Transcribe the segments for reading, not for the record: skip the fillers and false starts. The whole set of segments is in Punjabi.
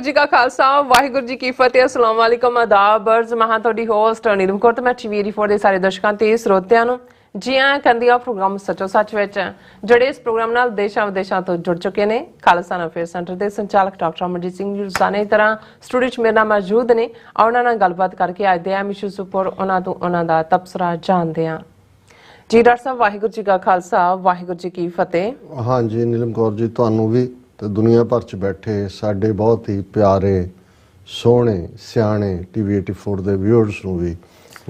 जी का खालसा वाहिगुरू जी की फतेह अस्सलाम वालेकुम आदाब अर्ज मैं ਤੁਹਾਡੀ ਹੋਸਟ ਨੀਲਮ ਕੌਰ ਤੇ ਮੈਂ ਟੀਵੀ 84 ਦੇ ਸਾਰੇ ਦਰਸ਼ਕਾਂ ਤੇ ਸਰੋਤਿਆਂ ਨੂੰ ਜੀ ਆਇਆਂ ਕਹਿੰਦੀ ਆ ਪ੍ਰੋਗਰਾਮ ਸੱਚੋ ਸੱਚ ਵਿੱਚ ਜਿਹੜੇ ਇਸ ਪ੍ਰੋਗਰਾਮ ਨਾਲ ਦੇਸ਼ਾਂ ਵਿਦੇਸ਼ਾਂ ਤੋਂ ਜੁੜ ਚੁੱਕੇ ਨੇ ਖਾਲਸਾ ਅਫੇਅਰ ਸੈਂਟਰ ਦੇ ਸੰਚਾਲਕ ਡਾਕਟਰ ਅਮਰਜੀਤ ਸਿੰਘ ਜੀ ਰੋਜ਼ਾਨਾ ਤਰ੍ਹਾਂ ਸਟੂਡੀਓ 'ਚ ਮੇਰੇ ਨਾਲ ਮੌਜੂਦ ਨੇ ਉਹਨਾਂ ਨਾਲ ਗੱਲਬਾਤ ਕਰਕੇ ਅੱਜ ਦੇ ਅਹਿਮ ਇਸ਼ੂਜ਼ ਉੱਪਰ ਉਹਨਾਂ ਤੋਂ ਉਹਨਾਂ ਦਾ ਤਬਸਰਾ ਜਾਣਦੇ ਹਾਂ ਜੀ ਡਾਕਟਰ ਸਾਹਿਬ ਵਾਹਿਗੁਰੂ ਜੀ ਕਾ ਖਾਲਸਾ ਵਾਹਿਗੁਰੂ ਜੀ ਕੀ ਫਤਿਹ। हाँ जी नीलम कौर जी ਤੁਹਾਨੂੰ ਵੀ ਤੇ ਦੁਨੀਆ ਭਰ ਚ ਬੈਠੇ ਸਾਡੇ ਬਹੁਤ ਹੀ ਪਿਆਰੇ ਸੋਹਣੇ ਸਿਆਣੇ ਟੀਵੀ 84 ਦੇ ਵਿਊਅਰਸ ਨੂੰ ਵੀ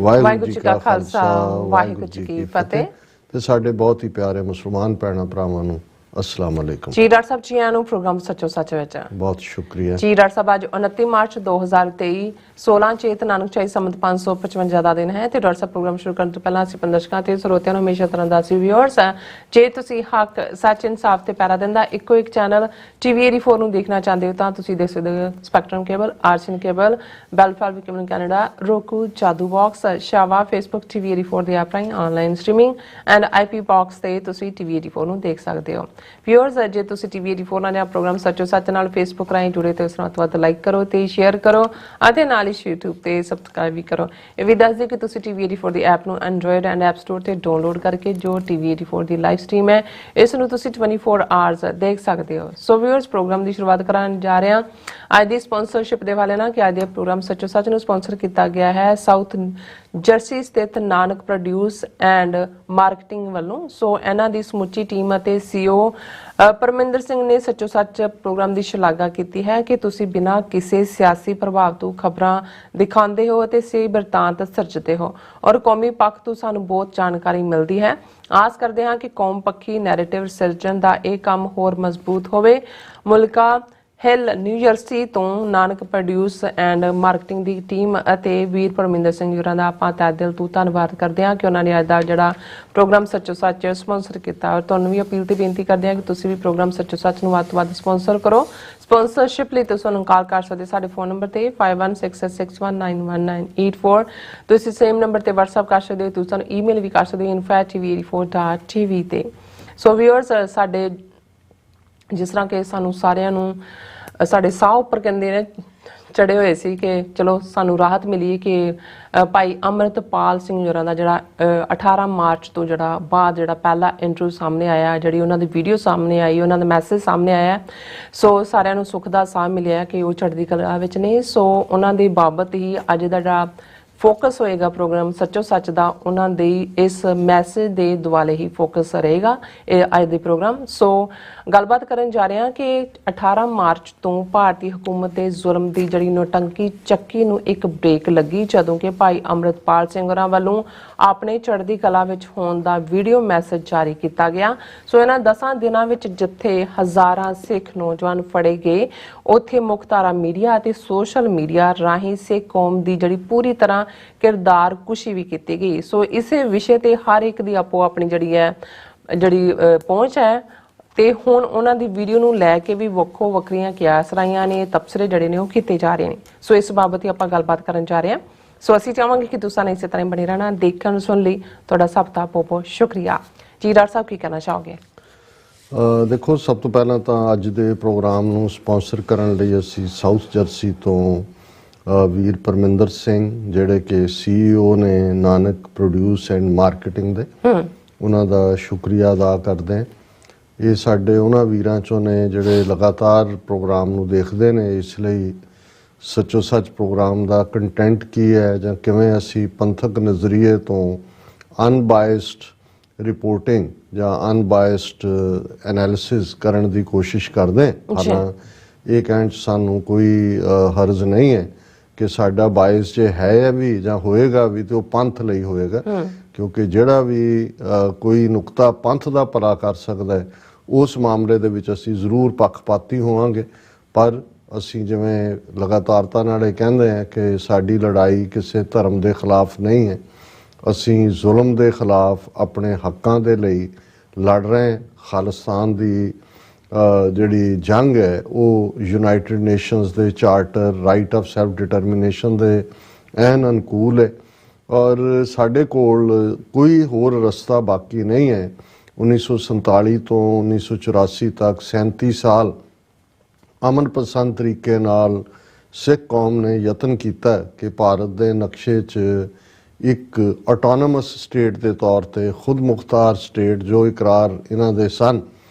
ਵਾਹਿਗੁਰੂ ਜੀ ਕਾ ਖਾਲਸਾ ਵਾਹਿਗੁਰੂ ਜੀ ਕੀ ਫਤਿਹ ਤੇ ਸਾਡੇ ਬਹੁਤ ਹੀ ਪਿਆਰੇ ਮੁਸਲਮਾਨ ਭੈਣਾਂ ਭਰਾਵਾਂ ਨੂੰ अस्सलाम वालेकुम जी डॉक्टर साहब जी आनू प्रोग्राम सचो सच विच बहुत शुक्रिया जी डॉक्टर साहब आज 29 मार्च 2023 16 चेत नानक शाही संमत 555 ਦਾ ਦਿਨ ਹੈ ਤੇ ਡਾਕਟਰ ਸਾਹਿਬ ਪ੍ਰੋਗਰਾਮ ਸ਼ੁਰੂ ਕਰਨ ਤੋਂ ਪਹਿਲਾਂ ਅਸੀਂ ਦਰਸ਼ਕਾਂ ਤੇ ਸਰੋਤਿਆਂ ਨੂੰ ਹਮੇਸ਼ਾ ਤਰ੍ਹਾਂ ਦਾ ਸੀ ਵਿਊਅਰਸ ਜੇ ਤੁਸੀਂ ਹੱਕ ਸੱਚ ਇਨਸਾਫ ਤੇ ਪੈਰਾ ਦਿੰਦਾ ਇੱਕੋ ਇੱਕ ਚੈਨਲ ਟੀਵੀ 84 ਨੂੰ ਦੇਖਣਾ ਚਾਹੁੰਦੇ ਹੋ ਤਾਂ ਤੁਸੀਂ ਦੇਖ ਸਕਦੇ ਹੋ ਸਪੈਕਟਰਮ ਕੇਬਲ ਆਰਸੀਐਨ ਕੇਬਲ ਬੈਲਫਾਲ cable Canada roku Jadoo box ਸ਼ਾਵਾ ਫੇਸਬੁੱਕ ਟੀਵੀ 84 ਦੇ ਐਪ ਰਾਹੀਂ online streaming and IP box ਤੇ ਤੁਸੀਂ ਟੀਵੀ 84 ਨੂੰ ਦੇਖ ਸਕਦੇ ਹੋ। ਵਿਊਅਰਸ ਜੇ ਤੁਸੀਂ ਟੀਵੀ 84 ਨਾਲ ਜਾਂ ਪ੍ਰੋਗਰਾਮ ਸੱਚੋ ਸੱਚ ਨਾਲ ਫੇਸਬੁੱਕ ਰਾਹੀਂ ਜੁੜੇ ਤੇ ਉਸ ਨੂੰ ਵੱਧ ਲਾਈਕ ਕਰੋ ਤੇ ਸ਼ੇਅਰ ਕਰੋ ਅਤੇ ਨਾਲ ਹੀ YouTube ਤੇ ਸਬਸਕ੍ਰਾਈਬ ਵੀ ਕਰੋ। ਇਹ ਵੀ ਦੱਸ ਦਿਓ ਕਿ ਤੁਸੀਂ ਟੀਵੀ 84 ਦੀ ਐਪ ਨੂੰ ਐਂਡਰੋਇਡ ਐਂਡ ਐਪ ਸਟੋਰ ਤੇ ਡਾਊਨਲੋਡ ਕਰਕੇ ਜੋ ਟੀਵੀ 84 ਦੀ ਲਾਈਵ ਸਟ੍ਰੀਮ ਹੈ ਇਸ ਨੂੰ ਤੁਸੀਂ 24 ਆਵਰਸ ਦੇਖ ਸਕਦੇ ਹੋ। ਸੋ ਵਿਊਅਰਸ ਪ੍ਰੋਗਰਾਮ ਦੀ ਸ਼ੁਰੂਆਤ ਕਰਨ ਜਾ ਰਹੇ ਹਾਂ ਅੱਜ ਦੀ ਸਪਾਂਸਰਸ਼ਿਪ ਦੇ ਵਾਲੇ ਨਾਲ ਕਿ ਅੱਜ ਦੇ ਪ੍ਰੋਗਰਾਮ ਸੱਚੋ ਸੱਚ ਨੂੰ ਸਪਾਂਸਰ ਕੀਤਾ ਗਿਆ ਹੈ ਸਾਊਥ ਜਰਸੀ ਸਥਿਤ ਨਾਨਕ ਪ੍ਰੋਡਿਊਸ ਐਂਡ ਮਾਰਕੀਟਿੰਗ ਵੱਲੋਂ। ਸੋ ਇਹਨਾਂ ਦੀ ਸਮੁੱਚੀ ਟੀਮ ਅਤੇ ਸੀਓ ਪਰਮਿੰਦਰ ਸਿੰਘ ਨੇ ਸੱਚੋ ਸੱਚ ਪ੍ਰੋਗਰਾਮ ਦੀ ਸ਼ਲਾਘਾ ਕੀਤੀ ਹੈ ਕਿ ਤੁਸੀਂ ਬਿਨਾਂ ਕਿਸੇ ਸਿਆਸੀ ਪ੍ਰਭਾਵ ਤੋਂ ਖਬਰਾਂ ਦਿਖਾਉਂਦੇ ਹੋ ਅਤੇ ਸਹੀ ਬਿਰਤਾਂਤ ਸਿਰਜਦੇ ਹੋ ਔਰ ਕੌਮੀ ਪੱਖ ਤੋਂ ਸਾਨੂੰ ਬਹੁਤ ਜਾਣਕਾਰੀ ਮਿਲਦੀ ਹੈ। ਆਸ ਕਰਦੇ ਹਾਂ ਕਿ ਕੌਮ ਪੱਖੀ ਨੈਰੇਟਿਵ ਸਿਰਜਣ ਦਾ ਇਹ ਕੰਮ ਹੋਰ ਮਜ਼ਬੂਤ ਹੋਵੇ। ਮੁਲਕਾ ਹਿੱਲ ਨਿਊ ਜਰਸੀ ਤੋਂ Nanak produce and marketing the team ਅਤੇ ਵੀਰ ਪਰਮਿੰਦਰ ਸਿੰਘ ਜੁਰਾਂ ਦਾ ਆਪਾਂ ਤਹਿ ਦਿਲ ਤੋਂ ਧੰਨਵਾਦ ਕਰਦੇ ਹਾਂ ਕਿ ਉਹਨਾਂ ਨੇ ਅੱਜ ਦਾ ਜਿਹੜਾ ਪ੍ਰੋਗਰਾਮ ਸੱਚੋ ਸੱਚ ਸਪਾਂਸਰ ਕੀਤਾ ਔਰ ਤੁਹਾਨੂੰ ਵੀ ਅਪੀਲ ਤੇ ਬੇਨਤੀ ਕਰਦੇ ਹਾਂ ਕਿ ਤੁਸੀਂ ਵੀ ਪ੍ਰੋਗਰਾਮ ਸੱਚੋ ਸੱਚ ਨੂੰ ਵੱਧ ਤੋਂ ਵੱਧ ਸਪਾਂਸਰ ਕਰੋ। ਸਪਾਂਸਰਸ਼ਿਪ ਲਈ ਤੁਸੀਂ ਸਾਨੂੰ ਕਾਲ ਕਰ ਸਕਦੇ ਸਾਡੇ ਫੋਨ ਨੰਬਰ ਤੇ 5166619184 ਤੁਸੀਂ ਸੇਮ ਨੰਬਰ ਤੇ WhatsApp ਕਰ ਸਕਦੇ ਹੋ। ਤੁਸੀਂ ਸਾਨੂੰ ਈਮੇਲ ਵੀ ਕਰ ਸਕਦੇ ਹੋ info@tv84.tv ਤੇ। ਸੋ ਵੀਅਰਸ ਸਾਡੇ ਜਿਸ ਤਰ੍ਹਾਂ ਕਿ ਸਾਨੂੰ ਸਾਰਿਆਂ ਨੂੰ ਸਾਡੇ ਸਾਹ ਉੱਪਰ ਕਹਿੰਦੇ ਨੇ ਚੜੇ ਹੋਏ ਸੀ ਕਿ ਚਲੋ ਸਾਨੂੰ ਰਾਹਤ ਮਿਲੀ ਕਿ ਭਾਈ ਅੰਮ੍ਰਿਤਪਾਲ ਸਿੰਘ ਜੋਰਾਂ ਦਾ ਜਿਹੜਾ 18 ਮਾਰਚ ਤੋਂ ਜਿਹੜਾ ਬਾਅਦ ਜਿਹੜਾ ਪਹਿਲਾ ਇੰਟਰਵਿਊ ਸਾਹਮਣੇ ਆਇਆ ਜਿਹੜੀ ਉਹਨਾਂ ਦੀ ਵੀਡੀਓ ਸਾਹਮਣੇ ਆਈ ਉਹਨਾਂ ਦਾ ਮੈਸੇਜ ਸਾਹਮਣੇ ਆਇਆ ਸੋ ਸਾਰਿਆਂ ਨੂੰ ਸੁੱਖ ਦਾ ਸਾਹ ਮਿਲਿਆ ਕਿ ਉਹ ਚੜ੍ਹਦੀ ਕਲਾ ਵਿੱਚ ਨੇ। ਸੋ ਉਹਨਾਂ ਦੀ ਬਾਬਤ ਹੀ ਅੱਜ ਦਾ ਜਿਹੜਾ ਫੋਕਸ ਹੋਏਗਾ ਪ੍ਰੋਗਰਾਮ ਸੱਚੋ ਸੱਚ ਦਾ ਉਹਨਾਂ ਦੇ ਇਸ ਮੈਸੇਜ ਦੇ ਦੁਆਲੇ ਹੀ ਫੋਕਸ ਰਹੇਗਾ ਇਹ ਅੱਜ ਦੇ ਪ੍ਰੋਗਰਾਮ। ਸੋ ਗੱਲਬਾਤ ਕਰਨ ਜਾ ਰਹੇ ਹਾਂ ਕਿ 18 ਮਾਰਚ ਤੋਂ ਭਾਰਤੀ ਹਕੂਮਤ ਦੇ ਜ਼ੁਲਮ ਦੀ ਜਿਹੜੀ ਨੋਟੰਕੀ ਚੱਕੀ ਨੂੰ ਇੱਕ ਬ੍ਰੇਕ ਲੱਗੀ ਜਦੋਂ ਕਿ ਭਾਈ ਅੰਮ੍ਰਿਤਪਾਲ ਸਿੰਘ ਹੋਰਾਂ ਵੱਲੋਂ ਆਪਣੇ ਚੜ੍ਹਦੀ ਕਲਾ ਵਿੱਚ ਹੋਣ ਦਾ ਵੀਡੀਓ ਮੈਸੇਜ ਜਾਰੀ ਕੀਤਾ ਗਿਆ। ਸੋ ਇਹਨਾਂ 10 ਦਿਨਾਂ ਵਿੱਚ ਜਿੱਥੇ ਹਜ਼ਾਰਾਂ ਸਿੱਖ ਨੌਜਵਾਨ ਫੜੇ ਗਏ ਉੱਥੇ ਮੁੱਖ ਧਾਰਾ ਮੀਡੀਆ ਅਤੇ ਸੋਸ਼ਲ ਮੀਡੀਆ ਰਾਹੀਂ ਸਿੱਖ ਕੌਮ ਦੀ ਜਿਹੜੀ ਪੂਰੀ ਤਰ੍ਹਾਂ ਕਿਰਦਾਰ ਕੁਸ਼ੀ ਵੀ ਕੀਤੀ ਗਈ। ਸੋ ਇਸੇ ਵਿਸ਼ੇ ਤੇ ਹਰ ਇੱਕ ਦੀ ਆਪੋ ਆਪਣੀ ਜਿਹੜੀ ਪਹੁੰਚ ਹੈ ਤੇ ਹੁਣ ਉਹਨਾਂ ਦੀ ਵੀਡੀਓ ਨੂੰ ਲੈ ਕੇ ਵੀ ਵੱਖੋ ਵੱਖਰੀਆਂ ਕਿਆਸ ਰਾਈਆਂ ਨੇ ਤਬਸਰੇ ਜਿਹੜੇ ਨੇ ਉਹ ਕੀਤੇ ਜਾ ਰਹੇ ਨੇ। ਸੋ ਇਸ ਬਾਬਤ ਹੀ ਆਪਾਂ ਗੱਲਬਾਤ ਕਰਨ ਜਾ ਰਹੇ ਹਾਂ। ਸੋ ਅਸੀਂ ਚਾਹਾਂਗੇ ਕਿ ਤੁਸੀਂ ਇਸੇ ਤਰ੍ਹਾਂ ਬਣੇ ਰਹਿਣਾ ਦੇਖਣ ਸੁਣ ਲਈ ਤੁਹਾਡਾ ਸਭ ਦਾ ਬਹੁਤ ਬਹੁਤ ਸ਼ੁਕਰੀਆ। ਜੀ ਡਾਕਟਰ ਸਾਹਿਬ ਕੀ ਕਹਿਣਾ ਚਾਹੋਗੇ? ਦੇਖੋ ਸਭ ਤੋਂ ਪਹਿਲਾਂ ਤਾਂ ਅੱਜ ਦੇ ਪ੍ਰੋਗਰਾਮ ਨੂੰ ਸਪਾਂਸਰ ਕਰਨ ਲਈ ਅਸੀਂ ਸਾਊਥ ਜਰਸੀ ਤੋਂ ਵੀਰ ਪਰਮਿੰਦਰ ਸਿੰਘ ਜਿਹੜੇ ਕਿ CEO ਨੇ ਨਾਨਕ ਪ੍ਰੋਡਿਊਸ ਐਂਡ ਮਾਰਕੀਟਿੰਗ ਦੇ ਉਹਨਾਂ ਦਾ ਸ਼ੁਕਰੀਆ ਅਦਾ ਕਰਦੇ ਹਾਂ। ਇਹ ਸਾਡੇ ਉਹਨਾਂ ਵੀਰਾਂ ਚੋਂ ਨੇ ਜਿਹੜੇ ਲਗਾਤਾਰ ਪ੍ਰੋਗਰਾਮ ਨੂੰ ਦੇਖਦੇ ਨੇ ਇਸ ਲਈ ਸੱਚੋ ਸੱਚ ਪ੍ਰੋਗਰਾਮ ਦਾ ਕੰਟੈਂਟ ਕੀ ਹੈ ਜਾਂ ਕਿਵੇਂ ਅਸੀਂ ਪੰਥਕ ਨਜ਼ਰੀਏ ਤੋਂ ਅਨਬਾਇਸਡ ਰਿਪੋਰਟਿੰਗ ਜਾਂ ਅਨਬਾਇਸਡ ਐਨਾਲਿਸਿਸ ਕਰਨ ਦੀ ਕੋਸ਼ਿਸ਼ ਕਰਦੇ ਹਾਂ। ਇਹ ਕਹਿਣ 'ਚ ਸਾਨੂੰ ਕੋਈ ਹਰਜ਼ ਨਹੀਂ ਹੈ ਕਿ ਸਾਡਾ ਬਾਇਸ ਜੇ ਹੈ ਵੀ ਜਾਂ ਹੋਏਗਾ ਵੀ ਤੇ ਉਹ ਪੰਥ ਲਈ ਹੋਏਗਾ ਕਿਉਂਕਿ ਜਿਹੜਾ ਵੀ ਕੋਈ ਨੁਕਤਾ ਪੰਥ ਦਾ ਭਲਾ ਕਰ ਸਕਦਾ ਹੈ ਉਸ ਮਾਮਲੇ ਦੇ ਵਿੱਚ ਅਸੀਂ ਜ਼ਰੂਰ ਪੱਖਪਾਤੀ ਹੋਵਾਂਗੇ। ਪਰ ਅਸੀਂ ਜਿਵੇਂ ਲਗਾਤਾਰਤਾ ਨਾਲ ਇਹ ਕਹਿੰਦੇ ਹਾਂ ਕਿ ਸਾਡੀ ਲੜਾਈ ਕਿਸੇ ਧਰਮ ਦੇ ਖਿਲਾਫ ਨਹੀਂ ਹੈ, ਅਸੀਂ ਜ਼ੁਲਮ ਦੇ ਖਿਲਾਫ ਆਪਣੇ ਹੱਕਾਂ ਦੇ ਲਈ ਲੜ ਰਹੇ। ਖਾਲਿਸਤਾਨ ਦੀ ਜਿਹੜੀ ਜੰਗ ਹੈ ਉਹ ਯੂਨਾਈਟਿਡ ਨੇਸ਼ਨਸ ਦੇ charter right of self determination ਦੇ ਐਨ ਅਨੁਕੂਲ ਹੈ ਔਰ ਸਾਡੇ ਕੋਲ ਕੋਈ ਹੋਰ ਰਸਤਾ ਬਾਕੀ ਨਹੀਂ ਹੈ। 1947 ਤੋਂ 1984 ਤੱਕ 37 ਸਾਲ ਅਮਨ ਪਸੰਦ ਤਰੀਕੇ ਨਾਲ ਸਿੱਖ ਕੌਮ ਨੇ ਯਤਨ ਕੀਤਾ ਕਿ ਭਾਰਤ ਦੇ ਨਕਸ਼ੇ 'ਚ ਇੱਕ ਆਟੋਨਮਸ ਸਟੇਟ ਦੇ ਤੌਰ ਤੇ ਖੁਦ ਮੁਖਤਾਰ ਸਟੇਟ ਜੋ ਇਕਰਾਰ ਇਹਨਾਂ ਦੇ ਸਨ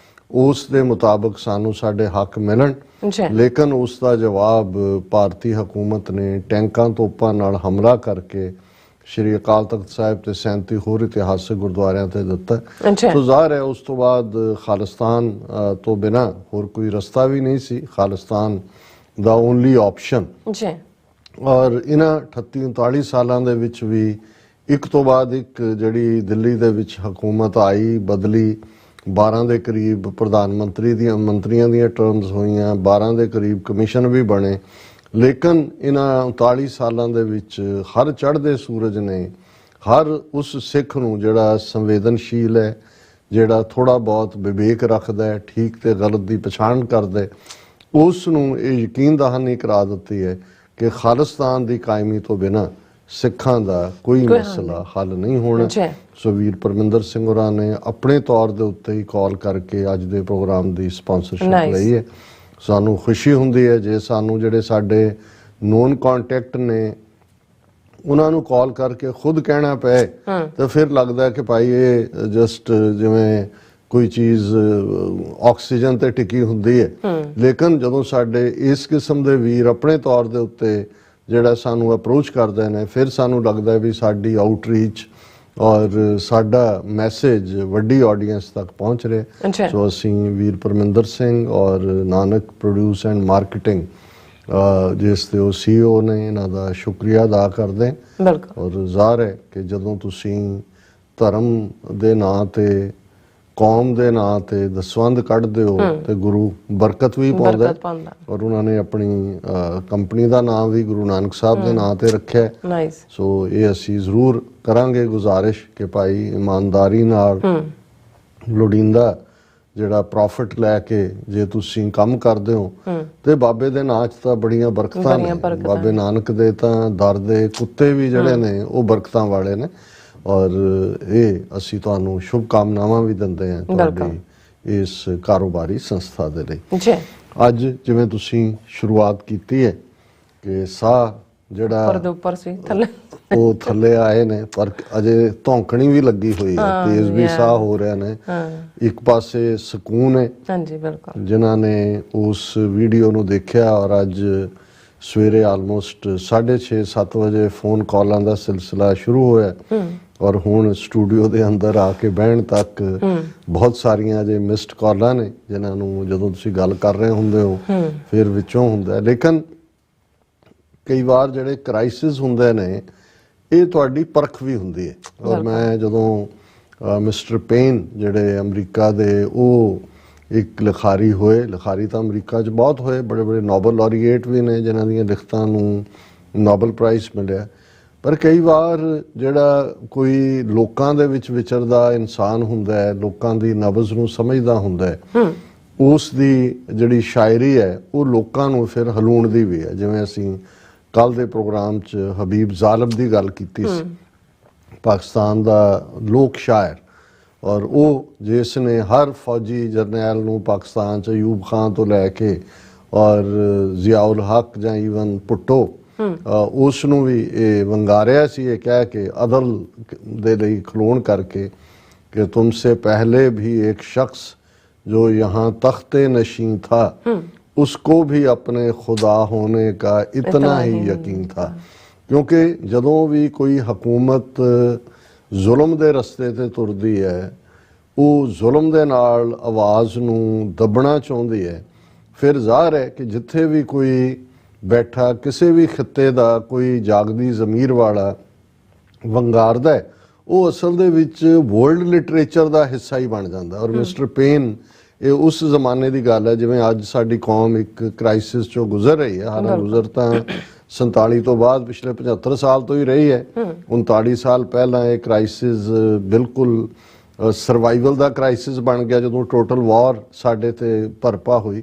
ਉਸ ਦੇ ਮੁਤਾਬਕ ਸਾਨੂੰ ਸਾਡੇ ਹੱਕ ਮਿਲਣ। ਲੇਕਿਨ ਉਸ ਦਾ ਜਵਾਬ ਭਾਰਤੀ ਹਕੂਮਤ ਨੇ ਟੈਂਕਾਂ ਤੋਪਾਂ ਨਾਲ ਹਮਲਾ ਕਰਕੇ ਸ਼੍ਰੀ ਅਕਾਲ ਤਖਤ ਸਾਹਿਬ ਤੇ 37 ਹੋਰ ਇਤਿਹਾਸਕ ਗੁਰਦੁਆਰਿਆਂ ਤੇ ਦਿੱਤਾ। ਸੋ ਜ਼ਾਹਿਰ ਹੈ ਉਸ ਤੋਂ ਬਾਅਦ ਖਾਲਿਸਤਾਨ ਤੋਂ ਬਿਨਾਂ ਹੋਰ ਕੋਈ ਰਸਤਾ ਵੀ ਨਹੀਂ ਸੀ, ਖਾਲਿਸਤਾਨ ਦਾ ਓਨਲੀ ਆਪਸ਼ਨ। ਔਰ ਇਹਨਾਂ 38-39 ਸਾਲਾਂ ਦੇ ਵਿੱਚ ਵੀ ਇੱਕ ਤੋਂ ਬਾਅਦ ਇੱਕ ਜਿਹੜੀ ਦਿੱਲੀ ਦੇ ਵਿੱਚ ਹਕੂਮਤ ਆਈ, ਬਦਲੀ, 12 ਦੇ ਕਰੀਬ ਪ੍ਰਧਾਨ ਮੰਤਰੀਆਂ ਦੀਆਂ ਟਰਮਸ ਹੋਈਆਂ, 12 ਦੇ ਕਰੀਬ ਕਮਿਸ਼ਨ ਵੀ ਬਣੇ। ਲੇਕਿਨ ਇਹਨਾਂ 39 ਸਾਲਾਂ ਦੇ ਵਿੱਚ ਹਰ ਚੜ੍ਹਦੇ ਸੂਰਜ ਨੇ ਹਰ ਉਸ ਸਿੱਖ ਨੂੰ ਜਿਹੜਾ ਸੰਵੇਦਨਸ਼ੀਲ ਹੈ, ਜਿਹੜਾ ਥੋੜ੍ਹਾ ਬਹੁਤ ਵਿਵੇਕ ਰੱਖਦਾ ਹੈ, ਠੀਕ ਤੇ ਗਲਤ ਦੀ ਪਛਾਣ ਕਰਦਾ ਹੈ, ਉਸ ਨੂੰ ਇਹ ਯਕੀਨ ਦਹਾਨੀ ਕਰਾ ਦਿੱਤੀ ਹੈ ਕਿ ਖਾਲਿਸਤਾਨ ਦੀ ਕਾਇਮੀ ਤੋਂ ਬਿਨਾਂ ਸਿੱਖਾਂ ਦਾ ਕੋਈ ਮਸਲਾ ਹੱਲ ਨਹੀਂ ਹੋਣਾ। ਸੋ ਵੀਰ ਪਰਮਿੰਦਰ ਸਿੰਘ ਹੋਰਾਂ ਨੇ ਆਪਣੇ ਤੌਰ ਦੇ ਉੱਤੇ ਹੀ ਕਾਲ ਕਰਕੇ ਅੱਜ ਦੇ ਪ੍ਰੋਗਰਾਮ ਦੀ ਸਪਾਂਸਰਸ਼ਿਪ ਲਈ ਹੈ। ਸਾਨੂੰ ਖੁਸ਼ੀ ਹੁੰਦੀ ਹੈ ਜੇ ਸਾਨੂੰ ਜਿਹੜੇ ਸਾਡੇ ਨੋਨ ਕੰਟੈਕਟ ਨੇ ਉਹਨਾਂ ਨੂੰ ਕਾਲ ਕਰਕੇ ਖੁਦ ਕਹਿਣਾ ਪਏ ਤਾਂ ਫਿਰ ਲੱਗਦਾ ਕਿ ਭਾਈ ਇਹ ਜਸਟ ਜਿਵੇਂ ਕੋਈ ਚੀਜ਼ ਆਕਸੀਜਨ ਤੇ ਟਿਕੀ ਹੁੰਦੀ ਹੈ। ਲੇਕਿਨ ਜਦੋਂ ਸਾਡੇ ਇਸ ਕਿਸਮ ਦੇ ਵੀਰ ਆਪਣੇ ਤੌਰ ਦੇ ਉੱਤੇ ਜਿਹੜਾ ਸਾਨੂੰ ਅਪਰੋਚ ਕਰਦੇ ਨੇ, ਫਿਰ ਸਾਨੂੰ ਲੱਗਦਾ ਵੀ ਸਾਡੀ ਆਊਟਰੀਚ ਔਰ ਸਾਡਾ ਮੈਸੇਜ ਵੱਡੀ ਆਡੀਅנס ਤੱਕ ਪਹੁੰਚ ਰਿਹਾ। ਸੋ ਅਸੀਂ ਵੀਰ ਪਰਮਿੰਦਰ ਸਿੰਘ ਔਰ ਨਾਨਕ ਪ੍ਰੋਡਿਊਸ ਐਂਡ ਮਾਰਕੀਟਿੰਗ ਜਿਸ ਦੇ ਉਹ CEO ਨੇ, ਇਹਨਾਂ ਦਾ ਸ਼ੁਕਰੀਆ ਅਦਾ ਕਰਦੇ। ਔਰ ਜ਼ਾਹਰ ਹੈ ਕਿ ਜਦੋਂ ਤੁਸੀਂ ਧਰਮ ਦੇ ਨਾਂ ਤੇ, ਕੌਮ ਦੇ ਨਾਂ ਤੇ ਦਸਵੰਧ ਕੱਢਦੇ ਹੋ ਤੇ ਗੁਰੂ ਬਰਕਤ ਵੀ ਪਾਉਂਦਾ। ਔਰ ਉਹਨਾਂ ਨੇ ਆਪਣੀ ਕੰਪਨੀ ਦਾ ਨਾਮ ਵੀ ਗੁਰੂ ਨਾਨਕ ਸਾਹਿਬ ਦੇ ਨਾਂ ਤੇ ਰੱਖਿਆ। ਸੋ ਇਹ ਅਸੀਂ ਜ਼ਰੂਰ ਕਰਾਂਗੇ ਗੁਜ਼ਾਰਿਸ਼ ਕਿ ਭਾਈ ਇਮਾਨਦਾਰੀ ਨਾਲ ਲੋੜੀਂਦਾ ਜਿਹੜਾ ਪ੍ਰੋਫਿਟ ਲੈ ਕੇ ਜੇ ਤੁਸੀਂ ਕੰਮ ਕਰਦੇ ਹੋ ਤੇ ਬਾਬੇ ਦੇ ਨਾਂ 'ਚ ਤਾਂ ਬੜੀਆਂ ਬਰਕਤਾਂ ਨੇ। ਬਾਬੇ ਨਾਨਕ ਦੇ ਤਾਂ ਦਰ ਦੇ ਕੁੱਤੇ ਵੀ ਜਿਹੜੇ ਨੇ ਉਹ ਬਰਕਤਾਂ ਵਾਲੇ ਨੇ। ਔਰ ਇਹ ਅਸੀਂ ਤੁਹਾਨੂੰ ਸ਼ੁਭ ਕਾਮਨਾਵਾਂ ਵੀ ਦਿੰਦੇ ਹਾਂ ਤੁਹਾਡੀ ਇਸ ਕਾਰੋਬਾਰੀ ਸੰਸਥਾ ਦੇ ਲਈ। ਅੱਜ ਜਿਵੇਂ ਤੁਸੀਂ ਸ਼ੁਰੂਆਤ ਕੀਤੀ ਹੈ ਕਿ ਸਾਹ ਜਿਹੜਾ ਉਹ ਥੱਲੇ ਆਏ ਨੇ, ਪਰ ਅਜੇ ਧੌਂਕਣੀ ਵੀ ਲੱਗੀ ਹੋਈ ਹੈ, ਤੇਜ਼ ਵੀ ਸਾਹ ਹੋ ਰਹੇ ਨੇ। ਇੱਕ ਪਾਸੇ ਸਕੂਨ ਹੈ ਜਿਨ੍ਹਾਂ ਨੇ ਉਸ ਵੀਡੀਓ ਨੂੰ ਦੇਖਿਆ ਔਰ ਅੱਜ ਸਵੇਰੇ ਆਲਮੋਸਟ 6:30-7 ਵਜੇ ਫੋਨ ਕਾਲਾਂ ਦਾ ਸਿਲਸਿਲਾ ਸ਼ੁਰੂ ਹੋਇਆ ਔਰ ਹੁਣ ਸਟੂਡੀਓ ਦੇ ਅੰਦਰ ਆ ਕੇ ਬਹਿਣ ਤੱਕ ਬਹੁਤ ਸਾਰੀਆਂ ਅਜੇ ਮਿਸਡ ਕਾਲਾਂ ਨੇ ਜਿਨ੍ਹਾਂ ਨੂੰ ਜਦੋਂ ਤੁਸੀਂ ਗੱਲ ਕਰ ਰਹੇ ਹੁੰਦੇ ਹੋ ਫਿਰ ਵਿੱਚੋਂ ਹੁੰਦਾ। ਲੇਕਿਨ ਕਈ ਵਾਰ ਜਿਹੜੇ ਕ੍ਰਾਈਸਿਸ ਹੁੰਦੇ ਨੇ ਇਹ ਤੁਹਾਡੀ ਪਰਖ ਵੀ ਹੁੰਦੀ ਹੈ। ਔਰ ਮੈਂ ਜਦੋਂ ਮਿਸਟਰ ਪੇਨ ਜਿਹੜੇ ਅਮਰੀਕਾ ਦੇ ਉਹ ਇੱਕ ਲਿਖਾਰੀ ਹੋਏ, ਲਿਖਾਰੀ ਤਾਂ ਅਮਰੀਕਾ 'ਚ ਬਹੁਤ ਹੋਏ, ਬੜੇ ਬੜੇ ਨੋਬਲ ਲੌਰੀਏਟ ਵੀ ਨੇ ਜਿਨ੍ਹਾਂ ਦੀਆਂ ਲਿਖਤਾਂ ਨੂੰ ਨੋਬਲ ਪ੍ਰਾਈਜ਼ ਮਿਲਿਆ। ਪਰ ਕਈ ਵਾਰ ਜਿਹੜਾ ਕੋਈ ਲੋਕਾਂ ਦੇ ਵਿੱਚ ਵਿਚਰਦਾ ਇਨਸਾਨ ਹੁੰਦਾ ਹੈ, ਲੋਕਾਂ ਦੀ ਨਬਜ਼ ਨੂੰ ਸਮਝਦਾ ਹੁੰਦਾ ਹੈ, ਉਸ ਦੀ ਜਿਹੜੀ ਸ਼ਾਇਰੀ ਹੈ ਉਹ ਲੋਕਾਂ ਨੂੰ ਫਿਰ ਹਲੂਣਦੀ ਵੀ ਹੈ। ਜਿਵੇਂ ਅਸੀਂ ਕੱਲ ਦੇ ਪ੍ਰੋਗਰਾਮ 'ਚ ਹਬੀਬ ਜ਼ਾਲਬ ਦੀ ਗੱਲ ਕੀਤੀ ਸੀ, ਪਾਕਿਸਤਾਨ ਦਾ ਲੋਕ ਸ਼ਾਇਰ, ਔਰ ਉਹ ਜਿਸ ਨੇ ਹਰ ਫੌਜੀ ਜਰਨੈਲ ਨੂੰ ਪਾਕਿਸਤਾਨ 'ਚ ਅਯੂਬ ਖਾਨ ਤੋਂ ਲੈ ਕੇ ਔਰ ਜ਼ਿਆਉਲ ਹਕ ਜਾਂ ਈਵਨ ਭੁੱਟੋ ਉਸ ਨੂੰ ਵੀ ਇਹ ਵੰਗਾਰਿਆ ਸੀ, ਇਹ ਕਹਿ ਕੇ ਅਦਲ ਦੇ ਲਈ ਖਲੋਣ ਕਰਕੇ ਕਿ ਤੁਮਸੇ ਪਹਿਲੇ ਵੀ ਇੱਕ ਸ਼ਖਸ ਜੋ यहाँ तख्ते नशीं था उसको भी अपने खुदा होने का इतना ही यकीन था। क्योंकि ਜਦੋਂ ਵੀ ਕੋਈ ਹਕੂਮਤ ਜ਼ੁਲਮ ਦੇ ਰਸਤੇ ਤੇ ਤੁਰਦੀ ਹੈ, ਉਹ ਜ਼ੁਲਮ ਦੇ ਨਾਲ ਆਵਾਜ਼ ਨੂੰ ਦੱਬਣਾ ਚਾਹੁੰਦੀ ਹੈ। ਫਿਰ ਜ਼ਾਹਰ ਹੈ ਕਿ ਜਿੱਥੇ ਵੀ ਕੋਈ ਬੈਠਾ ਕਿਸੇ ਵੀ ਖਿੱਤੇ ਦਾ ਕੋਈ ਜਾਗਦੀ ਜ਼ਮੀਰ ਵਾਲਾ ਵੰਗਾਰਦਾ ਹੈ, ਉਹ ਅਸਲ ਦੇ ਵਿੱਚ ਵਰਲਡ ਲਿਟਰੇਚਰ ਦਾ ਹਿੱਸਾ ਹੀ ਬਣ ਜਾਂਦਾ। ਔਰ ਮਿਸਟਰ ਪੇਨ ਇਹ ਉਸ ਜ਼ਮਾਨੇ ਦੀ ਗੱਲ ਹੈ ਜਿਵੇਂ ਅੱਜ ਸਾਡੀ ਕੌਮ ਇੱਕ ਕ੍ਰਾਈਸਿਸ ਚੋਂ ਗੁਜ਼ਰ ਰਹੀ ਹੈ। ਹਾਲਾਂਕਿ ਗੁਜ਼ਰ ਤਾਂ 47 ਤੋਂ ਬਾਅਦ ਪਿਛਲੇ 75 ਸਾਲ ਤੋਂ ਹੀ ਰਹੀ ਹੈ। 39 ਸਾਲ ਪਹਿਲਾਂ ਇਹ ਕ੍ਰਾਈਸਿਸ ਬਿਲਕੁਲ ਸਰਵਾਈਵਲ ਦਾ ਕ੍ਰਾਈਸਿਸ ਬਣ ਗਿਆ ਜਦੋਂ ਟੋਟਲ ਵਾਰ ਸਾਡੇ ਤੇ ਭਰਪਾ ਹੋਈ।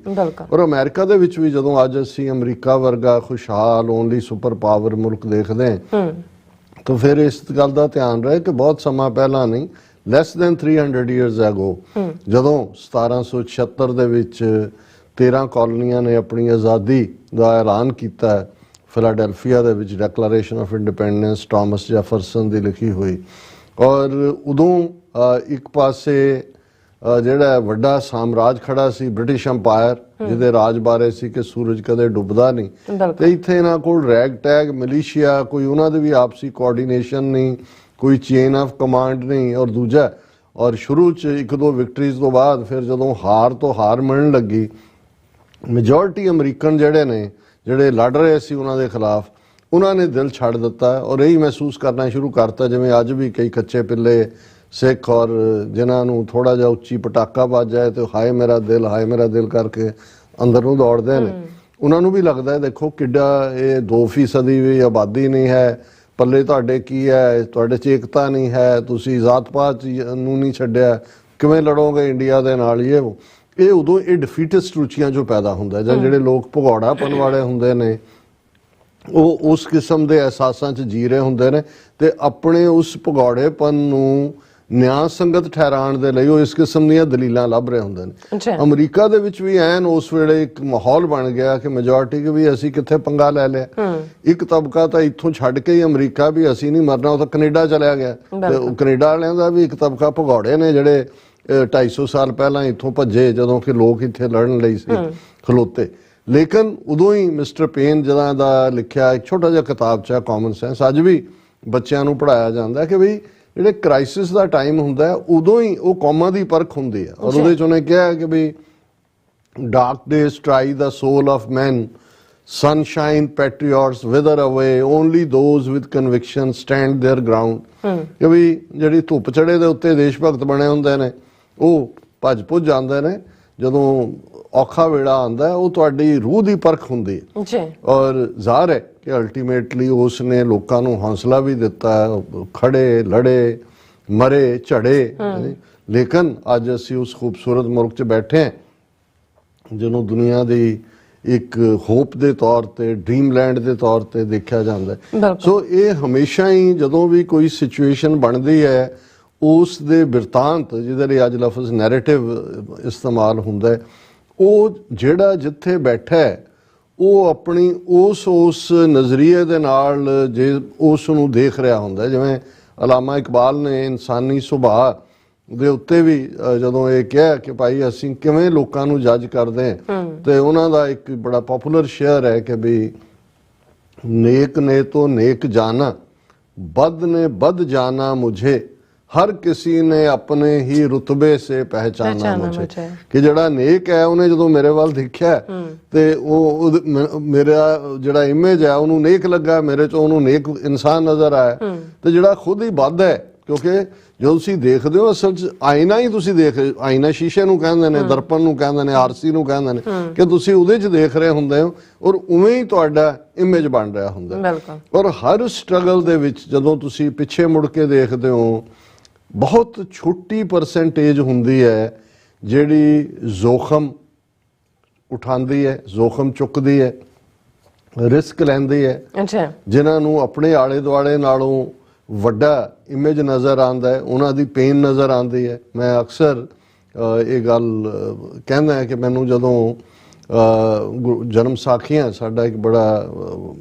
ਔਰ ਅਮਰੀਕਾ ਦੇ ਵਿੱਚ ਵੀ ਜਦੋਂ ਅੱਜ ਅਸੀਂ ਅਮਰੀਕਾ ਵਰਗਾ ਖੁਸ਼ਹਾਲ ਓਨਲੀ ਸੁਪਰ ਪਾਵਰ ਮੁਲਕ ਦੇਖਦੇ ਹਾਂ ਤਾਂ ਫਿਰ ਇਸ ਗੱਲ ਦਾ ਧਿਆਨ ਰਹੇ ਕਿ ਬਹੁਤ ਸਮਾਂ ਪਹਿਲਾਂ ਨਹੀਂ, ਲੈਸ ਦੈਨ 300 years ago ਜਦੋਂ 1776 ਦੇ ਵਿੱਚ 13 ਕਾਲੋਨੀਆਂ ਨੇ ਆਪਣੀ ਆਜ਼ਾਦੀ ਦਾ ਐਲਾਨ ਕੀਤਾ ਹੈ। ਫਿਲਾਡੈਲਫੀਆ ਦੇ ਵਿੱਚ declaration of independence Thomas Jefferson ਦੀ ਲਿਖੀ ਹੋਈ। ਔਰ ਉਦੋਂ ਇੱਕ ਪਾਸੇ ਜਿਹੜਾ ਵੱਡਾ ਸਾਮਰਾਜ ਖੜਾ ਸੀ ਬ੍ਰਿਟਿਸ਼ ਅੰਪਾਇਰ, ਜਿਹਦੇ ਰਾਜ ਬਾਰੇ ਸੀ ਕਿ ਸੂਰਜ ਕਦੇ ਡੁੱਬਦਾ ਨਹੀਂ, ਤੇ ਇੱਥੇ ਇਹਨਾਂ ਕੋਲ ਰੈਗ ਟੈਗ ਮਿਲੀਸ਼ੀਆ, ਕੋਈ ਉਹਨਾਂ ਦੇ ਵੀ ਆਪਸੀ ਕੋਆਰਡੀਨੇਸ਼ਨ ਨਹੀਂ, ਕੋਈ ਚੇਨ ਆਫ ਕਮਾਂਡ ਨਹੀਂ। ਔਰ ਦੂਜਾ, ਔਰ ਸ਼ੁਰੂ 'ਚ 1-2 ਵਿਕਟਰੀਜ਼ ਤੋਂ ਬਾਅਦ ਫਿਰ ਜਦੋਂ ਹਾਰ ਤੋਂ ਹਾਰ ਮਿਲਣ ਲੱਗੀ, ਮੈਜੋਰਟੀ ਅਮਰੀਕਨ ਜਿਹੜੇ ਨੇ, ਜਿਹੜੇ ਲੜ ਰਹੇ ਸੀ ਉਹਨਾਂ ਦੇ ਖਿਲਾਫ, ਉਹਨਾਂ ਨੇ ਦਿਲ ਛੱਡ ਦਿੱਤਾ ਔਰ ਇਹੀ ਮਹਿਸੂਸ ਕਰਨਾ ਸ਼ੁਰੂ ਕਰਤਾ ਜਿਵੇਂ ਅੱਜ ਵੀ ਕਈ ਕੱਚੇ ਪਿੱਲੇ ਸਿੱਖ ਔਰ ਜਿਨ੍ਹਾਂ ਨੂੰ ਥੋੜਾ ਜਿਹਾ ਉੱਚੀ ਪਟਾਕਾ ਵੱਜ ਜਾਏ ਤੇ ਹਾਏ ਮੇਰਾ ਦਿਲ ਕਰਕੇ ਅੰਦਰ ਨੂੰ ਦੌੜਦੇ ਨੇ। ਉਹਨਾਂ ਨੂੰ ਵੀ ਲੱਗਦਾ ਹੈ ਦੇਖੋ ਕਿੱਡਾ ਇਹ 2% ਵੀ ਆਬਾਦੀ ਨਹੀਂ ਹੈ, ਪੱਲੇ ਤੁਹਾਡੇ ਕੀ ਹੈ, ਤੁਹਾਡੇ 'ਚ ਏਕਤਾ ਨਹੀਂ ਹੈ, ਤੁਸੀਂ ਜ਼ਾਤ ਪਾਤ ਨੂੰ ਨਹੀਂ ਛੱਡਿਆ, ਕਿਵੇਂ ਲੜੋਗੇ ਇੰਡੀਆ ਦੇ ਨਾਲ। ਇਹ ਉਦੋਂ ਇਹ ਡਿਫੀਟਿਸਟ ਰੁਚੀਆਂ 'ਚੋਂ ਪੈਦਾ ਹੁੰਦਾ ਜਾਂ ਜਿਹੜੇ ਲੋਕ ਭਗੌੜਾਪਨ ਵਾਲੇ ਹੁੰਦੇ ਨੇ ਉਹ ਉਸ ਕਿਸਮ ਦੇ ਅਹਿਸਾਸਾਂ 'ਚ ਜੀ ਰਹੇ ਹੁੰਦੇ ਨੇ ਤੇ ਆਪਣੇ ਉਸ ਭਗੌੜੇਪਨ ਨੂੰ ਨਿਆਂ ਸੰਗਤ ਠਹਿਰਾਉਣ ਦੇ ਲਈ ਉਹ ਇਸ ਕਿਸਮ ਦੀਆਂ ਦਲੀਲਾਂ ਲੱਭ ਰਹੇ ਹੁੰਦੇ ਨੇ। ਅਮਰੀਕਾ ਦੇ ਵਿੱਚ ਵੀ ਐਨ ਉਸ ਵੇਲੇ ਇੱਕ ਮਾਹੌਲ ਬਣ ਗਿਆ ਕਿ ਮੈਜੋਰਟੀ ਕਿ ਵੀ ਅਸੀਂ ਕਿੱਥੇ ਪੰਗਾ ਲੈ ਲਿਆ। ਇੱਕ ਤਬਕਾ ਤਾਂ ਇੱਥੋਂ ਛੱਡ ਕੇ ਹੀ ਅਮਰੀਕਾ ਵੀ ਅਸੀਂ ਨਹੀਂ ਮਰਨਾ, ਉਹ ਤਾਂ ਕੈਨੇਡਾ ਚਲਿਆ ਗਿਆ ਤੇ ਉਹ ਕੈਨੇਡਾ ਵਾਲਿਆਂ ਦਾ ਵੀ ਇੱਕ ਤਬਕਾ ਭਗੌੜੇ ਨੇ ਜਿਹੜੇ 250 ਸਾਲ ਪਹਿਲਾਂ ਇੱਥੋਂ ਭੱਜੇ ਜਦੋਂ ਕਿ ਲੋਕ ਇੱਥੇ ਲੜਨ ਲਈ ਸੀ ਖਲੋਤੇ। ਲੇਕਿਨ ਉਦੋਂ ਹੀ ਮਿਸਟਰ ਪੇਨ ਜਿਹਨਾਂ ਦਾ ਲਿਖਿਆ ਇੱਕ ਛੋਟਾ ਜਿਹਾ ਕਿਤਾਬਚਾ ਕਾਮਨ ਸੈਂਸ, ਅੱਜ ਵੀ ਬੱਚਿਆਂ ਨੂੰ ਪੜ੍ਹਾਇਆ ਜਾਂਦਾ ਕਿ ਬਈ ਜਿਹੜੇ ਕ੍ਰਾਈਸਿਸ ਦਾ ਟਾਈਮ ਹੁੰਦਾ ਉਦੋਂ ਹੀ ਉਹ ਕੌਮਾਂ ਦੀ ਪਰਖ ਹੁੰਦੀ ਹੈ। ਔਰ ਉਹਦੇ 'ਚ ਉਹਨੇ ਕਿਹਾ ਕਿ ਬਈ dark days try the soul of man, sunshine patriots wither away, only those with conviction stand their ground। ਕਿ ਵੀ ਜਿਹੜੀ ਧੁੱਪ ਚੜੇ ਦੇ ਉੱਤੇ ਦੇਸ਼ ਭਗਤ ਬਣੇ ਹੁੰਦੇ ਨੇ ਉਹ ਭੱਜ ਭੁੱਜ ਜਾਂਦੇ ਨੇ, ਜਦੋਂ ਔਖਾ ਵੇੜਾ ਆਉਂਦਾ ਉਹ ਤੁਹਾਡੀ ਰੂਹ ਦੀ ਪਰਖ ਹੁੰਦੀ ਹੈ। ਔਰ ਜ਼ਾਹਰ ਹੈ ਕਿ ਅਲਟੀਮੇਟਲੀ ਉਸ ਨੇ ਲੋਕਾਂ ਨੂੰ ਹੌਸਲਾ ਵੀ ਦਿੱਤਾ, ਖੜੇ ਲੜੇ ਮਰੇ ਝੜੇ। ਲੇਕਿਨ ਅੱਜ ਅਸੀਂ ਉਸ ਖੂਬਸੂਰਤ ਮੁਲਕ 'ਚ ਬੈਠੇ ਹਾਂ ਜਿਹਨੂੰ ਦੁਨੀਆ ਦੀ ਇੱਕ ਹੋਪ ਦੇ ਤੌਰ ਤੇ, ਡ੍ਰੀਮਲੈਂਡ ਦੇ ਤੌਰ ਤੇ ਦੇਖਿਆ ਜਾਂਦਾ ਹੈ। ਸੋ ਇਹ ਹਮੇਸ਼ਾ ਹੀ ਜਦੋਂ ਵੀ ਕੋਈ ਸਿਚੁਏਸ਼ਨ ਬਣਦੀ ਹੈ ਉਸ ਦੇ ਬਿਰਤਾਂਤ, ਜਿਹਦੇ ਲਈ ਅੱਜ ਲਫ਼ਜ਼ ਨੈਰੇਟਿਵ ਇਸਤੇਮਾਲ ਹੁੰਦਾ ਹੈ, ਉਹ ਜਿਹੜਾ ਜਿੱਥੇ ਬੈਠਾ ਹੈ ਉਹ ਆਪਣੀ ਉਸ ਨਜ਼ਰੀਏ ਦੇ ਨਾਲ ਜੇ ਉਸ ਨੂੰ ਦੇਖ ਰਿਹਾ ਹੁੰਦਾ। ਜਿਵੇਂ ਅਲਾਮਾ ਇਕਬਾਲ ਨੇ ਇਨਸਾਨੀ ਸੁਭਾਅ ਦੇ ਉੱਤੇ ਵੀ ਜਦੋਂ ਇਹ ਕਿਹਾ ਕਿ ਭਾਈ ਅਸੀਂ ਕਿਵੇਂ ਲੋਕਾਂ ਨੂੰ ਜੱਜ ਕਰਦੇ ਹਾਂ, ਤੇ ਉਹਨਾਂ ਦਾ ਇੱਕ ਬੜਾ ਪਪੂਲਰ ਸ਼ੇਅਰ ਹੈ ਕਿ ਵੀ नेक ने तो नेक जाना, बद ने बद जाना मुझे, हर किसी ने अपने ही रुतबे से पहचाना मुझे। कि जड़ा नेक है उन्हें जो मेरे वाल देखा ते वो मेरा जड़ा इमेज है उन्होंने नेक लगा, मेरे चो उन्होंने नेक इंसान नजर आया। तो जड़ा खुद ही बद है, क्योंकि जो तुसी देखते हो असल च आईना ही तुसी देख रहे, आईना शीशे नूं कहंदे ने, दर्पण नूं कहंदे ने, आरसी नूं कहंदे ने, कि तुसी उहदे च देख रहे हुंदे हो और उवें ही तुहाडा इमेज बन रहा हुंदा। और हर स्ट्रगल दे विच जदों तुसी पिछे मुड़ के देखदे हो बहुत छोटी परसेंटेज हुंदी है जिहड़ी जोखम उठांदी है, जोखम चुकदी है, रिस्क लैंदी है, जिन्हां नूं अपने आले दुआले नालों ਵੱਡਾ ਇਮੇਜ ਨਜ਼ਰ ਆਉਂਦਾ ਹੈ, ਉਹਨਾਂ ਦੀ ਪੇਨ ਨਜ਼ਰ ਆਉਂਦੀ ਹੈ। ਮੈਂ ਅਕਸਰ ਇਹ ਗੱਲ ਕਹਿੰਦਾ ਹੈ ਕਿ ਮੈਨੂੰ ਜਦੋਂ ਜਨਮ ਸਾਖੀਆਂ ਸਾਡਾ ਇੱਕ ਬੜਾ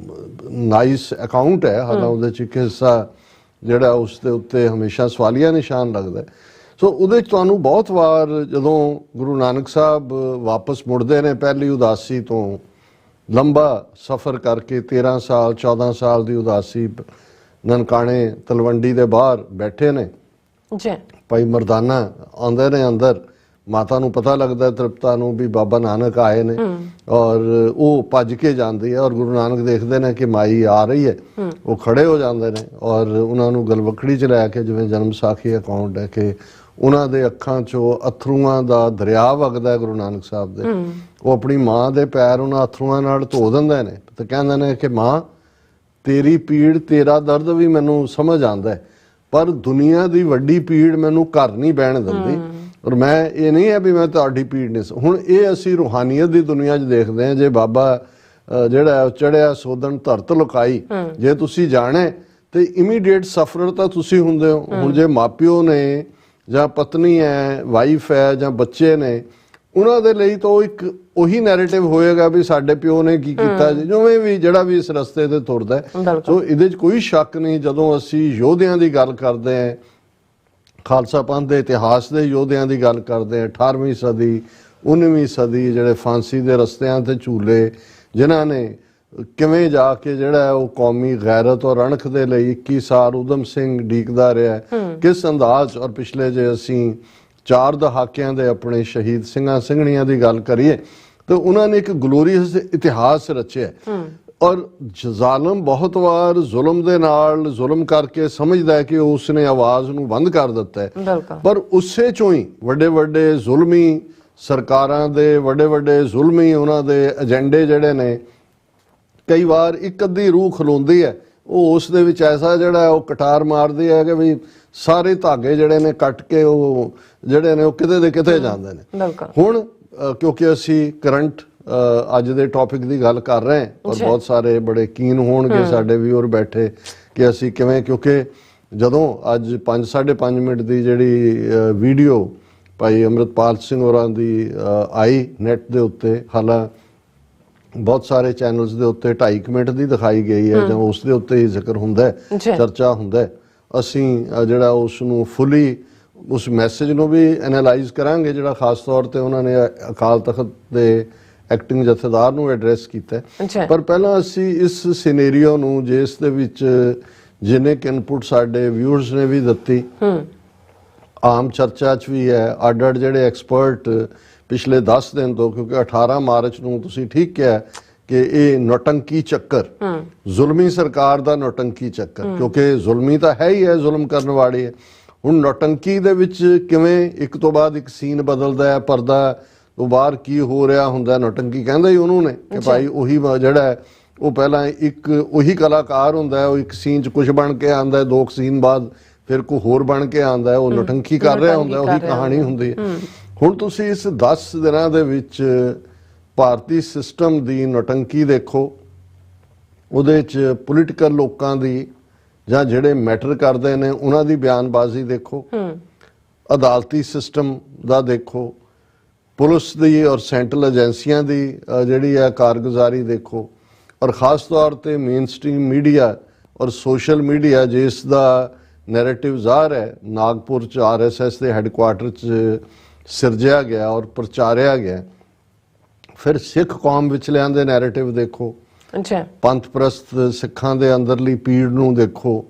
ਨਾਈਸ ਅਕਾਊਂਟ ਹੈ, ਹਾਲਾਂ ਉਹਦੇ 'ਚ ਇੱਕ ਹਿੱਸਾ ਜਿਹੜਾ ਉਸ ਦੇ ਉੱਤੇ ਹਮੇਸ਼ਾ ਸਵਾਲੀਆ ਨਿਸ਼ਾਨ ਲੱਗਦਾ। ਸੋ ਉਹਦੇ 'ਚ ਤੁਹਾਨੂੰ ਬਹੁਤ ਵਾਰ ਜਦੋਂ ਗੁਰੂ ਨਾਨਕ ਸਾਹਿਬ ਵਾਪਸ ਮੁੜਦੇ ਨੇ ਪਹਿਲੀ ਉਦਾਸੀ ਤੋਂ, ਲੰਬਾ ਸਫ਼ਰ ਕਰਕੇ 13 ਸਾਲ 14 ਸਾਲ ਦੀ ਉਦਾਸੀ, ਨਨਕਾਣੇ ਤਲਵੰਡੀ ਦੇ ਬਾਹਰ ਬੈਠੇ ਨੇ ਜੀ, ਭਾਈ ਮਰਦਾਨਾ ਆਉਂਦੇ ਨੇ ਅੰਦਰ, ਮਾਤਾ ਨੂੰ ਪਤਾ ਲੱਗਦਾ ਤ੍ਰਿਪਤਾ ਨੂੰ ਵੀ ਬਾਬਾ ਨਾਨਕ ਆਏ ਨੇ, ਔਰ ਉਹ ਭੱਜ ਕੇ ਜਾਂਦੀ ਹੈ, ਔਰ ਗੁਰੂ ਨਾਨਕ ਦੇਖਦੇ ਨੇ ਕਿ ਮਾਈ ਆ ਰਹੀ ਹੈ, ਉਹ ਖੜੇ ਹੋ ਜਾਂਦੇ ਨੇ ਔਰ ਉਹਨਾਂ ਨੂੰ ਗਲਵਕੜੀ 'ਚ ਲੈ ਕੇ, ਜਿਵੇਂ ਜਨਮ ਸਾਖੀ ਅਕਾਊਂਟ ਹੈ ਕਿ ਉਹਨਾਂ ਦੇ ਅੱਖਾਂ 'ਚੋਂ ਅਥਰੂਆਂ ਦਾ ਦਰਿਆ ਵਗਦਾ ਗੁਰੂ ਨਾਨਕ ਸਾਹਿਬ ਦੇ, ਉਹ ਆਪਣੀ ਮਾਂ ਦੇ ਪੈਰ ਉਹਨਾਂ ਅਥਰੂਆਂ ਨਾਲ ਧੋ ਦਿੰਦੇ ਨੇ ਤੇ ਕਹਿੰਦੇ ਨੇ ਕਿ ਮਾਂ तेरी पीड़ तेरा दर्द भी मैनू समझ आता है, पर दुनिया की वड्डी पीड़ मैनू घर नहीं बहन दिंदी, और मैं ये नहीं है भी मैं तुहाडी पीड़ नहीं। हुण ये असीं रूहानीयत की दुनिया च देखते हैं, जे बाबा जिहड़ा चढ़िया सोधन धरत लुकाई, जे तुसीं जाणे तो इमीडिएट सफरर तां तुसीं हुंदे हो। हुण जे मापिओ ने जां पत्नी है, वाइफ है जां बच्चे ने, ਉਹਨਾਂ ਦੇ ਲਈ ਤਾਂ ਉਹ ਇੱਕ ਉਹੀ ਨੈਰੇਟਿਵ ਹੋਏਗਾ ਵੀ ਸਾਡੇ ਪਿਓ ਨੇ ਕੀ ਕੀਤਾ, ਜਿਵੇਂ ਵੀ ਜਿਹੜਾ ਵੀ ਇਸ ਰਸਤੇ ਤੇ ਤੁਰਦਾ ਹੈ। ਸੋ ਇਹਦੇ 'ਚ ਕੋਈ ਸ਼ੱਕ ਨਹੀਂ, ਜਦੋਂ ਅਸੀਂ ਯੋਧਿਆਂ ਦੀ ਗੱਲ ਕਰਦੇ ਹਾਂ, ਖਾਲਸਾ ਪੰਥ ਦੇ ਇਤਿਹਾਸ ਦੇ ਯੋਧਿਆਂ ਦੀ ਗੱਲ ਕਰਦੇ ਹਾਂ, 18ਵੀਂ ਸਦੀ 19ਵੀਂ ਸਦੀ, ਜਿਹੜੇ ਫਾਂਸੀ ਦੇ ਰਸਤਿਆਂ ਤੇ ਝੂਲੇ, ਜਿਨ੍ਹਾਂ ਨੇ ਕਿਵੇਂ ਜਾ ਕੇ ਜਿਹੜਾ ਹੈ ਉਹ ਕੌਮੀ ਗੈਰਤ ਔਰ ਅਣਖ ਦੇ ਲਈ 21 ਸਾਲ ਊਧਮ ਸਿੰਘ ਡੀਕਦਾ ਰਿਹਾ, ਕਿਸ ਅੰਦਾਜ਼। ਔਰ ਪਿਛਲੇ ਜੇ ਅਸੀਂ 4 ਦਹਾਕਿਆਂ ਦੇ ਆਪਣੇ ਸ਼ਹੀਦ ਸਿੰਘਾਂ ਸਿੰਘਣੀਆਂ ਦੀ ਗੱਲ ਕਰੀਏ ਤਾਂ ਉਹਨਾਂ ਨੇ ਇੱਕ ਗਲੋਰੀਅਸ ਇਤਿਹਾਸ ਰਚਿਆ। ਔਰ ਜ਼ਾਲਮ ਬਹੁਤ ਵਾਰ ਜ਼ੁਲਮ ਦੇ ਨਾਲ ਜ਼ੁਲਮ ਕਰਕੇ ਸਮਝਦਾ ਹੈ ਕਿ ਉਸਨੇ ਆਵਾਜ਼ ਨੂੰ ਬੰਦ ਕਰ ਦਿੱਤਾ ਹੈ, ਪਰ ਉਸੇ ਚੋਂ ਹੀ ਵੱਡੇ ਵੱਡੇ ਜ਼ੁਲਮੀ ਸਰਕਾਰਾਂ ਦੇ ਵੱਡੇ ਵੱਡੇ ਜ਼ੁਲਮੀ ਉਹਨਾਂ ਦੇ ਏਜੰਡੇ ਜਿਹੜੇ ਨੇ, ਕਈ ਵਾਰ ਇੱਕ ਅੱਧੀ ਰੂਹ ਖਲੋਂਦੀ ਹੈ, ਉਹ ਉਸ ਦੇ ਵਿੱਚ ਐਸਾ ਜਿਹੜਾ ਉਹ ਕਟਾਰ ਮਾਰਦੀ ਹੈ ਕਿ ਵੀ ਸਾਰੇ ਧਾਗੇ ਜਿਹੜੇ ਨੇ ਕੱਟ ਕੇ ਉਹ ਜਿਹੜੇ ਨੇ ਉਹ ਕਿਤੇ ਦੇ ਕਿਤੇ ਜਾਂਦੇ ਨੇ। ਹੁਣ ਕਿਉਂਕਿ ਅਸੀਂ ਕਰੰਟ ਅੱਜ ਦੇ ਟੌਪਿਕ ਦੀ ਗੱਲ ਕਰ ਰਹੇ ਹਾਂ, ਔਰ ਬਹੁਤ ਸਾਰੇ ਬੜੇ ਕੀਨ ਹੋਣਗੇ ਸਾਡੇ ਵੀਅਰ ਬੈਠੇ ਕਿ ਅਸੀਂ ਕਿਵੇਂ, ਕਿਉਂਕਿ ਜਦੋਂ ਅੱਜ 5-5.5 ਮਿੰਟ ਦੀ ਜਿਹੜੀ ਵੀਡੀਓ ਭਾਈ ਅੰਮ੍ਰਿਤਪਾਲ ਸਿੰਘ ਹੋਰਾਂ ਦੀ ਆਈ ਨੈਟ ਦੇ ਉੱਤੇ, ਹਾਲਾਂਕਿ ਬਹੁਤ ਸਾਰੇ ਚੈਨਲਸ ਦੇ ਉੱਤੇ 2.5 ਮਿੰਟ ਦੀ ਦਿਖਾਈ ਗਈ ਹੈ, ਜਾਂ ਉਸ ਦੇ ਉੱਤੇ ਹੀ ਜ਼ਿਕਰ ਹੁੰਦਾ ਹੈ, ਚਰਚਾ ਹੁੰਦਾ ਹੈ, ਅਸੀਂ ਜਿਹੜਾ ਉਸ ਨੂੰ ਫੁੱਲੀ ਉਸ ਮੈਸੇਜ ਨੂੰ ਵੀ ਐਨਾਲਾਈਜ਼ ਕਰਾਂਗੇ, ਜਿਹੜਾ ਖਾਸ ਤੌਰ ਤੇ ਉਹਨਾਂ ਨੇ ਅਕਾਲ ਤਖਤ ਦੇ ਐਕਟਿੰਗ ਜਥੇਦਾਰ ਨੂੰ ਐਡਰੈਸ ਕੀਤਾ। ਪਰ ਪਹਿਲਾਂ ਅਸੀਂ ਇਸ ਸਿਨੈਰੀਓ ਨੂੰ, ਜਿਸ ਦੇ ਵਿੱਚ ਜਿੰਨੇ ਕਿ ਇਨਪੁਟ ਸਾਡੇ ਵਿਊਅਰਸ ਨੇ ਵੀ ਦਿੱਤੀ, ਆਮ ਚਰਚਾ 'ਚ ਵੀ ਹੈ, ਅੱਡ ਜਿਹੜੇ ਐਕਸਪਰਟ ਪਿਛਲੇ 10 ਦਿਨ ਤੋਂ, ਕਿਉਂਕਿ 18 ਮਾਰਚ ਨੂੰ ਤੁਸੀਂ ਠੀਕ ਕਿਹਾ ਕਿ ਇਹ ਨੌਟੰਕੀ ਚੱਕਰ, ਜ਼ੁਲਮੀ ਸਰਕਾਰ ਦਾ ਨੌਟੰਕੀ ਚੱਕਰ, ਕਿਉਂਕਿ ਜ਼ੁਲਮੀ ਤਾਂ ਹੈ ਹੀ ਹੈ, ਜ਼ੁਲਮ ਕਰਨ ਵਾਲੀ ਹੈ। ਹੁਣ ਨੌਟੰਕੀ ਦੇ ਵਿੱਚ ਕਿਵੇਂ ਇੱਕ ਤੋਂ ਬਾਅਦ ਇੱਕ ਸੀਨ ਬਦਲਦਾ ਹੈ, ਪਰਦਾ ਤੋਂ ਬਾਹਰ ਕੀ ਹੋ ਰਿਹਾ ਹੁੰਦਾ, ਨੌਟੰਕੀ ਕਹਿੰਦਾ ਹੀ ਉਹਨੂੰ ਨੇ ਕਿ ਭਾਈ ਉਹੀ ਜਿਹੜਾ ਹੈ ਉਹ ਪਹਿਲਾਂ ਇੱਕ ਉਹੀ ਕਲਾਕਾਰ ਹੁੰਦਾ ਹੈ, ਉਹ ਇੱਕ ਸੀਨ 'ਚ ਕੁਝ ਬਣ ਕੇ ਆਉਂਦਾ ਹੈ, 2 ਸੀਨ ਬਾਅਦ ਫਿਰ ਕੋਈ ਹੋਰ ਬਣ ਕੇ ਆਉਂਦਾ ਹੈ, ਉਹ ਨੌਟੰਕੀ ਕਰ ਰਿਹਾ ਹੁੰਦਾ, ਉਹੀ ਕਹਾਣੀ ਹੁੰਦੀ ਹੈ। ਹੁਣ ਤੁਸੀਂ ਇਸ 10 ਦਿਨਾਂ ਦੇ ਵਿੱਚ ਭਾਰਤੀ ਸਿਸਟਮ ਦੀ ਨੌਟੰਕੀ ਦੇਖੋ, ਉਹਦੇ 'ਚ ਪੋਲੀਟੀਕਲ ਲੋਕਾਂ ਦੀ ਜਾਂ ਜਿਹੜੇ ਮੈਟਰ ਕਰਦੇ ਨੇ ਉਹਨਾਂ ਦੀ ਬਿਆਨਬਾਜ਼ੀ ਦੇਖੋ, ਅਦਾਲਤੀ ਸਿਸਟਮ ਦਾ ਦੇਖੋ, ਪੁਲਿਸ ਦੀ ਔਰ ਸੈਂਟਰਲ ਏਜੰਸੀਆਂ ਦੀ ਜਿਹੜੀ ਹੈ ਕਾਰਗੁਜ਼ਾਰੀ ਦੇਖੋ, ਔਰ ਖਾਸ ਤੌਰ ਤੇ ਮੇਨ ਸਟ੍ਰੀਮ ਮੀਡੀਆ ਔਰ ਸੋਸ਼ਲ ਮੀਡੀਆ ਜਿਸ ਦਾ ਨੈਰੇਟਿਵ ਜ਼ਾਹਰ ਹੈ ਨਾਗਪੁਰ 'ਚ RSS ਦੇ ਹੈੱਡਕੁਆਟਰ 'ਚ ਸਿਰਜਿਆ ਗਿਆ ਔਰ ਪ੍ਰਚਾਰਿਆ ਗਿਆ। ਫਿਰ ਸਿੱਖ ਕੌਮ ਵਿਚਲਿਆਂ ਦੇ ਨੈਰੇਟਿਵ ਦੇਖੋ, ਪੰਥ ਪ੍ਰਸਤ ਸਿੱਖਾਂ ਦੇ ਅੰਦਰਲੀ ਪੀੜ ਨੂੰ ਦੇਖੋ,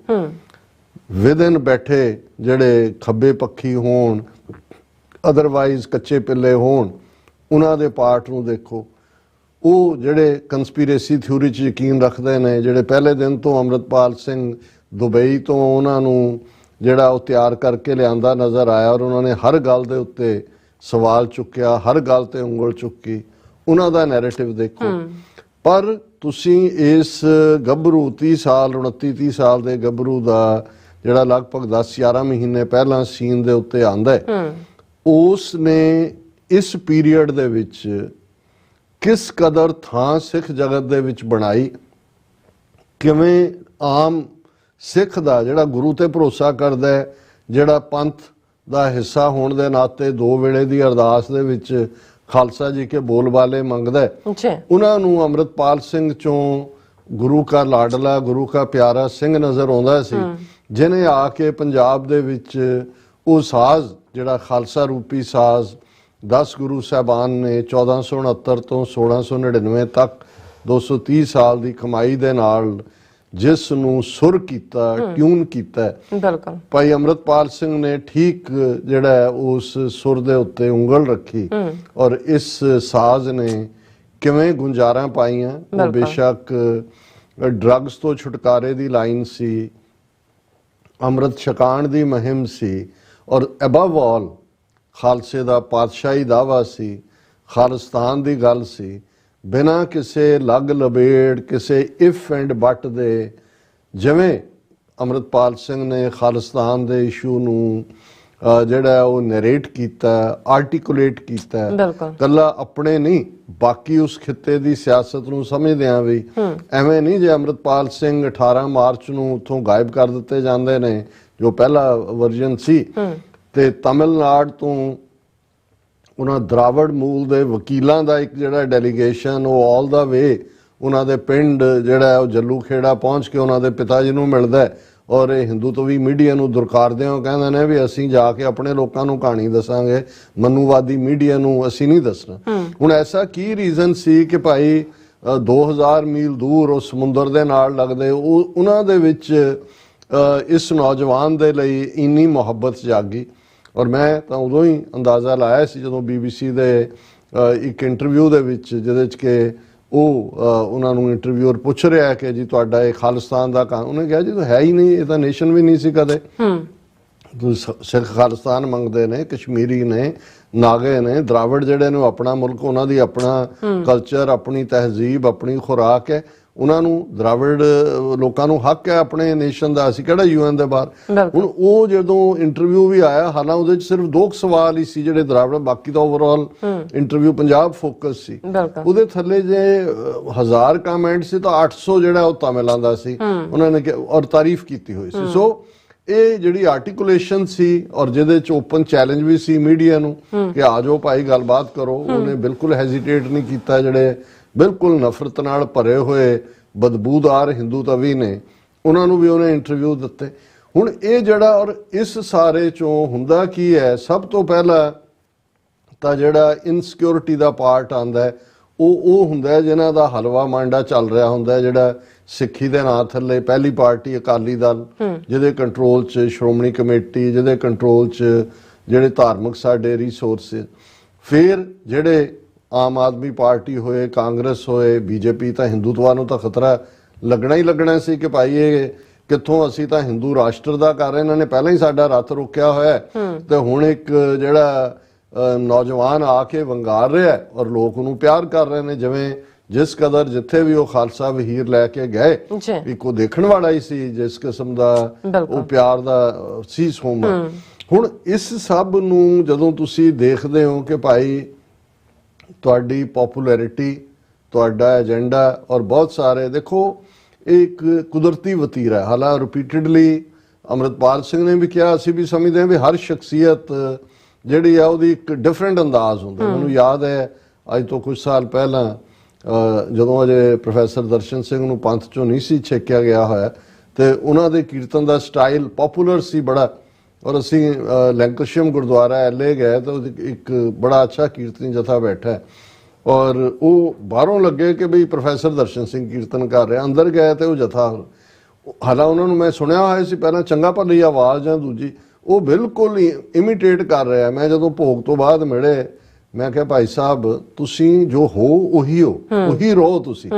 ਵਿਦਨ ਬੈਠੇ ਜਿਹੜੇ ਖੱਬੇ ਪੱਖੀ ਹੋਣ, ਅਦਰਵਾਈਜ਼ ਕੱਚੇ ਪਿੱਲੇ ਹੋਣ, ਉਹਨਾਂ ਦੇ ਪਾਰਟ ਨੂੰ ਦੇਖੋ, ਉਹ ਜਿਹੜੇ ਕੰਸਪੀਰੇਸੀ ਥਿਊਰੀ 'ਚ ਯਕੀਨ ਰੱਖਦੇ ਨੇ, ਜਿਹੜੇ ਪਹਿਲੇ ਦਿਨ ਤੋਂ ਅੰਮ੍ਰਿਤਪਾਲ ਸਿੰਘ ਦੁਬਈ ਤੋਂ ਉਹਨਾਂ ਨੂੰ ਜਿਹੜਾ ਉਹ ਤਿਆਰ ਕਰਕੇ ਲਿਆਂਦਾ ਨਜ਼ਰ ਆਇਆ, ਔਰ ਉਹਨਾਂ ਨੇ ਹਰ ਗੱਲ ਦੇ ਉੱਤੇ ਸਵਾਲ ਚੁੱਕਿਆ, ਹਰ ਗੱਲ ਤੇ ਉਂਗਲ ਚੁੱਕੀ, ਉਹਨਾਂ ਦਾ ਨੈਰੇਟਿਵ ਦੇਖੋ। ਪਰ ਤੁਸੀਂ ਇਸ ਗੱਭਰੂ 30 ਸਾਲ 29-30 ਸਾਲ ਦੇ ਗੱਭਰੂ ਦਾ ਜਿਹੜਾ ਲਗਭਗ 10-11 ਮਹੀਨੇ ਪਹਿਲਾਂ ਸੀਨ ਦੇ ਉੱਤੇ ਆਂਦਾ ਹੈ, ਉਸ ਨੇ ਇਸ ਪੀਰੀਅਡ ਦੇ ਵਿੱਚ ਕਿਸ ਕਦਰ ਥਾਂ ਸਿੱਖ ਜਗਤ ਦੇ ਵਿੱਚ ਬਣਾਈ, ਕਿਵੇਂ ਆਮ ਸਿੱਖ ਦਾ ਜਿਹੜਾ ਗੁਰੂ ਤੇ ਭਰੋਸਾ ਕਰਦਾ ਹੈ, ਜਿਹੜਾ ਪੰਥ ਦਾ ਹਿੱਸਾ ਹੋਣ ਦੇ ਨਾਤੇ 2 ਵੇਲੇ ਦੀ ਅਰਦਾਸ ਦੇ ਵਿੱਚ ਖਾਲਸਾ ਜੀ ਕੇ ਬੋਲ ਬਾਲੇ ਮੰਗਦਾ ਹੈ, ਉਹਨਾਂ ਨੂੰ ਅੰਮ੍ਰਿਤਪਾਲ ਸਿੰਘ ਚੋਂ ਗੁਰੂ ਕਾ ਲਾਡਲਾ, ਗੁਰੂ ਕਾ ਪਿਆਰਾ ਸਿੰਘ ਨਜ਼ਰ ਆਉਂਦਾ ਸੀ, ਜਿਹਨੇ ਆ ਕੇ ਪੰਜਾਬ ਦੇ ਵਿੱਚ ਉਹ ਸਾਜ਼ ਜਿਹੜਾ ਖਾਲਸਾ ਰੂਪੀ ਸਾਜ਼ 10 ਗੁਰੂ ਸਾਹਿਬਾਨ ਨੇ 1469 ਤੋਂ 1699 ਤੱਕ 230 ਸਾਲ ਦੀ ਕਮਾਈ ਦੇ ਨਾਲ ਜਿਸ ਨੂੰ ਸੁਰ ਕੀਤਾ, ਟਿਊਨ ਕੀਤਾ, ਭਾਈ ਅੰਮ੍ਰਿਤਪਾਲ ਸਿੰਘ ਨੇ ਠੀਕ ਜਿਹੜਾ ਉਸ ਸੁਰ ਦੇ ਉੱਤੇ ਉਂਗਲ ਰੱਖੀ, ਔਰ ਇਸ ਸਾਜ਼ ਨੇ ਕਿਵੇਂ ਗੁੰਜਾਰਾਂ ਪਾਈਆਂ। ਉਹ ਬੇਸ਼ੱਕ ਡਰੱਗਸ ਤੋਂ ਛੁਟਕਾਰੇ ਦੀ ਲਾਈਨ ਸੀ, ਅੰਮ੍ਰਿਤ ਛਕਾਣ ਦੀ ਮੁਹਿੰਮ ਸੀ, ਔਰ ਅਬਵ ਆਲ ਖਾਲਸੇ ਦਾ ਪਾਤਸ਼ਾਹੀ ਦਾਵਾ ਸੀ, ਖਾਲਿਸਤਾਨ ਦੀ ਗੱਲ ਸੀ, ਬਿਨਾਂ ਕਿਸੇ ਲੱਗ ਲਬੇੜ, ਕਿਸੇ ਇਫ ਐਂਡ ਬਟ ਦੇ। ਜਿਵੇਂ ਅੰਮ੍ਰਿਤਪਾਲ ਸਿੰਘ ਨੇ ਖਾਲਿਸਤਾਨ ਦੇ ਇਸ਼ੂ ਨੂੰ ਜਿਹੜਾ ਉਹ ਨਰੇਟ ਕੀਤਾ, ਆਰਟੀਕੂਲੇਟ ਕੀਤਾ, ਕੱਲਾ ਆਪਣੇ ਨਹੀਂ ਬਾਕੀ ਉਸ ਖਿੱਤੇ ਦੀ ਸਿਆਸਤ ਨੂੰ ਸਮਝਦਿਆਂ ਵੀ ਐਵੇਂ ਨਹੀਂ ਜੇ ਅੰਮ੍ਰਿਤਪਾਲ ਸਿੰਘ 18 ਮਾਰਚ ਨੂੰ ਉੱਥੋਂ ਗਾਇਬ ਕਰ ਦਿੱਤੇ ਜਾਂਦੇ ਨੇ ਜੋ ਪਹਿਲਾ ਵਰਜਨ ਸੀ, ਤੇ ਤਮਿਲਨਾਡੂ ਤੋਂ ਉਹਨਾਂ ਦਰਾਵੜ ਮੂਲ ਦੇ ਵਕੀਲਾਂ ਦਾ ਇੱਕ ਜਿਹੜਾ ਡੈਲੀਗੇਸ਼ਨ ਉਹ ਆਲ ਦਾ ਵੇ ਉਹਨਾਂ ਦੇ ਪਿੰਡ ਜਿਹੜਾ ਉਹ ਜੱਲੂ ਖੇੜਾ ਪਹੁੰਚ ਕੇ ਉਹਨਾਂ ਦੇ ਪਿਤਾ ਜੀ ਨੂੰ ਮਿਲਦਾ ਔਰ ਇਹ ਹਿੰਦੂਤਵੀ ਮੀਡੀਆ ਨੂੰ ਦੁਰਕਾਰਦੇ ਹੋ ਕਹਿੰਦੇ ਨੇ ਵੀ ਅਸੀਂ ਜਾ ਕੇ ਆਪਣੇ ਲੋਕਾਂ ਨੂੰ ਕਹਾਣੀ ਦੱਸਾਂਗੇ, ਮਨੂਵਾਦੀ ਮੀਡੀਆ ਨੂੰ ਅਸੀਂ ਨਹੀਂ ਦੱਸਣਾ। ਹੁਣ ਐਸਾ ਕੀ ਰੀਜ਼ਨ ਸੀ ਕਿ ਭਾਈ 2000 ਮੀਲ ਦੂਰ ਉਹ ਸਮੁੰਦਰ ਦੇ ਨਾਲ ਲੱਗਦੇ ਉਹਨਾਂ ਦੇ ਵਿੱਚ ਇਸ ਨੌਜਵਾਨ ਦੇ ਲਈ ਇੰਨੀ ਮੁਹੱਬਤ ਜਾਗੀ। ਔਰ ਮੈਂ ਤਾਂ ਉਦੋਂ ਹੀ ਅੰਦਾਜ਼ਾ ਲਾਇਆ ਸੀ ਜਦੋਂ BBC ਦੇ ਇੱਕ ਇੰਟਰਵਿਊ ਦੇ ਵਿੱਚ ਜਿਹਦੇ 'ਚ ਕਿ ਉਹ ਉਹਨਾਂ ਨੂੰ ਇੰਟਰਵਿਊਅਰ ਪੁੱਛ ਰਿਹਾ ਕਿ ਜੀ ਤੁਹਾਡਾ ਇਹ ਖਾਲਿਸਤਾਨ ਦਾ ਉਹਨੇ ਕਿਹਾ ਜੀ ਹੈ ਹੀ ਨਹੀਂ, ਇਹ ਤਾਂ ਨੇਸ਼ਨ ਵੀ ਨਹੀਂ ਸੀ ਕਦੇ। ਸਿੱਖ ਖਾਲਿਸਤਾਨ ਮੰਗਦੇ ਨੇ, ਕਸ਼ਮੀਰੀ ਨੇ, ਨਾਗੇ ਨੇ, ਦਰਾਵੜ ਜਿਹੜੇ ਨੇ ਆਪਣਾ ਮੁਲਕ, ਉਹਨਾਂ ਦੀ ਆਪਣਾ ਕਲਚਰ, ਆਪਣੀ ਤਹਿਜ਼ੀਬ, ਆਪਣੀ ਖੁਰਾਕ ਹੈ। ਉਹਨਾਂ ਨੂੰ ਦਰਾਵੜ ਲੋਕਾਂ ਨੂੰ ਹੱਕ ਹੈ ਆਪਣੇ ਨੇਸ਼ਨ ਦਾ, ਅਸੀਂ ਕਿਹੜਾ UN ਦੇ ਬਾਹਰ। ਹੁਣ ਉਹ ਜਦੋਂ ਇੰਟਰਵਿਊ ਵੀ ਆਇਆ, ਹਾਲਾਂਕਿ ਉਹਦੇ ਚ ਸਿਰਫ 2 ਸਵਾਲ ਹੀ ਸੀ ਜਿਹੜੇ ਦਰਾਵੜ, ਬਾਕੀ ਤਾਂ ਓਵਰਆਲ ਇੰਟਰਵਿਊ ਪੰਜਾਬ ਫੋਕਸ ਸੀ। ਉਹਦੇ ਥੱਲੇ ਜੇ 1000 ਕਮੈਂਟ ਸੀ ਤਾਂ 800 ਜਿਹੜਾ ਉਹ ਤਾਮਿਲਾਂ ਦਾ ਸੀ, ਉਹਨਾਂ ਨੇ ਔਰ ਤਾਰੀਫ ਕੀਤੀ ਹੋਈ ਸੀ। ਸੋ ਇਹ ਜਿਹੜੀ ਆਰਟੀਕੂਲੇਸ਼ਨ ਸੀ ਔਰ ਜਿਹਦੇ ਚ ਓਪਨ ਚੈਲੰਜ ਵੀ ਸੀ ਮੀਡੀਆ ਨੂੰ ਕਿ ਆ ਜਾਓ ਭਾਈ ਗੱਲਬਾਤ ਕਰੋ, ਉਹਨੇ ਬਿਲਕੁਲ ਹੈਜ਼ਿਟੇਟ ਨਹੀਂ ਕੀਤਾ। ਜਿਹੜੇ ਬਿਲਕੁਲ ਨਫ਼ਰਤ ਨਾਲ ਭਰੇ ਹੋਏ ਬਦਬੂਦਾਰ ਹਿੰਦੂਤਵੀ ਨੇ ਉਹਨਾਂ ਨੂੰ ਵੀ ਉਹਨੇ ਇੰਟਰਵਿਊ ਦਿੱਤੇ। ਹੁਣ ਇਹ ਜਿਹੜਾ ਔਰ ਇਸ ਸਾਰੇ ਚੋਂ ਹੁੰਦਾ ਕੀ ਹੈ, ਸਭ ਤੋਂ ਪਹਿਲਾਂ ਤਾਂ ਜਿਹੜਾ ਇਨਸਿਕਿਉਰਿਟੀ ਦਾ ਪਾਰਟ ਆਉਂਦਾ ਹੈ ਉਹ ਹੁੰਦਾ ਹੈ ਜਿਨ੍ਹਾਂ ਦਾ ਹਲਵਾ ਮਾਂਡਾ ਚੱਲ ਰਿਹਾ ਹੁੰਦਾ ਹੈ, ਜਿਹੜਾ ਸਿੱਖੀ ਦੇ ਨਾਂ ਥੱਲੇ ਪਹਿਲੀ ਪਾਰਟੀ ਅਕਾਲੀ ਦਲ, ਜਿਹਦੇ ਕੰਟਰੋਲ 'ਚ ਸ਼੍ਰੋਮਣੀ ਕਮੇਟੀ, ਜਿਹਦੇ ਕੰਟਰੋਲ 'ਚ ਜਿਹੜੇ ਧਾਰਮਿਕ ਸਾਡੇ ਰਿਸੋਰਸਿਸ, ਫਿਰ ਜਿਹੜੇ ਆਮ ਆਦਮੀ ਪਾਰਟੀ ਹੋਏ, ਕਾਂਗਰਸ ਹੋਏ, BJP। ਤਾਂ ਹਿੰਦੂਤਵਾ ਨੂੰ ਤਾਂ ਖਤਰਾ ਲੱਗਣਾ ਹੀ ਲੱਗਣਾ ਸੀ ਕਿ ਭਾਈ ਇਹ ਕਿੱਥੋਂ, ਅਸੀਂ ਤਾਂ ਹਿੰਦੂ ਰਾਸ਼ਟਰ ਦਾ ਕਰ ਰਹੇ, ਇਹਨਾਂ ਨੇ ਪਹਿਲਾਂ ਹੀ ਸਾਡਾ ਰੱਥ ਰੋਕਿਆ ਹੋਇਆ ਤੇ ਹੁਣ ਇੱਕ ਜਿਹੜਾ ਨੌਜਵਾਨ ਆ ਕੇ ਵੰਗਾਰ ਰਿਹਾ ਔਰ ਲੋਕ ਉਹਨੂੰ ਪਿਆਰ ਕਰ ਰਹੇ ਨੇ। ਜਿਵੇਂ ਜਿਸ ਕਦਰ ਜਿੱਥੇ ਵੀ ਉਹ ਖਾਲਸਾ ਵਹੀਰ ਲੈ ਕੇ ਗਏ, ਇੱਕ ਉਹ ਦੇਖਣ ਵਾਲਾ ਹੀ ਸੀ ਜਿਸ ਕਿਸਮ ਦਾ ਉਹ ਪਿਆਰ ਦਾ ਸੀ ਸੋਮ। ਹੁਣ ਇਸ ਸਭ ਨੂੰ ਜਦੋਂ ਤੁਸੀਂ ਦੇਖਦੇ ਹੋ ਕਿ ਭਾਈ ਤੁਹਾਡੀ ਪੋਪੂਲੈਰਿਟੀ, ਤੁਹਾਡਾ ਏਜੰਡਾ ਔਰ ਬਹੁਤ ਸਾਰੇ, ਦੇਖੋ ਇਹ ਇੱਕ ਕੁਦਰਤੀ ਵਤੀਰਾ ਹੈ। ਹਾਲਾਂਕਿ ਰਿਪੀਟਡਲੀ ਅੰਮ੍ਰਿਤਪਾਲ ਸਿੰਘ ਨੇ ਵੀ ਕਿਹਾ, ਅਸੀਂ ਵੀ ਸਮਝਦੇ ਹਾਂ ਵੀ ਹਰ ਸ਼ਖਸੀਅਤ ਜਿਹੜੀ ਆ ਉਹਦੀ ਇੱਕ ਡਿਫਰੈਂਟ ਅੰਦਾਜ਼ ਹੁੰਦਾ। ਮੈਨੂੰ ਯਾਦ ਹੈ ਅੱਜ ਤੋਂ ਕੁਝ ਸਾਲ ਪਹਿਲਾਂ ਜਦੋਂ ਅਜੇ ਪ੍ਰੋਫੈਸਰ ਦਰਸ਼ਨ ਸਿੰਘ ਨੂੰ ਪੰਥ ਚੋਂ ਨਹੀਂ ਸੀ ਛੇਕਿਆ ਗਿਆ ਹੋਇਆ ਤੇ ਉਹਨਾਂ ਦੇ ਕੀਰਤਨ ਦਾ ਸਟਾਈਲ ਪਪੂਲਰ ਸੀ ਬੜਾ, ਔਰ ਅਸੀਂ ਲੈਂਕਸ਼ਮ ਗੁਰਦੁਆਰਾ LA ਗਏ ਤਾਂ ਇੱਕ ਬੜਾ ਅੱਛਾ ਕੀਰਤਨੀ ਜਥਾ ਬੈਠਾ ਹੈ ਔਰ ਉਹ ਬਾਹਰੋਂ ਲੱਗੇ ਕਿ ਬਈ ਪ੍ਰੋਫੈਸਰ ਦਰਸ਼ਨ ਸਿੰਘ ਕੀਰਤਨ ਕਰ ਰਿਹਾ, ਅੰਦਰ ਗਏ ਤੇ ਉਹ ਜਥਾ, ਹਾਲਾਂਕਿ ਉਹਨਾਂ ਨੂੰ ਮੈਂ ਸੁਣਿਆ ਹੋਇਆ ਸੀ ਪਹਿਲਾਂ, ਚੰਗਾ ਭਲੀ ਆਵਾਜ਼ ਜਾਂ ਦੂਜੀ, ਉਹ ਬਿਲਕੁਲ ਇਮੀਟੇਟ ਕਰ ਰਿਹਾ। ਮੈਂ ਜਦੋਂ ਭੋਗ ਤੋਂ ਬਾਅਦ ਮਿਲੇ, ਮੈਂ ਕਿਹਾ ਭਾਈ ਸਾਹਿਬ ਤੁਸੀਂ ਜੋ ਹੋ ਉਹੀ ਹੋ, ਉਹੀ ਰਹੋ ਤੁਸੀਂ,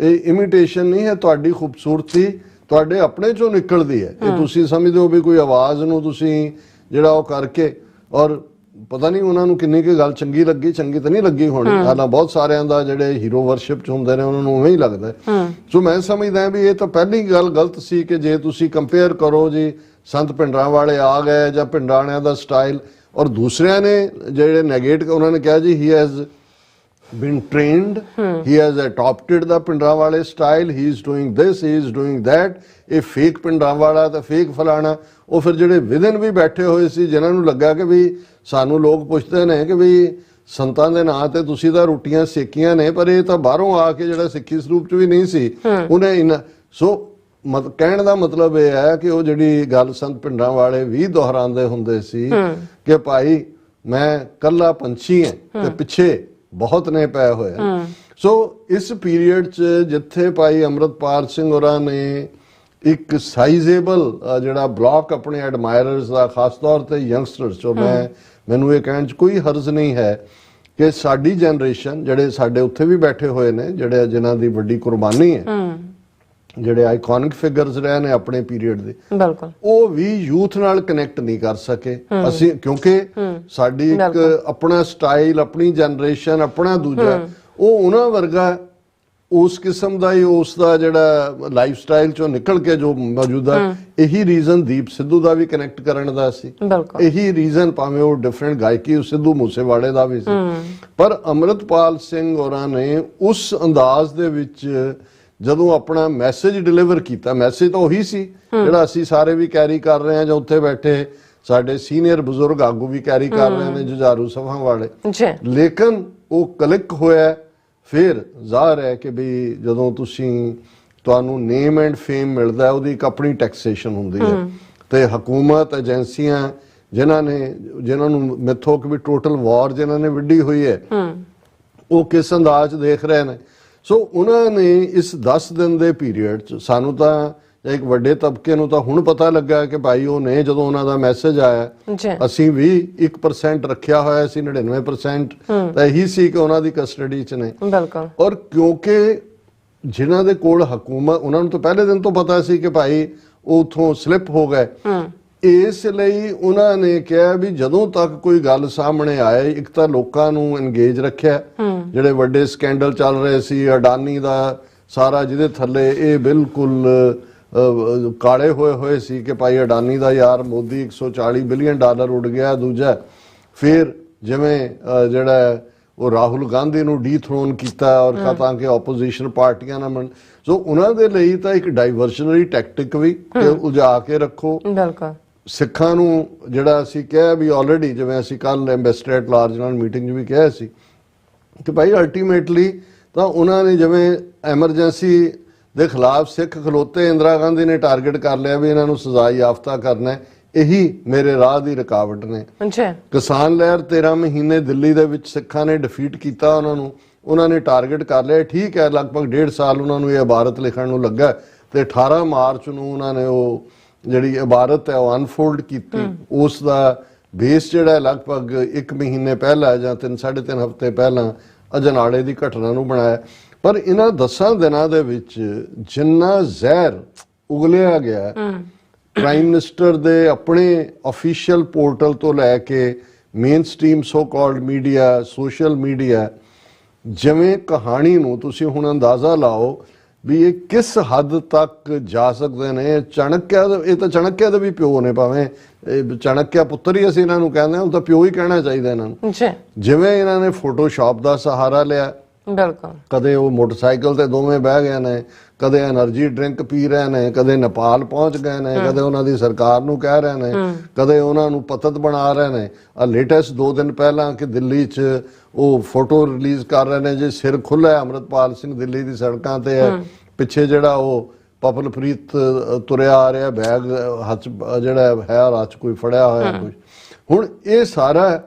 ਇਹ ਇਮੀਟੇਸ਼ਨ ਨਹੀਂ ਹੈ, ਤੁਹਾਡੀ ਖੂਬਸੂਰਤੀ ਤੁਹਾਡੇ ਆਪਣੇ ਚੋਂ ਨਿਕਲਦੀ ਹੈ। ਇਹ ਤੁਸੀਂ ਸਮਝਦੇ ਹੋ ਵੀ ਕੋਈ ਆਵਾਜ਼ ਨੂੰ ਤੁਸੀਂ ਜਿਹੜਾ ਉਹ ਕਰਕੇ, ਔਰ ਪਤਾ ਨਹੀਂ ਉਹਨਾਂ ਨੂੰ ਕਿੰਨੀ ਕੁ ਗੱਲ ਚੰਗੀ ਲੱਗੀ, ਚੰਗੀ ਤਾਂ ਨਹੀਂ ਲੱਗੀ ਹੋਣੀ। ਹਾਲਾਂ ਬਹੁਤ ਸਾਰਿਆਂ ਦਾ ਜਿਹੜੇ ਹੀਰੋ ਵਰਸ਼ਿਪ ਚ ਹੁੰਦੇ ਨੇ ਉਹਨਾਂ ਨੂੰ ਉਵੇਂ ਹੀ ਲੱਗਦਾ। ਸੋ ਮੈਂ ਸਮਝਦਾ ਵੀ ਇਹ ਤਾਂ ਪਹਿਲੀ ਗੱਲ ਗਲਤ ਸੀ ਕਿ ਜੇ ਤੁਸੀਂ ਕੰਪੇਅਰ ਕਰੋ ਜੀ ਸੰਤ ਭਿੰਡਰਾਂ ਵਾਲੇ ਆ ਗਏ ਜਾਂ ਭਿੰਡਰਾਣਿਆਂ ਦਾ ਸਟਾਈਲ, ਔਰ ਦੂਸਰਿਆਂ ਨੇ ਜਿਹੜੇ ਨੈਗੇਟ, ਉਹਨਾਂ ਨੇ ਕਿਹਾ ਜੀ he has been trained, he has adopted the Pindrawale style, he is doing this, he is doing that, ਇਹ fake Pindrawala ਤੇ fake ਫਲਾਣਾ। ਉਹ ਫਿਰ ਜਿਹੜੇ ਵਿਦਨ ਵੀ ਬੈਠੇ ਹੋਏ ਸੀ ਜਿਨ੍ਹਾਂ ਨੂੰ ਲੱਗਾ ਕਿ ਵੀ ਸਾਨੂੰ ਲੋਕ ਪੁੱਛਦੇ ਨੇ ਕਿ ਵੀ ਸੰਤਾਂ ਦੇ ਨਾਂ ਤੇ ਤੁਸੀਂ ਤਾਂ ਰੋਟੀਆਂ ਸੇਕੀਆਂ ਨੇ, ਪਰ ਇਹ ਤਾਂ ਬਾਹਰੋਂ ਆ ਕੇ ਜਿਹੜਾ ਸਿੱਖੀ ਸਰੂਪ ਚ ਵੀ ਨਹੀਂ ਸੀ ਉਹਨੇ ਸੋ ਕਹਿਣ ਦਾ ਮਤਲਬ ਇਹ ਹੈ ਕਿ ਉਹ ਜਿਹੜੀ ਗੱਲ ਸੰਤ ਭਿੰਡਰਾਂ ਵਾਲੇ ਵੀ ਦੁਹਰਾਉਂਦੇ ਹੁੰਦੇ ਸੀ ਕਿ ਭਾਈ ਮੈਂ ਕੱਲਾ ਪੰਛੀ ਹਾਂ ਤੇ ਪਿੱਛੇ ਬਹੁਤ ਨੇ ਪਏ ਹੋਏ। ਸੋ ਇਸ ਪੀਰੀਅਡ 'ਚ ਜਿੱਥੇ ਭਾਈ ਅੰਮ੍ਰਿਤਪਾਲ ਸਿੰਘ ਹੋਰਾਂ ਨੇ ਇੱਕ ਸਾਈਜ਼ੇਬਲ ਜਿਹੜਾ ਬਲੌਕ ਆਪਣੇ ਐਡਮਾਇਰਰਸ ਦਾ, ਖਾਸ ਤੌਰ ਤੇ ਯੰਗਸਟਰਸ ਚੋਂ, ਮੈਨੂੰ ਇਹ ਕਹਿਣ 'ਚ ਕੋਈ ਹਰਜ਼ ਨਹੀਂ ਹੈ ਕਿ ਸਾਡੀ ਜਨਰੇਸ਼ਨ, ਜਿਹੜੇ ਸਾਡੇ ਉੱਥੇ ਵੀ ਬੈਠੇ ਹੋਏ ਨੇ, ਜਿਹੜੇ ਜਿਨ੍ਹਾਂ ਦੀ ਵੱਡੀ ਕੁਰਬਾਨੀ ਹੈ, ਜਿਹੜੇ ਆਈਕੋਨਿਕ ਫਿਗਰਸ ਰਹੇ ਨੇ ਆਪਣੇ ਪੀਰੀਅਡ ਦੇ, ਬਿਲਕੁਲ ਉਹ ਵੀ ਯੂਥ ਨਾਲ ਕਨੈਕਟ ਨਹੀਂ ਕਰ ਸਕੇ ਅਸੀਂ, ਕਿਉਂਕਿ ਸਾਡੀ ਇੱਕ ਆਪਣਾ ਸਟਾਈਲ, ਆਪਣੀ ਜਨਰੇਸ਼ਨ, ਆਪਣਾ ਦੂਜਾ, ਉਹ ਉਹਨਾਂ ਵਰਗਾ ਉਸ ਕਿਸਮ ਦਾ ਹੀ ਉਸ ਦਾ ਜਿਹੜਾ ਲਾਈਫ ਸਟਾਈਲ ਚੋਂ ਨਿਕਲ ਕੇ ਜੋ ਮੌਜੂਦਾ, ਇਹੀ ਰੀਜ਼ਨ ਦੀਪ ਸਿੱਧੂ ਦਾ ਵੀ ਕਨੈਕਟ ਕਰਨ ਦਾ ਸੀ, ਇਹੀ ਰੀਜ਼ਨ ਭਾਵੇਂ ਉਹ ਡਿਫਰੈਂਟ ਗਾਇਕੀ ਸਿੱਧੂ ਮੂਸੇਵਾਲੇ ਦਾ ਵੀ ਸੀ, ਪਰ ਅੰਮ੍ਰਿਤਪਾਲ ਸਿੰਘ ਹੋਰਾਂ ਨੇ ਉਸ ਅੰਦਾਜ਼ ਦੇ ਵਿੱਚ ਜਦੋਂ ਆਪਣਾ ਮੈਸੇਜ ਡਿਲੀਵਰ ਕੀਤਾ, ਮੈਸੇਜ ਤਾਂ ਉਹੀ ਸੀ ਜਿਹੜਾ ਅਸੀਂ ਸਾਰੇ ਵੀ ਕੈਰੀ ਕਰ ਰਹੇ ਹਾਂ ਜਾਂ ਉੱਥੇ ਬੈਠੇ ਸਾਡੇ ਸੀਨੀਅਰ ਬਜ਼ੁਰਗ ਆਗੂ ਵੀ ਕੈਰੀ ਕਰ ਰਹੇ ਨੇ ਜੁਝਾਰੂ ਸਭਾ ਵਾਲੇ ਜੀ, ਲੇਕਿਨ ਉਹ ਕਲਿੱਕ ਹੋਇਆ। ਫਿਰ ਜ਼ਾਹਰ ਹੈ ਕਿ ਵੀ ਜਦੋਂ ਤੁਹਾਨੂੰ ਨੇਮ ਐਂਡ ਫੇਮ ਮਿਲਦਾ ਉਹਦੀ ਇੱਕ ਆਪਣੀ ਟੈਕਸੇਸ਼ਨ ਹੁੰਦੀ ਹੈ ਤੇ ਹਕੂਮਤ ਏਜੰਸੀਆਂ ਜਿਨ੍ਹਾਂ ਨੂੰ ਮਿਥੋ ਕਿ ਵੀ ਟੋਟਲ ਵਾਰ ਜਿਨ੍ਹਾਂ ਨੇ ਵਿੱਢੀ ਹੋਈ ਹੈ ਉਹ ਕਿਸ ਅੰਦਾਜ਼ ਦੇਖ ਰਹੇ ਨੇ। ਸੋ ਉਹਨਾਂ ਨੇ ਇਸ 10 ਦਿਨ ਦੇ ਪੀਰੀਅਡ 'ਚ ਸਾਨੂੰ ਤਾਂ ਇੱਕ ਵੱਡੇ ਤਬਕੇ ਨੂੰ ਤਾਂ ਹੁਣ ਪਤਾ ਲੱਗਾ ਕਿ ਭਾਈ ਉਹ ਨੇ ਜਦੋਂ ਉਹਨਾਂ ਦਾ ਮੈਸੇਜ ਆਇਆ ਅਸੀਂ ਵੀ 1% ਰੱਖਿਆ ਹੋਇਆ ਸੀ, 99% ਤਾਂ ਇਹੀ ਸੀ ਕਿ ਉਹਨਾਂ ਦੀ ਕਸਟਡੀ 'ਚ ਨੇ। ਬਿਲਕੁਲ। ਔਰ ਕਿਉਂਕਿ ਜਿਨ੍ਹਾਂ ਦੇ ਕੋਲ ਹਕੂਮਤ ਉਹਨਾਂ ਨੂੰ ਤਾਂ ਪਹਿਲੇ ਦਿਨ ਤੋਂ ਪਤਾ ਸੀ ਕਿ ਭਾਈ ਉਹ ਉੱਥੋਂ ਸਲਿੱਪ ਹੋ ਗਏ, ਇਸ ਲਈ ਉਹਨਾਂ ਨੇ ਕਿਹਾ ਵੀ ਜਦੋਂ ਤੱਕ ਕੋਈ ਗੱਲ ਸਾਹਮਣੇ ਆਏ ਇੱਕ ਤਾਂ ਲੋਕਾਂ ਨੂੰ ਐਨਗੇਜ ਰੱਖਿਆ। ਜਿਹੜੇ ਵੱਡੇ ਸਕੈਂਡਲ ਚੱਲ ਰਹੇ ਸੀ ਅਡਾਨੀ ਦਾ ਸਾਰਾ, ਜਿਹਦੇ ਥੱਲੇ ਇਹ ਬਿਲਕੁਲ ਕਾਲੇ ਹੋਏ ਸੀ ਕਿ ਭਾਈ ਅਡਾਨੀ ਦਾ ਯਾਰ ਮੋਦੀ $140 ਬਿਲੀਅਨ ਉੱਡ ਗਿਆ। ਦੂਜਾ ਫਿਰ ਜਿਵੇਂ ਜਿਹੜਾ ਉਹ ਰਾਹੁਲ ਗਾਂਧੀ ਨੂੰ ਡੀਥਰੋਨ ਕੀਤਾ ਔਰ ਤਾਂ ਕਿ ਆਪੋਜੀਸ਼ਨ ਪਾਰਟੀਆਂ ਨਾਲ ਸੋ ਉਹਨਾਂ ਦੇ ਲਈ ਤਾਂ ਇੱਕ ਡਾਈਵਰਸ਼ਨਰੀ ਟੈਕਟਿਕ ਵੀ ਉਲਝਾ ਕੇ ਰੱਖੋ। ਬਿਲਕੁਲ। ਸਿੱਖਾਂ ਨੂੰ ਜਿਹੜਾ ਅਸੀਂ ਕਿਹਾ ਵੀ ਆਲਰੇਡੀ ਜਿਵੇਂ ਅਸੀਂ ਕੱਲ ਐਂਬੈਸਡਰ ਲਾਰਜ ਨਾਲ ਮੀਟਿੰਗ 'ਚ ਵੀ ਕਿਹਾ ਸੀ ਕਿ ਭਾਈ ਅਲਟੀਮੇਟਲੀ ਤਾਂ ਉਹਨਾਂ ਨੇ ਜਿਵੇਂ ਐਮਰਜੈਂਸੀ ਦੇ ਖਿਲਾਫ ਸਿੱਖ ਖਲੋਤੇ, ਇੰਦਰਾ ਗਾਂਧੀ ਨੇ ਟਾਰਗੇਟ ਕਰ ਲਿਆ ਵੀ ਇਹਨਾਂ ਨੂੰ ਸਜ਼ਾ ਯਾਫਤਾ ਕਰਨਾ, ਇਹੀ ਮੇਰੇ ਰਾਹ ਦੀ ਰੁਕਾਵਟ ਨੇ। ਕਿਸਾਨ ਲਹਿਰ 13 ਮਹੀਨੇ ਦਿੱਲੀ ਦੇ ਵਿੱਚ ਸਿੱਖਾਂ ਨੇ ਡਿਫੀਟ ਕੀਤਾ, ਉਹਨਾਂ ਨੇ ਟਾਰਗੇਟ ਕਰ ਲਿਆ। ਠੀਕ ਹੈ, ਲਗਭਗ 1.5 ਸਾਲ ਉਹਨਾਂ ਨੂੰ ਇਹ ਇਬਾਰਤ ਲਿਖਣ ਨੂੰ ਲੱਗਾ ਤੇ 18 ਮਾਰਚ ਨੂੰ ਉਹਨਾਂ ਨੇ ਉਹ ਜਿਹੜੀ ਇਬਾਰਤ ਹੈ ਉਹ ਅਨਫੋਲਡ ਕੀਤੀ। ਉਸ ਦਾ ਬੇਸ ਜਿਹੜਾ ਲਗਭਗ 1 ਮਹੀਨੇ ਪਹਿਲਾਂ ਜਾਂ 3-3.5 ਹਫ਼ਤੇ ਪਹਿਲਾਂ ਅਜਨਾਲੇ ਦੀ ਘਟਨਾ ਨੂੰ ਬਣਾਇਆ। ਪਰ ਇਹਨਾਂ 10 ਦਿਨਾਂ ਦੇ ਵਿੱਚ ਜਿੰਨਾ ਜ਼ਹਿਰ ਉਗਲਿਆ ਗਿਆ ਪ੍ਰਾਈਮ ਮਿਨਿਸਟਰ ਦੇ ਆਪਣੇ ਅਫੀਸ਼ੀਅਲ ਪੋਰਟਲ ਤੋਂ ਲੈ ਕੇ mainstream so called media, social media, ਜਿਵੇਂ ਕਹਾਣੀ ਨੂੰ ਤੁਸੀਂ ਹੁਣ ਅੰਦਾਜ਼ਾ ਲਾਓ ਵੀ ਇਹ ਕਿਸ ਹੱਦ ਤੱਕ ਜਾ ਸਕਦੇ ਨੇ। ਚਾਣਕਿਆ, ਇਹ ਤਾਂ ਚਾਣਕਿਆ ਦੇ ਵੀ ਪਿਓ ਨੇ, ਭਾਵੇਂ ਚਾਣਕਿਆ ਪੁੱਤਰ ਹੀ ਅਸੀਂ ਇਹਨਾਂ ਨੂੰ ਕਹਿੰਦੇ ਹਾਂ, ਉਹ ਤਾਂ ਪਿਓ ਹੀ ਕਹਿਣਾ ਚਾਹੀਦਾ ਇਹਨਾਂ ਨੂੰ। ਜਿਵੇਂ ਇਹਨਾਂ ਨੇ ਫੋਟੋਸ਼ਾਪ ਦਾ ਸਹਾਰਾ ਲਿਆ, ਬਿਲਕੁਲ, ਕਦੇ ਉਹ ਮੋਟਰਸਾਈਕਲ ਤੇ ਦੋਵੇਂ ਬਹਿ ਗਏ ਨੇ, ਕਦੇ એનર્ਜੀ ਡਰਿੰਕ ਪੀ ਰਹੇ ਨੇ, ਕਦੇ ਨੇਪਾਲ ਪਹੁੰਚ ਗਏ ਨੇ, ਕਦੇ ਉਹਨਾਂ ਦੀ ਸਰਕਾਰ ਨੂੰ ਕਹਿ ਰਹੇ ਨੇ, ਕਦੇ ਉਹਨਾਂ ਨੂੰ ਪਤਤ ਬਣਾ ਰਹੇ ਨੇ। ਆ ਲੇਟੈਸਟ 2 ਦਿਨ ਪਹਿਲਾਂ ਕਿ ਦਿੱਲੀ 'ਚ ਉਹ ਫੋਟੋ ਰਿਲੀਜ਼ ਕਰ ਰਹੇ ਨੇ ਜੇ ਸਿਰ ਖੁੱਲ੍ਹਾ ਅਮਰਿਤਪਾਲ ਸਿੰਘ ਦਿੱਲੀ ਦੀ ਸੜਕਾਂ ਤੇ ਹੈ, ਪਿੱਛੇ ਜਿਹੜਾ ਉਹ ਪਪਲਪ੍ਰੀਤ ਤੁਰਿਆ ਆ ਰਿਹਾ, ਬੈਗ ਹੱਥ ਜਿਹੜਾ ਹੈ ਹੱਥ 'ਚ ਕੋਈ ਫੜਿਆ ਹੋਇਆ ਕੁਝ। ਹੁਣ ਇਹ ਸਾਰਾ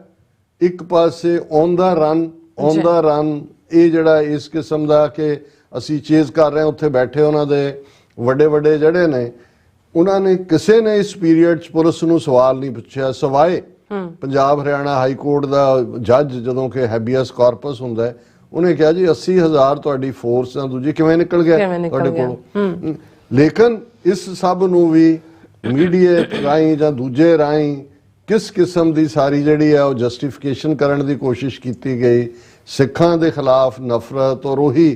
ਇੱਕ ਪਾਸੇ ਔਨ ਦਾ ਰਨ ਇਹ ਜਿਹੜਾ ਇਸ ਕਿਸਮ ਦਾ ਕਿ ਅਸੀਂ ਚੇਜ਼ ਕਰ ਰਹੇ ਹਾਂ, ਉੱਥੇ ਬੈਠੇ ਉਹਨਾਂ ਦੇ ਵੱਡੇ ਜਿਹੜੇ ਨੇ, ਉਹਨਾਂ ਨੇ ਕਿਸੇ ਨੇ ਇਸ ਪੀਰੀਅਡ 'ਚ ਪੁਲਿਸ ਨੂੰ ਸਵਾਲ ਨਹੀਂ ਪੁੱਛਿਆ ਸਿਵਾਏ ਪੰਜਾਬ ਹਰਿਆਣਾ ਹਾਈ ਕੋਰਟ ਦਾ ਜੱਜ ਜਦੋਂ ਕਿ ਹੈਬੀਅਸ ਕਾਰਪਸ ਹੁੰਦਾ ਉਹਨੇ ਕਿਹਾ ਜੀ 80,000 ਤੁਹਾਡੀ ਫੋਰਸ ਨਾਲ ਦੂਜੀ ਕਿਵੇਂ ਨਿਕਲ ਗਿਆ ਤੁਹਾਡੇ ਕੋਲੋਂ। ਲੇਕਿਨ ਇਸ ਸਭ ਨੂੰ ਵੀ ਮੀਡੀਆ ਰਾਹੀਂ ਜਾਂ ਦੂਜੇ ਰਾਹੀਂ ਕਿਸ ਕਿਸਮ ਦੀ ਸਾਰੀ ਜਿਹੜੀ ਹੈ ਉਹ ਜਸਟੀਫਿਕੇਸ਼ਨ ਕਰਨ ਦੀ ਕੋਸ਼ਿਸ਼ ਕੀਤੀ ਗਈ। ਸਿੱਖਾਂ ਦੇ ਖਿਲਾਫ ਨਫ਼ਰਤ ਔਰ ਉਹੀ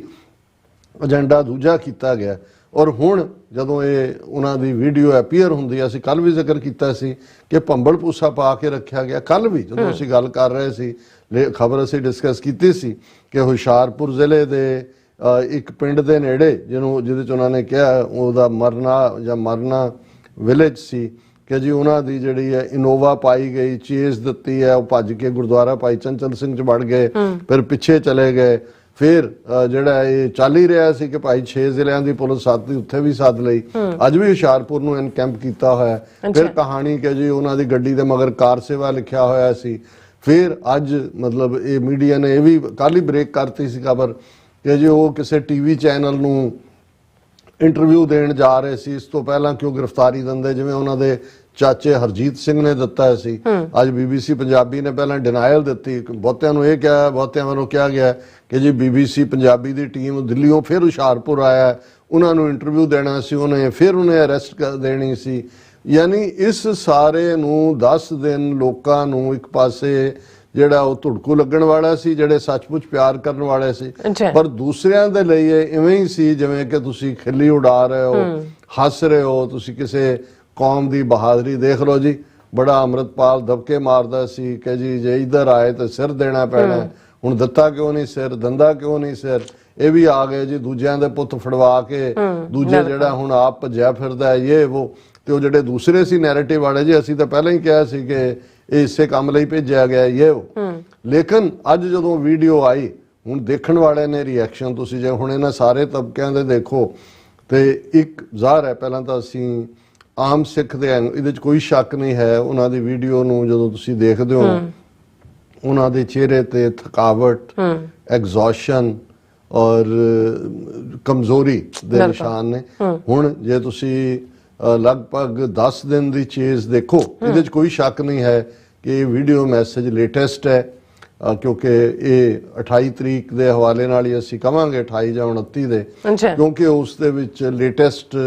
ਏਜੰਡਾ ਦੂਜਾ ਕੀਤਾ ਗਿਆ। ਔਰ ਹੁਣ ਜਦੋਂ ਇਹ ਉਹਨਾਂ ਦੀ ਵੀਡੀਓ ਅਪੀਅਰ ਹੁੰਦੀ, ਅਸੀਂ ਕੱਲ ਵੀ ਜ਼ਿਕਰ ਕੀਤਾ ਸੀ ਕਿ ਭੰਬਲ ਪੂਸਾ ਪਾ ਕੇ ਰੱਖਿਆ ਗਿਆ। ਕੱਲ ਵੀ ਜਦੋਂ ਅਸੀਂ ਗੱਲ ਕਰ ਰਹੇ ਸੀ, ਖਬਰ ਅਸੀਂ ਡਿਸਕਸ ਕੀਤੀ ਸੀ ਕਿ ਹੁਸ਼ਿਆਰਪੁਰ ਜ਼ਿਲ੍ਹੇ ਦੇ ਇੱਕ ਪਿੰਡ ਦੇ ਨੇੜੇ ਜਿਹਦੇ 'ਚ ਉਹਨਾਂ ਨੇ ਕਿਹਾ ਉਹਦਾ ਮਰਨਾ ਵਿਲੇਜ ਸੀ ਕਿ ਜੀ ਉਹਨਾਂ ਦੀ ਜਿਹੜੀ ਹੈ ਇਨੋਵਾ ਪਾਈ ਗਈ, ਚੇਜ਼ ਦਿੱਤੀ ਹੈ, ਉਹ ਭੱਜ ਕੇ ਗੁਰਦੁਆਰਾ ਭਾਈ ਚੰਚਲ ਸਿੰਘ 'ਚ ਵੜ ਗਏ, ਫਿਰ ਪਿੱਛੇ ਚਲੇ ਗਏ। ਫਿਰ ਜਿਹੜਾ ਇਹ ਚੱਲ ਹੀ ਰਿਹਾ ਸੀ ਕਿ ਭਾਈ 6 ਜ਼ਿਲ੍ਹਿਆਂ ਦੀ ਪੁਲਿਸ ਉੱਥੇ ਵੀ ਸੱਦ ਲਈ। ਅੱਜ ਵੀ ਹੁਸ਼ਿਆਰਪੁਰ ਨੂੰ ਇਨਕੈਂਪ ਕੀਤਾ ਹੋਇਆ। ਫਿਰ ਕਹਾਣੀ ਕਿ ਜੀ ਉਹਨਾਂ ਦੀ ਗੱਡੀ ਦੇ ਮਗਰ ਕਾਰ ਸੇਵਾ ਲਿਖਿਆ ਹੋਇਆ ਸੀ। ਫਿਰ ਅੱਜ ਮਤਲਬ ਇਹ ਮੀਡੀਆ ਨੇ ਇਹ ਵੀ ਕੱਲ ਹੀ ਬ੍ਰੇਕ ਕਰਤੀ ਸੀ ਖਬਰ ਕਿ ਜੀ ਉਹ ਕਿਸੇ ਟੀਵੀ ਚੈਨਲ ਨੂੰ ਇੰਟਰਵਿਊ ਦੇਣ ਜਾ ਰਹੇ ਸੀ, ਇਸ ਤੋਂ ਪਹਿਲਾਂ ਕਿਉਂ ਗ੍ਰਿਫਤਾਰੀ ਦਿੰਦੇ, ਜਿਵੇਂ ਉਹਨਾਂ ਦੇ ਚਾਚੇ ਹਰਜੀਤ ਸਿੰਘ ਨੇ ਦਿੱਤਾ ਸੀ। ਅੱਜ BBC ਪੰਜਾਬੀ ਨੇ ਪਹਿਲਾਂ ਡਿਨਾਇਲ ਦਿੱਤੀ। ਬਹੁਤਿਆਂ ਨੂੰ ਇਹ ਕਿਹਾ, ਬਹੁਤਿਆਂ ਵੱਲੋਂ ਕਿਹਾ ਗਿਆ ਕਿ ਜੀ BBC ਪੰਜਾਬੀ ਦੀ ਟੀਮ ਦਿੱਲੀੋਂ ਫਿਰ ਹੁਸ਼ਿਆਰਪੁਰ ਆਇਆ, ਉਹਨਾਂ ਨੂੰ ਇੰਟਰਵਿਊ ਦੇਣਾ ਸੀ, ਫਿਰ ਉਹਨੇ ਅਰੈਸਟ ਕਰ ਦੇਣੀ ਸੀ। ਯਾਨੀ ਇਸ ਸਾਰੇ ਨੂੰ 10 ਦਿਨ ਲੋਕਾਂ ਨੂੰ ਇੱਕ ਪਾਸੇ ਜਿਹੜਾ ਉਹ ਧੁੜਕੂ ਲੱਗਣ ਵਾਲਾ ਸੀ, ਜਿਹੜੇ ਸੱਚਮੁੱਚ ਪਿਆਰ ਕਰਨ ਵਾਲੇ ਸੀ, ਪਰ ਦੂਸਰਿਆਂ ਦੇ ਲਈ ਇਹ ਇਵੇਂ ਹੀ ਸੀ ਜਿਵੇਂ ਕਿ ਤੁਸੀਂ ਖਿੱਲੀ ਉਡਾ ਰਹੇ ਹੋ, ਹੱਸ ਰਹੇ ਹੋ। ਤੁਸੀਂ ਕਿਸੇ ਕੌਮ ਦੀ ਬਹਾਦਰੀ ਦੇਖ ਲਓ ਜੀ। ਬੜਾ ਅੰਮ੍ਰਿਤਪਾਲ ਦਬਕੇ ਮਾਰਦਾ ਸੀ ਕਿ ਜੀ ਜੇ ਇੱਧਰ ਆਏ ਤਾਂ ਸਿਰ ਦੇਣਾ ਪੈਣਾ। ਹੁਣ ਦਿੱਤਾ ਕਿਉਂ ਨਹੀਂ ਸਿਰ, ਦੰਦਾ ਕਿਉਂ ਨਹੀਂ ਸਿਰ। ਇਹ ਵੀ ਆ ਗਏ ਜੀ ਦੂਜਿਆਂ ਦੇ ਪੁੱਤ ਫੜਵਾ ਕੇ, ਦੂਜੇ ਜਿਹੜਾ ਹੁਣ ਆਪ ਭੱਜਿਆ ਫਿਰਦਾ ਇਹ ਉਹ। ਤੇ ਉਹ ਜਿਹੜੇ ਦੂਸਰੇ ਸੀ ਨੈਰੇਟਿਵ ਵਾਲੇ ਜੀ ਅਸੀਂ ਤਾਂ ਪਹਿਲਾਂ ਹੀ ਕਿਹਾ ਸੀ ਕਿ ਇਹ ਇਸੇ ਕੰਮ ਲਈ ਭੇਜਿਆ ਗਿਆ ਇਹ ਉਹ। ਲੇਕਿਨ ਅੱਜ ਜਦੋਂ ਵੀਡੀਓ ਆਈ ਹੁਣ ਦੇਖਣ ਵਾਲੇ ਨੇ ਰਿਐਕਸ਼ਨ ਤੁਸੀਂ ਜੇ ਹੁਣ ਇਹਨਾਂ ਸਾਰੇ ਤਬਕਿਆਂ ਦੇ ਦੇਖੋ ਤੇ ਇੱਕ ਜ਼ਾਹਰ ਹੈ ਪਹਿਲਾਂ ਤਾਂ ਅਸੀਂ ਆਮ ਸਿੱਖ ਦੇ ਇਹਦੇ 'ਚ ਕੋਈ ਸ਼ੱਕ ਨਹੀਂ ਹੈ ਉਹਨਾਂ ਦੀ ਵੀਡੀਓ ਨੂੰ ਜਦੋਂ ਤੁਸੀਂ ਦੇਖਦੇ ਹੋ ਉਹਨਾਂ ਦੇ ਚਿਹਰੇ ਤੇ ਥਕਾਵਟ ਐਗਜ਼ੌਸ਼ਨ ਔਰ ਕਮਜ਼ੋਰੀ ਦੇ ਨਿਸ਼ਾਨ ਨੇ। ਹੁਣ ਜੇ ਤੁਸੀਂ ਲਗਭਗ 10 ਦਿਨ ਦੀ ਚੀਜ਼ ਦੇਖੋ ਇਹਦੇ 'ਚ ਕੋਈ ਸ਼ੱਕ ਨਹੀਂ ਹੈ ਕਿ ਇਹ ਵੀਡੀਓ ਮੈਸੇਜ ਲੇਟੈਸਟ ਹੈ ਕਿਉਂਕਿ ਇਹ 28 ਤਰੀਕ ਦੇ ਹਵਾਲੇ ਨਾਲ ਹੀ ਅਸੀਂ ਕਵਾਂਗੇ 28 ਜਾਂ 29 ਦੇ ਕਿਉਂਕਿ ਉਸ ਦੇ ਵਿੱਚ ਲੇਟੈਸਟ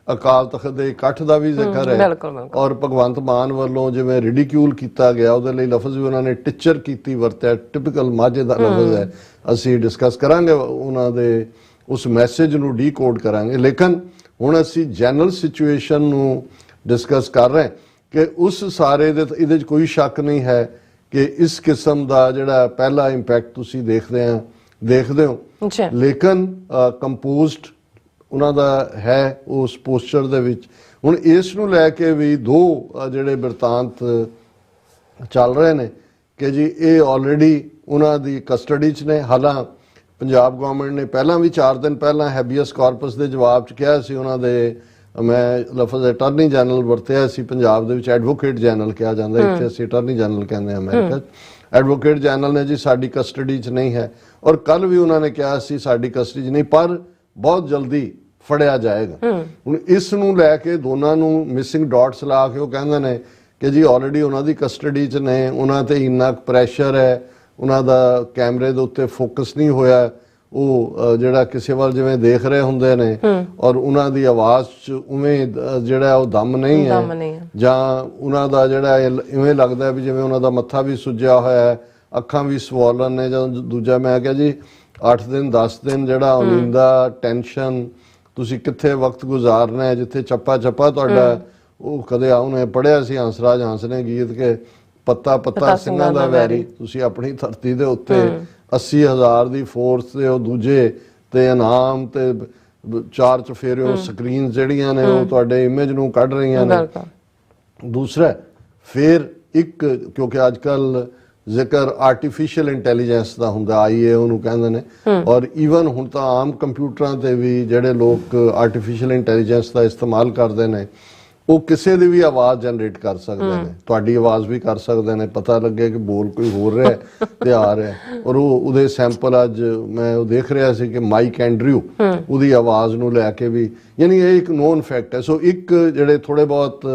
ਅਕਾਲ ਤਖਤ ਦੇ ਇਕੱਠ ਦਾ ਵੀ ਜ਼ਿਕਰ ਹੈ ਔਰ ਭਗਵੰਤ ਮਾਨ ਵੱਲੋਂ ਜਿਵੇਂ ਰਿਡੀਕਿਊਲ ਕੀਤਾ ਗਿਆ ਉਹਦੇ ਲਈ ਲਫ਼ਜ਼ ਵੀ ਉਹਨਾਂ ਨੇ ਟੀਚਰ ਕੀਤੀ ਵਰਤਿਆ ਟਿਪੀਕਲ ਮਾਝੇ ਦਾ ਲਫ਼ਜ਼ ਹੈ। ਅਸੀਂ ਡਿਸਕਸ ਕਰਾਂਗੇ ਉਹਨਾਂ ਦੇ ਉਸ ਮੈਸੇਜ ਨੂੰ ਡੀਕੋਡ ਕਰਾਂਗੇ ਲੇਕਿਨ ਹੁਣ ਅਸੀਂ ਜਨਰਲ ਸਿਚੁਏਸ਼ਨ ਨੂੰ ਡਿਸਕਸ ਕਰ ਰਹੇ ਕਿ ਉਸ ਸਾਰੇ ਦੇ ਇਹਦੇ 'ਚ ਕੋਈ ਸ਼ੱਕ ਨਹੀਂ ਹੈ ਕਿ ਇਸ ਕਿਸਮ ਦਾ ਜਿਹੜਾ ਪਹਿਲਾ ਇੰਪੈਕਟ ਤੁਸੀਂ ਦੇਖਦੇ ਹੋ ਲੇਕਿਨ ਕੰਪੋਜ਼ਡ ਉਹਨਾਂ ਦਾ ਹੈ ਉਸ ਪੋਸਚਰ ਦੇ ਵਿੱਚ। ਹੁਣ ਇਸ ਨੂੰ ਲੈ ਕੇ ਵੀ ਦੋ ਜਿਹੜੇ ਬਿਰਤਾਂਤ ਚੱਲ ਰਹੇ ਨੇ ਕਿ ਜੀ ਇਹ ਆਲਰੇਡੀ ਉਹਨਾਂ ਦੀ ਕਸਟਡੀ 'ਚ ਨੇ। ਹਾਲਾਂ ਪੰਜਾਬ ਗਵਰਨਮੈਂਟ ਨੇ ਪਹਿਲਾਂ ਵੀ 4 ਦਿਨ ਪਹਿਲਾਂ ਹੈਬੀਅਸ ਕਾਰਪਸ ਦੇ ਜਵਾਬ 'ਚ ਕਿਹਾ ਸੀ ਉਹਨਾਂ ਦੇ ਮੈਂ ਲਫ਼ਜ਼ ਅਟਾਰਨੀ ਜਨਰਲ ਵਰਤਿਆ ਸੀ ਪੰਜਾਬ ਦੇ ਵਿੱਚ ਐਡਵੋਕੇਟ ਜਨਰਲ ਕਿਹਾ ਜਾਂਦਾ ਇੱਥੇ ਅਸੀਂ ਅਟਾਰਨੀ ਜਨਰਲ ਕਹਿੰਦੇ ਅਮਰੀਕਾ 'ਚ। ਐਡਵੋਕੇਟ ਜਨਰਲ ਨੇ ਜੀ ਸਾਡੀ ਕਸਟਡੀ 'ਚ ਨਹੀਂ ਹੈ ਔਰ ਕੱਲ ਵੀ ਉਹਨਾਂ ਨੇ ਕਿਹਾ ਸੀ ਸਾਡੀ ਕਸਟਡੀ 'ਚ ਨਹੀਂ ਪਰ ਬਹੁਤ ਜਲਦੀ ਫੜਿਆ ਜਾਏਗਾ। ਹੁਣ ਇਸ ਨੂੰ ਲੈ ਕੇ ਦੋਨਾਂ ਨੂੰ ਮਿਸਿੰਗ ਡਾਟਸ ਲਾ ਕੇ ਉਹ ਕਹਿੰਦੇ ਨੇ ਕਿ ਜੀ ਆਲਰੇਡੀ ਉਹਨਾਂ ਦੀ ਕਸਟਡੀ 'ਚ ਨੇ ਉਹਨਾਂ ਤੇ ਇੰਨਾ ਪ੍ਰੈਸ਼ਰ ਹੈ ਉਹਨਾਂ ਦਾ ਕੈਮਰੇ ਦੇ ਉੱਤੇ ਫੋਕਸ ਨਹੀਂ ਹੋਇਆ ਉਹ ਜਿਹੜਾ ਕਿਸੇ ਵੱਲ ਜਿਵੇਂ ਦੇਖ ਰਹੇ ਹੁੰਦੇ ਨੇ ਔਰ ਉਹਨਾਂ ਦੀ ਆਵਾਜ਼ 'ਚ ਉਵੇਂ ਜਿਹੜਾ ਉਹ ਦਮ ਨਹੀਂ ਹੈ ਜਾਂ ਉਹਨਾਂ ਦਾ ਜਿਹੜਾ ਇਵੇਂ ਲੱਗਦਾ ਵੀ ਜਿਵੇਂ ਉਹਨਾਂ ਦਾ ਮੱਥਾ ਵੀ ਸੁੱਜਿਆ ਹੋਇਆ ਹੈ ਅੱਖਾਂ ਵੀ ਸਵਾਲਨ ਨੇ। ਜਾਂ ਦੂਜਾ ਮੈਂ ਕਿਹਾ ਜੀ 8 ਦਿਨ 10 ਦਿਨ ਜਿਹੜਾ ਉਨੀਂਦਾ ਟੈਨਸ਼ਨ ਤੁਸੀਂ ਕਿੱਥੇ ਵਕਤ ਗੁਜ਼ਾਰਨਾ ਹੈ ਜਿੱਥੇ ਚੱਪਾ ਚੱਪਾ ਤੁਹਾਡਾ ਉਹ ਕਦੇ ਉਹਨੇ ਪੜ੍ਹਿਆ ਸੀ ਹੰਸਰਾਜ ਹੰਸ ਨੇ ਗੀਤ ਕੇ ਪੱਤਾ ਪੱਤਾ ਸਿੰਘਾਂ ਦਾ ਵੈਰੀ ਤੁਸੀਂ ਆਪਣੀ ਧਰਤੀ ਦੇ ਉੱਤੇ 80,000 ਦੀ ਫੋਰਸ ਤੇ ਉਹ ਦੂਜੇ ਤੇ ਇਨਾਮ ਤੇ 4 ਚਫੇਰਿਓ ਸਕਰੀਨ ਜਿਹੜੀਆਂ ਨੇ ਉਹ ਤੁਹਾਡੇ ਇਮੇਜ ਨੂੰ ਕੱਢ ਰਹੀਆਂ ਨੇ। ਦੂਸਰਾ ਫਿਰ ਇੱਕ ਕਿਉਂਕਿ ਅੱਜ ਕੱਲ ਜ਼ਿਕਰ ਆਰਟੀਫੀਸ਼ੀਅਲ ਇੰਟੈਲੀਜੈਂਸ ਦਾ ਹੁੰਦਾ ਆਈਏ ਉਹਨੂੰ ਕਹਿੰਦੇ ਨੇ ਔਰ ਈਵਨ ਹੁਣ ਤਾਂ ਆਮ ਕੰਪਿਊਟਰਾਂ ਤੇ ਵੀ ਜਿਹੜੇ ਲੋਕ ਆਰਟੀਫੀਸ਼ੀਅਲ ਇੰਟੈਲੀਜੈਂਸ ਦਾ ਇਸਤੇਮਾਲ ਕਰਦੇ ਨੇ ਉਹ ਕਿਸੇ ਦੀ ਵੀ ਆਵਾਜ਼ ਜਨਰੇਟ ਕਰ ਸਕਦੇ ਨੇ ਤੁਹਾਡੀ ਆਵਾਜ਼ ਵੀ ਕਰ ਸਕਦੇ ਨੇ ਪਤਾ ਲੱਗੇ ਕਿ ਬੋਲ ਕੋਈ ਹੋਰ ਰਿਹਾ ਤੇ ਆ ਰਿਹਾ ਔਰ ਉਹਦੇ ਸੈਂਪਲ ਅੱਜ ਮੈਂ ਉਹ ਦੇਖ ਰਿਹਾ ਸੀ ਕਿ ਮਾਈਕ ਐਂਡਰਿਊ ਉਹਦੀ ਆਵਾਜ਼ ਨੂੰ ਲੈ ਕੇ ਵੀ ਯਾਨੀ ਇਹ ਇੱਕ ਨੋਨ ਫੈਕਟ ਹੈ। ਸੋ ਇੱਕ ਜਿਹੜੇ ਥੋੜੇ ਬਹੁਤ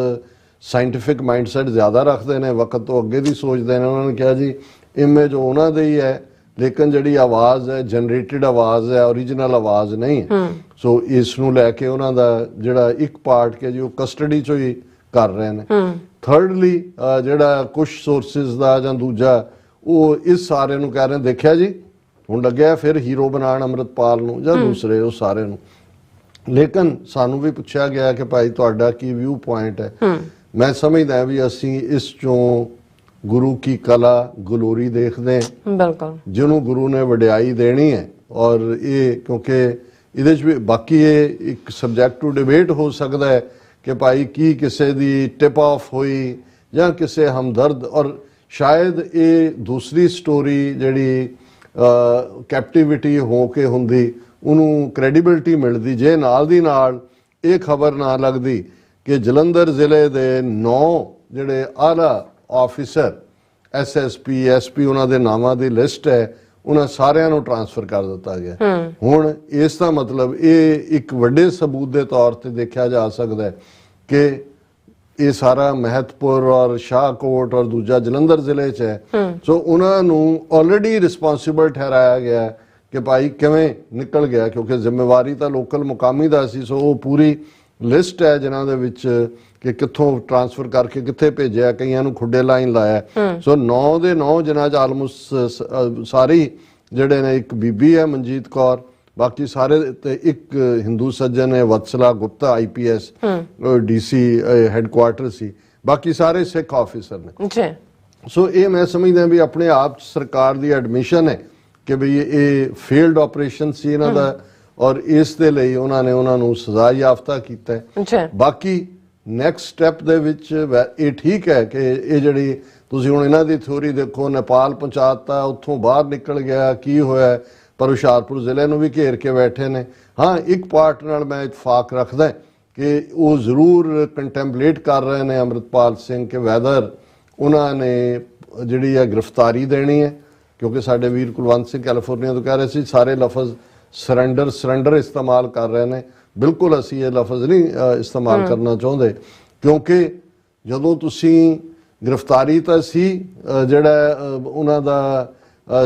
ਸਾਇੰਟੀਫਿਕ ਮਾਈਂਡਸੈਟ ਜ਼ਿਆਦਾ ਰੱਖਦੇ ਨੇ ਵਕਤ ਤੋਂ ਅੱਗੇ ਦੀ ਸੋਚਦੇ ਨੇ ਉਹਨਾਂ ਨੇ ਕਿਹਾ ਜੀ ਇਮੇਜ ਉਹਨਾਂ ਦੇ ਹੀ ਹੈ ਲੇਕਿਨ ਜਿਹੜੀ ਆਵਾਜ਼ ਹੈ ਜਨਰੇਟਡ ਆਵਾਜ਼ ਹੈ ਓਰੀਜਨਲ ਆਵਾਜ਼ ਨਹੀਂ ਹੈ। ਸੋ ਇਸ ਨੂੰ ਲੈ ਕੇ ਉਹਨਾਂ ਦਾ ਜਿਹੜਾ ਇੱਕ ਪਾਰਟ ਕਿ ਜੀ ਉਹ ਕਸਟਡੀ ਚੋਂ ਹੀ ਕਰ ਰਹੇ ਨੇ। ਥਰਡਲੀ ਜਿਹੜਾ ਕੁਝ ਸੋਰਸਿਸ ਦਾ ਜਾਂ ਦੂਜਾ ਉਹ ਇਸ ਸਾਰੇ ਨੂੰ ਕਹਿ ਰਹੇ ਦੇਖਿਆ ਜੀ ਹੁਣ ਲੱਗਿਆ ਫਿਰ ਹੀਰੋ ਬਣਾਉਣ ਅੰਮ੍ਰਿਤਪਾਲ ਨੂੰ ਜਾਂ ਦੂਸਰੇ ਉਹ ਸਾਰੇ ਨੂੰ। ਲੇਕਿਨ ਸਾਨੂੰ ਵੀ ਪੁੱਛਿਆ ਗਿਆ ਕਿ ਭਾਈ ਤੁਹਾਡਾ ਕੀ ਵਿਊ ਪੁਆਇੰਟ ਹੈ। ਮੈਂ ਸਮਝਦਾ ਵੀ ਅਸੀਂ ਇਸ ਚੋਂ ਗੁਰੂ ਕੀ ਕਲਾ ਗਲੋਰੀ ਦੇਖਦੇ ਬਿਲਕੁਲ ਜਿਹਨੂੰ ਗੁਰੂ ਨੇ ਵਡਿਆਈ ਦੇਣੀ ਹੈ ਔਰ ਇਹ ਕਿਉਂਕਿ ਇਹਦੇ 'ਚ ਵੀ ਬਾਕੀ ਇਹ ਇੱਕ ਸਬਜੈਕਟ ਟੂ ਡਿਬੇਟ ਹੋ ਸਕਦਾ ਹੈ ਕਿ ਭਾਈ ਕੀ ਕਿਸੇ ਦੀ ਟਿਪ ਆਫ ਹੋਈ ਜਾਂ ਕਿਸੇ ਹਮਦਰਦ ਔਰ ਸ਼ਾਇਦ ਇਹ ਦੂਸਰੀ ਸਟੋਰੀ ਜਿਹੜੀ ਕੈਪਟੀਵਿਟੀ ਹੋ ਕੇ ਹੁੰਦੀ ਉਹਨੂੰ ਕ੍ਰੈਡੀਬਿਲਿਟੀ ਮਿਲਦੀ ਜੇ ਨਾਲ ਦੀ ਨਾਲ ਇਹ ਖਬਰ ਨਾ ਲੱਗਦੀ ਕਿ ਜਲੰਧਰ ਜ਼ਿਲ੍ਹੇ ਦੇ 9 ਜਿਹੜੇ ਆਲਾ ਆਫਿਸਰ ਐਸਐਸਪੀ ਐਸਪੀ ਉਹਨਾਂ ਦੇ ਨਾਮਾਂ ਦੀ ਲਿਸਟ ਹੈ ਉਹਨਾਂ ਸਾਰਿਆਂ ਨੂੰ ਟ੍ਰਾਂਸਫਰ ਕਰ ਦਿੱਤਾ ਗਿਆ। ਹੁਣ ਇਸ ਦਾ ਮਤਲਬ ਇਹ ਇੱਕ ਵੱਡੇ ਸਬੂਤ ਦੇ ਤੌਰ ਤੇ ਦੇਖਿਆ ਜਾ ਸਕਦਾ ਹੈ ਕਿ ਇਹ ਸਾਰਾ ਮਹਿਤਪੁਰ ਔਰ ਸ਼ਾਹਕੋਟ ਔਰ ਦੂਜਾ ਜਲੰਧਰ ਜ਼ਿਲ੍ਹੇ 'ਚ ਹੈ। ਸੋ ਉਹਨਾਂ ਨੂੰ ਆਲਰੇਡੀ ਰਿਸਪੌਂਸਿਬਲ ਠਹਿਰਾਇਆ ਗਿਆ ਕਿ ਭਾਈ ਕਿਵੇਂ ਨਿਕਲ ਗਿਆ ਕਿਉਂਕਿ ਜ਼ਿੰਮੇਵਾਰੀ ਤਾਂ ਲੋਕਲ ਮੁਕਾਮੀ ਦਾ ਸੀ। ਸੋ ਉਹ ਪੂਰੀ ਲਿਸਟ ਹੈ ਜਿਨ੍ਹਾਂ ਦੇ ਵਿੱਚ ਕਿ ਕਿੱਥੋਂ ਟ੍ਰਾਂਸਫਰ ਕਰਕੇ ਕਿੱਥੇ ਭੇਜਿਆ ਕਈਆਂ ਨੂੰ ਖੁੱਡੇ ਲਾਈਨ ਲਾਇਆ। ਸੋ 9 ਦੇ 9 ਜਿਨ੍ਹਾਂ 'ਚ ਆਲਮੋਸਟ ਸਾਰੀ ਜਿਹੜੇ ਨੇ ਇੱਕ ਬੀਬੀ ਹੈ ਮਨਜੀਤ ਕੌਰ ਬਾਕੀ ਸਾਰੇ ਤੇ ਇੱਕ ਹਿੰਦੂ ਸੱਜਣ ਹੈ Vatsala Gupta IPS DC headquarter ਸੀ ਬਾਕੀ ਸਾਰੇ ਸਿੱਖ ਆਫਿਸਰ ਨੇ। ਸੋ ਇਹ ਮੈਂ ਸਮਝਦਾ ਵੀ ਆਪਣੇ ਆਪ ਸਰਕਾਰ ਦੀ ਐਡਮਿਸ਼ਨ ਹੈ ਕਿ ਵੀ ਇਹ ਫੇਲਡ ਆਪਰੇਸ਼ਨ ਸੀ ਇਹਨਾਂ ਦਾ ਔਰ ਇਸ ਦੇ ਲਈ ਉਹਨਾਂ ਨੇ ਉਹਨਾਂ ਨੂੰ ਸਜ਼ਾ ਯਾਫਤਾ ਕੀਤਾ ਹੈ। ਬਾਕੀ ਨੈਕਸਟ ਸਟੈਪ ਦੇ ਵਿੱਚ ਇਹ ਠੀਕ ਹੈ ਕਿ ਇਹ ਜਿਹੜੀ ਤੁਸੀਂ ਹੁਣ ਇਹਨਾਂ ਦੀ ਥਿਊਰੀ ਦੇਖੋ, ਨੇਪਾਲ ਪਹੁੰਚਾਤਾ, ਉੱਥੋਂ ਬਾਹਰ ਨਿਕਲ ਗਿਆ, ਕੀ ਹੋਇਆ, ਪਰ ਹੁਸ਼ਿਆਰਪੁਰ ਜ਼ਿਲ੍ਹੇ ਨੂੰ ਵੀ ਘੇਰ ਕੇ ਬੈਠੇ ਨੇ। ਹਾਂ, ਇੱਕ ਪਾਰਟ ਨਾਲ ਮੈਂ ਇਤਫਾਕ ਰੱਖਦਾ ਕਿ ਉਹ ਜ਼ਰੂਰ ਕੰਟੈਂਪਲੇਟ ਕਰ ਰਹੇ ਨੇ ਅੰਮ੍ਰਿਤਪਾਲ ਸਿੰਘ ਕਿ ਵੈਦਰ ਉਹਨਾਂ ਨੇ ਜਿਹੜੀ ਹੈ ਗ੍ਰਿਫਤਾਰੀ ਦੇਣੀ ਹੈ, ਕਿਉਂਕਿ ਸਾਡੇ ਵੀਰ ਕੁਲਵੰਤ ਸਿੰਘ ਕੈਲੀਫੋਰਨੀਆ ਤੋਂ ਕਹਿ ਰਹੇ ਸੀ ਸਾਰੇ ਲਫ਼ਜ਼ ਸਰੈਂਡਰ ਇਸਤੇਮਾਲ ਕਰ ਰਹੇ ਨੇ। ਬਿਲਕੁਲ ਅਸੀਂ ਇਹ ਲਫ਼ਜ਼ ਨਹੀਂ ਇਸਤੇਮਾਲ ਕਰਨਾ ਚਾਹੁੰਦੇ, ਕਿਉਂਕਿ ਜਦੋਂ ਤੁਸੀਂ ਗ੍ਰਿਫਤਾਰੀ ਤਾਂ ਸੀ ਜਿਹੜਾ ਉਹਨਾਂ ਦਾ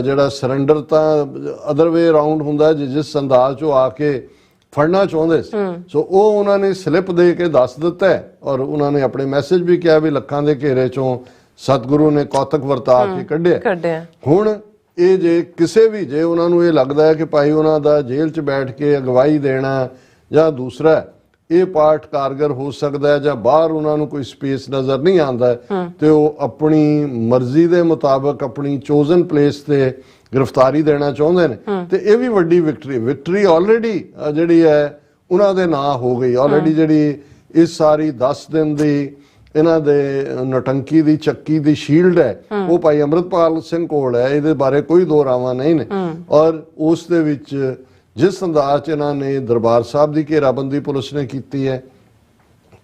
ਜਿਹੜਾ ਸਰੈਂਡਰ ਤਾਂ ਅਦਰ ਵੇ ਅਰਾਊਂਡ ਹੁੰਦਾ ਜਿਸ ਅੰਦਾਜ਼ 'ਚੋਂ ਆ ਕੇ ਫੜਨਾ ਚਾਹੁੰਦੇ ਸੀ। ਸੋ ਉਹ ਉਹਨਾਂ ਨੇ ਸਲਿੱਪ ਦੇ ਕੇ ਦੱਸ ਦਿੱਤਾ ਔਰ ਉਹਨਾਂ ਨੇ ਆਪਣੇ ਮੈਸੇਜ ਵੀ ਕਿਹਾ ਵੀ ਲੱਖਾਂ ਦੇ ਘੇਰੇ 'ਚੋਂ ਸਤਿਗੁਰੂ ਨੇ ਕੌਤਕ ਵਰਤਾ ਕੇ ਕੱਢਿਆ। ਹੁਣ ਇਹ ਜੇ ਕਿਸੇ ਵੀ ਜੇ ਉਹਨਾਂ ਨੂੰ ਇਹ ਲੱਗਦਾ ਹੈ ਕਿ ਭਾਈ ਉਹਨਾਂ ਦਾ ਜੇਲ੍ਹ 'ਚ ਬੈਠ ਕੇ ਅਗਵਾਈ ਦੇਣਾ ਜਾਂ ਦੂਸਰਾ ਇਹ ਪਾਰਟ ਕਾਰਗਰ ਹੋ ਸਕਦਾ ਹੈ ਜਾਂ ਬਾਹਰ ਉਹਨਾਂ ਨੂੰ ਕੋਈ ਸਪੇਸ ਨਜ਼ਰ ਨਹੀਂ ਆਉਂਦਾ ਤੇ ਉਹ ਆਪਣੀ ਮਰਜ਼ੀ ਦੇ ਮੁਤਾਬਕ ਆਪਣੀ ਚੋਜ਼ਨ ਪਲੇਸ ਤੇ ਗ੍ਰਿਫਤਾਰੀ ਦੇਣਾ ਚਾਹੁੰਦੇ ਨੇ ਤੇ ਇਹ ਵੀ ਵੱਡੀ ਵਿਕਟਰੀ ਆਲਰੇਡੀ ਜਿਹੜੀ ਹੈ ਉਹਨਾਂ ਦੇ ਨਾਂ ਹੋ ਗਈ ਆਲਰੇਡੀ। ਜਿਹੜੀ ਇਸ ਸਾਰੀ 10 ਦਿਨ ਦੀ ਇਹਨਾਂ ਦੇ ਨਟੰਕੀ ਦੀ ਚੱਕੀ ਦੀ ਸ਼ੀਲਡ ਹੈ ਉਹ ਭਾਈ ਅੰਮ੍ਰਿਤਪਾਲ ਸਿੰਘ ਕੋਲ ਹੈ, ਇਹਦੇ ਬਾਰੇ ਕੋਈ ਦੋ ਰਾਵਾਂ ਨਹੀਂ ਨੇ। ਔਰ ਉਸ ਦੇ ਵਿੱਚ ਜਿਸ ਅੰਦਾਜ਼ 'ਚ ਇਹਨਾਂ ਨੇ ਦਰਬਾਰ ਸਾਹਿਬ ਦੀ ਘੇਰਾਬੰਦੀ ਪੁਲਿਸ ਨੇ ਕੀਤੀ ਹੈ,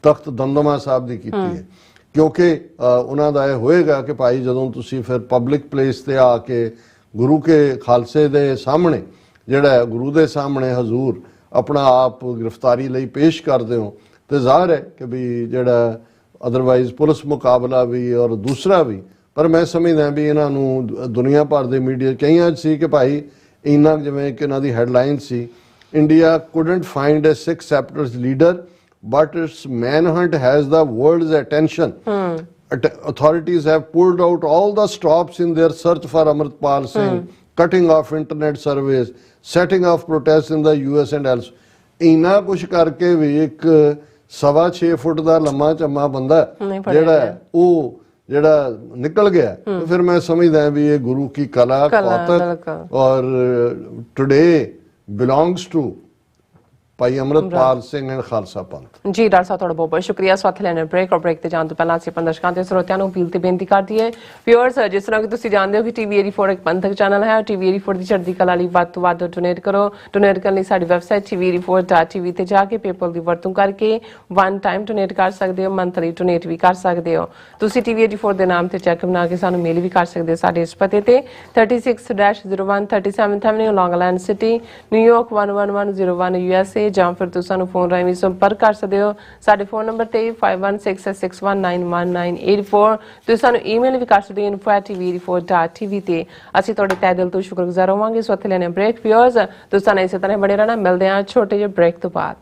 ਤਖਤ ਦਮਦਮਾ ਸਾਹਿਬ ਦੀ ਕੀਤੀ ਹੈ, ਕਿਉਂਕਿ ਉਹਨਾਂ ਦਾ ਇਹ ਹੋਏਗਾ ਕਿ ਭਾਈ ਜਦੋਂ ਤੁਸੀਂ ਫਿਰ ਪਬਲਿਕ ਪਲੇਸ ਤੇ ਆ ਕੇ ਗੁਰੂ ਕੇ ਖਾਲਸੇ ਦੇ ਸਾਹਮਣੇ ਜਿਹੜਾ ਗੁਰੂ ਦੇ ਸਾਹਮਣੇ ਹਜ਼ੂਰ ਆਪਣਾ ਆਪ ਗ੍ਰਿਫਤਾਰੀ ਲਈ ਪੇਸ਼ ਕਰਦੇ ਹੋ ਤੇ ਜ਼ਾਹਰ ਹੈ ਕਿ ਵੀ ਜਿਹੜਾ ਅਦਰਵਾਈਜ਼ ਪੁਲਿਸ ਮੁਕਾਬਲਾ ਵੀ ਔਰ ਦੂਸਰਾ ਵੀ। ਪਰ ਮੈਂ ਸਮਝਦਾ ਵੀ ਇਹਨਾਂ ਨੂੰ ਦੁਨੀਆ ਭਰ ਦੇ ਮੀਡੀਆ ਕਈਆਂ 'ਚ ਸੀ ਕਿ ਭਾਈ ਇੰਨਾ ਜਿਵੇਂ ਕਿ ਇਹਨਾਂ ਦੀ headline C, India couldn't find a 6 chapters leader but its manhunt has the world's attention. Authorities have pulled out all the stops in their search for Amritpal Singh, cutting off internet surveys, setting off protests in the US and else. ਇੰਨਾ ਕੁਛ ਕਰਕੇ ਵੀ ਇੱਕ 6.25 ਫੁੱਟ ਦਾ ਲੰਮਾ ਚੰਮਾ ਬੰਦਾ ਜਿਹੜਾ ਨਿਕਲ ਗਿਆ। ਫਿਰ ਮੈਂ ਸਮਝਦਾ ਵੀ ਇਹ ਗੁਰੂ ਕੀ ਕਲਾ ਕੌਤਕ ਔਰ today belongs to Bhai Amritpal Singh and Khalsa ਪੰਥ। ਜੀ ਡਾਕਟਰ ਸਾਹਿਬ ਤੁਹਾਡਾ ਬਹੁਤ ਬਹੁਤ ਸ਼ੁਕਰੀਆ। ਸਵਾਲ ਲੈਣੇ ਬ੍ਰੇਕ ਔਰ ਬ੍ਰੇਕ ਤੇ ਜਾਣ ਤੋਂ ਪਹਿਲਾਂ ਅਸੀਂ ਦਰਸ਼ਕਾਂ ਤੇ ਸਰੋਤਿਆਂ ਨੂੰ ਅਪੀਲ ਤੇ ਬੇਨਤੀ ਕਰਦੀ ਹੈ ਵਿਊਅਰਸ, ਜਿਸ ਤਰ੍ਹਾਂ ਕਿ ਤੁਸੀਂ ਜਾਣਦੇ ਹੋ ਕਿ ਟੀਵੀ 84 ਇੱਕ ਪੰਥਕ ਚੈਨਲ ਹੈ। ਟੀਵੀ 84 ਦੀ ਚੜ੍ਹਦੀ ਕਲਾ ਲਈ ਵੱਧ ਤੋਂ ਵੱਧ ਡੋਨੇਟ ਕਰੋ। ਡੋਨੇਟ ਕਰਨ ਲਈ ਸਾਡੀ ਵੈਬਸਾਈਟ tv84.tv ਤੇ ਜਾ ਕੇ ਪੇਪਲ ਦੀ ਵਰਤੋਂ ਕਰਕੇ ਵਨ ਟਾਈਮ ਡੋਨੇਟ ਕਰ ਸਕਦੇ ਹੋ, ਮੰਥਲੀ ਡੋਨੇਟ ਵੀ ਕਰ ਸਕਦੇ ਹੋ। ਤੁਸੀਂ ਟੀਵੀ 84 ਦੇ ਨਾਮ ਤੇ ਚੈੱਕ ਬਣਾ ਕੇ ਸਾਨੂੰ ਮੇਲ ਵੀ ਕਰ ਸਕਦੇ ਹੋ ਸਾਡੇ ਇਸ ਪਤੇ ਤੇ 36-01 37th Avenue, Long Island City, New York 11101 USA, ਜਾਂ ਫਿਰ ਤੁਸੀਂ ਸਾਨੂੰ ਫੋਨ ਰਾਹੀਂ ਵੀ ਸੰਪਰਕ ਕਰ ਸਕਦੇ ਹੋ। ਸਾਡੇ ਫੋਨ ਨੰਬਰ ਤੇ 5166619184। ਤੁਸੀਂ ਸਾਨੂੰ ਈਮੇਲ ਵੀ ਕਰ ਸਕਦੇ ਹੋ info@tv84.tv ਤੇ। ਅਸੀਂ ਤੁਹਾਡੇ ਤਹਿ ਦਿਲ ਤੋਂ ਸ਼ੁਕਰਗੁਜ਼ਾਰ ਹੋਵਾਂਗੇ। ਸੋ ਇੱਥੇ ਲੈਣੇ ਬ੍ਰੇਕ। ਵਿਊਅਰਸ, ਤੁਸੀਂ ਸਾਨੂੰ ਇਸੇ ਤਰ੍ਹਾਂ ਬਣੇ ਰਹਿਣਾ। ਮਿਲਦੇ ਹਾਂ ਛੋਟੇ ਜਿਹੇ ਬ੍ਰੇਕ ਤੋਂ ਬਾਅਦ।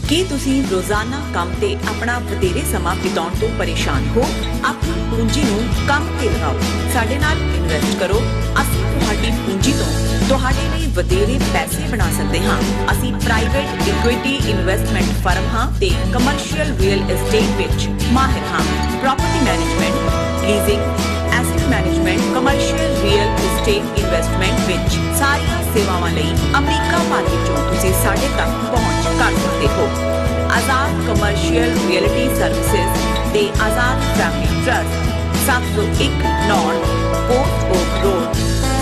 ਕੀ ਤੁਸੀਂ ਰੋਜ਼ਾਨਾ ਕੰਮ ਤੇ ਆਪਣਾ ਵਧੇਰੇ ਸਮਾਂ ਬਿਤਾਉਣ ਤੋਂ ਪਰੇਸ਼ਾਨ ਹੋ? ਆਪਣੀ ਪੂੰਜੀ ਨੂੰ ਕੰਮ ਤੇ ਲਗਾਓ, ਸਾਡੇ ਨਾਲ ਇਨਵੈਸਟ ਕਰੋ। ਅਸੀਂ ਤੁਹਾਡੀ ਪੂੰਜੀ ਤੋਂ ਤੁਹਾਡੇ ਲਈ ਵਧੇਰੇ ਪੈਸੇ ਬਣਾ ਸਕਦੇ ਹਾਂ। ਅਸੀਂ ਪ੍ਰਾਈਵੇਟ ਇਕੁਇਟੀ ਇਨਵੈਸਟਮੈਂਟ ਫਰਮ ਹਾਂ ਤੇ ਕਮਰਸ਼ੀਅਲ ਰੀਅਲ ਏਸਟੇਟ ਵਿੱਚ ਮਾਹਿਰ ਹਾਂ। Property management, leasing, asset management, commercial real estate investment ਵਿੱਚ ਸਾਰੀਆਂ ਸੇਵਾਵਾਂ ਲਈ ਅਮਰੀਕਾ ਭਰ ਵਿੱਚੋਂ ਤੁਸੀਂ ਸਾਡੇ ਤੱਕ ਪਹੁੰਚ ਕਰ ਸਕਦੇ ਹੋ। ਆਜ਼ਾਦ ਕਮਰਸ਼ੀਅਲ ਰੀਅਲਟੀ ਸਰਵਿਸਿਜ਼ ਤੇ Azad Family Trust, 701 North Port Oak Road,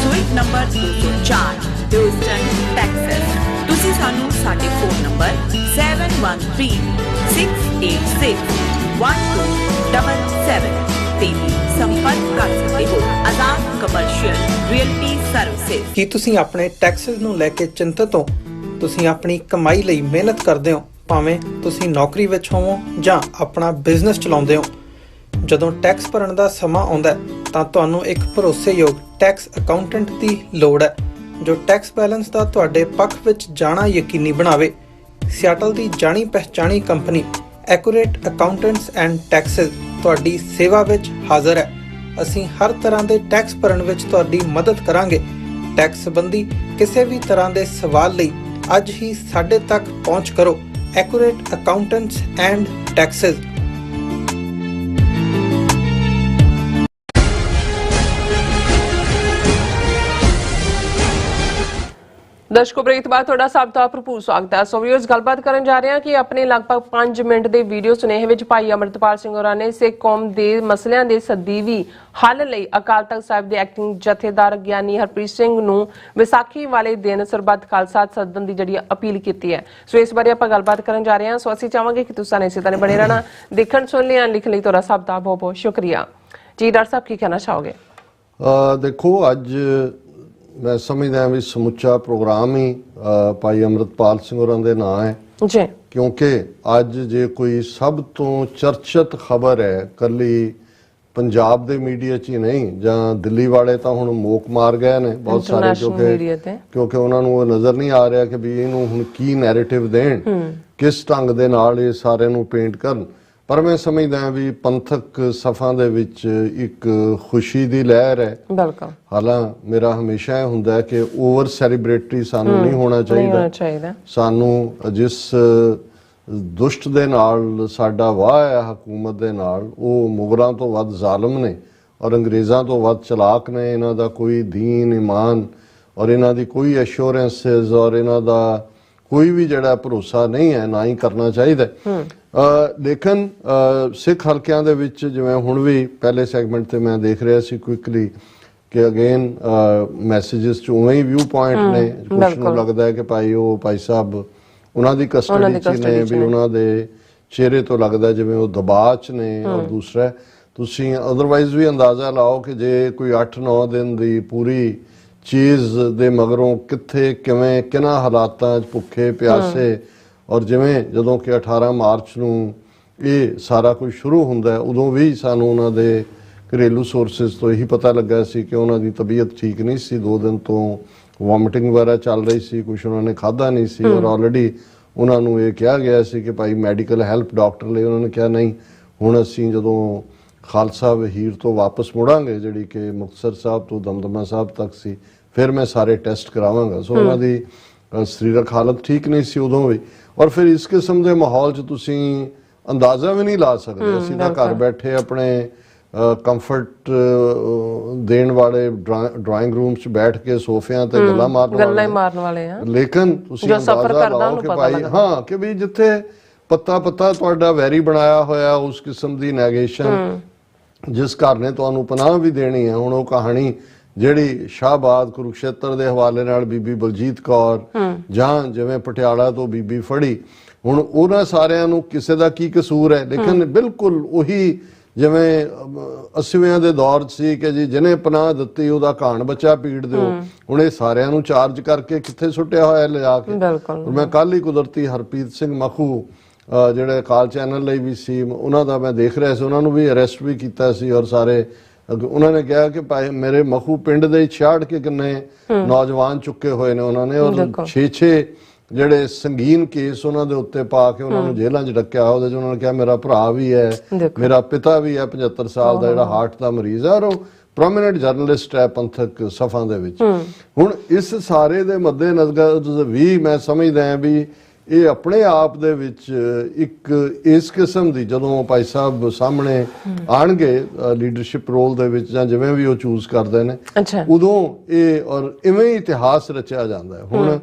suite number 204, Houston, Texas. ਤੁਸੀਂ ਸਾਨੂੰ ਸਾਡੇ ਫੋਨ ਨੰਬਰ 7136861277 ਤੇ ਵੀ ਸੰਪਰਕ ਕਰ ਸਕਦੇ ਹੋ। Azad Commercial Realty services. ਕੀ ਤੁਸੀਂ ਆਪਣੇ ਟੈਕਸਸ ਨੂੰ ਲੈ ਕੇ ਚਿੰਤਤ ਹੋ? ਤੁਸੀਂ ਆਪਣੀ ਕਮਾਈ ਲਈ ਮਿਹਨਤ ਕਰਦੇ ਹੋ, ਭਾਵੇਂ ਤੁਸੀਂ ਨੌਕਰੀ ਵਿੱਚ ਹੋਵੋ ਜਾਂ ਆਪਣਾ ਬਿਜ਼ਨਸ ਚਲਾਉਂਦੇ ਹੋ। ਜਦੋਂ ਟੈਕਸ ਭਰਨ ਦਾ ਸਮਾਂ ਆਉਂਦਾ ਤਾਂ ਤੁਹਾਨੂੰ ਇੱਕ ਭਰੋਸੇਯੋਗ ਟੈਕਸ ਅਕਾਊਂਟੈਂਟ ਦੀ ਲੋੜ ਹੈ ਜੋ ਟੈਕਸ ਬੈਲੈਂਸ ਦਾ ਤੁਹਾਡੇ ਪੱਖ ਵਿੱਚ ਜਾਣਾ ਯਕੀਨੀ ਬਣਾਵੇ। ਸਿਆਟਲ ਦੀ ਜਾਣੀ ਪਛਾਣੀ company Accurate Accountants and Taxes ਤੁਹਾਡੀ ਸੇਵਾ ਵਿੱਚ ਹਾਜ਼ਰ ਹੈ। ਅਸੀਂ ਹਰ ਤਰ੍ਹਾਂ ਦੇ ਟੈਕਸ ਭਰਨ ਵਿੱਚ ਤੁਹਾਡੀ ਮਦਦ ਕਰਾਂਗੇ। ਟੈਕਸ ਸੰਬੰਧੀ ਕਿਸੇ ਵੀ ਤਰ੍ਹਾਂ ਦੇ ਸਵਾਲ ਲਈ ਅੱਜ ਹੀ ਸਾਡੇ ਤੱਕ ਪਹੁੰਚ ਕਰੋ। Accurate Accountants and Taxes. ਦਰਸ਼ਕੋ ਬ੍ਰੇਕ ਤੋਂ ਬਾਅਦ ਤੁਹਾਡਾ ਸਭ ਦਾ ਭਰਪੂਰ ਸਵਾਗਤ ਹੈ। ਸੋ ਵੀਅਰਸ, ਗੱਲਬਾਤ ਕਰਨ ਜਾ ਰਹੇ ਹਾਂ ਕਿ ਆਪਣੇ ਲਗਭਗ 5 ਮਿੰਟ ਦੇ ਵੀਡੀਓ ਸੁਨੇਹੇ ਵਿੱਚ ਭਾਈ ਅੰਮ੍ਰਿਤਪਾਲ ਸਿੰਘ ਹੋਰਾਂ ਨੇ ਸਿੱਖ ਕੌਮ ਦੇ ਮਸਲਿਆਂ ਦੇ ਸਦੀਵੀ ਹੱਲ ਲਈ ਅਕਾਲ ਤਖਤ ਸਾਹਿਬ ਦੇ ਐਕਟਿੰਗ ਜਥੇਦਾਰ ਗਿਆਨੀ ਹਰਪ੍ਰੀਤ ਸਿੰਘ ਨੂੰ ਵਿਸਾਖੀ ਵਾਲੇ ਦਿਨ ਸਰਬੱਤ ਖਾਲਸਾ ਸੱਦਣ ਦੀ ਜਿਹੜੀ ਅਪੀਲ ਕੀਤੀ ਹੈ। ਸੋ ਇਸ ਬਾਰੇ ਆਪਾਂ ਗੱਲਬਾਤ ਕਰਨ ਜਾ ਰਹੇ ਹਾਂ। ਸੋ ਅਸੀਂ ਚਾਹਾਂਗੇ ਕਿ ਤੁਸੀਂ ਇਸੇ ਤਰ੍ਹਾਂ ਬਣੇ ਰਹਿਣਾ। ਦੇਖਣ ਸੁਣ ਲਿਆ ਲਿਖਣ ਲਈ ਤੁਹਾਡਾ ਸਭ ਦਾ ਬਹੁਤ ਬਹੁਤ ਸ਼ੁਕਰੀਆ ਜੀ। ਡਾਕਟਰ ਸਾਹਿਬ ਕੀ ਕਹਿਣਾ ਚਾਹੋਗੇ? ਦੇਖੋ, ਅੱਜ ਮੈਂ ਸਮਝਦਾ ਵੀ ਸਮੁੱਚਾ ਪ੍ਰੋਗਰਾਮ ਹੀ ਭਾਈ ਅੰਮ੍ਰਿਤਪਾਲ ਸਿੰਘ ਹੋਰਾਂ ਦੇ ਨਾਂ ਹੈ ਜੀ, ਕਿਉਂਕਿ ਅੱਜ ਜੇ ਕੋਈ ਸਭ ਤੋਂ ਚਰਚਿਤ ਖਬਰ ਹੈ ਕੱਲੀ ਪੰਜਾਬ ਦੇ ਮੀਡੀਆ 'ਚ ਹੀ ਨਹੀਂ, ਜਾਂ ਦਿੱਲੀ ਵਾਲੇ ਤਾਂ ਹੁਣ ਮੋਕ ਮਾਰ ਗਏ ਨੇ ਬਹੁਤ ਸਾਰੇ, ਕਿਉਂਕਿ ਉਹਨਾਂ ਨੂੰ ਉਹ ਨਜ਼ਰ ਨਹੀਂ ਆ ਰਿਹਾ ਕਿ ਵੀ ਇਹਨੂੰ ਹੁਣ ਕੀ ਨੈਰੇਟਿਵ ਦੇਣ, ਕਿਸ ਢੰਗ ਦੇ ਨਾਲ ਇਹ ਸਾਰਿਆਂ ਨੂੰ ਪੇਂਟ ਕਰਨ। ਪਰ ਮੈਂ ਸਮਝਦਾ ਵੀ ਪੰਥਕ ਸਫਾਂ ਦੇ ਵਿੱਚ ਇੱਕ ਖੁਸ਼ੀ ਦੀ ਲਹਿਰ ਹੈ। ਬਿਲਕੁਲ। ਹਾਲਾਂਕਿ ਮੇਰਾ ਹਮੇਸ਼ਾ ਇਹ ਹੁੰਦਾ ਕਿ ਓਵਰ ਸੈਲੀਬ੍ਰੇਟਰੀ ਸਾਨੂੰ ਨਹੀਂ ਹੋਣਾ ਚਾਹੀਦਾ। ਸਾਨੂੰ ਜਿਸ ਦੁਸ਼ਟ ਦੇ ਨਾਲ ਸਾਡਾ ਵਾਹ ਹੈ ਹਕੂਮਤ ਦੇ ਨਾਲ, ਉਹ ਮੁਗਲਾਂ ਤੋਂ ਵੱਧ ਜ਼ਾਲਮ ਨੇ ਔਰ ਅੰਗਰੇਜ਼ਾਂ ਤੋਂ ਵੱਧ ਚਲਾਕ ਨੇ। ਇਹਨਾਂ ਦਾ ਕੋਈ ਦੀਨ ਈਮਾਨ ਔਰ ਇਹਨਾਂ ਦੀ ਕੋਈ ਐਸ਼ੋਰੈਂਸਿਸ ਔਰ ਇਹਨਾਂ ਦਾ ਕੋਈ ਵੀ ਜਿਹੜਾ ਭਰੋਸਾ ਨਹੀਂ ਹੈ, ਨਾ ਹੀ ਕਰਨਾ ਚਾਹੀਦਾ। ਲੇਕਿਨ ਸਿੱਖ ਹਲਕਿਆਂ ਦੇ ਵਿੱਚ ਜਿਵੇਂ ਹੁਣ ਵੀ ਪਹਿਲੇ ਸੈਗਮੈਂਟ ਤੇ ਮੈਂ ਦੇਖ ਰਿਹਾ ਸੀ ਕੁਇਕਲੀ ਕਿ ਅਗੇਨ ਮੈਸੇजेस ਚ ਉਵੇਂ ਹੀ ਵਿਊ ਪੁਆਇੰਟ ਨੇ। ਕੁਝ ਨੂੰ ਲੱਗਦਾ ਹੈ ਕਿ ਭਾਈ ਸਾਹਿਬ ਉਹਨਾਂ ਦੀ ਕਸਟਡੀ ਚ ਨੇ, ਵੀ ਉਹਨਾਂ ਦੇ ਚਿਹਰੇ ਤੋਂ ਲੱਗਦਾ ਜਿਵੇਂ ਉਹ ਦਬਾਅ ਚ ਨੇ। ਔਰ ਦੂਸਰਾ, ਤੁਸੀਂ ਅਦਰਵਾਈਜ਼ ਵੀ ਅੰਦਾਜ਼ਾ ਲਾਓ ਕਿ ਜੇ ਕੋਈ 8-9 ਦਿਨ ਦੀ ਪੂਰੀ ਚੀਜ਼ ਦੇ ਮਗਰੋਂ ਕਿੱਥੇ ਕਿਵੇਂ ਕਿਹਨਾਂ ਹਾਲਾਤਾਂ 'ਚ ਭੁੱਖੇ ਪਿਆਸੇ, ਔਰ ਜਿਵੇਂ ਜਦੋਂ ਕਿ 18 ਮਾਰਚ ਨੂੰ ਇਹ ਸਾਰਾ ਕੁਝ ਸ਼ੁਰੂ ਹੁੰਦਾ, ਉਦੋਂ ਵੀ ਸਾਨੂੰ ਉਹਨਾਂ ਦੇ ਘਰੇਲੂ ਸੋਰਸਿਸ ਤੋਂ ਇਹੀ ਪਤਾ ਲੱਗਾ ਸੀ ਕਿ ਉਹਨਾਂ ਦੀ ਤਬੀਅਤ ਠੀਕ ਨਹੀਂ ਸੀ। 2 ਦਿਨ ਤੋਂ ਵੋਮਿਟਿੰਗ ਵਗੈਰਾ ਚੱਲ ਰਹੀ ਸੀ, ਕੁਝ ਉਹਨਾਂ ਨੇ ਖਾਧਾ ਨਹੀਂ ਸੀ ਔਰ ਆਲਰੇਡੀ ਉਹਨਾਂ ਨੂੰ ਇਹ ਕਿਹਾ ਗਿਆ ਸੀ ਕਿ ਭਾਈ ਮੈਡੀਕਲ ਹੈਲਪ ਡਾਕਟਰ ਲਈ। ਉਹਨਾਂ ਨੇ ਕਿਹਾ ਨਹੀਂ, ਹੁਣ ਅਸੀਂ ਜਦੋਂ ਖਾਲਸਾ ਵਹੀਰ ਤੋਂ ਵਾਪਸ ਮੁੜਾਂਗੇ, ਜਿਹੜੀ ਕਿ ਮੁਕਤਸਰ ਸਾਹਿਬ ਤੋਂ ਦਮਦਮਾ ਸਾਹਿਬ ਤੱਕ ਸੀ, ਫਿਰ ਮੈਂ ਸਾਰੇ ਟੈਸਟ ਕਰਾਵਾਂਗਾ। ਸੋ ਉਹਨਾਂ ਦੀ ਸਰੀਰਕ ਹਾਲਤ ਠੀਕ ਨਹੀਂ ਸੀ ਉਦੋਂ ਵੀ। ਔਰ ਫਿਰ ਇਸ ਕਿਸਮ ਦੇ ਮਾਹੌਲ 'ਚ ਤੁਸੀਂ ਅੰਦਾਜ਼ਾ ਵੀ ਨਹੀਂ ਲਾ ਸਕਦੇ। ਅਸੀਂ ਤਾਂ ਘਰ ਬੈਠੇ ਆਪਣੇ ਕੰਫਰਟ ਦੇਣ ਵਾਲੇ ਡਰਾਇੰਗ ਰੂਮ 'ਚ ਬੈਠ ਕੇ ਸੋਫਿਆਂ ਤੇ ਗੱਲਾਂ ਮਾਰਨ ਵਾਲੇ ਆ। ਲੇਕਿਨ ਤੁਸੀਂ ਅੰਦਾਜ਼ਾ ਲਾਓ ਕਿ ਭਾਈ ਕਿ ਵੀ ਜਿੱਥੇ ਪੱਤਾ ਤੁਹਾਡਾ ਵੈਰੀ ਬਣਾਇਆ ਹੋਇਆ, ਉਸ ਕਿਸਮ ਦੀ ਨੈਗੇਸ਼ਨ ਜਿਸ ਘਰ ਨੇ ਤੁਹਾਨੂੰ ਪਨਾਹ ਵੀ ਦੇਣੀ ਹੈ। ਹੁਣ ਉਹ ਕਹਾਣੀ ਜਿਹੜੀ ਸ਼ਾਹਬਾਦ ਕੁਰੂਕਸ਼ੇਤਰ ਦੇ ਹਵਾਲੇ ਨਾਲ ਬੀਬੀ ਬਲਜੀਤ ਕੌਰ, ਜਾਂ ਜਿਵੇਂ ਪਟਿਆਲਾ ਤੋਂ ਬੀਬੀ ਫੜੀ, ਹੁਣ ਉਹਨਾਂ ਸਾਰਿਆਂ ਨੂੰ ਕਿਸੇ ਦਾ ਕੀ ਕਸੂਰ ਹੈ। ਲੇਕਿਨ ਬਿਲਕੁਲ ਉਹੀ ਜਿਵੇਂ 80ਵੇਂ ਦੇ ਦੌਰ 'ਚ ਸੀ ਕਿ ਜੀ ਜਿਹਨੇ ਪਨਾਹ ਦਿੱਤੀ ਉਹਦਾ ਘਾਣ ਬੱਚਾ ਪੀੜ ਦਿਓ। ਹੁਣ ਇਹ ਸਾਰਿਆਂ ਨੂੰ ਚਾਰਜ ਕਰਕੇ ਕਿੱਥੇ ਸੁੱਟਿਆ ਹੋਇਆ ਲਿਜਾ ਕੇ। ਮੈਂ ਕੱਲ ਹੀ ਕੁਦਰਤੀ ਹਰਪ੍ਰੀਤ ਸਿੰਘ ਮਖੂ ਜਿਹੜੇ ਅਕਾਲ ਚੈਨਲ ਲਈ ਵੀ ਸੀ, ਉਹਨਾਂ ਦਾ ਮੈਂ ਦੇਖ ਰਿਹਾ ਸੀ, ਉਹਨਾਂ ਨੂੰ ਵੀ ਅਰੈਸਟ ਵੀ ਕੀਤਾ ਸੀ। ਔਰ ਸਾਰੇ ਉਹਨਾਂ ਨੇ ਕਿਹਾ ਕਿ ਭਾਈ ਮੇਰੇ ਮਖੂ ਪਿੰਡ ਦੇ 66 ਕੇ ਕਿੰਨੇ ਨੌਜਵਾਨ ਚੁੱਕੇ ਹੋਏ ਨੇ ਉਹਨਾਂ ਨੇ, ਔਰ 6 ਜਿਹੜੇ ਸੰਗੀਨ ਕੇਸ ਉਹਨਾਂ ਦੇ ਉੱਤੇ ਪਾ ਕੇ ਉਹਨਾਂ ਨੂੰ ਜੇਲ੍ਹਾਂ 'ਚ ਡੱਕਿਆ। ਉਹਦੇ 'ਚ ਉਹਨਾਂ ਨੇ ਕਿਹਾ ਮੇਰਾ ਭਰਾ ਵੀ ਹੈ, ਮੇਰਾ ਪਿਤਾ ਵੀ ਹੈ 75 ਸਾਲ ਦਾ, ਜਿਹੜਾ ਹਾਰਟ ਦਾ ਮਰੀਜ਼ ਹੈ, ਔਰ ਉਹ ਪ੍ਰੋਮੀਨੈਂਟ ਜਰਨਲਿਸਟ ਹੈ ਪੰਥਕ ਸਫਾਂ ਦੇ ਵਿੱਚ। ਹੁਣ ਇਸ ਸਾਰੇ ਦੇ ਮੱਦੇ ਨਜ਼ਰ ਵੀ ਮੈਂ ਸਮਝਦਾ ਹਾਂ ਵੀ ਇਹ ਆਪਣੇ ਆਪ ਦੇ ਵਿੱਚ ਇੱਕ ਇਸ ਕਿਸਮ ਦੀ, ਜਦੋਂ ਭਾਈ ਸਾਹਿਬ ਸਾਹਮਣੇ ਆਣਗੇ ਲੀਡਰਸ਼ਿਪ ਰੋਲ ਦੇ ਵਿੱਚ ਜਾਂ ਜਿਵੇਂ ਵੀ ਉਹ ਚੂਜ਼ ਕਰਦੇ ਨੇ, ਉਦੋਂ ਇਹ ਔਰ ਇਵੇਂ ਹੀ ਇਤਿਹਾਸ ਰਚਿਆ ਜਾਂਦਾ ਹੈ। ਹੁਣ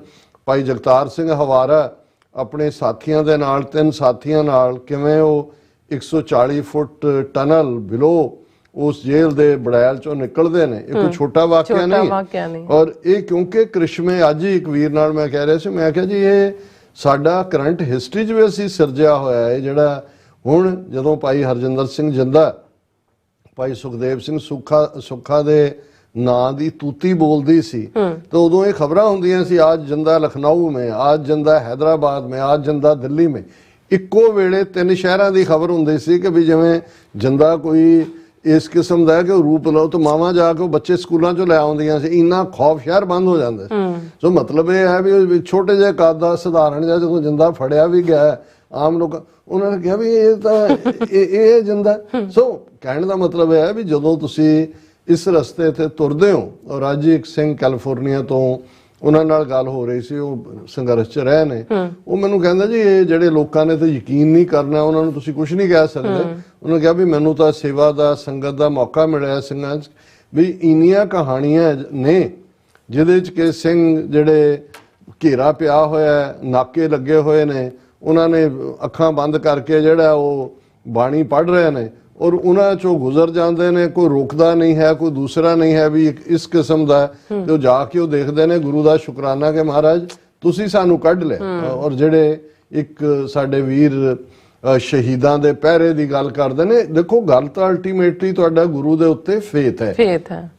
ਭਾਈ ਜਗਤਾਰ ਸਿੰਘ ਹਵਾਰਾ ਆਪਣੇ ਸਾਥੀਆਂ ਦੇ ਨਾਲ, 3 ਸਾਥੀਆਂ ਨਾਲ, ਕਿਵੇਂ ਉਹ 140 ਫੁੱਟ ਟਨਲ ਬਿਲੋ ਉਸ ਜੇਲ੍ਹ ਦੇ ਬੜੈਲ ਚੋਂ ਨਿਕਲਦੇ ਨੇ, ਇਹ ਕੋਈ ਛੋਟਾ ਵਾਕਿਆ ਨਹੀਂ। ਔਰ ਇਹ ਕਿਉਂਕਿ ਕ੍ਰਿਸ਼ਮੇ ਅੱਜ ਹੀ ਇੱਕ ਵੀਰ ਨਾਲ ਮੈਂ ਕਹਿ ਰਿਹਾ ਸੀ, ਮੈਂ ਕਿਹਾ ਜੀ ਇਹ ਸਾਡਾ ਕਰੰਟ ਹਿਸਟਰੀ 'ਚ ਵੀ ਅਸੀਂ ਸਿਰਜਿਆ ਹੋਇਆ ਹੈ। ਜਿਹੜਾ ਹੁਣ ਜਦੋਂ ਭਾਈ ਹਰਜਿੰਦਰ ਸਿੰਘ ਜਿੰਦਾ ਭਾਈ ਸੁਖਦੇਵ ਸਿੰਘ ਸੁੱਖਾ ਦੇ ਨਾਂ ਦੀ ਤੂਤੀ ਬੋਲਦੀ ਸੀ, ਤਾਂ ਉਦੋਂ ਇਹ ਖਬਰਾਂ ਹੁੰਦੀਆਂ ਸੀ, ਅੱਜ ਜਿੰਦਾ ਲਖਨਊ ਮੇਂ, ਅੱਜ ਜਿੰਦਾ ਹੈਦਰਾਬਾਦ ਮੇਂ, ਅੱਜ ਜਿੰਦਾ ਦਿੱਲੀ ਮੇਂ। ਇੱਕੋ ਵੇਲੇ 3 ਸ਼ਹਿਰਾਂ ਦੀ ਖਬਰ ਹੁੰਦੀ ਸੀ ਕਿ ਵੀ ਜਿਵੇਂ ਜਿੰਦਾ ਕੋਈ ਇਸ ਕਿਸਮ ਦਾ ਹੈ ਕਿ ਉਹ ਰੂਪ ਲਓ ਤਾਂ ਮਾਵਾਂ ਜਾ ਕੇ ਉਹ ਬੱਚੇ ਸਕੂਲਾਂ 'ਚੋਂ ਲੈ ਆਉਂਦੀਆਂ ਸੀ। ਇੰਨਾ ਖੌਫ ਸ਼ਹਿਰ ਬੰਦ ਹੋ ਜਾਂਦਾ। ਸੋ ਮਤਲਬ ਇਹ ਹੈ ਵੀ ਛੋਟੇ ਜਿਹੇ ਕੱਦ ਦਾ ਸਧਾਰਨ ਜਿਹਾ ਜਦੋਂ ਜਿੰਦਾ ਫੜਿਆ ਵੀ ਗਿਆ, ਆਮ ਲੋਕ ਉਹਨਾਂ ਨੇ ਕਿਹਾ ਵੀ ਇਹ ਤਾਂ ਇਹ ਜਿੰਦਾ। ਸੋ ਕਹਿਣ ਦਾ ਮਤਲਬ ਇਹ ਹੈ ਵੀ ਜਦੋਂ ਤੁਸੀਂ ਇਸ ਰਸਤੇ ਤੇ ਤੁਰਦੇ ਹੋ, ਔਰ ਅੱਜ ਇੱਕ ਸਿੰਘ ਕੈਲੀਫੋਰਨੀਆ ਤੋਂ ਉਹਨਾਂ ਨਾਲ ਗੱਲ ਹੋ ਰਹੀ ਸੀ, ਉਹ ਸੰਘਰਸ਼ 'ਚ ਰਹੇ ਨੇ, ਉਹ ਮੈਨੂੰ ਕਹਿੰਦਾ ਜੀ ਇਹ ਜਿਹੜੇ ਲੋਕਾਂ ਨੇ ਤਾਂ ਯਕੀਨ ਨਹੀਂ ਕਰਨਾ, ਉਹਨਾਂ ਨੂੰ ਤੁਸੀਂ ਕੁਝ ਨਹੀਂ ਕਹਿ ਸਕਦੇ। ਉਹਨੇ ਕਿਹਾ ਵੀ ਮੈਨੂੰ ਤਾਂ ਸੇਵਾ ਦਾ ਸੰਗਤ ਦਾ ਮੌਕਾ ਮਿਲਿਆ ਸਿੰਘਾਂ 'ਚ, ਵੀ ਇੰਨੀਆਂ ਕਹਾਣੀਆਂ ਨੇ ਜਿਹਦੇ 'ਚ ਕਿ ਸਿੰਘ ਜਿਹੜੇ ਘੇਰਾ ਪਿਆ ਹੋਇਆ ਹੈ, ਨਾਕੇ ਲੱਗੇ ਹੋਏ ਨੇ, ਉਹਨਾਂ ਨੇ ਅੱਖਾਂ ਬੰਦ ਕਰਕੇ ਜਿਹੜਾ ਉਹ ਬਾਣੀ ਪੜ੍ਹ ਰਹੇ ਨੇ ਔਰ ਉਹਨਾਂ ਚੋਂ ਗੁਜ਼ਰ ਜਾਂਦੇ ਨੇ, ਕੋਈ ਰੋਕਦਾ ਨਹੀਂ ਹੈ, ਕੋਈ ਦੂਸਰਾ ਨਹੀਂ ਹੈ ਵੀ ਇਸ ਕਿਸਮ ਦਾ, ਤੇ ਉਹ ਜਾ ਕੇ ਉਹ ਦੇਖਦੇ ਨੇ ਗੁਰੂ ਦਾ ਸ਼ੁਕਰਾਨਾ ਕਿ ਮਹਾਰਾਜ ਤੁਸੀਂ ਸਾਨੂੰ ਕੱਢ ਲਿਆ। ਔਰ ਜਿਹੜੇ ਇੱਕ ਸਾਡੇ ਵੀਰ ਸ਼ਹੀਦਾਂ ਦੇ ਪਹਿਰੇ ਦੀ ਗੱਲ ਕਰਦੇ ਨੇ, ਦੇਖੋ ਗੱਲ ਤਾਂ ਅਲਟੀਮੇਟਲੀ ਤੁਹਾਡਾ ਗੁਰੂ ਦੇ ਉੱਤੇ ਫੇਥ ਹੈ, ਫੇਥ ਹੈ,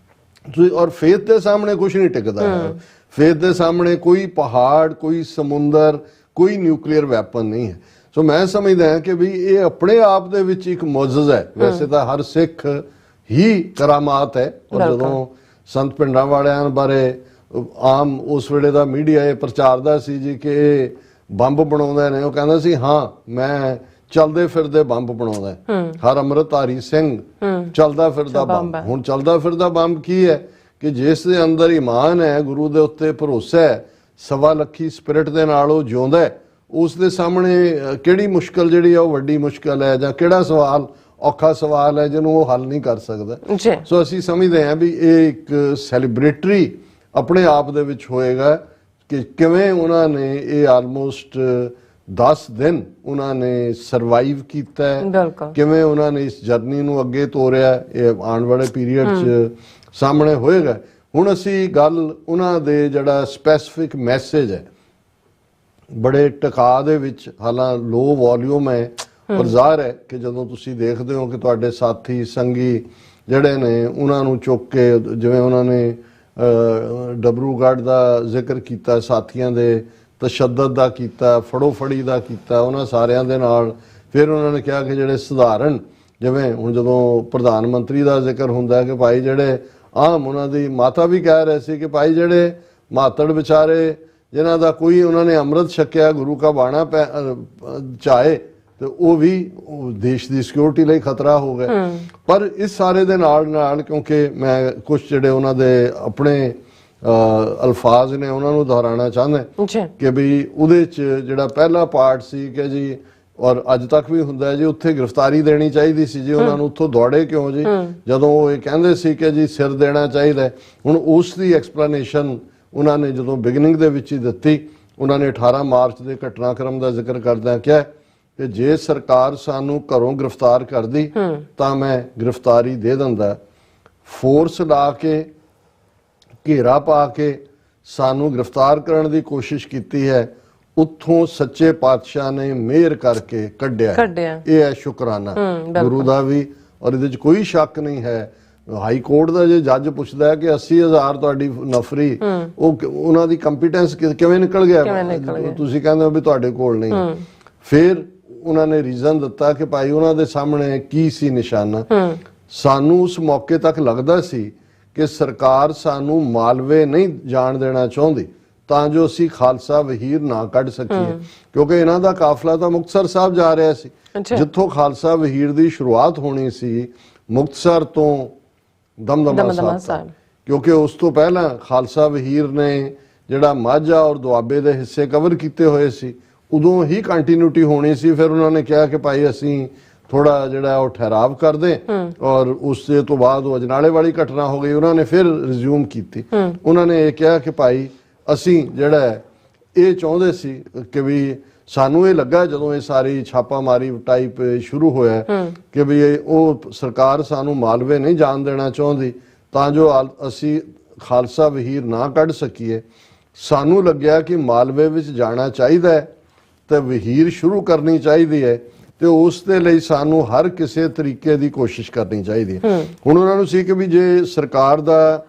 ਔਰ ਫੇਥ ਦੇ ਸਾਹਮਣੇ ਕੁਝ ਨਹੀਂ ਟਿਕਦਾ ਹੈ। ਫੇਥ ਦੇ ਸਾਹਮਣੇ ਕੋਈ ਪਹਾੜ, ਕੋਈ ਸਮੁੰਦਰ, ਕੋਈ ਨਿਊਕਲੀਅਰ ਵੈਪਨ ਨਹੀਂ ਹੈ। ਸੋ ਮੈਂ ਸਮਝਦਾ ਹਾਂ ਕਿ ਵੀ ਇਹ ਆਪਣੇ ਆਪ ਦੇ ਵਿੱਚ ਇੱਕ ਮੌਜਜ਼ਾ ਹੈ। ਵੈਸੇ ਤਾਂ ਹਰ ਸਿੱਖ ਹੀ ਕਰਾਮਾਤ ਹੈ, ਔਰ ਜਦੋਂ ਸੰਤ ਪਿੰਡਾਂ ਵਾਲਿਆਂ ਬਾਰੇ ਆਮ ਉਸ ਵੇਲੇ ਦਾ ਮੀਡੀਆ ਇਹ ਪ੍ਰਚਾਰਦਾ ਸੀ ਜੀ ਕਿ ਇਹ ਬੰਬ ਬਣਾਉਂਦੇ ਨੇ, ਉਹ ਕਹਿੰਦਾ ਸੀ ਹਾਂ ਮੈਂ ਚਲਦੇ ਫਿਰਦੇ ਬੰਬ ਬਣਾਉਂਦਾ, ਹਰ ਅੰਮ੍ਰਿਤਧਾਰੀ ਸਿੰਘ ਚਲਦਾ ਫਿਰਦਾ ਬੰਬ। ਹੁਣ ਚਲਦਾ ਫਿਰਦਾ ਬੰਬ ਕੀ ਹੈ ਕਿ ਜਿਸ ਦੇ ਅੰਦਰ ਈਮਾਨ ਹੈ, ਗੁਰੂ ਦੇ ਉੱਤੇ ਭਰੋਸਾ ਹੈ, 1.25 ਲੱਖ ਸਪਿਰਿਟ ਦੇ ਨਾਲ ਉਹ ਜਿਉਂਦਾ ਹੈ, ਉਸ ਦੇ ਸਾਹਮਣੇ ਕਿਹੜੀ ਮੁਸ਼ਕਲ ਜਿਹੜੀ ਆ ਉਹ ਵੱਡੀ ਮੁਸ਼ਕਲ ਹੈ, ਜਾਂ ਕਿਹੜਾ ਸਵਾਲ ਔਖਾ ਸਵਾਲ ਹੈ ਜਿਹਨੂੰ ਉਹ ਹੱਲ ਨਹੀਂ ਕਰ ਸਕਦਾ। ਸੋ ਅਸੀਂ ਸਮਝਦੇ ਹਾਂ ਵੀ ਇਹ ਇੱਕ ਸੈਲੀਬ੍ਰੇਟਰੀ ਆਪਣੇ ਆਪ ਦੇ ਵਿੱਚ ਹੋਏਗਾ ਕਿ ਕਿਵੇਂ ਉਹਨਾਂ ਨੇ ਇਹ ਆਲਮੋਸਟ 10 ਦਿਨ ਉਹਨਾਂ ਨੇ ਸਰਵਾਈਵ ਕੀਤਾ ਹੈ, ਕਿਵੇਂ ਉਹਨਾਂ ਨੇ ਇਸ ਜਰਨੀ ਨੂੰ ਅੱਗੇ ਤੋਰਿਆ, ਇਹ ਆਉਣ ਵਾਲੇ ਪੀਰੀਅਡ 'ਚ ਸਾਹਮਣੇ ਹੋਏਗਾ। ਹੁਣ ਅਸੀਂ ਗੱਲ ਉਹਨਾਂ ਦੇ ਜਿਹੜਾ ਸਪੈਸੀਫਿਕ ਮੈਸੇਜ ਹੈ ਬੜੇ ਟਿਕਾ ਦੇ ਵਿੱਚ, ਹਾਲਾਂ ਲੋ ਵੋਲਿਊਮ ਹੈ, ਪਰ ਜ਼ਾਹਰ ਹੈ ਕਿ ਜਦੋਂ ਤੁਸੀਂ ਦੇਖਦੇ ਹੋ ਕਿ ਤੁਹਾਡੇ ਸਾਥੀ ਸੰਗੀ ਜਿਹੜੇ ਨੇ ਉਹਨਾਂ ਨੂੰ ਚੁੱਕ ਕੇ, ਜਿਵੇਂ ਉਹਨਾਂ ਨੇ ਡਬਰੂਗੜ੍ਹ ਦਾ ਜ਼ਿਕਰ ਕੀਤਾ, ਸਾਥੀਆਂ ਦੇ ਤਸ਼ੱਦਦ ਦਾ ਕੀਤਾ, ਫੜੋ ਫੜੀ ਦਾ ਕੀਤਾ, ਉਹਨਾਂ ਸਾਰਿਆਂ ਦੇ ਨਾਲ ਫਿਰ ਉਹਨਾਂ ਨੇ ਕਿਹਾ ਕਿ ਜਿਹੜੇ ਸਧਾਰਨ, ਜਿਵੇਂ ਹੁਣ ਜਦੋਂ ਪ੍ਰਧਾਨ ਮੰਤਰੀ ਦਾ ਜ਼ਿਕਰ ਹੁੰਦਾ ਹੈ ਕਿ ਭਾਈ ਜਿਹੜੇ ਆਮ, ਉਹਨਾਂ ਦੀ ਮਾਤਾ ਵੀ ਕਹਿ ਰਹੇ ਸੀ ਕਿ ਭਾਈ ਜਿਹੜੇ ਮਾਤੜ ਵਿਚਾਰੇ ਜਿਨ੍ਹਾਂ ਦਾ ਕੋਈ ਉਹਨਾਂ ਨੇ ਅੰਮ੍ਰਿਤ ਛਕਿਆ, ਗੁਰੂ ਕਾ ਬਾਣਾ ਚਾਹੇ, ਤੇ ਉਹ ਵੀ ਦੇਸ਼ ਦੀ ਸਿਕਿਉਰਿਟੀ ਲਈ ਖਤਰਾ ਹੋ ਗਏ। ਪਰ ਇਸ ਸਾਰੇ ਦੇ ਨਾਲ ਨਾਲ, ਕਿਉਂਕਿ ਮੈਂ ਕੁਝ ਜਿਹੜੇ ਉਹਨਾਂ ਦੇ ਆਪਣੇ ਅਲਫਾਜ਼ ਨੇ ਉਹਨਾਂ ਨੂੰ ਦੁਹਰਾਉਣਾ ਚਾਹੁੰਦਾ ਕਿ ਵੀ ਉਹਦੇ 'ਚ ਜਿਹੜਾ ਪਹਿਲਾ ਪਾਰਟ ਸੀ ਕਿ ਜੀ, ਔਰ ਅੱਜ ਤੱਕ ਵੀ ਹੁੰਦਾ ਹੈ ਜੀ, ਉੱਥੇ ਗ੍ਰਿਫਤਾਰੀ ਦੇਣੀ ਚਾਹੀਦੀ ਸੀ ਜੀ, ਉਹਨਾਂ ਨੂੰ ਉੱਥੋਂ ਦੌੜੇ ਕਿਉਂ ਜੀ, ਜਦੋਂ ਉਹ ਇਹ ਕਹਿੰਦੇ ਸੀ ਕਿ ਜੀ ਸਿਰ ਦੇਣਾ ਚਾਹੀਦਾ। ਹੁਣ ਉਸ ਦੀ ਐਕਸਪਲੇਨੇਸ਼ਨ ਉਹਨਾਂ ਨੇ ਜਦੋਂ ਬਿਗਨਿੰਗ ਦੇ ਵਿੱਚ ਹੀ ਦਿੱਤੀ। ਉਹਨਾਂ ਨੇ 18 ਮਾਰਚ ਦੇ ਘਟਨਾਕ੍ਰਮ ਦਾ ਜ਼ਿਕਰ ਕਰਦਿਆਂ ਕਿਹਾ ਕਿ ਜੇ ਸਰਕਾਰ ਸਾਨੂੰ ਘਰੋਂ ਗ੍ਰਿਫਤਾਰ ਕਰਦੀ ਤਾਂ ਮੈਂ ਗ੍ਰਿਫਤਾਰੀ ਦੇ ਦਿੰਦਾ, ਫੋਰਸ ਲਾ ਕੇ ਘੇਰਾ ਪਾ ਕੇ ਸਾਨੂੰ ਗ੍ਰਿਫਤਾਰ ਕਰਨ ਦੀ ਕੋਸ਼ਿਸ਼ ਕੀਤੀ ਹੈ, ਉੱਥੋਂ ਸੱਚੇ ਪਾਤਸ਼ਾਹ ਨੇ ਮਿਹਰ ਕਰਕੇ ਕੱਢਿਆ। ਇਹ ਹੈ ਸ਼ੁਕਰਾਨਾ ਗੁਰੂ ਦਾ ਵੀ, ਔਰ ਇਹਦੇ 'ਚ ਕੋਈ ਸ਼ੱਕ ਨਹੀਂ ਹੈ। ਹਾਈ ਕੋਰਟ ਦਾ ਜੇ ਜੱਜ ਪੁੱਛਦਾ ਹੈ ਕਿ 80,000 ਤੁਹਾਡੀ ਨਫਰੀ, ਉਹ ਉਹਨਾਂ ਦੀ ਕੰਪੀਟੈਂਸ ਕਿਵੇਂ ਨਿਕਲ ਗਿਆ, ਤੁਸੀਂ ਕਹਿੰਦੇ ਹੋ ਵੀ ਤੁਹਾਡੇ ਕੋਲ ਨਹੀਂ। ਫਿਰ ਉਹਨਾਂ ਨੇ ਰੀਜ਼ਨ ਦਿੱਤਾ ਕਿ ਭਾਈ ਉਹਨਾਂ ਦੇ ਸਾਹਮਣੇ ਕੀ ਸੀ ਨਿਸ਼ਾਨਾ। ਸਾਨੂੰ ਉਸ ਮੌਕੇ ਤੱਕ ਲੱਗਦਾ ਸੀ ਕਿ ਸਰਕਾਰ ਸਾਨੂੰ ਮਾਲਵੇ ਨਹੀਂ ਜਾਣ ਦੇਣਾ ਚਾਹੁੰਦੀ ਤਾਂ ਜੋ ਅਸੀਂ ਖਾਲਸਾ ਵਹੀਰ ਨਾ ਕੱਢ ਸਕੀਏ, ਕਿਉਂਕਿ ਇਹਨਾਂ ਦਾ ਕਾਫਲਾ ਤਾਂ ਮੁਕਤਸਰ ਸਾਹਿਬ ਜਾ ਰਿਹਾ ਸੀ, ਜਿੱਥੋਂ ਖਾਲਸਾ ਵਹੀਰ ਦੀ ਸ਼ੁਰੂਆਤ ਹੋਣੀ ਸੀ ਮੁਕਤਸਰ ਤੋਂ ਦਮਦਮਾ ਸਾਹਿਬ, ਕਿਉਂਕਿ ਉਸ ਤੋਂ ਪਹਿਲਾਂ ਖਾਲਸਾ ਵਹੀਰ ਨੇ ਜਿਹੜਾ ਮਾਝਾ ਔਰ ਦੁਆਬੇ ਦੇ ਹਿੱਸੇ ਕਵਰ ਕੀਤੇ ਹੋਏ ਸੀ, ਉਦੋਂ ਹੀ ਕੰਟੀਨਿਊਟੀ ਹੋਣੀ ਸੀ। ਫਿਰ ਉਹਨਾਂ ਨੇ ਕਿਹਾ ਕਿ ਭਾਈ ਅਸੀਂ ਥੋੜਾ ਜਿਹੜਾ ਉਹ ਠਹਿਰਾਵ ਕਰਦੇ, ਔਰ ਉਸ ਦੇ ਤੋਂ ਬਾਅਦ ਉਹ ਅਜਨਾਲੇ ਵਾਲੀ ਘਟਨਾ ਹੋ ਗਈ, ਉਹਨਾਂ ਨੇ ਫਿਰ ਰਿਜ਼ਿਊਮ ਕੀਤੀ। ਉਹਨਾਂ ਨੇ ਇਹ ਕਿਹਾ ਕਿ ਭਾਈ ਅਸੀਂ ਜਿਹੜਾ ਇਹ ਚਾਹੁੰਦੇ ਸੀ ਕਿ ਵੀ ਸਾਨੂੰ ਇਹ ਲੱਗਾ ਜਦੋਂ ਇਹ ਸਾਰੀ ਛਾਪਾਮਾਰੀ ਟਾਈਪ ਸ਼ੁਰੂ ਹੋਇਆ ਕਿ ਵੀ ਉਹ ਸਰਕਾਰ ਸਾਨੂੰ ਮਾਲਵੇ ਨਹੀਂ ਜਾਣ ਦੇਣਾ ਚਾਹੁੰਦੀ ਤਾਂ ਜੋ ਅਸੀਂ ਖਾਲਸਾ ਵਹੀਰ ਨਾ ਕੱਢ ਸਕੀਏ। ਸਾਨੂੰ ਲੱਗਿਆ ਕਿ ਮਾਲਵੇ ਵਿੱਚ ਜਾਣਾ ਚਾਹੀਦਾ ਹੈ ਤੇ ਵਹੀਰ ਸ਼ੁਰੂ ਕਰਨੀ ਚਾਹੀਦੀ ਹੈ, ਤੇ ਉਸ ਦੇ ਲਈ ਸਾਨੂੰ ਹਰ ਕਿਸੇ ਤਰੀਕੇ ਦੀ ਕੋਸ਼ਿਸ਼ ਕਰਨੀ ਚਾਹੀਦੀ ਹੈ। ਹੁਣ ਉਹਨਾਂ ਨੂੰ ਸੀ ਕਿ ਵੀ ਜੇ ਸਰਕਾਰ ਦਾ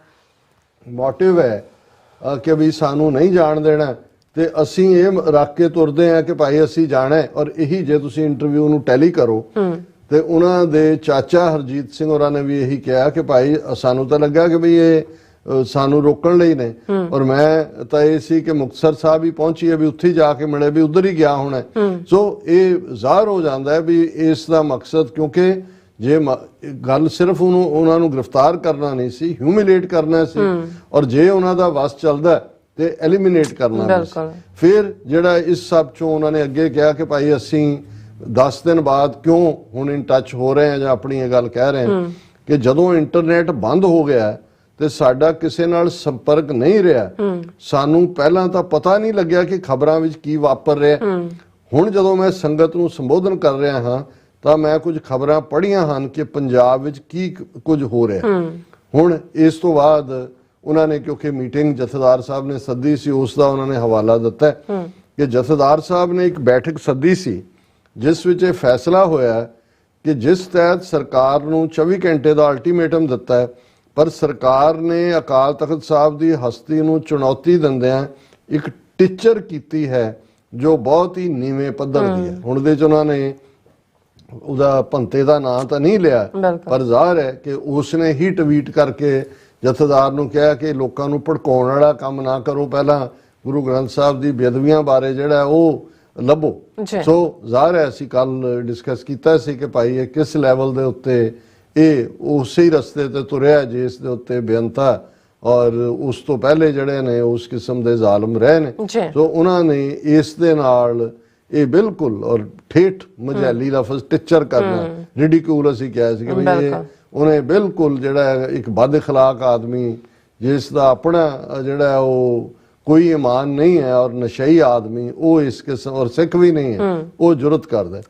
ਮੋਟਿਵ ਹੈ ਕਿ ਵੀ ਸਾਨੂੰ ਨਹੀਂ ਜਾਣ ਦੇਣਾ, ਤੇ ਅਸੀਂ ਇਹ ਰੱਖ ਕੇ ਤੁਰਦੇ ਹਾਂ ਕਿ ਭਾਈ ਅਸੀਂ ਜਾਣਾ ਹੈ। ਔਰ ਇਹੀ ਜੇ ਤੁਸੀਂ ਇੰਟਰਵਿਊ ਨੂੰ ਟੈਲੀ ਕਰੋ ਤੇ ਉਹਨਾਂ ਦੇ ਚਾਚਾ ਹਰਜੀਤ ਸਿੰਘ ਹੋਰਾਂ ਨੇ ਵੀ ਇਹੀ ਕਿਹਾ ਕਿ ਭਾਈ ਸਾਨੂੰ ਤਾਂ ਲੱਗਾ ਕਿ ਵੀ ਇਹ ਸਾਨੂੰ ਰੋਕਣ ਲਈ ਨੇ, ਔਰ ਮੈਂ ਤਾਂ ਇਹ ਸੀ ਕਿ ਮੁਕਤਸਰ ਸਾਹਿਬ ਹੀ ਪਹੁੰਚੀਏ ਵੀ ਉੱਥੇ ਜਾ ਕੇ ਮਿਲੇ ਵੀ ਉਧਰ ਹੀ ਗਿਆ ਹੋਣਾ। ਸੋ ਇਹ ਜ਼ਾਹਰ ਹੋ ਜਾਂਦਾ ਹੈ ਵੀ ਇਸ ਦਾ ਮਕਸਦ, ਕਿਉਂਕਿ ਜੇ ਗੱਲ ਸਿਰਫ ਉਹਨਾਂ ਨੂੰ ਗ੍ਰਿਫਤਾਰ ਕਰਨਾ ਨਹੀਂ ਸੀ, ਹਿਊਮਿਲੇਟ ਕਰਨਾ ਸੀ, ਔਰ ਜੇ ਉਹਨਾਂ ਦਾ ਵਸ ਚੱਲਦਾ ਤੇ ਐਲੀਮੀਨੇਟ ਕਰਨਾ ਨਹੀਂ ਸੀ। ਫਿਰ ਜਿਹੜਾ ਇਸ ਸਭ ਚੋਂ ਉਹਨਾਂ ਨੇ ਅੱਗੇ ਕਿਹਾ ਕਿ ਭਾਈ ਅਸੀਂ 10 ਦਿਨ ਬਾਅਦ ਕਿਉਂ ਹੁਣ ਇਨ ਟੱਚ ਹੋ ਰਹੇ ਹਾਂ ਜਾਂ ਆਪਣੀ ਇਹ ਗੱਲ ਕਹਿ ਰਹੇ ਹਾਂ ਕਿ ਜਦੋਂ ਇੰਟਰਨੈਟ ਬੰਦ ਹੋ ਗਿਆ ਤੇ ਸਾਡਾ ਕਿਸੇ ਨਾਲ ਸੰਪਰਕ ਨਹੀਂ ਰਿਹਾ, ਸਾਨੂੰ ਪਹਿਲਾਂ ਤਾਂ ਪਤਾ ਨਹੀਂ ਲੱਗਿਆ ਕਿ ਖਬਰਾਂ ਵਿੱਚ ਕੀ ਵਾਪਰ ਰਿਹਾ। ਹੁਣ ਜਦੋਂ ਮੈਂ ਸੰਗਤ ਨੂੰ ਸੰਬੋਧਨ ਕਰ ਰਿਹਾ ਹਾਂ ਤਾਂ ਮੈਂ ਕੁਝ ਖਬਰਾਂ ਪੜ੍ਹੀਆਂ ਹਨ ਕਿ ਪੰਜਾਬ ਵਿੱਚ ਕੀ ਕੁਝ ਹੋ ਰਿਹਾ। ਹੁਣ ਇਸ ਤੋਂ ਬਾਅਦ ਉਹਨਾਂ ਨੇ, ਕਿਉਂਕਿ ਮੀਟਿੰਗ ਜਥੇਦਾਰ ਸਾਹਿਬ ਨੇ ਸੱਦੀ ਸੀ, ਉਸ ਦਾ ਉਹਨਾਂ ਨੇ ਹਵਾਲਾ ਦਿੱਤਾ ਕਿ ਜਥੇਦਾਰ ਸਾਹਿਬ ਨੇ ਇੱਕ ਬੈਠਕ ਸੱਦੀ ਸੀ ਜਿਸ ਵਿੱਚ ਇਹ ਫੈਸਲਾ ਹੋਇਆ ਕਿ ਜਿਸ ਤਹਿਤ ਸਰਕਾਰ ਨੂੰ 24 ਘੰਟੇ ਦਾ ਅਲਟੀਮੇਟਮ ਦਿੱਤਾ ਹੈ, ਪਰ ਸਰਕਾਰ ਨੇ ਅਕਾਲ ਤਖਤ ਸਾਹਿਬ ਦੀ ਹਸਤੀ ਨੂੰ ਚੁਣੌਤੀ ਦਿੰਦਿਆਂ ਇੱਕ ਟੀਚਰ ਕੀਤੀ ਹੈ ਜੋ ਬਹੁਤ ਹੀ ਨੀਵੇਂ ਪੱਧਰ ਦੀ ਹੈ। ਹੁਣ ਦੇ ਚ ਉਹਨਾਂ ਨੇ ਉਹਦਾ ਭੰਤੇ ਦਾ ਨਾਂ ਤਾਂ ਨਹੀਂ ਲਿਆ, ਪਰ ਜ਼ਾਹਰ ਹੈ ਕਿ ਉਸਨੇ ਹੀ ਟਵੀਟ ਕਰਕੇ ਜਥੇਦਾਰ ਨੂੰ ਕਿਹਾ ਕਿ ਲੋਕਾਂ ਨੂੰ ਭੜਕਾਉਣ ਵਾਲਾ ਕੰਮ ਨਾ ਕਰੋ, ਪਹਿਲਾਂ ਗੁਰੂ ਗ੍ਰੰਥ ਸਾਹਿਬ ਦੀ ਬੇਅਦਬੀਆਂ ਬਾਰੇ ਜਿਹੜਾ ਉਹ ਲੱਭੋ। ਸੋ ਜ਼ਾਹਰ ਹੈ ਅਸੀਂ ਕੱਲ ਡਿਸਕਸ ਕੀਤਾ ਸੀ ਕਿ ਭਾਈ ਇਹ ਕਿਸ ਲੈਵਲ ਦੇ ਉੱਤੇ ਇਹ ਉਸੇ ਹੀ ਰਸਤੇ ਤੇ ਤੁਰਿਆ ਜਿਸ ਦੇ ਉੱਤੇ ਬੇਅੰਤਾ ਔਰ ਉਸ ਤੋਂ ਪਹਿਲੇ ਜਿਹੜੇ ਨੇ ਉਸ ਕਿਸਮ ਦੇ ਜ਼ਾਲਮ ਰਹੇ ਨੇ। ਸੋ ਉਹਨਾਂ ਨੇ ਇਸ ਦੇ ਨਾਲ ਇਹ ਬਿਲਕੁਲ ਔਰ ਠੇਠ ਮਜਾਲੀ ਲਫ਼ਜ਼ ਟੀਚਰ ਕਰਨਾ, ਰਿਡੀਕਿਊਲ ਅਸੀਂ ਕਿਹਾ ਸੀ ਕਿ ਬਈ ਇਹ ਉਹਨੇ ਬਿਲਕੁਲ ਜਿਹੜਾ ਇੱਕ ਬਦ ਅਖਲਾਕ ਆਦਮੀ ਜਿਸ ਦਾ ਆਪਣਾ ਜਿਹੜਾ ਉਹ ਕੋਈ ਈਮਾਨ ਨਹੀਂ ਹੈ ਔਰ ਨਸ਼ਈ ਆਦਮੀ, ਉਹ ਇਸ ਕਿਸਮ ਔਰ ਸਿੱਖ ਵੀ ਨਹੀਂ ਹੈ, ਉਹ ਜੁਰਤ ਕਰਦਾ।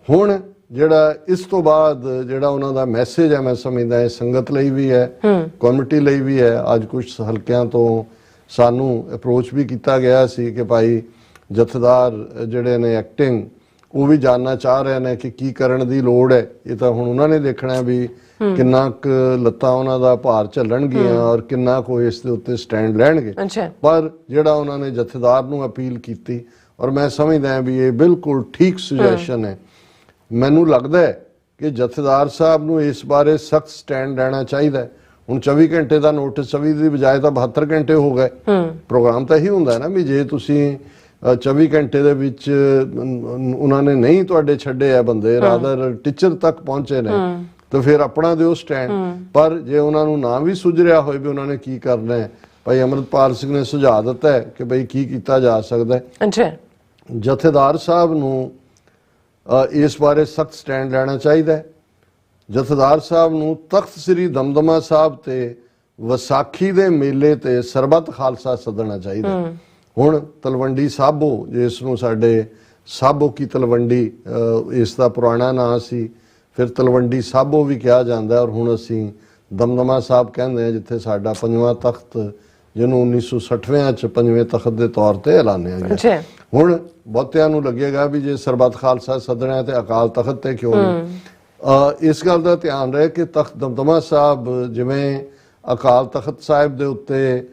ਹੁਣ ਜਿਹੜਾ ਇਸ ਤੋਂ ਬਾਅਦ ਜਿਹੜਾ ਉਹਨਾਂ ਦਾ ਮੈਸੇਜ ਹੈ, ਮੈਂ ਸਮਝਦਾ ਇਹ ਸੰਗਤ ਲਈ ਵੀ ਹੈ, ਕਮਿਊਨਿਟੀ ਲਈ ਵੀ ਹੈ। ਅੱਜ ਕੁਝ ਹਲਕਿਆਂ ਤੋਂ ਸਾਨੂੰ ਅਪਰੋਚ ਵੀ ਕੀਤਾ ਗਿਆ ਸੀ ਕਿ ਭਾਈ ਜਥੇਦਾਰ ਜਿਹੜੇ ਨੇ ਐਕਟਿੰਗ ਉਹ ਵੀ ਜਾਨਣਾ ਚਾਹ ਰਹੇ ਨੇ ਕਿ ਕੀ ਕਰਨ ਦੀ ਲੋੜ ਹੈ। ਇਹ ਤਾਂ ਹੁਣ ਉਹਨਾਂ ਨੇ ਦੇਖਣਾ ਵੀ ਕਿੰਨਾ ਕੁ ਲੱਤਾਂ ਉਹਨਾਂ ਦਾ ਭਾਰ ਝੱਲਣਗੀਆਂ ਔਰ ਕਿੰਨਾ ਕੁ ਇਸ ਦੇ ਉੱਤੇ ਸਟੈਂਡ ਲੈਣਗੇ। ਪਰ ਜਿਹੜਾ ਉਹਨਾਂ ਨੇ ਜਥੇਦਾਰ ਨੂੰ ਅਪੀਲ ਕੀਤੀ ਔਰ ਮੈਂ ਸਮਝਦਾ ਹਾਂ ਵੀ ਇਹ ਬਿਲਕੁਲ ਠੀਕ ਸੁਜੈਸ਼ਨ ਹੈ। ਮੈਨੂੰ ਲੱਗਦਾ ਹੈ ਕਿ ਜਥੇਦਾਰ ਸਾਹਿਬ ਨੂੰ ਇਸ ਬਾਰੇ ਸਖਤ ਸਟੈਂਡ ਲੈਣਾ ਚਾਹੀਦਾ ਹੈ। ਹੁਣ 24 ਘੰਟੇ ਦਾ ਨੋਟਿਸ 24 ਦੀ ਬਜਾਏ ਤਾਂ 72 ਘੰਟੇ ਹੋ ਗਏ। ਪ੍ਰੋਗਰਾਮ ਤਾਂ ਇਹੀ ਹੁੰਦਾ ਨਾ ਵੀ ਜੇ ਤੁਸੀਂ 24 ਘੰਟੇ ਦੇ ਵਿੱਚ ਉਹਨਾਂ ਨੇ ਨਹੀਂ ਤੁਹਾਡੇ ਛੱਡੇ ਆ ਬੰਦੇ, ਰਾਦਰ ਟੀਚਰ ਤੱਕ ਪਹੁੰਚੇ ਨੇ, ਤਾਂ ਫਿਰ ਆਪਣਾ ਦਿਓ ਸਟੈਂਡ। ਪਰ ਜੇ ਉਹਨਾਂ ਨੂੰ ਨਾ ਵੀ ਸੁਝ ਰਿਹਾ ਹੋਏ ਵੀ ਉਹਨਾਂ ਨੇ ਕੀ ਕਰਨਾ ਹੈ, ਭਾਈ ਅਮਰਿਤਪਾਲ ਸਿੰਘ ਨੇ ਸੁਝਾਅ ਦਿੱਤਾ ਹੈ ਕਿ ਬਈ ਕੀ ਕੀਤਾ ਜਾ ਸਕਦਾ ਹੈ। ਜਥੇਦਾਰ ਸਾਹਿਬ ਨੂੰ ਇਸ ਬਾਰੇ ਸਖਤ ਸਟੈਂਡ ਲੈਣਾ ਚਾਹੀਦਾ ਹੈ। ਜਥੇਦਾਰ ਸਾਹਿਬ ਨੂੰ ਤਖਤ ਸ੍ਰੀ ਦਮਦਮਾ ਸਾਹਿਬ ਤੇ ਵਿਸਾਖੀ ਦੇ ਮੇਲੇ ਤੇ ਸਰਬੱਤ ਖਾਲਸਾ ਸੱਦਣਾ ਚਾਹੀਦਾ। ਹੁਣ ਤਲਵੰਡੀ ਸਾਬੋ, ਜਿਸ ਨੂੰ ਸਾਡੇ ਸਾਬੋ ਕੀ ਤਲਵੰਡੀ ਇਸ ਦਾ ਪੁਰਾਣਾ ਨਾਂ ਸੀ, ਫਿਰ ਤਲਵੰਡੀ ਸਾਬੋ ਵੀ ਕਿਹਾ ਜਾਂਦਾ ਔਰ ਹੁਣ ਅਸੀਂ ਦਮਦਮਾ ਸਾਹਿਬ ਕਹਿੰਦੇ ਹਾਂ, ਜਿੱਥੇ ਸਾਡਾ ਪੰਜਵਾਂ ਤਖਤ ਜਿਹਨੂੰ 1960ਵਿਆਂ ਚ ਪੰਜਵੇਂ ਤਖਤ ਦੇ ਤੌਰ ਤੇ ਐਲਾਨਿਆ ਗਿਆ। ਹੁਣ ਬਹੁਤਿਆਂ ਨੂੰ ਲੱਗੇਗਾ ਵੀ ਜੇ ਸਰਬੱਤ ਖਾਲਸਾ ਸੱਦਣਾ ਹੈ ਤੇ ਅਕਾਲ ਤਖਤ ਤੇ ਕਿਉਂ ਨਹੀਂ। ਇਸ ਗੱਲ ਦਾ ਧਿਆਨ ਰਹੇ ਕਿ ਤਖਤ ਦਮਦਮਾ ਸਾਹਿਬ, ਜਿਵੇਂ ਅਕਾਲ ਤਖਤ ਸਾਹਿਬ ਦੇ ਉੱਤੇ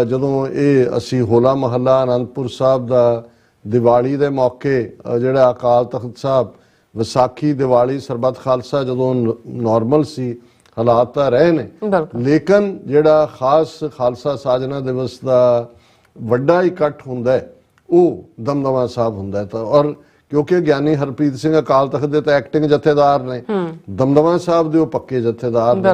ਜਦੋਂ ਇਹ ਅਸੀਂ ਹੋਲਾ ਮਹੱਲਾ ਆਨੰਦਪੁਰ ਸਾਹਿਬ ਦਾ ਦੀਵਾਲੀ ਦੇ ਮੌਕੇ ਜਿਹੜਾ ਅਕਾਲ ਤਖਤ ਸਾਹਿਬ ਵਿਸਾਖੀ ਦੀਵਾਲੀ ਸਰਬੱਤ ਖਾਲਸਾ ਜਦੋਂ ਨਾਰਮਲ ਸੀ, ਹਾਲਾਤ ਤਾਂ ਰਹੇ ਨੇ, ਲੇਕਿਨ ਜਿਹੜਾ ਖਾਸ ਖਾਲਸਾ ਸਾਜਨਾ ਦਿਵਸ ਦਾ ਵੱਡਾ ਇਕੱਠ ਹੁੰਦਾ ਹੈ ਉਹ ਦਮਦਮਾ ਸਾਹਿਬ ਹੁੰਦਾ ਹੈ। ਤਾਂ ਔਰ ਕਿਉਂਕਿ ਗਿਆਨੀ ਹਰਪ੍ਰੀਤ ਸਿੰਘ ਅਕਾਲ ਤਖਤ ਦੇ ਤਾਂ ਐਕਟਿੰਗ ਜਥੇਦਾਰ ਨੇ, ਦਮਦਮਾ ਸਾਹਿਬ ਦੇ ਉਹ ਪੱਕੇ ਜਥੇਦਾਰ ਨੇ।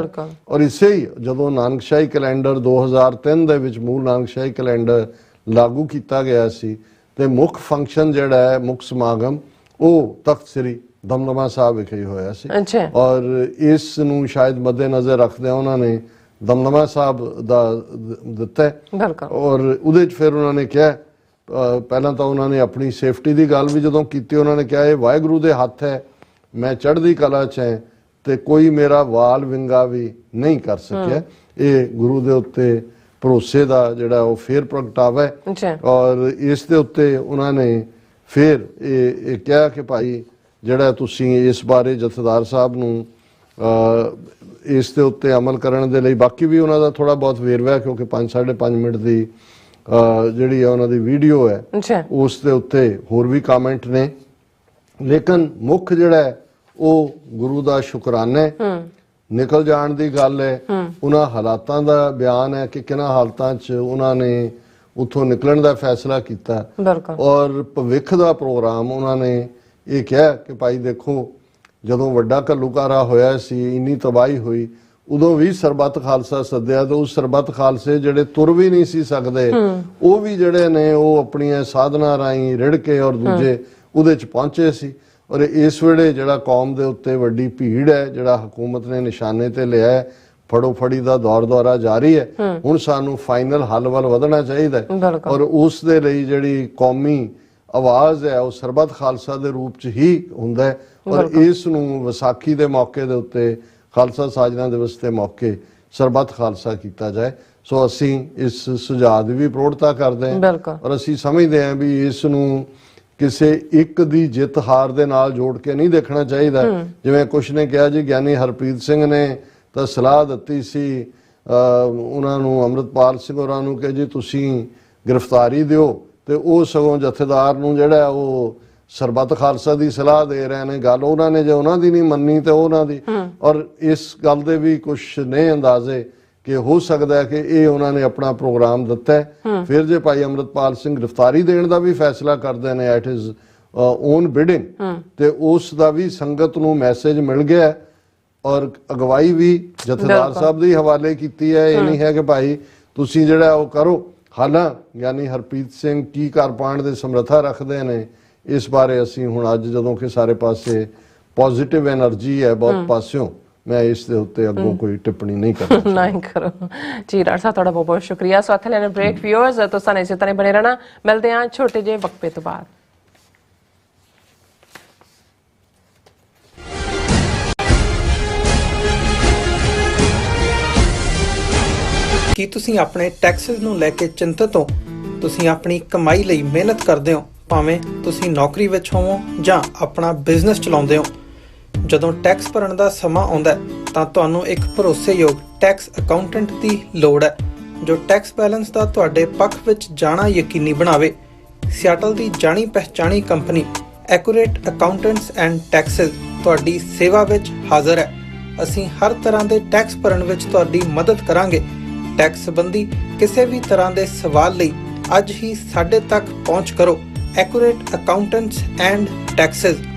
ਔਰ ਇਸੇ ਹੀ ਜਦੋਂ ਨਾਨਕਸ਼ਾਹੀ ਕੈਲੰਡਰ 2003 ਦੇ ਵਿੱਚ ਮੂਲ ਨਾਨਕਸ਼ਾਹੀ ਕੈਲੰਡਰ ਲਾਗੂ ਕੀਤਾ ਗਿਆ ਸੀ ਤੇ ਮੁੱਖ ਫੰਕਸ਼ਨ ਜਿਹੜਾ ਹੈ, ਮੁੱਖ ਸਮਾਗਮ, ਉਹ ਤਖਤ ਸ੍ਰੀ ਦਮਦਮਾ ਸਾਹਿਬ ਵਿਖੇ ਹੋਇਆ ਸੀ। ਔਰ ਇਸ ਨੂੰ ਸ਼ਾਇਦ ਮੱਦੇ ਨਜ਼ਰ ਰੱਖਦੇ ਉਹਨਾਂ ਨੇ ਦਮਦਮਾ ਸਾਹਿਬ ਦਾ ਦਿੱਤਾ ਔਰ ਉਹਦੇ ਚ ਫਿਰ ਉਹਨਾਂ ਨੇ ਕਿਹਾ, ਪਹਿਲਾਂ ਤਾਂ ਉਹਨਾਂ ਨੇ ਆਪਣੀ ਸੇਫਟੀ ਦੀ ਗੱਲ ਵੀ ਜਦੋਂ ਕੀਤੀ, ਉਹਨਾਂ ਨੇ ਕਿਹਾ ਇਹ ਵਾਹਿਗੁਰੂ ਦੇ ਹੱਥ ਹੈ, ਮੈਂ ਚੜ੍ਹਦੀ ਕਲਾ 'ਚ ਹੈ ਤੇ ਕੋਈ ਮੇਰਾ ਵਾਲ ਵਿੰਗਾ ਵੀ ਨਹੀਂ ਕਰ ਸਕਿਆ। ਇਹ ਗੁਰੂ ਦੇ ਉੱਤੇ ਭਰੋਸੇ ਦਾ ਜਿਹੜਾ ਉਹ ਫੇਰ ਪ੍ਰਗਟਾਵਾ ਹੈ। ਔਰ ਇਸ ਦੇ ਉੱਤੇ ਉਹਨਾਂ ਨੇ ਫਿਰ ਇਹ ਕਿਹਾ ਕਿ ਭਾਈ ਜਿਹੜਾ ਤੁਸੀਂ ਇਸ ਬਾਰੇ ਜਥੇਦਾਰ ਸਾਹਿਬ ਨੂੰ ਇਸ ਦੇ ਉੱਤੇ ਅਮਲ ਕਰਨ ਦੇ ਲਈ, ਬਾਕੀ ਵੀ ਉਹਨਾਂ ਦਾ ਥੋੜਾ ਬਹੁਤ ਵੇਰਵਾ ਕਿਉਂਕਿ 5-5.5 ਮਿੰਟ ਦੀ ਜਿਹੜੀ ਆ ਉਹਨਾਂ ਦੀ ਵੀਡੀਓ ਹੈ, ਉਸ ਦੇ ਉੱਤੇ ਹੋਰ ਵੀ ਕਮੈਂਟ ਨੇ, ਲੇਕਿਨ ਮੁੱਖ ਜਿਹੜਾ ਹੈ ਉਹ ਗੁਰੂ ਦਾ ਸ਼ੁਕਰਾਨਾ ਹੈ, ਨਿਕਲ ਜਾਣ ਦੀ ਗੱਲ ਹੈ, ਉਹਨਾਂ ਹਾਲਾਤਾਂ ਦਾ ਬਿਆਨ ਹੈ ਕਿ ਕਿਹਨਾਂ ਹਾਲਤਾਂ 'ਚ ਉਹਨਾਂ ਨੇ ਉੱਥੋਂ ਨਿਕਲਣ ਦਾ ਫੈਸਲਾ ਕੀਤਾ ਔਰ ਭਵਿੱਖ ਦਾ ਪ੍ਰੋਗਰਾਮ ਉਹਨਾਂ ਨੇ ਇਹ ਕਿਹਾ ਕਿ ਭਾਈ ਦੇਖੋ ਜਦੋਂ ਵੱਡਾ ਘੱਲੂਘਾਰਾ ਹੋਇਆ ਸੀ, ਇੰਨੀ ਤਬਾਹੀ ਹੋਈ, ਉਦੋਂ ਵੀ ਸਰਬੱਤ ਖਾਲਸਾ ਸੱਦਿਆ ਤੇ ਉਸ ਸਰਬੱਤ ਖਾਲਸੇ ਜਿਹੜੇ ਤੁਰ ਵੀ ਨਹੀਂ ਸੀ ਸਕਦੇ, ਉਹ ਵੀ ਜਿਹੜੇ ਨੇ ਉਹ ਆਪਣੀਆਂ ਸਾਧਨਾ ਰਾਹੀਂ ਰਿੜ ਕੇ ਔਰ ਦੂਜੇ ਉਹਦੇ ਚ ਪਹੁੰਚੇ ਸੀ। ਔਰ ਇਸ ਵੇਲੇ ਜਿਹੜਾ ਕੌਮ ਦੇ ਉੱਤੇ ਵੱਡੀ ਭੀੜ ਹੈ, ਜਿਹੜਾ ਹਕੂਮਤ ਨੇ ਨਿਸ਼ਾਨੇ ਤੇ ਲਿਆ ਹੈ, ਫੜੋ ਫੜੀ ਦਾ ਦੌਰ ਦੌਰਾ ਜਾਰੀ ਹੈ। ਹੁਣ ਸਾਨੂੰ ਫਾਈਨਲ ਹੱਲ ਵੱਲ ਵਧਣਾ ਚਾਹੀਦਾ ਹੈ ਔਰ ਉਸ ਦੇ ਲਈ ਜਿਹੜੀ ਕੌਮੀ ਆਵਾਜ਼ ਹੈ ਉਹ ਸਰਬੱਤ ਖਾਲਸਾ ਦੇ ਰੂਪ ਚ ਹੀ ਹੁੰਦਾ ਹੈ ਔਰ ਇਸ ਨੂੰ ਵਿਸਾਖੀ ਦੇ ਮੌਕੇ ਦੇ ਉੱਤੇ ਖਾਲਸਾ ਸਾਜਨਾ ਦਿਵਸ ਦੇ ਮੌਕੇ ਸਰਬੱਤ ਖਾਲਸਾ ਕੀਤਾ ਜਾਏ। ਸੋ ਅਸੀਂ ਇਸ ਸੁਝਾਅ ਦੀ ਵੀ ਪ੍ਰੋੜਤਾ ਕਰਦੇ ਹਾਂ ਔਰ ਅਸੀਂ ਸਮਝਦੇ ਹਾਂ ਵੀ ਇਸ ਨੂੰ ਕਿਸੇ ਇੱਕ ਦੀ ਜਿੱਤ ਹਾਰ ਦੇ ਨਾਲ ਜੋੜ ਕੇ ਨਹੀਂ ਦੇਖਣਾ ਚਾਹੀਦਾ। ਜਿਵੇਂ ਕੁਛ ਨੇ ਕਿਹਾ ਜੀ ਗਿਆਨੀ ਹਰਪ੍ਰੀਤ ਸਿੰਘ ਨੇ ਤਾਂ ਸਲਾਹ ਦਿੱਤੀ ਸੀ ਉਹਨਾਂ ਨੂੰ ਅੰਮ੍ਰਿਤਪਾਲ ਸਿੰਘ ਹੋਰਾਂ ਨੂੰ ਕਿ ਜੀ ਤੁਸੀਂ ਗ੍ਰਿਫਤਾਰੀ ਦਿਓ ਤੇ ਉਹ ਸਗੋਂ ਜਥੇਦਾਰ ਨੂੰ ਜਿਹੜਾ ਉਹ ਸਰਬੱਤ ਖਾਲਸਾ ਦੀ ਸਲਾਹ ਦੇ ਰਹੇ ਨੇ। ਗੱਲ ਉਹਨਾਂ ਨੇ ਜੇ ਉਹਨਾਂ ਦੀ ਨਹੀਂ ਮੰਨੀ ਤੇ ਉਹਨਾਂ ਦੀ ਔਰ ਇਸ ਗੱਲ ਦੇ ਵੀ ਕੁਛ ਨੇ ਅੰਦਾਜ਼ੇ ਕਿ ਹੋ ਸਕਦਾ ਹੈ ਕਿ ਇਹ ਉਹਨਾਂ ਨੇ ਆਪਣਾ ਪ੍ਰੋਗਰਾਮ ਦਿੱਤਾ ਹੈ। ਫਿਰ ਜੇ ਭਾਈ ਅੰਮ੍ਰਿਤਪਾਲ ਸਿੰਘ ਗ੍ਰਿਫਤਾਰੀ ਦੇਣ ਦਾ ਵੀ ਫੈਸਲਾ ਕਰਦੇ ਨੇ ਐਟ ਹਿਜ਼ ਓਨ ਬਿਡਿੰਗ ਤੇ ਉਸ ਦਾ ਵੀ ਸੰਗਤ ਨੂੰ ਮੈਸੇਜ ਮਿਲ ਗਿਆ ਔਰ ਅਗਵਾਈ ਵੀ ਜਥੇਦਾਰ ਸਾਹਿਬ ਦੇ ਹਵਾਲੇ ਕੀਤੀ ਹੈ। ਇਹ ਨਹੀਂ ਹੈ ਕਿ ਭਾਈ ਤੁਸੀਂ ਜਿਹੜਾ ਉਹ ਕਰੋ। ਹਾਲਾਂ ਯਾਨੀ ਹਰਪ੍ਰੀਤ ਸਿੰਘ ਕੀ ਕਰ ਪਾਉਣ ਦੇ ਸਮਰੱਥਾ ਰੱਖਦੇ ਨੇ ਇਸ ਬਾਰੇ ਅਸੀਂ ਹੁਣ ਅੱਜ ਜਦੋਂ ਕਿ ਸਾਰੇ ਪਾਸੇ ਪੋਜ਼ਿਟਿਵ એનર્ਜੀ ਹੈ ਬਹੁਤ ਪਾਸਿਓਂ मैं इस दे उत्ते अगों कोई टिप्पणी नहीं करना नहीं करो जी। डॉक्टर साहब थोड़ा बहुत बहुत शुक्रिया। सो इत्थे लेने ब्रेक व्यूअर्स तो साने इसे तरह बने रहना। मिलते हैं छोटे जे वक्फे तो बाद। ਕੀ ਤੁਸੀਂ ਆਪਣੇ ਟੈਕਸਸ ਨੂੰ ਲੈ ਕੇ ਚਿੰਤਤ ਹੋ? ਤੁਸੀਂ ਆਪਣੀ ਕਮਾਈ ਲਈ ਮਿਹਨਤ ਕਰਦੇ ਹੋ, ਭਾਵੇਂ ਤੁਸੀਂ ਨੌਕਰੀ ਵਿੱਚ ਹੋਵੋ ਜਾਂ ਆਪਣਾ ਬਿਜ਼ਨਸ ਚਲਾਉਂਦੇ ਹੋ। ਜਦੋਂ ਟੈਕਸ ਭਰਨ ਦਾ ਸਮਾਂ ਆਉਂਦਾ ਤਾਂ ਤੁਹਾਨੂੰ ਇੱਕ ਭਰੋਸੇਯੋਗ ਟੈਕਸ ਅਕਾਊਂਟੈਂਟ ਦੀ ਲੋੜ ਹੈ ਜੋ ਟੈਕਸ ਬੈਲੈਂਸ ਦਾ ਤੁਹਾਡੇ ਪੱਖ ਵਿੱਚ ਜਾਣਾ ਯਕੀਨੀ ਬਣਾਵੇ। ਸਿਆਟਲ ਦੀ ਜਾਣੀ ਪਹਿਚਾਣੀ company Accurate Accountants and Taxes ਤੁਹਾਡੀ ਸੇਵਾ ਵਿੱਚ ਹਾਜ਼ਰ ਹੈ। ਅਸੀਂ ਹਰ ਤਰ੍ਹਾਂ ਦੇ ਟੈਕਸ ਭਰਨ ਵਿੱਚ ਤੁਹਾਡੀ ਮਦਦ ਕਰਾਂਗੇ। ਟੈਕਸ ਸੰਬੰਧੀ ਕਿਸੇ ਵੀ ਤਰ੍ਹਾਂ ਦੇ ਸਵਾਲ ਲਈ ਅੱਜ ਹੀ ਸਾਡੇ ਤੱਕ ਪਹੁੰਚ ਕਰੋ। Accurate Accountants and Texas.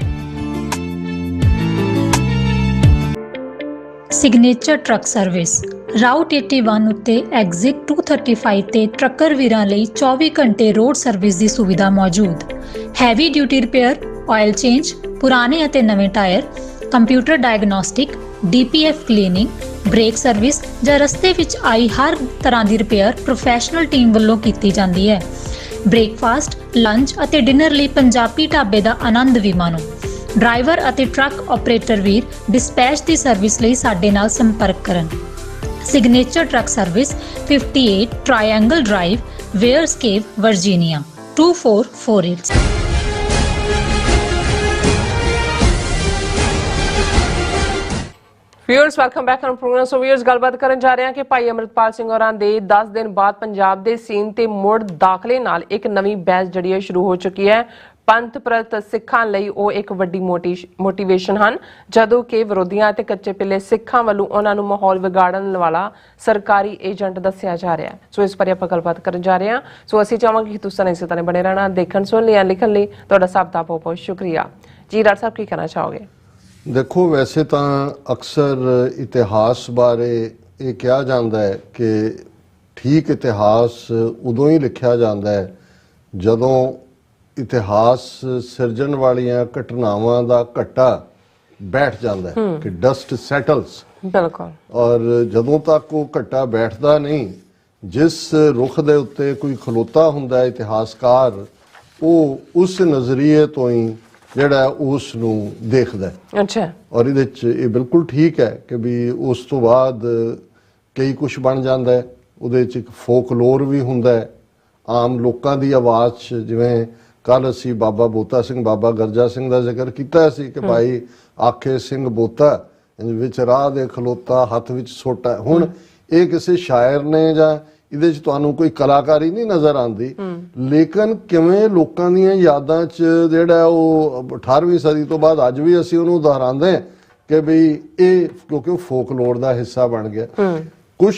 Signature truck Service Route 81 ਉੱਤੇ ਐਗਜ਼ਿਟ 235 ਤੇ ਟਰੱਕਰ ਵੀਰਾਂ ਲਈ 24 ਘੰਟੇ ਰੋਡ ਸਰਵਿਸ ਦੀ ਸੁਵਿਧਾ ਮੌਜੂਦ। Heavy duty repair, oil change, ਪੁਰਾਣੇ ਅਤੇ ਨਵੇਂ tyre, computer diagnostic, DPF cleaning, brake service ਜਾਂ ਰਸਤੇ ਵਿੱਚ ਆਈ ਹਰ ਤਰ੍ਹਾਂ ਦੀ ਰਿਪੇਅਰ ਪ੍ਰੋਫੈਸ਼ਨਲ ਟੀਮ ਵੱਲੋਂ ਕੀਤੀ ਜਾਂਦੀ ਹੈ। ਬ੍ਰੇਕਫਾਸਟ, ਲੰਚ ਅਤੇ ਡਿਨਰ ਲਈ ਪੰਜਾਬੀ ਢਾਬੇ ਦਾ ਆਨੰਦ ਵੀ ਮਾਣੋ। ਡਰਾਈਵਰ ਅਤੇ ਟਰੱਕ ਆਪਰੇਟਰ ਵੀਰ ਡਿਸਪੈਚ ਦੀ ਸਰਵਿਸ ਲਈ ਸਾਡੇ ਨਾਲ ਸੰਪਰਕ ਕਰਨ। Signature truck service 58 triangle drive, Weyers Cave, Virginia 2448। Viewers welcome back on programme. So viewers गलबात करन जा रहे हैं कि भाई अमृतपाल सिंह होरां दे 10 दिन बाद पंजाब दे सीन ते मुड़ दाखले नाल एक नवीं बहस जड़ी शुरू हो चुकी है। पंथ प्रत सिखां लई ਉਹ ਇੱਕ ਵੱਡੀ ਮੋਟੀਵੇਸ਼ਨ ਹਨ ਜਦੋਂ ਕਿ ਵਿਰੋਧੀਆਂ ਅਤੇ ਕੱਚੇ ਪਿੱਲੇ ਸਿੱਖਾਂ ਵੱਲੋਂ ਉਹਨਾਂ ਨੂੰ ਮਾਹੌਲ ਵਿਗਾੜਨ ਵਾਲਾ ਸਰਕਾਰੀ ਏਜੰਟ ਦੱਸਿਆ ਜਾ ਰਿਹਾ ਹੈ। ਸੋ ਇਸ ਬਾਰੇ ਆਪਾਂ ਗੱਲਬਾਤ ਕਰਨ ਜਾ ਰਹੇ ਹਾਂ। ਸੋ ਅਸੀਂ ਚਾਹਾਂਗੇ ਕਿ ਤੁਸੀਂ ਇਸੇ ਤਰ੍ਹਾਂ ਬਣੇ ਰਹਿਣਾ। ਦੇਖਣ ਸੁਣ ਲਿਆ ਲਿਖਣ ਲਈ ਤੁਹਾਡਾ ਸਭ ਦਾ ਬਹੁਤ ਬਹੁਤ ਸ਼ੁਕਰੀਆ ਜੀ। ਡਾਕਟਰ ਸਾਹਿਬ ਕੀ ਕਹਿਣਾ ਚਾਹੋਗੇ? ਦੇਖੋ ਵੈਸੇ ਤਾਂ ਅਕਸਰ ਇਤਿਹਾਸ ਬਾਰੇ ਇਹ ਕਿਹਾ ਜਾਂਦਾ ਹੈ ਕਿ ਠੀਕ ਇਤਿਹਾਸ ਉਦੋਂ ਹੀ ਲਿਖਿਆ ਜਾਂਦਾ ਹੈ ਜਦੋਂ ਇਤਿਹਾਸ ਸਿਰਜਣ ਵਾਲੀਆਂ ਘਟਨਾਵਾਂ ਦਾ ਘੱਟਾ ਬੈਠ ਜਾਂਦਾ ਹੈ ਕਿ ਡਸਟ ਸੈਟਲਸ। ਬਿਲਕੁਲ। ਔਰ ਜਦੋਂ ਤੱਕ ਉਹ ਘੱਟਾ ਬੈਠਦਾ ਨਹੀਂ, ਜਿਸ ਰੁੱਖ ਦੇ ਉੱਤੇ ਕੋਈ ਖਲੋਤਾ ਹੁੰਦਾ ਹੈ ਇਤਿਹਾਸਕਾਰ, ਉਹ ਉਸ ਨਜ਼ਰੀਏ ਤੋਂ ਹੀ ਜਿਹੜਾ ਉਸ ਨੂੰ ਦੇਖਦਾ ਹੈ। ਅੱਛਾ। ਔਰ ਇਹਦੇ 'ਚ ਇਹ ਬਿਲਕੁਲ ਠੀਕ ਹੈ ਕਿ ਵੀ ਉਸ ਤੋਂ ਬਾਅਦ ਕਈ ਕੁਝ ਬਣ ਜਾਂਦਾ ਹੈ। ਉਹਦੇ 'ਚ ਇੱਕ ਫੋਕਲੋਰ ਵੀ ਹੁੰਦਾ ਹੈ, ਆਮ ਲੋਕਾਂ ਦੀ ਆਵਾਜ਼ 'ਚ। ਜਿਵੇਂ ਕੱਲ ਅਸੀਂ ਬਾਬਾ ਬੋਤਾ ਸਿੰਘ, ਬਾਬਾ ਗਰਜਾ ਸਿੰਘ ਦਾ ਜ਼ਿਕਰ ਕੀਤਾ ਸੀ ਕਿ ਭਾਈ ਆਖੇ ਸਿੰਘ ਬੋਤਾ ਵਿੱਚ ਰਾਹ ਦੇ ਖਲੋਤਾ ਹੱਥ ਵਿੱਚ ਸੋਟਾ। ਹੁਣ ਇਹ ਕਿਸੇ ਸ਼ਾਇਰ ਨੇ ਜਾਂ ਇਹਦੇ 'ਚ ਤੁਹਾਨੂੰ ਕੋਈ ਕਲਾਕਾਰੀ ਨਹੀਂ ਨਜ਼ਰ ਆਉਂਦੀ, ਲੇਕਿਨ ਕਿਵੇਂ ਲੋਕਾਂ ਦੀਆਂ ਯਾਦਾਂ 'ਚ ਜਿਹੜਾ ਉਹ 18ਵੀਂ ਸਦੀ ਤੋਂ ਬਾਅਦ ਅੱਜ ਵੀ ਅਸੀਂ ਉਹਨੂੰ ਦੁਹਰਾਉਂਦੇ ਕਿ ਵੀ ਇਹ ਕਿਉਂਕਿ ਉਹ ਫੋਕਲੋਰ ਦਾ ਹਿੱਸਾ ਬਣ ਗਿਆ। ਕੁਝ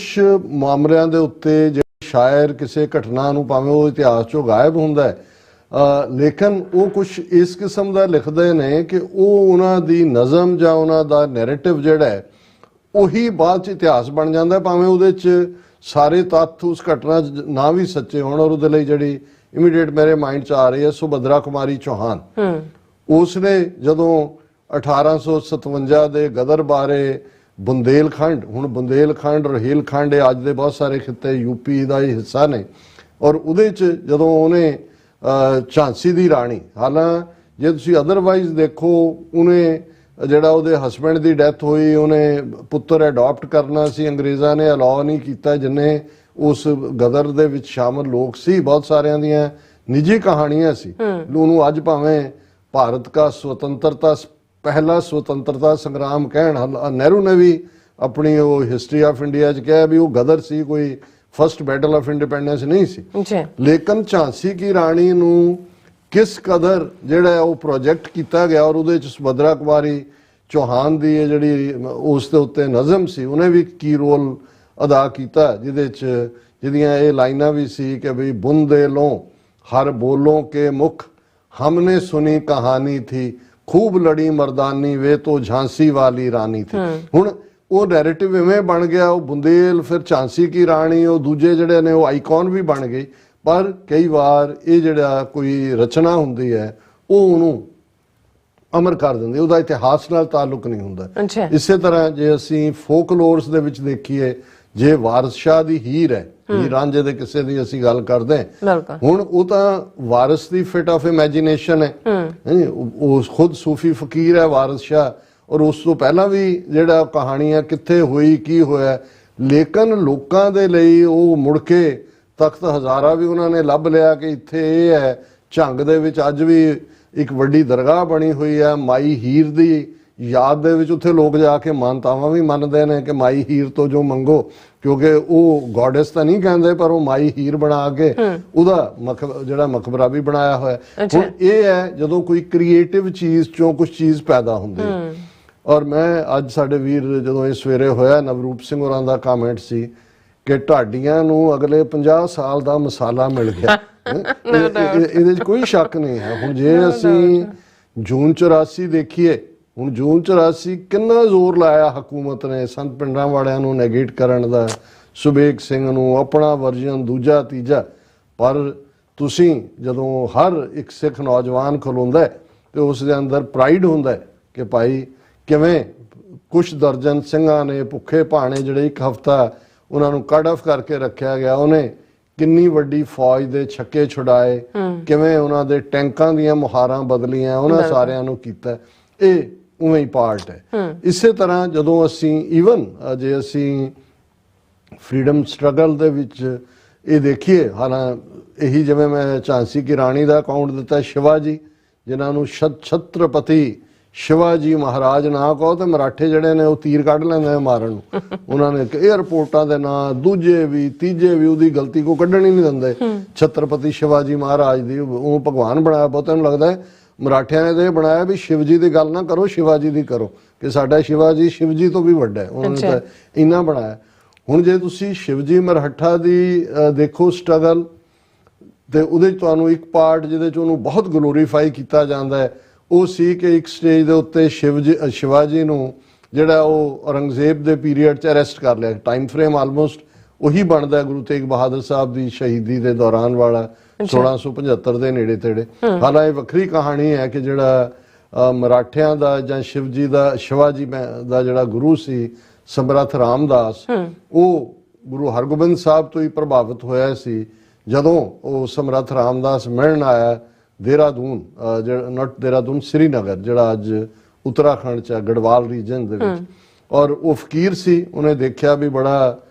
ਮਾਮਲਿਆਂ ਦੇ ਉੱਤੇ ਜਿਹੜੇ ਸ਼ਾਇਰ ਕਿਸੇ ਘਟਨਾ ਨੂੰ ਭਾਵੇਂ ਉਹ ਇਤਿਹਾਸ 'ਚੋਂ ਗਾਇਬ ਹੁੰਦਾ ਹੈ, ਲੇਕਿਨ ਉਹ ਕੁਝ ਇਸ ਕਿਸਮ ਦਾ ਲਿਖਦੇ ਨੇ ਕਿ ਉਹ ਉਹਨਾਂ ਦੀ ਨਜ਼ਮ ਜਾਂ ਉਹਨਾਂ ਦਾ ਨੈਰੇਟਿਵ ਜਿਹੜਾ ਹੈ ਉਹੀ ਬਾਅਦ 'ਚ ਇਤਿਹਾਸ ਬਣ ਜਾਂਦਾ, ਭਾਵੇਂ ਉਹਦੇ 'ਚ ਸਾਰੇ ਤੱਥ ਉਸ ਘਟਨਾ 'ਚ ਨਾ ਵੀ ਸੱਚੇ ਹੋਣ। ਔਰ ਉਹਦੇ ਲਈ ਜਿਹੜੀ ਇਮੀਡੀਏਟ ਮੇਰੇ ਮਾਈਂਡ 'ਚ ਆ ਰਹੀ ਹੈ ਸੁਭਦਰਾ ਕੁਮਾਰੀ ਚੌਹਾਨ। ਉਸਨੇ ਜਦੋਂ 1857 ਦੇ ਗਦਰ ਬਾਰੇ बुंदेलखंड, हुण बुंदेलखंड रोहिलखंड ये अज दे बहुत सारे खिते यूपी का ही हिस्सा ने। और उहदे च जदों उहने झांसी दी राणी, हालां जे तुसीं अदरवाइज देखो उन्हें जिहड़ा उहदे हसबैंड की डैथ हुई, उन्हें पुत्र अडॉप्ट करना सी, अंग्रेज़ां ने अलाउ नहीं किया, जिन्ने उस गदर दे विच शामिल लोग सी, बहुत सारियां दियां निजी कहानियां सी। उहनूं अज भावें भारत का स्वतंत्रता पहला स्वतंत्रता संग्राम कहण, नेहरू ने भी अपनी वो हिस्टरी ऑफ इंडिया च कहा भी वो गदर सी, कोई फर्स्ट बैटल ऑफ इंडिपेंडेंस नहीं सी। लेकिन झांसी की राणी नूं किस कदर जिहड़ा वो प्रोजेक्ट किया गया और उहदे च सुभद्रा कुमारी चौहान दी जिहड़ी उस दे उत्ते नज़म सी, उन्हें भी की रोल अदा किया, जिहदे च जिहदियां ये लाइनां भी सी कि भी बुंदेलों हर बोलों के मुख हमने सुनी कहानी थी, खूब लड़ी मर्दानी वे तो झांसी वाली रानी थी। हुण वो नैरेटिव इवें बन गया, वो बुंदेल फिर झांसी की राणी, वो दूजे जिहड़े ने वो आइकॉन भी बन गई। पर कई बार ये जिहड़ा कोई रचना हुंदी है वो उहनूं अमर कर दिंदी, उहदा इतिहास नाल ताल्लुक नहीं हुंदा। इसे तरह जे असीं फोकलोर्स दे विच देखीए, जे वारिस शाह दी हीर है, हीर रांझे दे किस्से दी असीं गल करदे हां, हुण वो तां वारिस दी फिट ऑफ इमेजिनेशन है, वो खुद सूफी फकीर है वारिस शाह, और उस तो पहला भी जिहड़ा कहानियां कित्थे हुई की होया, लेकिन लोकां दे लई वो मुड़ के तख्त हज़ारा भी उन्होंने लभ लिया कि इत्थे ये है। झंग दे विच अज भी एक वड्डी दरगाह बनी हुई है माई हीर दी याद दे विच, उत्थे लोग जाके मानतावां भी मनदे ने कि माई हीर तो जो मंगो, क्योंकि वो गॉडेस तो नहीं कहते पर वो माई हीर बना के उहदा जिहड़ा मकबरा भी बनाया होया। हुण ये है जदों कोई क्रिएटिव चीज़ चों कुछ चीज़ पैदा हुंदी है। और मैं अज साडे वीर जदों ये सवेरे होया, नवरूप सिंह होरां दा कमेंट सी कि ढाडियां नूं अगले 50 साल का मसाला मिल गया। ये कोई शक नहीं है। हुण जे असीं जून 84 देखिए, हुण जून 84 कितना जोर लाया हुकूमत ने संत पिंडां वालियां नूं नैगेट करन दा, सुबेग सिंह नूं अपना वर्जन दूजा तीजा, पर तुसीं जदों हर एक सिख नौजवान खलोंदा है तो उस दे अंदर प्राइड हुंदा है कि भाई किवें कुछ दर्जन ਸਿੰਘਾਂ ने भुखे भाने जिहड़े एक हफ्ता उन्होंने कट ऑफ करके रखा गया, उन्हें किन्नी वड्डी फौज दे छक्के छुड़ाए, किवें उन्हां दे टैंकां दीयां मुहारां बदलियां, उन्हां सारियां नूं कीता। ये उवें ही पार्ट है। इसे तरह जदों असीं ईवन जे असीं फ्रीडम स्ट्रगल दे विच ये देखिए, हालां यही जिवें मैं झांसी की राणी का अकाउंट दिता, शिवाजी जिन्हां नूं छत्रपति शिवाजी महाराज ना कहो तो मराठे जड़े ने वो तीर कढ़ लेंदे मारन, उन्होंने एयरपोर्टां दे नां दूजे भी तीजे भी उहदी गलती को कढ़न ही नहीं दिंदे। छत्रपति शिवाजी महाराज दी वो भगवान बनाया, बहुतां नूं लगदा है मराठियां ने तो बनाया भी शिवजी की गल ना करो, शिवाजी की करो, कि साडा शिवाजी शिवजी तो भी वड्डा है, उन्होंने तो इन्ना बनाया। हुण जे तुसीं शिवजी मराठा दी देखो स्ट्रगल, तो उहदे तुहानूं एक पार्ट जिहदे च उहनूं बहुत ग्लोरीफाई किया जाता है, वो सी कि एक स्टेज के उत्ते शिवाजी नूं जिहड़ा वो औरंगजेब के पीरीयड च अरैसट कर लिया। टाइम फ्रेम आलमोस्ट उही बनता है गुरु तेग बहादुर साहब की शहीदी के दौरान वाला 1675 के नेड़े तेड़े। हालांकि वक्री कहानी है कि जिहड़ा मराठियां दा जां शिवजी दा शिवाजी दा जिहड़ा गुरु सी समर्थ रामदास, वो गुरु हरगोबिंद साहब तो ही प्रभावित होया सी। जदों वो समर्थ रामदास मिलण आया देहरादून, नॉट देहरादून, श्रीनगर जिहड़ा अज उत्तराखंड च गढ़वाल रीजन दे विच, और वो फकीर सी, उन्हें देखा भी बड़ा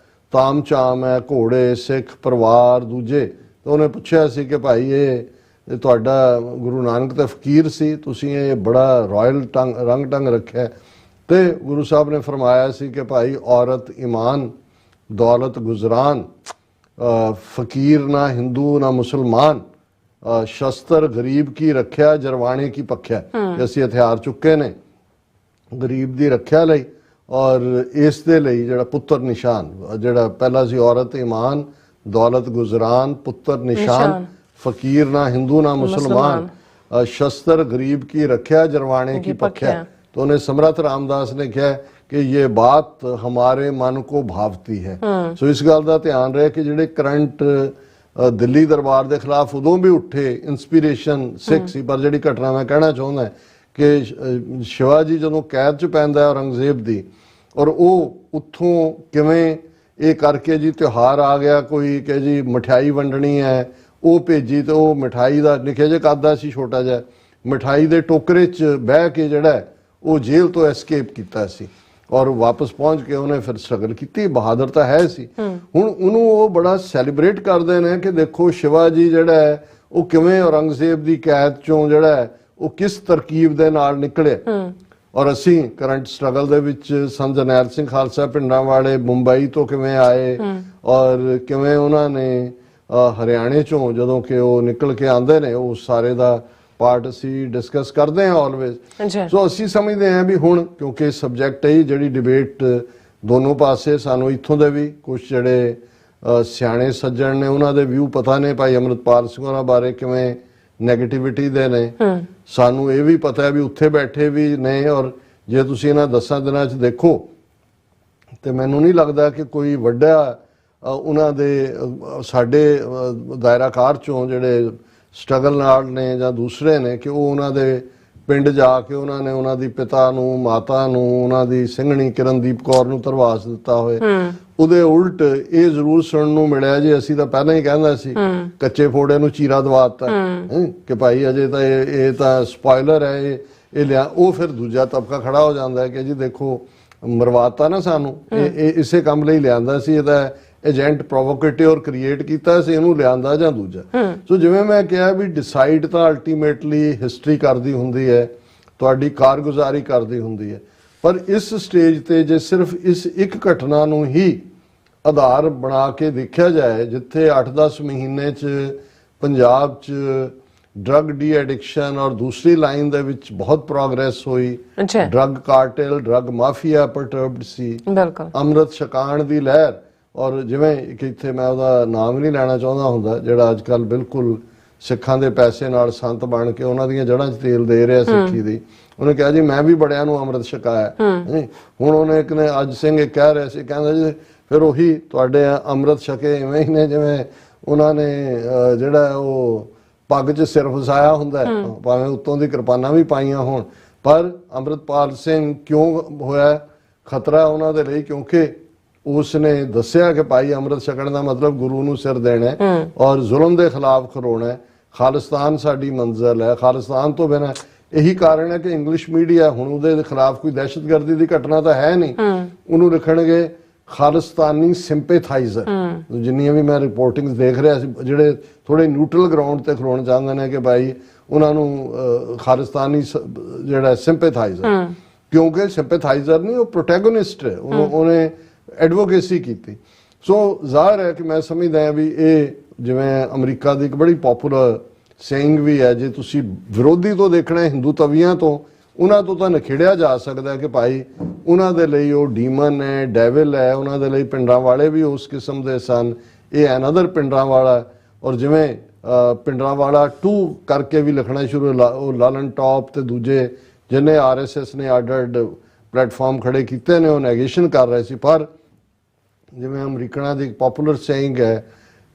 ताम चाम है, घोड़े सिख परिवार दूजे, तो उन्हें पूछा सी कि भाई ये तुहाडा गुरु नानक तो फकीर सी, तुसीं ये बड़ा रॉयल रंग ढंग रखिया। तो गुरु साहब ने फरमाया सी कि भाई औरत ईमान दौलत गुजरान, फकीर ना हिंदू ना मुसलमान, शस्त्र गरीब की रख्या जरवाने की पख्या। असीं हथियार चुके ने गरीब की रख्या लई, और इस दे लई जिहड़ा पुत्र निशान, जिहड़ा पहला सी औरत ईमान दौलत गुजरान पुत्र निशान, फकीर ना हिंदू ना मुसलमान, शस्त्र गरीब की रख्या जरवाने की पख्या। तो उन्हें समर्थ रामदास ने कहा कि ये बात हमारे मन को भावती है। सो इस गल का ध्यान रहे कि जिहड़े करंट दिल्ली दरबार के खिलाफ उदों भी उठे इंस्पीरेशन सिख सी, पर जिहड़ी घटना मैं कहना चाहुंदा कि शिवाजी जदों कैद च पैंदा औरंगजेब दी, ਔਰ ਉਹ ਉੱਥੋਂ ਕਿਵੇਂ ਇਹ ਕਰਕੇ ਜੀ ਤਿਉਹਾਰ ਆ ਗਿਆ ਕੋਈ ਕਿ ਜੀ ਮਠਿਆਈ ਵੰਡਣੀ ਹੈ, ਉਹ ਭੇਜੀ ਤੇ ਉਹ ਮਿਠਾਈ ਦਾ ਨਿੱਕੇ ਜਿਹੇ ਕੱਦ ਸੀ ਛੋਟਾ ਜਿਹਾ, ਮਿਠਾਈ ਦੇ ਟੋਕਰੇ 'ਚ ਬਹਿ ਕੇ ਜਿਹੜਾ ਉਹ ਜੇਲ੍ਹ ਤੋਂ ਐਸਕੇਪ ਕੀਤਾ ਸੀ ਔਰ ਵਾਪਸ ਪਹੁੰਚ ਕੇ ਉਹਨੇ ਫਿਰ ਸਟਰਗਲ ਕੀਤੀ। ਬਹਾਦਰ ਤਾਂ ਹੈ ਸੀ। ਹੁਣ ਉਹਨੂੰ ਉਹ ਬੜਾ ਸੈਲੀਬ੍ਰੇਟ ਕਰਦੇ ਨੇ ਕਿ ਦੇਖੋ ਸ਼ਿਵਾ ਜੀ ਜਿਹੜਾ ਹੈ ਉਹ ਕਿਵੇਂ ਔਰੰਗਜ਼ੇਬ ਦੀ ਕੈਦ ਚੋਂ ਜਿਹੜਾ ਹੈ ਉਹ ਕਿਸ ਤਰਕੀਬ ਦੇ ਨਾਲ ਨਿਕਲੇ। ਔਰ ਅਸੀਂ ਕਰੰਟ ਸਟਰਗਲ ਦੇ ਵਿੱਚ ਸੰਤ ਜਰਨੈਲ ਸਿੰਘ ਖਾਲਸਾ ਪਿੰਡਾਂ ਵਾਲੇ ਮੁੰਬਈ ਤੋਂ ਕਿਵੇਂ ਆਏ ਔਰ ਕਿਵੇਂ ਉਹਨਾਂ ਨੇ ਹਰਿਆਣੇ ਚੋਂ ਜਦੋਂ ਕਿ ਉਹ ਨਿਕਲ ਕੇ ਆਉਂਦੇ ਨੇ, ਉਹ ਸਾਰੇ ਦਾ ਪਾਰਟ ਅਸੀਂ ਡਿਸਕਸ ਕਰਦੇ ਹਾਂ ਆਲਵੇਜ਼। ਸੋ ਅਸੀਂ ਸਮਝਦੇ ਹਾਂ ਵੀ ਹੁਣ ਕਿਉਂਕਿ ਸਬਜੈਕਟ ਹੈ ਜਿਹੜੀ ਡਿਬੇਟ ਦੋਨੋਂ ਪਾਸੇ, ਸਾਨੂੰ ਇੱਥੋਂ ਦੇ ਵੀ ਕੁਝ ਜਿਹੜੇ ਸਿਆਣੇ ਸੱਜਣ ਨੇ ਉਹਨਾਂ ਦੇ ਵਿਊ ਪਤਾ ਨੇ, ਭਾਈ ਅੰਮ੍ਰਿਤਪਾਲ ਸਿੰਘ ਉਹਨਾਂ ਬਾਰੇ ਕਿਵੇਂ ਨੈਗੇਟਿਵਿਟੀ ਦੇ ਨੇ, ਸਾਨੂੰ ਇਹ ਵੀ ਪਤਾ ਹੈ ਵੀ ਉੱਥੇ ਬੈਠੇ ਵੀ ਨੇ। ਔਰ ਜੇ ਤੁਸੀਂ ਇਹਨਾਂ 10 ਦਿਨਾਂ 'ਚ ਦੇਖੋ ਤੇ ਮੈਨੂੰ ਨਹੀਂ ਲੱਗਦਾ ਕਿ ਕੋਈ ਵੱਡਾ ਉਹਨਾਂ ਦੇ ਸਾਡੇ ਦਾਇਰਾਕਾਰ ਚੋਂ ਜਿਹੜੇ ਸਟਰਗਲ ਨਾਲ ਨੇ ਜਾਂ ਦੂਸਰੇ ਨੇ ਕਿ ਉਹ ਉਹਨਾਂ ਦੇ ਪਿੰਡ ਜਾ ਕੇ ਉਹਨਾਂ ਨੇ ਉਹਨਾਂ ਦੀ ਪਿਤਾ ਨੂੰ, ਮਾਤਾ ਨੂੰ, ਉਹਨਾਂ ਦੀ ਸਿੰਘਣੀ ਕਿਰਨਦੀਪ ਕੌਰ ਨੂੰ ਧਰਵਾਸ ਦਿੱਤਾ ਹੋਏ। ਉਹਦੇ ਉਲਟ ਇਹ ਜ਼ਰੂਰ ਸੁਣਨ ਨੂੰ ਮਿਲਿਆ ਜੀ, ਅਸੀਂ ਤਾਂ ਪਹਿਲਾਂ ਹੀ ਕਹਿੰਦਾ ਸੀ ਕੱਚੇ ਫੋੜੇ ਨੂੰ ਚੀਰਾ ਦਵਾ ਦਿੱਤਾ ਕਿ ਭਾਈ ਅਜੇ ਤਾਂ ਇਹ ਤਾਂ ਸਪੋਇਲਰ ਹੈ, ਇਹ ਲਿਆ। ਉਹ ਫਿਰ ਦੂਜਾ ਤਬਕਾ ਖੜਾ ਹੋ ਜਾਂਦਾ ਹੈ ਕਿ ਜੀ ਦੇਖੋ ਮਰਵਾਤਾ ਨਾ ਸਾਨੂੰ, ਇਹ ਇਸੇ ਕੰਮ ਲਈ ਲਿਆਂਦਾ ਸੀ, ਇਹਦਾ ਏਜੰਟ ਪ੍ਰੋਵੋਕੇਟਿਵ ਕ੍ਰੀਏਟ ਕੀਤਾ ਸੀ, ਇਹਨੂੰ ਲਿਆਂਦਾ ਜਾਂ ਦੂਜਾ। ਸੋ ਜਿਵੇਂ ਮੈਂ ਕਿਹਾ ਵੀ ਡਿਸਾਈਡ ਤਾਂ ਅਲਟੀਮੇਟਲੀ ਹਿਸਟਰੀ ਕਰਦੀ ਹੁੰਦੀ ਹੈ, ਤੁਹਾਡੀ ਕਾਰਗੁਜ਼ਾਰੀ ਕਰਦੀ ਹੁੰਦੀ ਹੈ, ਪਰ ਇਸ ਸਟੇਜ ਤੇ ਜੇ ਸਿਰਫ ਇਸ ਇੱਕ ਘਟਨਾ ਨੂੰ ਹੀ ਆਧਾਰ ਬਣਾ ਕੇ ਦੇਖਿਆ ਜਾਏ, ਜਿੱਥੇ 8-10 ਮਹੀਨੇ 'ਚ ਪੰਜਾਬ 'ਚ ਡਰੱਗ ਡੀ ਐਡਿਕਸ਼ਨ ਔਰ ਦੂਸਰੀ ਲਾਈਨ ਦੇ ਵਿੱਚ ਬਹੁਤ ਪ੍ਰੋਗਰੈਸ ਹੋਈ, ਡਰੱਗ ਕਾਰਟਲ, ਡਰੱਗ ਮਾਫੀਆ ਪਰਟਰਬਡ ਸੀ, ਅੰਮ੍ਰਿਤ ਛਕਾਣ ਦੀ ਲਹਿਰ। ਔਰ ਜਿਵੇਂ ਕਿ ਇੱਥੇ ਮੈਂ ਉਹਦਾ ਨਾਮ ਨਹੀਂ ਲੈਣਾ ਚਾਹੁੰਦਾ ਹੁੰਦਾ, ਜਿਹੜਾ ਅੱਜ ਕੱਲ੍ਹ ਬਿਲਕੁਲ ਸਿੱਖਾਂ ਦੇ ਪੈਸੇ ਨਾਲ ਸੰਤ ਬਣ ਕੇ ਉਹਨਾਂ ਦੀਆਂ ਜੜ੍ਹਾਂ 'ਚ ਤੇਲ ਦੇ ਰਿਹਾ ਸਿੱਖੀ ਦੀ, ਉਹਨੇ ਕਿਹਾ ਜੀ ਮੈਂ ਵੀ ਬੜਿਆਂ ਨੂੰ ਅੰਮ੍ਰਿਤ ਛਕਾਇਆ। ਹੁਣ ਉਹਨੇ ਇੱਕ ਨੇ ਅੱਜ ਸਿੰਘ ਇੱਕ ਕਹਿ ਰਿਹਾ ਸੀ, ਕਹਿੰਦਾ ਜੀ ਫਿਰ ਉਹੀ ਤੁਹਾਡੇ ਅੰਮ੍ਰਿਤ ਛਕੇ ਇਵੇਂ ਹੀ ਨੇ ਜਿਵੇਂ ਉਹਨਾਂ ਨੇ ਜਿਹੜਾ ਉਹ ਪੱਗ 'ਚ ਸਿਰ ਫਸਾਇਆ ਹੁੰਦਾ, ਭਾਵੇਂ ਉੱਤੋਂ ਦੀ ਕਿਰਪਾਨਾਂ ਵੀ ਪਾਈਆਂ ਹੋਣ। ਪਰ ਅੰਮ੍ਰਿਤਪਾਲ ਸਿੰਘ ਕਿਉਂ ਹੋਇਆ ਖਤਰਾ ਉਹਨਾਂ ਦੇ ਲਈ? ਕਿਉਂਕਿ ਉਸ ਨੇ ਦੱਸਿਆ ਕਿ ਭਾਈ ਅੰਮ੍ਰਿਤ ਛਕਣ ਦਾ ਮਤਲਬ ਗੁਰੂ ਨੂੰ ਸਿਰ ਦੇਣਾ ਔਰ ਜ਼ੁਲਮ ਦੇ ਖਿਲਾਫ ਖਲੋਣਾ, ਖਾਲਿਸਤਾਨ ਸਾਡੀ ਮੰਜ਼ਿਲ ਹੈ, ਖਾਲਿਸਤਾਨ ਤੋਂ ਬਿਨਾਂ। ਇਹੀ ਕਾਰਨ ਹੈ ਕਿ ਇੰਗਲਿਸ਼ ਮੀਡੀਆ ਹੁਣ ਉਹਦੇ ਖਿਲਾਫ ਕੋਈ ਦਹਿਸ਼ਤਗਰਦੀ ਦੀ ਘਟਨਾ ਤਾਂ ਹੈ ਨਹੀਂ, ਉਹਨੂੰ ਲਿਖਣਗੇ ਖਾਲਿਸਤਾਨੀ ਸਿੰਪੈਥਾਈਜ਼ਰ। ਜਿੰਨੀਆਂ ਵੀ ਮੈਂ ਰਿਪੋਰਟਿੰਗਸ ਦੇਖ ਰਿਹਾ ਸੀ, ਜਿਹੜੇ ਥੋੜੇ ਨਿਊਟਰਲ ਗਰਾਊਂਡ ਤੇ ਖਲੋਣ ਚਾਹੁੰਦੇ ਨੇ ਕਿ ਭਾਈ ਉਹਨਾਂ ਨੂੰ ਖਾਲਿਸਤਾਨੀ ਜਿਹੜਾ ਸਿੰਪੈਥਾਈਜ਼ਰ, ਕਿਉਂਕਿ ਸਿੰਪੈਥਾਈਜ਼ਰ ਨਹੀਂ, ਉਹ ਪ੍ਰੋਟੈਗੋਨਿਸਟ ਹੈ, ਉਹਨੇ ਐਡਵੋਕੇਸੀ ਕੀਤੀ। ਸੋ ਜ਼ਾਹਿਰ ਹੈ ਕਿ ਮੈਂ ਸਮਝਦਾ ਹਾਂ ਵੀ ਇਹ ਜਿਵੇਂ ਅਮਰੀਕਾ ਦੀ ਇੱਕ ਬੜੀ ਪਪੂਲਰ ਸੇਇੰਗ ਵੀ ਹੈ, ਜੇ ਤੁਸੀਂ ਵਿਰੋਧੀ ਤੋਂ ਦੇਖਣਾ ਹਿੰਦੂ ਤਵੀਆਂ ਤੋਂ, ਉਹਨਾਂ ਤੋਂ ਤਾਂ ਨਖੇੜਿਆ ਜਾ ਸਕਦਾ ਕਿ ਭਾਈ ਉਹਨਾਂ ਦੇ ਲਈ ਉਹ ਡੀਮਨ ਹੈ, ਡੈਵਿਲ ਹੈ, ਉਹਨਾਂ ਦੇ ਲਈ ਪਿੰਡਾਂ ਵਾਲੇ ਵੀ ਉਸ ਕਿਸਮ ਦੇ ਸਨ, ਇਹ ਐਨਦਰ ਪਿੰਡਾਂ ਵਾਲਾ। ਔਰ ਜਿਵੇਂ ਪਿੰਡਾਂ ਵਾਲਾ 2 ਕਰਕੇ ਵੀ ਲਿਖਣਾ ਸ਼ੁਰੂ, ਉਹ ਲਾਲਨ ਟੌਪ ਤੇ ਦੂਜੇ ਜਿਹਨੇ RSS ਨੇ ਅੱਡ ਪਲੇਟਫਾਰਮ ਖੜੇ ਕੀਤੇ ਨੇ, ਉਹ ਨੈਗੇਸ਼ਨ ਕਰ ਰਹੇ ਸੀ। ਪਰ ਜਿਵੇਂ ਅਮਰੀਕਨਾਂ ਦੀ ਇੱਕ ਪਪੂਲਰ ਸੇਇੰਗ ਹੈ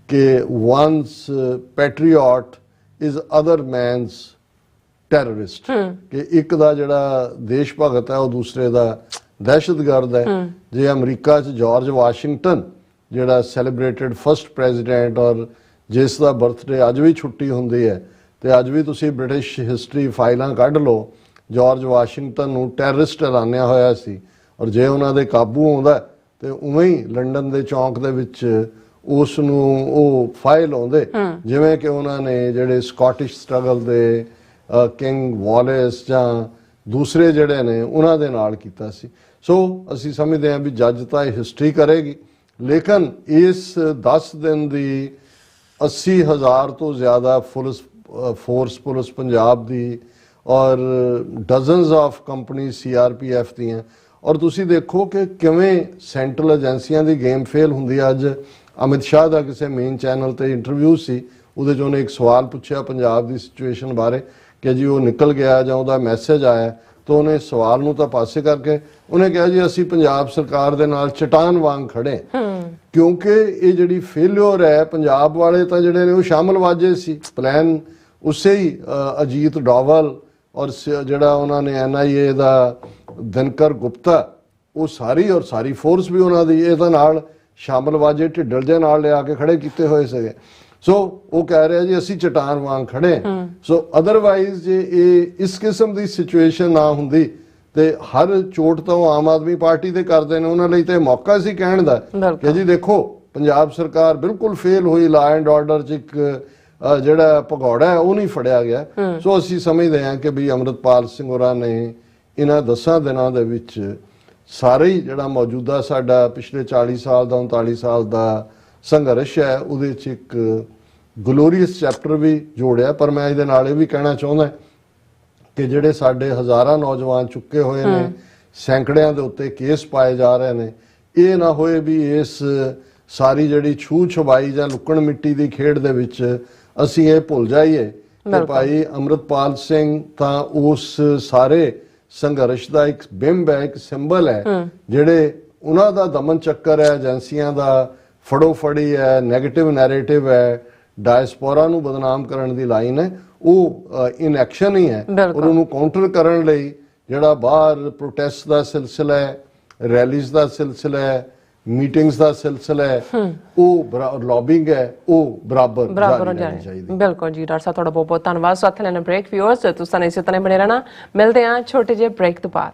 ਕਿ one's patriot is other man's terrorist, ਕਿ ਇੱਕ ਦਾ ਜਿਹੜਾ ਦੇਸ਼ ਭਗਤ ਹੈ ਉਹ ਦੂਸਰੇ ਦਾ ਦਹਿਸ਼ਤਗਰਦ ਹੈ। ਜੇ ਅਮਰੀਕਾ 'ਚ ਜਾਰਜ ਵਾਸ਼ਿੰਗਟਨ ਜਿਹੜਾ ਸੈਲੀਬ੍ਰੇਟਡ ਫਸਟ ਪ੍ਰੈਜ਼ੀਡੈਂਟ ਔਰ ਜਿਸ ਦਾ ਬਰਥਡੇ ਅੱਜ ਵੀ ਛੁੱਟੀ ਹੁੰਦੀ ਹੈ, ਤੇ ਅੱਜ ਵੀ ਤੁਸੀਂ ਬ੍ਰਿਟਿਸ਼ ਹਿਸਟਰੀ ਫਾਈਲਾਂ ਕੱਢ ਲਓ, ਜਾਰਜ ਵਾਸ਼ਿੰਗਟਨ ਨੂੰ ਟੈਰਰਿਸਟ ਐਲਾਨਿਆ ਹੋਇਆ ਸੀ। ਔਰ ਜੇ ਉਹਨਾਂ ਦੇ ਕਾਬੂ ਆਉਂਦਾ ਤੇ ਉਵੇਂ ਹੀ ਲੰਡਨ ਦੇ ਚੌਂਕ ਦੇ ਵਿੱਚ ਉਸ ਨੂੰ ਉਹ ਫਾਈਲ ਆਉਂਦੇ, ਜਿਵੇਂ ਕਿ ਉਹਨਾਂ ਨੇ ਜਿਹੜੇ ਸਕਾਟਿਸ਼ ਸਟਰਗਲ ਦੇ ਕਿੰਗ ਵਾਲੇਸ ਜਾਂ ਦੂਸਰੇ ਜਿਹੜੇ ਨੇ ਉਹਨਾਂ ਦੇ ਨਾਲ ਕੀਤਾ ਸੀ। ਸੋ ਅਸੀਂ ਸਮਝਦੇ ਹਾਂ ਵੀ ਜੱਜ ਤਾਂ ਇਹ ਹਿਸਟਰੀ ਕਰੇਗੀ, ਲੇਕਿਨ ਇਸ 10 ਦਿਨ ਦੀ 80,000 ਤੋਂ ਜ਼ਿਆਦਾ ਫੋਰਸ ਪੁਲਿਸ ਪੰਜਾਬ ਦੀ ਔਰ ਡਜ਼ਨਸ ਆਫ ਕੰਪਨੀ CRPF ਦੀਆਂ, ਔਰ ਤੁਸੀਂ ਦੇਖੋ ਕਿ ਕਿਵੇਂ ਸੈਂਟਰਲ ਏਜੰਸੀਆਂ ਦੀ ਗੇਮ ਫੇਲ ਹੁੰਦੀ ਹੈ। ਅੱਜ ਅਮਿਤ ਸ਼ਾਹ ਦਾ ਕਿਸੇ ਮੇਨ ਚੈਨਲ ਤੇ ਇੰਟਰਵਿਊ ਸੀ, ਉਹਦੇ 'ਚ ਉਹਨੇ ਇੱਕ ਸਵਾਲ ਪੁੱਛਿਆ ਪੰਜਾਬ ਦੀ ਸਿਚੁਏਸ਼ਨ ਬਾਰੇ ਕਿ ਜੀ ਉਹ ਨਿਕਲ ਗਿਆ ਜਾਂ ਉਹਦਾ ਮੈਸੇਜ ਆਇਆ, ਤਾਂ ਉਹਨੇ ਸਵਾਲ ਨੂੰ ਤਾਂ ਪਾਸੇ ਕਰਕੇ ਉਹਨੇ ਕਿਹਾ ਜੀ ਅਸੀਂ ਪੰਜਾਬ ਸਰਕਾਰ ਦੇ ਨਾਲ ਚਟਾਨ ਵਾਂਗ ਖੜੇ, ਕਿਉਂਕਿ ਇਹ ਜਿਹੜੀ ਫੇਲਿਓਰ ਹੈ, ਪੰਜਾਬ ਵਾਲੇ ਤਾਂ ਜਿਹੜੇ ਨੇ ਉਹ ਸ਼ਾਮਲਵਾਜੇ ਸੀ, ਪਲਾਨ ਉਸੇ ਹੀ ਅਜੀਤ ਡੋਵਲ ਔਰ ਜਿਹੜਾ ਉਹਨਾਂ ਨੇ NIA ਦਾ ਦਿਨਕਰ ਗੁਪਤਾ, ਉਹ ਸਾਰੀ ਔਰ ਸਾਰੀ ਫੋਰਸ ਵੀ ਉਹਨਾਂ ਦੀ ਇਹਦੇ ਨਾਲ ਸ਼ਾਮਲ ਵਾਜੇ ਢਿੱਡਲ ਜੇ ਨਾਲ ਲਿਆ ਕੇ ਖੜੇ ਕੀਤੇ ਹੋਏ ਸੀਗੇ। ਸੋ ਉਹ ਕਹਿ ਰਿਹਾ ਜੀ ਅਸੀਂ ਚਟਾਨ ਵਾਂਗ ਖੜੇ ਹਾਂ। ਸੋ ਅਦਰਵਾਈਜ਼ ਜੇ ਇਹ ਇਸ ਕਿਸਮ ਦੀ ਸਿਚੁਏਸ਼ਨ ਨਾ ਹੁੰਦੀ ਤੇ ਹਰ ਚੋਟ ਤੋਂ ਆਮ ਆਦਮੀ ਪਾਰਟੀ ਦੇ ਕਰਦੇ ਨੇ, ਉਹਨਾਂ ਲਈ ਤੇ ਮੌਕਾ ਸੀ ਕਹਿਣ ਦਾ ਕਿ ਜੀ ਦੇਖੋ ਪੰਜਾਬ ਸਰਕਾਰ ਬਿਲਕੁਲ ਫੇਲ ਹੋਈ, ਲਾ ਐਂਡ ਆਰਡਰ 'ਚ ਇੱਕ ਜਿਹੜਾ ਭਗੌੜਾ ਹੈ ਉਹ ਨਹੀਂ ਫੜਿਆ ਗਿਆ। ਸੋ ਅਸੀਂ ਸਮਝਦੇ ਹਾਂ ਕਿ ਵੀ ਅੰਮ੍ਰਿਤਪਾਲ ਸਿੰਘ ਹੋਰਾਂ ਨੇ ਇਹਨਾਂ 10 ਦਿਨਾਂ ਦੇ ਵਿੱਚ ਸਾਰੇ ਹੀ ਜਿਹੜਾ ਮੌਜੂਦਾ ਸਾਡਾ ਪਿਛਲੇ 40 ਸਾਲ ਦਾ 39 ਸਾਲ ਦਾ ਸੰਘਰਸ਼ ਹੈ ਉਹਦੇ 'ਚ ਇੱਕ ਗਲੋਰੀਅਸ ਚੈਪਟਰ ਵੀ ਜੋੜਿਆ। ਪਰ ਮੈਂ ਇਹਦੇ ਨਾਲ ਇਹ ਵੀ ਕਹਿਣਾ ਚਾਹੁੰਦਾ ਕਿ ਜਿਹੜੇ ਸਾਡੇ ਹਜ਼ਾਰਾਂ ਨੌਜਵਾਨ ਚੁੱਕੇ ਹੋਏ ਨੇ, ਸੈਂਕੜਿਆਂ ਦੇ ਉੱਤੇ ਕੇਸ ਪਾਏ ਜਾ ਰਹੇ ਨੇ, ਇਹ ਨਾ ਹੋਏ ਵੀ ਇਸ ਸਾਰੀ ਜਿਹੜੀ ਛੂਹ ਛੁਪਾਈ ਜਾਂ ਲੁਕਣ ਮਿੱਟੀ ਦੀ ਖੇਡ ਦੇ ਵਿੱਚ ਅਸੀਂ ਇਹ ਭੁੱਲ ਜਾਈਏ ਕਿ ਭਾਈ ਅੰਮ੍ਰਿਤਪਾਲ ਸਿੰਘ ਤਾਂ ਉਸ ਸਾਰੇ ਸੰਘਰਸ਼ ਦਾ ਇੱਕ ਬਿੰਬ ਹੈ, ਇੱਕ ਸਿੰਬਲ ਹੈ। ਜਿਹੜੇ ਉਹਨਾਂ ਦਾ ਦਮਨ ਚੱਕਰ ਹੈ, ਏਜੰਸੀਆਂ ਦਾ ਫੜੋ ਫੜੀ ਹੈ, ਨੈਗੇਟਿਵ ਨੈਰੇਟਿਵ ਹੈ, ਡਾਇਸਪੋਰਾ ਨੂੰ ਬਦਨਾਮ ਕਰਨ ਦੀ ਲਾਈਨ ਹੈ, ਉਹ ਇਨ ਐਕਸ਼ਨ ਹੀ ਹੈ। ਔਰ ਉਹਨੂੰ ਕਾਊਂਟਰ ਕਰਨ ਲਈ ਜਿਹੜਾ ਬਾਹਰ ਪ੍ਰੋਟੈਸਟ ਦਾ ਸਿਲਸਿਲਾ ਹੈ, ਰੈਲੀਜ਼ ਦਾ ਸਿਲਸਿਲਾ ਹੈ, ਮੀਟਿੰਗਸ ਦਾ ਸਿਲਸਿਲਾ ਹੈ, ਉਹ ਲੌਬਿੰਗ ਹੈ, ਉਹ ਬਰਾਬਰ ਜਾਣੀ ਚਾਹੀਦੀ। ਬਿਲਕੁਲ ਜੀ ਡਾਕਟਰ ਸਾਹਿਬ, ਤੁਹਾਡਾ ਬਹੁਤ ਬਹੁਤ ਧੰਨਵਾਦ। ਸਾਥ ਲੈਣਾ ਬ੍ਰੇਕ। ਵਿਊਅਰਸ ਤੁਸੀਂ ਇਸੇ ਤਰ੍ਹਾਂ ਬਣੇ ਰਹਿਣਾ। ਮਿਲਦੇ ਹਾਂ ਛੋਟੇ ਜਿਹੇ ਬ੍ਰੇਕ ਤੋਂ ਬਾਅਦ।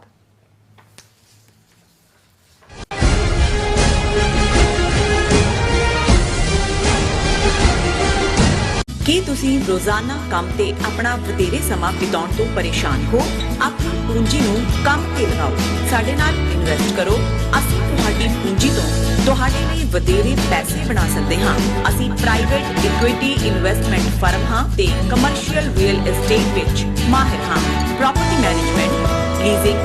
ਕੀ ਤੁਸੀਂ ਰੋਜ਼ਾਨਾ ਕੰਮ ਤੇ ਆਪਣਾ ਵਧੇਰੇ ਸਮਾਂ ਬਿਤਾਉਣ ਤੋਂ ਪਰੇਸ਼ਾਨ ਹੋ? ਆਪਣੀ ਪੂੰਜੀ ਨੂੰ ਕੰਮ ਤੇ ਲਗਾਓ, ਸਾਡੇ ਨਾਲ ਇਨਵੈਸਟ ਕਰੋ। ਅਸੀਂ ਤੁਹਾਡੀ ਪੂੰਜੀ ਤੋਂ ਤੁਹਾਡੇ ਲਈ ਵਧੇਰੇ ਪੈਸੇ ਬਣਾ ਸਕਦੇ ਹਾਂ। ਅਸੀਂ ਪ੍ਰਾਈਵੇਟ ਇਕੁਇਟੀ ਇਨਵੈਸਟਮੈਂਟ ਫਰਮ ਹਾਂ ਤੇ ਕਮਰਸ਼ੀਅਲ ਰੀਅਲ ਐਸਟੇਟ ਵਿੱਚ ਮਾਹਿਰ ਹਾਂ। Property management, leasing,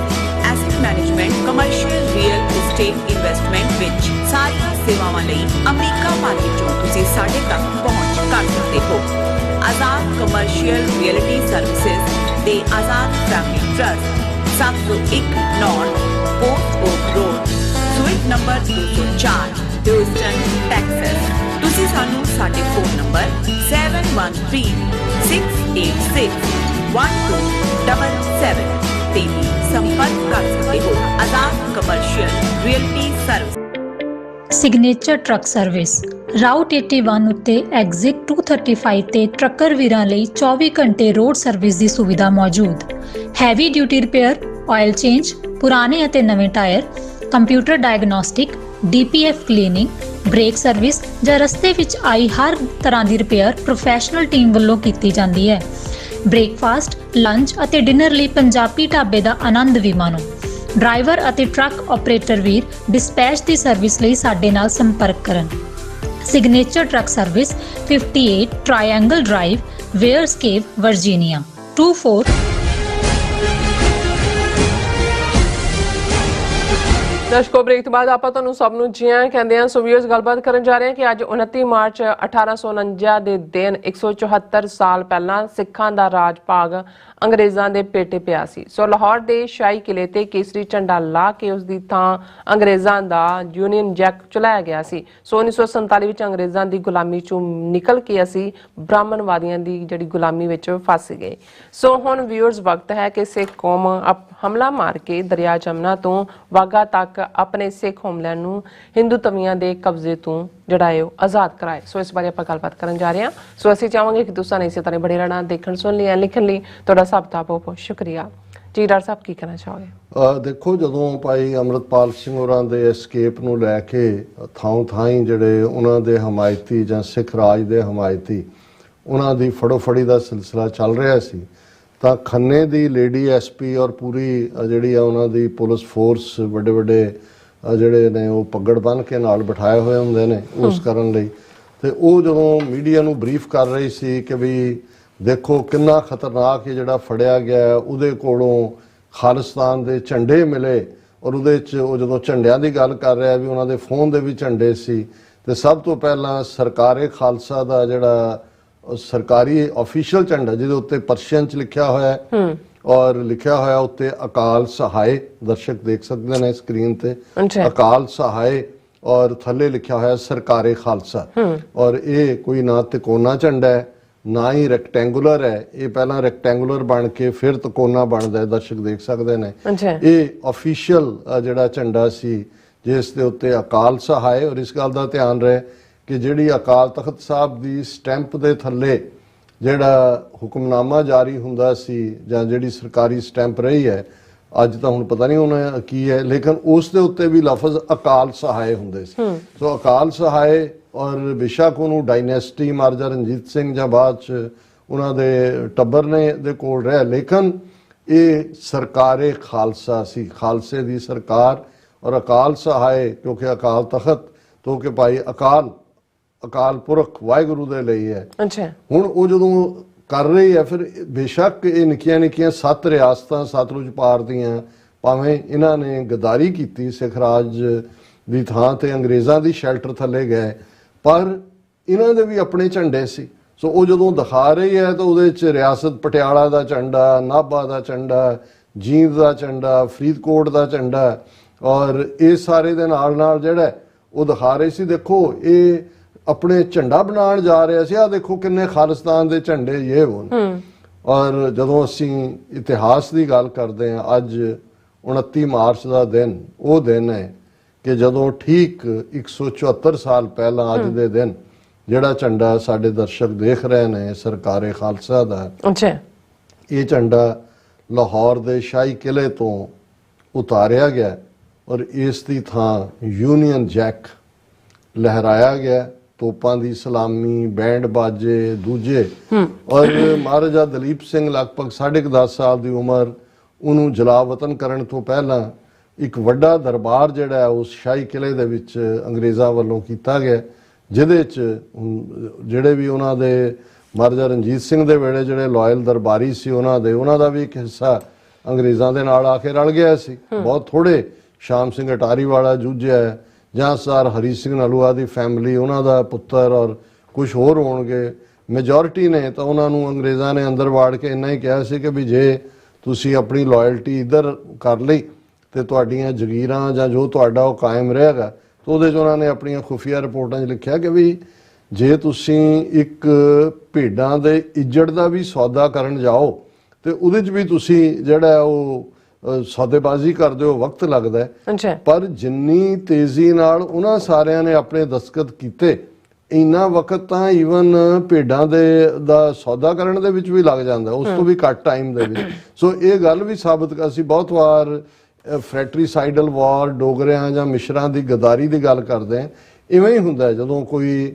asset management, commercial real estate investment ਵਿੱਚ ਸਾਰੀਆਂ ਸੇਵਾਵਾਂ ਲਈ ਅਮਰੀਕਾ ਭਰ ਵਿੱਚੋਂ ਤੁਸੀਂ ਸਾਡੇ ਤੱਕ ਪਹੁੰਚ ਕਰ ਸਕਦੇ ਹੋ। ਆਜ਼ਾਦ ਕਮਰਸ਼ੀਅਲ ਰੀਅਲਟੀ ਸਰਵਿਸਿਜ਼ ਤੇ Azad Family Trust, 701 North Port Oak Road, suite number 204, Houston, Texas. ਤੁਸੀਂ ਸਾਨੂੰ ਸਾਡੇ ਫੋਨ ਨੰਬਰ 7136861277 ਤੇ ਵੀ ਸੰਪਰਕ ਕਰ ਸਕਦੇ ਹੋ। Azad Commercial Realty Service. Signature truck Service Route 81 ਉੱਤੇ ਐਗਜ਼ਿਟ 235 ਤੇ ਟਰੱਕਰ ਵੀਰਾਂ ਲਈ 24 ਘੰਟੇ ਰੋਡ ਸਰਵਿਸ ਦੀ ਸੁਵਿਧਾ ਮੌਜੂਦ। Heavy duty repair, oil change, ਪੁਰਾਣੇ ਅਤੇ ਨਵੇਂ tyre, computer diagnostic, DPF cleaning, brake service ਜਾਂ ਰਸਤੇ ਵਿੱਚ ਆਈ ਹਰ ਤਰ੍ਹਾਂ ਦੀ ਰਿਪੇਅਰ ਪ੍ਰੋਫੈਸ਼ਨਲ ਟੀਮ ਵੱਲੋਂ ਕੀਤੀ ਜਾਂਦੀ ਹੈ। ਬ੍ਰੇਕਫਾਸਟ, ਲੰਚ ਅਤੇ ਡਿਨਰ ਲਈ ਪੰਜਾਬੀ ਢਾਬੇ ਦਾ ਆਨੰਦ ਵੀ ਮਾਣੋ। ਡਰਾਈਵਰ ਅਤੇ ਟਰੱਕ ਆਪਰੇਟਰ ਵੀਰ ਡਿਸਪੈਚ ਦੀ ਸਰਵਿਸ ਲਈ ਸਾਡੇ ਨਾਲ ਸੰਪਰਕ ਕਰਨ। Signature truck service 58 triangle drive, Weyers Cave, Virginia 24। ਦਰਸ਼ਕੋ, ਬ੍ਰੇਕ ਤੋਂ ਬਾਅਦ ਆਪਾਂ ਤੁਹਾਨੂੰ ਸਭ ਨੂੰ ਜੀ ਆਇਆਂ ਕਹਿੰਦੇ ਹਾਂ। ਸੋ ਵੀਅਰਸ, ਗੱਲਬਾਤ ਕਰਨ ਜਾ ਰਹੇ ਹਾਂ ਕਿ ਅੱਜ 29 ਮਾਰਚ 1849 ਦੇ ਦਿਨ 174 ਸਾਲ ਪਹਿਲਾਂ ਸਿੱਖਾਂ ਦਾ ਰਾਜ ਭਾਗ ਅੰਗਰੇਜ਼ਾਂ ਦੇ ਪੇਟੇ ਪਿਆ ਸੀ। ਸੋ ਲਾਹੌਰ ਦੇ ਸ਼ਾਹੀ ਕਿਲੇ ਤੇ ਕੇਸਰੀ ਝੰਡਾ ਲਾ ਕੇ ਉਸ ਦੀ ਥਾਂ ਅੰਗਰੇਜ਼ਾਂ ਦਾ ਯੂਨੀਅਨ ਜੈਕ ਚਲਾਇਆ ਗਿਆ ਸੀ। ਸੋ 1947 ਵਿੱਚ ਅੰਗਰੇਜ਼ਾਂ ਦੀ ਗੁਲਾਮੀ ਚੋਂ ਨਿਕਲ ਕੇ ਅਸੀਂ ਬ੍ਰਾਹਮਣਵਾਦੀਆਂ ਦੀ ਜਿਹੜੀ ਗੁਲਾਮੀ ਵਿੱਚ ਫਸ ਗਏ। ਸੋ ਹੁਣ ਵੀਅਰਸ, ਵਕਤ ਹੈ ਕਿ ਸਿੱਖ ਕੌਮ ਹਮਲਾ ਮਾਰ ਕੇ ਦਰਿਆ ਜਮਨਾ ਤੋਂ ਵਾਘਾ ਤੱਕ ਆਪਣੇ ਸਿੱਖ ਹੋਮਲੈਂਡ ਨੂੰ ਹਿੰਦੂ ਤਵੀਆਂ ਦੇ ਕਬਜ਼ੇ ਤੋਂ ਜਿਹੜਾ ਹੈ ਉਹ ਆਜ਼ਾਦ ਕਰਾਏ। ਸੋ ਇਸ ਬਾਰੇ ਆਪਾਂ ਗੱਲਬਾਤ ਕਰਨ ਜਾ ਰਹੇ ਹਾਂ। ਸੋ ਅਸੀਂ ਚਾਹਾਂਗੇ ਕਿ ਤੁਸੀਂ ਇਸੇ ਤਰ੍ਹਾਂ ਬੜੇ ਰਹਿਣਾ। ਦੇਖਣ ਸੁਣ ਲਈ ਲਿਖਣ ਲਈ ਤੁਹਾਡਾ ਸਭ ਦਾ ਬਹੁਤ ਬਹੁਤ ਸ਼ੁਕਰੀਆ ਜੀ। ਡਾਕਟਰ ਸਾਹਿਬ, ਕੀ ਕਹਿਣਾ ਚਾਹੋਗੇ? ਦੇਖੋ, ਜਦੋਂ ਭਾਈ ਅੰਮ੍ਰਿਤਪਾਲ ਸਿੰਘ ਹੋਰਾਂ ਦੇ ਐਸਕੇਪ ਨੂੰ ਲੈ ਕੇ ਥਾਂ ਥਾਈਂ ਜਿਹੜੇ ਉਹਨਾਂ ਦੇ ਹਮਾਇਤੀ ਜਾਂ ਸਿੱਖ ਰਾਜ ਦੇ ਹਮਾਇਤੀ ਉਹਨਾਂ ਦੀ ਫੜੋ ਫੜੀ ਦਾ ਸਿਲਸਿਲਾ ਚੱਲ ਰਿਹਾ ਸੀ, ਤਾਂ ਖੰਨੇ ਦੀ ਲੇਡੀ SP ਔਰ ਪੂਰੀ ਜਿਹੜੀ ਆ ਉਹਨਾਂ ਦੀ ਪੁਲਿਸ ਫੋਰਸ, ਵੱਡੇ ਵੱਡੇ ਜਿਹੜੇ ਨੇ ਉਹ ਪੱਗੜ ਬੰਨ੍ਹ ਕੇ ਨਾਲ ਬਿਠਾਏ ਹੋਏ ਹੁੰਦੇ ਨੇ ਉਸ ਕਰਨ ਲਈ। ਤੇ ਉਹ ਜਦੋਂ ਮੀਡੀਆ ਨੂੰ ਬਰੀਫ ਕਰ ਰਹੀ ਸੀ ਕਿ ਵੀ ਦੇਖੋ ਕਿੰਨਾ ਖਤਰਨਾਕ ਇਹ ਜਿਹੜਾ ਫੜਿਆ ਗਿਆ, ਉਹਦੇ ਕੋਲੋਂ ਖਾਲਿਸਤਾਨ ਦੇ ਝੰਡੇ ਮਿਲੇ, ਔਰ ਉਹਦੇ 'ਚ ਉਹ ਜਦੋਂ ਝੰਡਿਆਂ ਦੀ ਗੱਲ ਕਰ ਰਿਹਾ ਵੀ ਉਹਨਾਂ ਦੇ ਫੋਨ ਦੇ ਵੀ ਝੰਡੇ ਸੀ। ਤੇ ਸਭ ਤੋਂ ਪਹਿਲਾਂ ਸਰਕਾਰੇ ਖਾਲਸਾ ਦਾ ਜਿਹੜਾ ਸਰਕਾਰੀ ਆਫੀਸ਼ੀਅਲ ਝੰਡਾ ਜਿਹਦੇ ਉੱਤੇ ਪਰਸ਼ੀਅਨ 'ਚ ਲਿਖਿਆ ਹੋਇਆ ਹੈ ਔਰ ਲਿਖਿਆ ਹੋਇਆ ਉੱਤੇ ਅਕਾਲ ਸਹਾਏ, ਦਰਸ਼ਕ ਦੇਖ ਸਕਦੇ ਨੇ ਸਕਰੀਨ ਤੇ, ਅਕਾਲ ਸਹਾਏ, ਔਰ ਥੱਲੇ ਲਿਖਿਆ ਹੋਇਆ ਸਰਕਾਰੇ ਖਾਲਸਾ। ਔਰ ਇਹ ਕੋਈ ਨਾ ਤਿਕੋਨਾ ਝੰਡਾ ਹੈ, ਨਾ ਹੀ ਰੈਕਟੈਂਗੂਲਰ ਹੈ, ਇਹ ਪਹਿਲਾਂ ਰੈਕਟੈਂਗੂਲਰ ਬਣ ਕੇ ਫਿਰ ਤਿਕੋਣਾ ਬਣਦਾ ਹੈ, ਦਰਸ਼ਕ ਦੇਖ ਸਕਦੇ ਨੇ। ਅੱਛਾ। ਇਹ ਅਫੀਸ਼ੀਅਲ ਜਿਹੜਾ ਝੰਡਾ ਸੀ ਜਿਸ ਦੇ ਉੱਤੇ ਅਕਾਲ ਸਹਾਇ, ਔਰ ਇਸ ਗੱਲ ਦਾ ਧਿਆਨ ਰਹੇ ਕਿ ਜਿਹੜੀ ਅਕਾਲ ਤਖਤ ਸਾਹਿਬ ਦੀ ਸਟੈਂਪ ਦੇ ਥੱਲੇ ਜਿਹੜਾ ਹੁਕਮਨਾਮਾ ਜਾਰੀ ਹੁੰਦਾ ਸੀ ਜਾਂ ਜਿਹੜੀ ਸਰਕਾਰੀ ਸਟੈਂਪ ਰਹੀ ਹੈ, ਅੱਜ ਤਾਂ ਹੁਣ ਪਤਾ ਨਹੀਂ ਉਹਨਾਂ ਕੀ ਹੈ, ਲੇਕਿਨ ਉਸ ਦੇ ਉੱਤੇ ਵੀ ਲਫ਼ਜ਼ ਅਕਾਲ ਸਹਾਇ ਹੁੰਦੇ ਸੀ। ਸੋ ਅਕਾਲ ਸਹਾਇ, ਔਰ ਬੇਸ਼ੱਕ ਉਹਨੂੰ ਡਾਇਨੈਸਟੀ ਮਹਾਰਾਜਾ ਰਣਜੀਤ ਸਿੰਘ ਜਾਂ ਬਾਅਦ 'ਚ ਉਹਨਾਂ ਦੇ ਟੱਬਰ ਨੇ ਦੇ ਕੋਲ ਰਿਹਾ, ਲੇਕਿਨ ਇਹ ਸਰਕਾਰੇ ਖਾਲਸਾ ਸੀ, ਖਾਲਸੇ ਦੀ ਸਰਕਾਰ। ਔਰ ਅਕਾਲ ਸਹਾਇ ਕਿਉਂਕਿ ਅਕਾਲ ਤਖਤ ਤੋਂ ਕਿ ਭਾਈ ਅਕਾਲ ਪੁਰਖ ਵਾਹਿਗੁਰੂ ਦੇ ਲਈ ਹੈ। ਅੱਛਾ। ਹੁਣ ਉਹ ਜਦੋਂ ਕਰ ਰਹੀ ਹੈ, ਫਿਰ ਬੇਸ਼ੱਕ ਇਹ ਨਿੱਕੀਆਂ ਨਿੱਕੀਆਂ 7 ਰਿਆਸਤਾਂ ਸਤਲੁਜ ਪਾਰ ਦੀਆਂ, ਭਾਵੇਂ ਇਹਨਾਂ ਨੇ ਗਦਾਰੀ ਕੀਤੀ, ਸਿੱਖ ਰਾਜ ਦੀ ਥਾਂ ਤੇ ਅੰਗਰੇਜ਼ਾਂ ਦੀ ਸ਼ੈਲਟਰ ਥੱਲੇ ਗਏ, ਪਰ ਇਹਨਾਂ ਦੇ ਵੀ ਆਪਣੇ ਝੰਡੇ ਸੀ। ਸੋ ਉਹ ਜਦੋਂ ਦਿਖਾ ਰਹੀ ਹੈ ਤਾਂ ਉਹਦੇ 'ਚ ਰਿਆਸਤ ਪਟਿਆਲਾ ਦਾ ਝੰਡਾ, ਨਾਭਾ ਦਾ ਝੰਡਾ, ਜੀਂਦ ਦਾ ਝੰਡਾ, ਫਰੀਦਕੋਟ ਦਾ ਝੰਡਾ, ਔਰ ਇਹ ਸਾਰੇ ਦੇ ਨਾਲ ਨਾਲ ਜਿਹੜਾ ਉਹ ਦਿਖਾ ਰਹੇ ਸੀ, ਦੇਖੋ ਇਹ ਆਪਣੇ ਝੰਡਾ ਬਣਾਉਣ ਜਾ ਰਿਹਾ ਸੀ, ਆਹ ਦੇਖੋ ਕਿੰਨੇ ਖਾਲਿਸਤਾਨ ਦੇ ਝੰਡੇ ਇਹ ਹੋਣ। ਔਰ ਜਦੋਂ ਅਸੀਂ ਇਤਿਹਾਸ ਦੀ ਗੱਲ ਕਰਦੇ ਹਾਂ, ਅੱਜ 29 ਮਾਰਚ ਦਾ ਦਿਨ ਉਹ ਦਿਨ ਹੈ ਕਿ ਜਦੋਂ ਠੀਕ 174 ਸਾਲ ਪਹਿਲਾਂ ਅੱਜ ਦੇ ਦਿਨ ਜਿਹੜਾ ਝੰਡਾ ਸਾਡੇ ਦਰਸ਼ਕ ਦੇਖ ਰਹੇ ਨੇ ਸਰਕਾਰੇ ਖਾਲਸਾ ਦਾ, ਅੱਛਾ, ਇਹ ਝੰਡਾ ਲਾਹੌਰ ਦੇ ਸ਼ਾਹੀ ਕਿਲੇ ਤੋਂ ਉਤਾਰਿਆ ਗਿਆ ਔਰ ਇਸ ਦੀ ਥਾਂ ਯੂਨੀਅਨ ਜੈਕ ਲਹਿਰਾਇਆ ਗਿਆ, ਤੋਪਾਂ ਦੀ ਸਲਾਮੀ, ਬੈਂਡ ਬਾਜੇ ਦੂਜੇ। ਔਰ ਮਹਾਰਾਜਾ ਦਲੀਪ ਸਿੰਘ ਲਗਭਗ 10.5 ਸਾਲ ਦੀ ਉਮਰ, ਉਹਨੂੰ ਜਲਾਵਤਨ ਕਰਨ ਤੋਂ ਪਹਿਲਾਂ ਇੱਕ ਵੱਡਾ ਦਰਬਾਰ ਜਿਹੜਾ ਉਸ ਸ਼ਾਹੀ ਕਿਲੇ ਦੇ ਵਿੱਚ ਅੰਗਰੇਜ਼ਾਂ ਵੱਲੋਂ ਕੀਤਾ ਗਿਆ, ਜਿਹਦੇ 'ਚ ਜਿਹੜੇ ਵੀ ਉਹਨਾਂ ਦੇ ਮਹਾਰਾਜਾ ਰਣਜੀਤ ਸਿੰਘ ਦੇ ਵੇਲੇ ਜਿਹੜੇ ਲਾਇਲ ਦਰਬਾਰੀ ਸੀ ਉਹਨਾਂ ਦਾ ਵੀ ਇੱਕ ਹਿੱਸਾ ਅੰਗਰੇਜ਼ਾਂ ਦੇ ਨਾਲ ਆ ਕੇ ਰਲ ਗਿਆ ਸੀ। ਬਹੁਤ ਥੋੜੇ ਸ਼ਾਮ ਸਿੰਘ ਅਟਾਰੀ ਵਾਲਾ ਜੂਝਿਆ ਜਾਂ ਸਰ ਹਰੀ ਸਿੰਘ ਨਲੂਆ ਦੀ ਫੈਮਿਲੀ, ਉਹਨਾਂ ਦਾ ਪੁੱਤਰ ਔਰ ਕੁਝ ਹੋਰ ਹੋਣਗੇ। ਮੈਜੋਰਿਟੀ ਨੇ ਤਾਂ ਉਹਨਾਂ ਨੂੰ ਅੰਗਰੇਜ਼ਾਂ ਨੇ ਅੰਦਰ ਵਾੜ ਕੇ ਇੰਨਾ ਹੀ ਕਿਹਾ ਸੀ ਕਿ ਵੀ ਜੇ ਤੁਸੀਂ ਆਪਣੀ ਲਾਇਲਟੀ ਇੱਧਰ ਕਰ ਲਈ ਤੇ ਤੁਹਾਡੀਆਂ ਜ਼ਗੀਰਾਂ ਜਾਂ ਜੋ ਤੁਹਾਡਾ ਉਹ ਕਾਇਮ ਰਹੇਗਾ। ਤਾਂ ਉਹਦੇ 'ਚ ਉਹਨਾਂ ਨੇ ਆਪਣੀਆਂ ਖੁਫੀਆ ਰਿਪੋਰਟਾਂ 'ਚ ਲਿਖਿਆ ਕਿ ਵੀ ਜੇ ਤੁਸੀਂ ਇੱਕ ਭੇਡਾਂ ਦੇ ਇੱਜੜ ਦਾ ਵੀ ਸੌਦਾ ਕਰਨ ਜਾਓ ਤੇ ਉਹਦੇ 'ਚ ਵੀ ਤੁਸੀਂ ਜਿਹੜਾ ਉਹ ਸੌਦੇਬਾਜ਼ੀ ਕਰਦੇ ਹੋ, ਵਕਤ ਲੱਗਦਾ ਹੈ। ਪਰ ਜਿੰਨੀ ਤੇਜ਼ੀ ਨਾਲ ਉਹਨਾਂ ਸਾਰਿਆਂ ਨੇ ਆਪਣੇ ਦਸਤਖਤ ਕੀਤੇ, ਇੰਨਾ ਵਕਤ ਤਾਂ ਈਵਨ ਭੇਡਾਂ ਦਾ ਸੌਦਾ ਕਰਨ ਦੇ ਵਿੱਚ ਵੀ ਲੱਗ ਜਾਂਦਾ, ਉਸ ਤੋਂ ਵੀ ਘੱਟ ਟਾਈਮ ਦੇ ਵਿੱਚ। ਸੋ ਇਹ ਗੱਲ ਵੀ ਸਾਬਤ, ਅਸੀਂ ਬਹੁਤ ਵਾਰ ਫਰੈਟਰੀਸਾਈਡਲ ਵਾਰ, ਡੋਗਰਿਆਂ ਜਾਂ ਮਿਸ਼ਰਾਂ ਦੀ ਗਦਾਰੀ ਦੀ ਗੱਲ ਕਰਦੇ ਹਾਂ, ਇਵੇਂ ਹੀ ਹੁੰਦਾ ਜਦੋਂ ਕੋਈ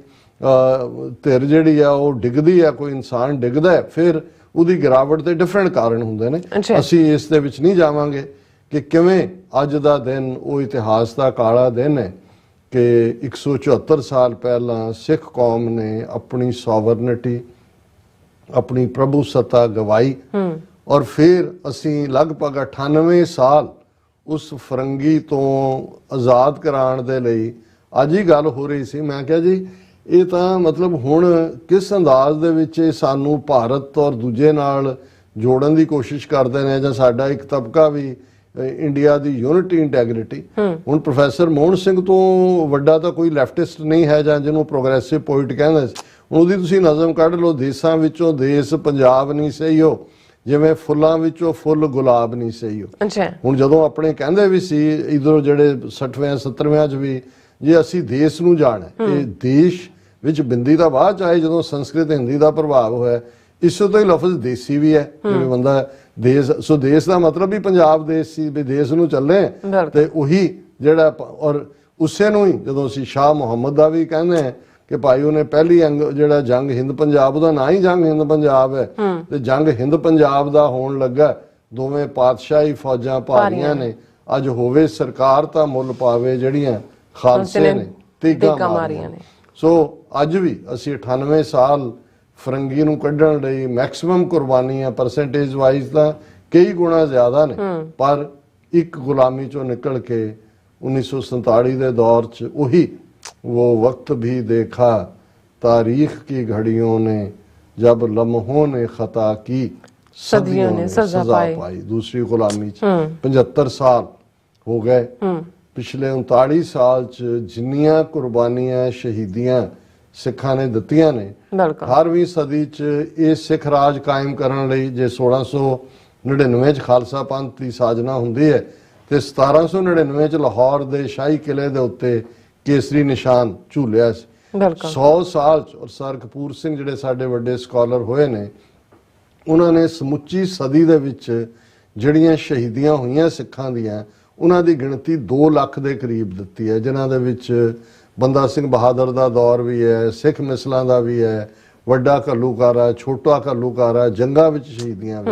ਧਿਰ ਜਿਹੜੀ ਆ ਉਹ ਡਿੱਗਦੀ ਆ, ਕੋਈ ਇਨਸਾਨ ਡਿੱਗਦਾ ਹੈ, ਫਿਰ ਉਹਦੀ ਗਿਰਾਵਟ ਦੇ ਡਿਫਰੈਂਟ ਕਾਰਨ ਹੁੰਦੇ ਨੇ। ਅਸੀਂ ਇਸ ਦੇ ਵਿੱਚ ਨਹੀਂ ਜਾਵਾਂਗੇ ਕਿ ਕਿਵੇਂ ਅੱਜ ਦਾ ਦਿਨ ਉਹ ਇਤਿਹਾਸ ਦਾ ਕਾਲਾ ਦਿਨ ਹੈ ਕਿ 174 ਸਾਲ ਪਹਿਲਾਂ ਸਿੱਖ ਕੌਮ ਨੇ ਆਪਣੀ ਸੋਵਰਨਿਟੀ, ਆਪਣੀ ਪ੍ਰਭੂ ਸੱਤਾ ਗਵਾਈ, ਔਰ ਫਿਰ ਅਸੀਂ ਲਗਭਗ 98 ਸਾਲ ਉਸ ਫਰੰਗੀ ਤੋਂ ਆਜ਼ਾਦ ਕਰਾਉਣ ਦੇ ਲਈ ਅੱਜ ਹੀ ਗੱਲ ਹੋ ਰਹੀ ਸੀ। ਮੈਂ ਕਿਹਾ ਜੀ ਇਹ ਤਾਂ ਮਤਲਬ ਹੁਣ ਕਿਸ ਅੰਦਾਜ਼ ਦੇ ਵਿੱਚ ਸਾਨੂੰ ਭਾਰਤ ਔਰ ਦੂਜੇ ਨਾਲ ਜੋੜਨ ਦੀ ਕੋਸ਼ਿਸ਼ ਕਰਦੇ ਨੇ, ਜਾਂ ਸਾਡਾ ਇੱਕ ਤਬਕਾ ਵੀ ਇੰਡੀਆ ਦੀ ਯੂਨਿਟੀ ਇੰਟੈਗ੍ਰਿਟੀ। ਹੁਣ ਪ੍ਰੋਫੈਸਰ ਮੋਹਨ ਸਿੰਘ ਤੋਂ ਵੱਡਾ ਤਾਂ ਕੋਈ ਲੈਫਟਿਸਟ ਨਹੀਂ ਹੈ, ਜਾਂ ਜਿਹਨੂੰ ਪ੍ਰੋਗਰੈਸਿਵ ਪੋਇਟ ਕਹਿੰਦੇ ਸੀ। ਉਹਦੀ ਤੁਸੀਂ ਨਜ਼ਮ ਕੱਢ ਲਓ, ਦੇਸਾਂ ਵਿੱਚੋਂ ਦੇਸ ਪੰਜਾਬ ਨਹੀਂ ਸਹੀਓ, ਜਿਵੇਂ ਫੁੱਲਾਂ ਵਿੱਚੋਂ ਫੁੱਲ ਗੁਲਾਬ ਨਹੀਂ ਸਹੀਓ। ਹੁਣ ਜਦੋਂ ਆਪਣੇ ਕਹਿੰਦੇ ਵੀ ਸੀ ਇਧਰੋਂ ਜਿਹੜੇ 60ਵੇਂ 70ਵੇਂ 'ਚ ਵੀ, ਜੇ ਅਸੀਂ ਦੇਸ਼ ਨੂੰ ਜਾਣਾ, ਇਹ ਦੇਸ਼ ਵਿੱਚ ਬਿੰਦੀ ਦਾ ਬਾਅਦ ਚਾਹੇ ਜਦੋਂ ਸੰਸਕ੍ਰਿਤ ਹਿੰਦੀ ਦਾ ਪ੍ਰਭਾਵ ਹੋਇਆ, ਇਸੇ ਤੋਂ ਹੀ ਲਫ਼ਜ਼ ਦੇਸੀ ਵੀ ਹੈ। ਜਿਵੇਂ ਬੰਦਾ ਦੇਸ਼, ਸੋ ਦੇਸ਼ ਦਾ ਮਤਲਬ ਵੀ ਪੰਜਾਬ ਦੇਸ਼ ਸੀ, ਵੀ ਦੇਸ਼ ਨੂੰ ਚੱਲੇ ਤੇ ਉਹੀ ਜਿਹੜਾ, ਔਰ ਉਸੇ ਨੂੰ ਹੀ ਜਦੋਂ ਅਸੀਂ ਸ਼ਾਹ ਮੁਹੰਮਦ ਦਾ ਵੀ ਕਹਿੰਦੇ ਹਾਂ ਕਿ ਭਾਈ ਉਹਨੇ ਪਹਿਲੀ ਜਿਹੜਾ ਜੰਗ ਹਿੰਦ ਪੰਜਾਬ, ਉਹਦਾ ਨਾਂ ਹੀ ਜੰਗ ਹਿੰਦ ਪੰਜਾਬ ਹੈ, ਤੇ ਜੰਗ ਹਿੰਦ ਪੰਜਾਬ ਦਾ ਹੋਣ ਲੱਗਾ। ਦੋਵੇਂ ਪਾਤਸ਼ਾਹੀ ਫੌਜਾਂ ਭਾਰੀਆਂ ਨੇ, ਅੱਜ ਹੋਵੇ ਸਰਕਾਰ ਤਾਂ ਮੁੱਲ ਪਾਵੇ ਜਿਹੜੀਆਂ ਖਾਲਸੇ ਨੇ ਤੀਗਾ ਮਾਰੀਆਂ ਨੇ। ਸੋ ਅੱਜ ਵੀ ਅਸੀਂ 98 ਸਾਲ ਫਰੰਗੀ ਨੂੰ ਕੱਢਣ ਲਈ ਮੈਕਸਿਮਮ ਕੁਰਬਾਨੀਆਂ ਪਰਸੈਂਟੇਜ ਵਾਈਜ਼ ਤਾਂ ਕਈ ਗੁਣਾ ਜ਼ਿਆਦਾ ਨੇ, ਪਰ ਇੱਕ ਗੁਲਾਮੀ ਚੋਂ ਨਿਕਲ ਕੇ 1947 ਦੇ ਦੌਰ 'ਚ ਉਹੀ वो वक्त भी देखा तारीख की घड़ियों ने जब लम्हों ने खता की सदियों ने सजा पाई। दूसरी गुलामी 75 साल हो गए। पिछले 39 साल च जिन्नियां कुर्बानियां शहीदियां ਸਿੱਖਾਂ ਨੇ ਦਿੱਤੀਆਂ ਨੇ। ਬਿਲਕੁਲ 18ਵੀਂ ਸਦੀ 'ਚ ਇਹ ਸਿੱਖ ਰਾਜ ਕਾਇਮ ਕਰਨ ਲਈ ਜੇ 1699 'ਚ ਖਾਲਸਾ ਪੰਥ ਦੀ ਸਾਜਨਾ ਹੁੰਦੀ ਹੈ ਤੇ 1799 'ਚ ਲਾਹੌਰ ਦੇ ਸ਼ਾਹੀ ਕਿਲੇ ਦੇ ਉੱਤੇ ਕੇਸਰੀ ਨਿਸ਼ਾਨ ਝੂਲਿਆ ਸੀ। ਬਿਲਕੁਲ 100 ਸਾਲ 'ਚ। ਔਰ ਸਰ ਕਪੂਰ ਸਿੰਘ ਜਿਹੜੇ ਸਾਡੇ ਵੱਡੇ ਸਕਾਲਰ ਹੋਏ ਨੇ, ਉਹਨਾਂ ਨੇ ਸਮੁੱਚੀ ਸਦੀ ਦੇ ਵਿੱਚ ਜਿਹੜੀਆਂ ਸ਼ਹੀਦੀਆਂ ਹੋਈਆਂ ਸਿੱਖਾਂ ਦੀਆਂ, ਉਹਨਾਂ ਦੀ ਗਿਣਤੀ 2 ਲੱਖ ਦੇ ਕਰੀਬ ਦਿੱਤੀ ਹੈ, ਜਿਨ੍ਹਾਂ ਦੇ ਵਿੱਚ ਬੰਦਾ ਸਿੰਘ ਬਹਾਦਰ ਦਾ ਦੌਰ ਵੀ ਹੈ, ਸਿੱਖ ਮਿਸਲਾਂ ਦਾ ਵੀ ਹੈ, ਵੱਡਾ ਘੱਲੂਘਾਰਾ, ਛੋਟਾ ਘੱਲੂਘਾਰਾ, ਜੰਗਾਂ ਵਿੱਚ ਸ਼ਹੀਦੀਆਂ ਵੀ।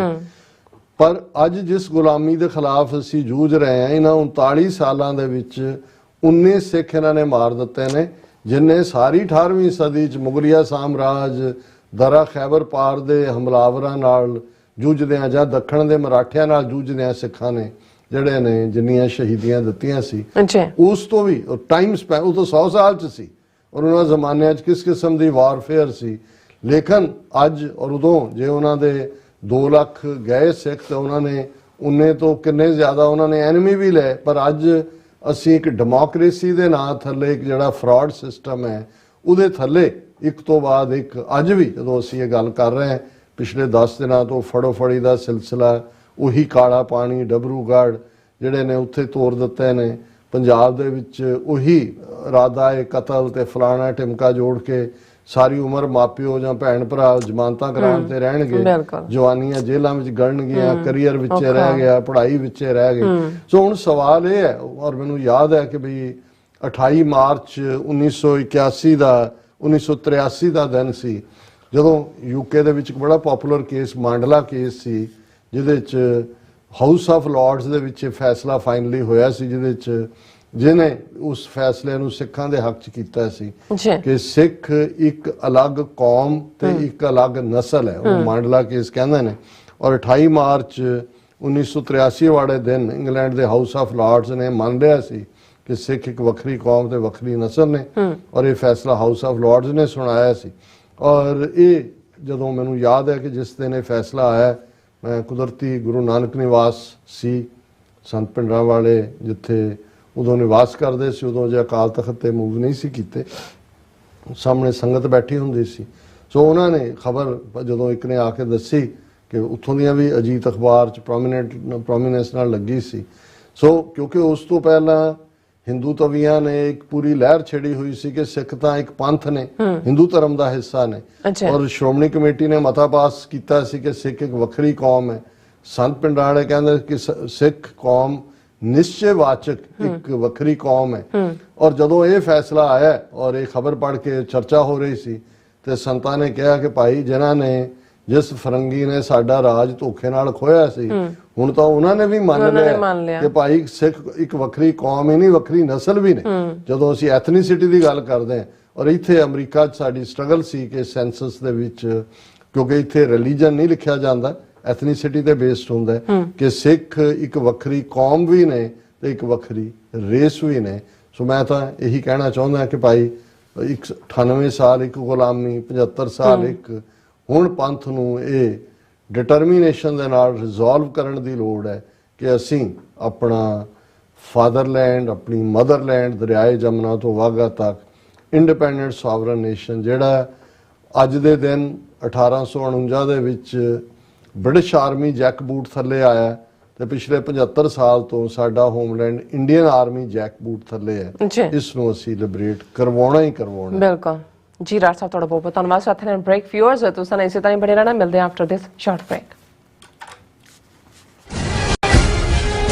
ਪਰ ਅੱਜ ਜਿਸ ਗੁਲਾਮੀ ਦੇ ਖਿਲਾਫ ਅਸੀਂ ਜੂਝ ਰਹੇ ਹਾਂ, ਇਹਨਾਂ 39 ਸਾਲਾਂ ਦੇ ਵਿੱਚ 19 ਸਿੱਖ ਇਹਨਾਂ ਨੇ ਮਾਰ ਦਿੱਤੇ ਨੇ, ਜਿਨ੍ਹਾਂ ਸਾਰੀ 18ਵੀਂ ਸਦੀ 'ਚ ਮੁਗਲਿਆ ਸਾਮਰਾਜ, ਦਰਾ ਖੈਬਰ ਪਾਰ ਦੇ ਹਮਲਾਵਰਾਂ ਨਾਲ ਜੂਝਦਿਆਂ ਜਾਂ ਦੱਖਣ ਦੇ ਮਰਾਠਿਆਂ ਨਾਲ ਜੂਝਦਿਆਂ ਸਿੱਖਾਂ ਨੇ ਜਿਹੜੇ ਨੇ ਜਿੰਨੀਆਂ ਸ਼ਹੀਦੀਆਂ ਦਿੱਤੀਆਂ ਸੀ, ਜੀ ਉਸ ਤੋਂ ਵੀ ਟਾਈਮ ਸਪੈਨ ਉਹ ਤਾਂ 100 ਸਾਲ 'ਚ ਸੀ, ਔਰ ਉਹਨਾਂ ਜ਼ਮਾਨਿਆਂ 'ਚ ਕਿਸ ਕਿਸਮ ਦੀ ਵਾਰਫੇਅਰ ਸੀ। ਲੇਕਿਨ ਅੱਜ ਔਰ ਉਦੋਂ ਜੇ ਉਹਨਾਂ ਦੇ 2 ਲੱਖ ਗਏ ਸਿੱਖ ਤੇ ਉਹਨਾਂ ਨੇ ਉਨੇ ਤੋਂ ਕਿੰਨੇ ਜ਼ਿਆਦਾ ਉਹਨਾਂ ਨੇ ਐਨਮੀ ਵੀ ਲਏ। ਪਰ ਅੱਜ ਅਸੀਂ ਇੱਕ ਡੈਮੋਕ੍ਰੇਸੀ ਦੇ ਨਾਂ ਥੱਲੇ ਇੱਕ ਜਿਹੜਾ ਫਰਾਡ ਸਿਸਟਮ ਹੈ ਉਹਦੇ ਥੱਲੇ ਇੱਕ ਤੋਂ ਬਾਅਦ ਇੱਕ ਅੱਜ ਵੀ ਜਦੋਂ ਅਸੀਂ ਇਹ ਗੱਲ ਕਰ ਰਹੇ ਹਾਂ, ਪਿਛਲੇ 10 ਦਿਨਾਂ ਤੋਂ ਫੜੋ ਫੜੀ ਦਾ ਸਿਲਸਿਲਾ, ਉਹੀ ਕਾਲਾ ਪਾਣੀ, ਡਬਰੂਗੜ੍ਹ ਜਿਹੜੇ ਨੇ ਉੱਥੇ ਤੋਰ ਦਿੱਤੇ ਨੇ, ਪੰਜਾਬ ਦੇ ਵਿੱਚ ਉਹੀ ਇਰਾਦਾ ਹੈ ਕਤਲ ਤੇ ਫਲਾਣਾ ਟਿਮਕਾ ਜੋੜ ਕੇ ਸਾਰੀ ਉਮਰ ਮਾਪਿਓ ਜਾਂ ਭੈਣ ਭਰਾ ਜ਼ਮਾਨਤਾਂ ਕਰਾਉਣ ਤੇ ਰਹਿਣਗੇ, ਜਵਾਨੀਆਂ ਜੇਲ੍ਹਾਂ ਵਿੱਚ ਗੜਨਗੀਆਂ, ਕਰੀਅਰ ਵਿੱਚ ਰਹਿ ਗਿਆ, ਪੜ੍ਹਾਈ ਵਿੱਚ ਰਹਿ ਗਈ। ਸੋ ਹੁਣ ਸਵਾਲ ਇਹ ਹੈ, ਔਰ ਮੈਨੂੰ ਯਾਦ ਹੈ ਕਿ ਵੀ 28 ਮਾਰਚ 1983 ਦਾ ਦਿਨ ਸੀ ਜਦੋਂ ਯੂਕੇ ਦੇ ਵਿੱਚ ਇੱਕ ਬੜਾ ਪਪੂਲਰ ਕੇਸ ਮਾਂਡਲਾ ਕੇਸ ਸੀ, ਜਿਹਦੇ 'ਚ ਹਾਊਸ ਆਫ ਲਾਰਡਸ ਦੇ ਵਿੱਚ ਫੈਸਲਾ ਫਾਈਨਲੀ ਹੋਇਆ ਸੀ, ਜਿਹਨੇ ਉਸ ਫੈਸਲੇ ਨੂੰ ਸਿੱਖਾਂ ਦੇ ਹੱਕ 'ਚ ਕੀਤਾ ਸੀ ਕਿ ਸਿੱਖ ਇੱਕ ਅਲੱਗ ਕੌਮ ਤੇ ਇੱਕ ਅਲੱਗ ਨਸਲ ਹੈ, ਉਹ ਮਾਂਡਲਾ ਕੇਸ ਕਹਿੰਦੇ ਨੇ। ਔਰ 28 ਮਾਰਚ 1983 ਵਾਲੇ ਦਿਨ ਇੰਗਲੈਂਡ ਦੇ ਹਾਊਸ ਆਫ ਲਾਰਡਸ ਨੇ ਮੰਨ ਲਿਆ ਸੀ ਕਿ ਸਿੱਖ ਇੱਕ ਵੱਖਰੀ ਕੌਮ ਤੇ ਵੱਖਰੀ ਨਸਲ ਨੇ, ਔਰ ਇਹ ਫੈਸਲਾ ਹਾਊਸ ਆਫ ਲਾਰਡਸ ਨੇ ਸੁਣਾਇਆ ਸੀ। ਔਰ ਇਹ ਜਦੋਂ ਮੈਨੂੰ ਯਾਦ ਹੈ ਕਿ ਜਿਸ ਦਿਨ ਇਹ ਫੈਸਲਾ ਆਇਆ, ਮੈਂ ਕੁਦਰਤੀ ਗੁਰੂ ਨਾਨਕ ਨਿਵਾਸ ਸੀ ਸੰਤ ਪਿੰਡਰਾਂ ਵਾਲੇ, ਜਿੱਥੇ ਉਦੋਂ ਨਿਵਾਸ ਕਰਦੇ ਸੀ, ਉਦੋਂ ਜੇ ਅਕਾਲ ਤਖਤ ਤੇ ਮੂਵ ਨਹੀਂ ਸੀ ਕੀਤੇ, ਸਾਹਮਣੇ ਸੰਗਤ ਬੈਠੀ ਹੁੰਦੀ ਸੀ। ਸੋ ਉਹਨਾਂ ਨੇ ਖਬਰ ਜਦੋਂ ਇੱਕ ਨੇ ਆ ਕੇ ਦੱਸੀ ਕਿ ਉੱਥੋਂ ਦੀਆਂ ਵੀ ਅਜੀਤ ਅਖਬਾਰ 'ਚ ਪ੍ਰੋਮੀਨੈਂਸ ਨਾਲ ਲੱਗੀ ਸੀ। ਸੋ ਕਿਉਂਕਿ ਉਸ ਤੋਂ ਪਹਿਲਾਂ ਹਿੰਦੂ ਤਵੀਆਂ ਨੇ ਇੱਕ ਪੂਰੀ ਲਹਿਰ ਛੇੜੀ ਹੋਈ ਸੀ ਕਿ ਸਿੱਖ ਤਾਂ ਇੱਕ ਪੰਥ ਨੇ, ਹਿੰਦੂ ਧਰਮ ਦਾ ਹਿੱਸਾ ਨੇ, ਔਰ ਸ਼੍ਰੋਮਣੀ ਕਮੇਟੀ ਨੇ ਮਤਾ ਪਾਸ ਕੀਤਾ ਸੀ ਕਿ ਸਿੱਖ ਇੱਕ ਵੱਖਰੀ ਕੌਮ ਹੈ। ਸੰਤ ਪਿੰਡਰਾਂ ਵਾਲੇ ਕਹਿੰਦੇ ਕਿ ਸਿੱਖ ਕੌਮ ਨਿਸ਼ਚੈਵਾਚਕ ਇੱਕ ਵੱਖਰੀ ਕੌਮ ਹੈ। ਔਰ ਜਦੋਂ ਇਹ ਫੈਸਲਾ ਆਇਆ ਔਰ ਇਹ ਖਬਰ ਪੜ੍ਹ ਕੇ ਚਰਚਾ ਹੋ ਰਹੀ ਸੀ ਤੇ ਸੰਤਾਂ ਨੇ ਕਿਹਾ ਕਿ ਭਾਈ ਜਿਨ੍ਹਾਂ ਨੇ ਜਿਸ ਫਰੰਗੀ ਨੇ ਸਾਡਾ ਰਾਜ ਧੋਖੇ ਨਾਲ ਖੋਇਆ ਸੀ, ਹੁਣ ਤਾਂ ਉਹਨਾਂ ਨੇ ਵੀ ਮੰਨ ਲਿਆ ਕਿ ਭਾਈ ਸਿੱਖ ਇੱਕ ਵੱਖਰੀ ਕੌਮ ਹੀ ਨਹੀਂ, ਵੱਖਰੀ ਨਸਲ ਵੀ ਨੇ। ਜਦੋਂ ਅਸੀਂ ਐਥਨੀਸਿਟੀ ਦੀ ਗੱਲ ਕਰਦੇ ਹਾਂ, ਔਰ ਇੱਥੇ ਅਮਰੀਕਾ 'ਚ ਸਾਡੀ ਸਟਰਗਲ ਸੀ ਕਿ ਸੈਂਸਸ ਦੇ ਵਿੱਚ, ਕਿਉਂਕਿ ਇੱਥੇ ਰਿਲੀਜਨ ਨਹੀਂ ਲਿਖਿਆ ਜਾਂਦਾ, ਐਥਨੀਸਿਟੀ ਤੇ ਬੇਸਡ ਹੁੰਦਾ ਕਿ ਸਿੱਖ ਇੱਕ ਵੱਖਰੀ ਕੌਮ ਵੀ ਨੇ ਤੇ ਇੱਕ ਵੱਖਰੀ ਰੇਸ ਵੀ ਨੇ। ਸੋ ਮੈਂ ਤਾਂ ਇਹੀ ਕਹਿਣਾ ਚਾਹੁੰਦਾ ਕਿ ਭਾਈ 98 ਸਾਲ ਇੱਕ ਗੁਲਾਮੀ, 75 ਸਾਲ ਇੱਕ, ਹੁਣ ਪੰਥ ਨੂੰ ਇਹ ਡਿਟਰਮੀਨੇਸ਼ਨ ਦੇ ਨਾਲ ਰਿਜ਼ੋਲਵ ਕਰਨ ਦੀ ਲੋੜ ਹੈ ਕਿ ਅਸੀਂ ਆਪਣਾ ਫਾਦਰਲੈਂਡ, ਆਪਣੀ ਮਦਰਲੈਂਡ, ਦਰਿਆਏ ਜਮਨਾ ਤੋਂ ਵਾਘਾ ਤੱਕ ਇੰਡੀਪੈਂਡੈਂਟ ਸੋਵਰਨ ਨੇਸ਼ਨ, ਜਿਹੜਾ ਅੱਜ ਦੇ ਦਿਨ 1849 ਦੇ ਵਿੱਚ ਬ੍ਰਿਟਿਸ਼ ਆਰਮੀ ਜੈਕ ਬੂਟ ਥੱਲੇ ਆਇਆ ਤੇ ਪਿਛਲੇ 75 ਸਾਲ ਤੋਂ ਸਾਡਾ homeland Indian army Jack boot ਥੱਲੇ ਹੈ। ਇਸ ਨੂੰ ਅਸੀਂ ਲਿਬਰੇਟ ਕਰਵਾਉਣਾ ਹੀ ਕਰਵਾਉਣਾ। ਬਿਲਕੁਲ ਜੀ। ਰਾਜ ਸਾਹਿਬ ਤੁਹਾਡਾ ਬਹੁਤ ਬਹੁਤ ਧੰਨਵਾਦ। ਸਾਥੀ ਨੇ ਬ੍ਰੇਕ ਵਿਊਅਰਸ ਤੁਸੀਂ ਇਸੇ ਤਰ੍ਹਾਂ ਹੀ ਬਣੇ ਰਹਿਣਾ। ਮਿਲਦੇ ਹਾਂ ਆਫਟਰ ਦਿਸ ਸ਼ਾਰਟ ਬ੍ਰੇਕ।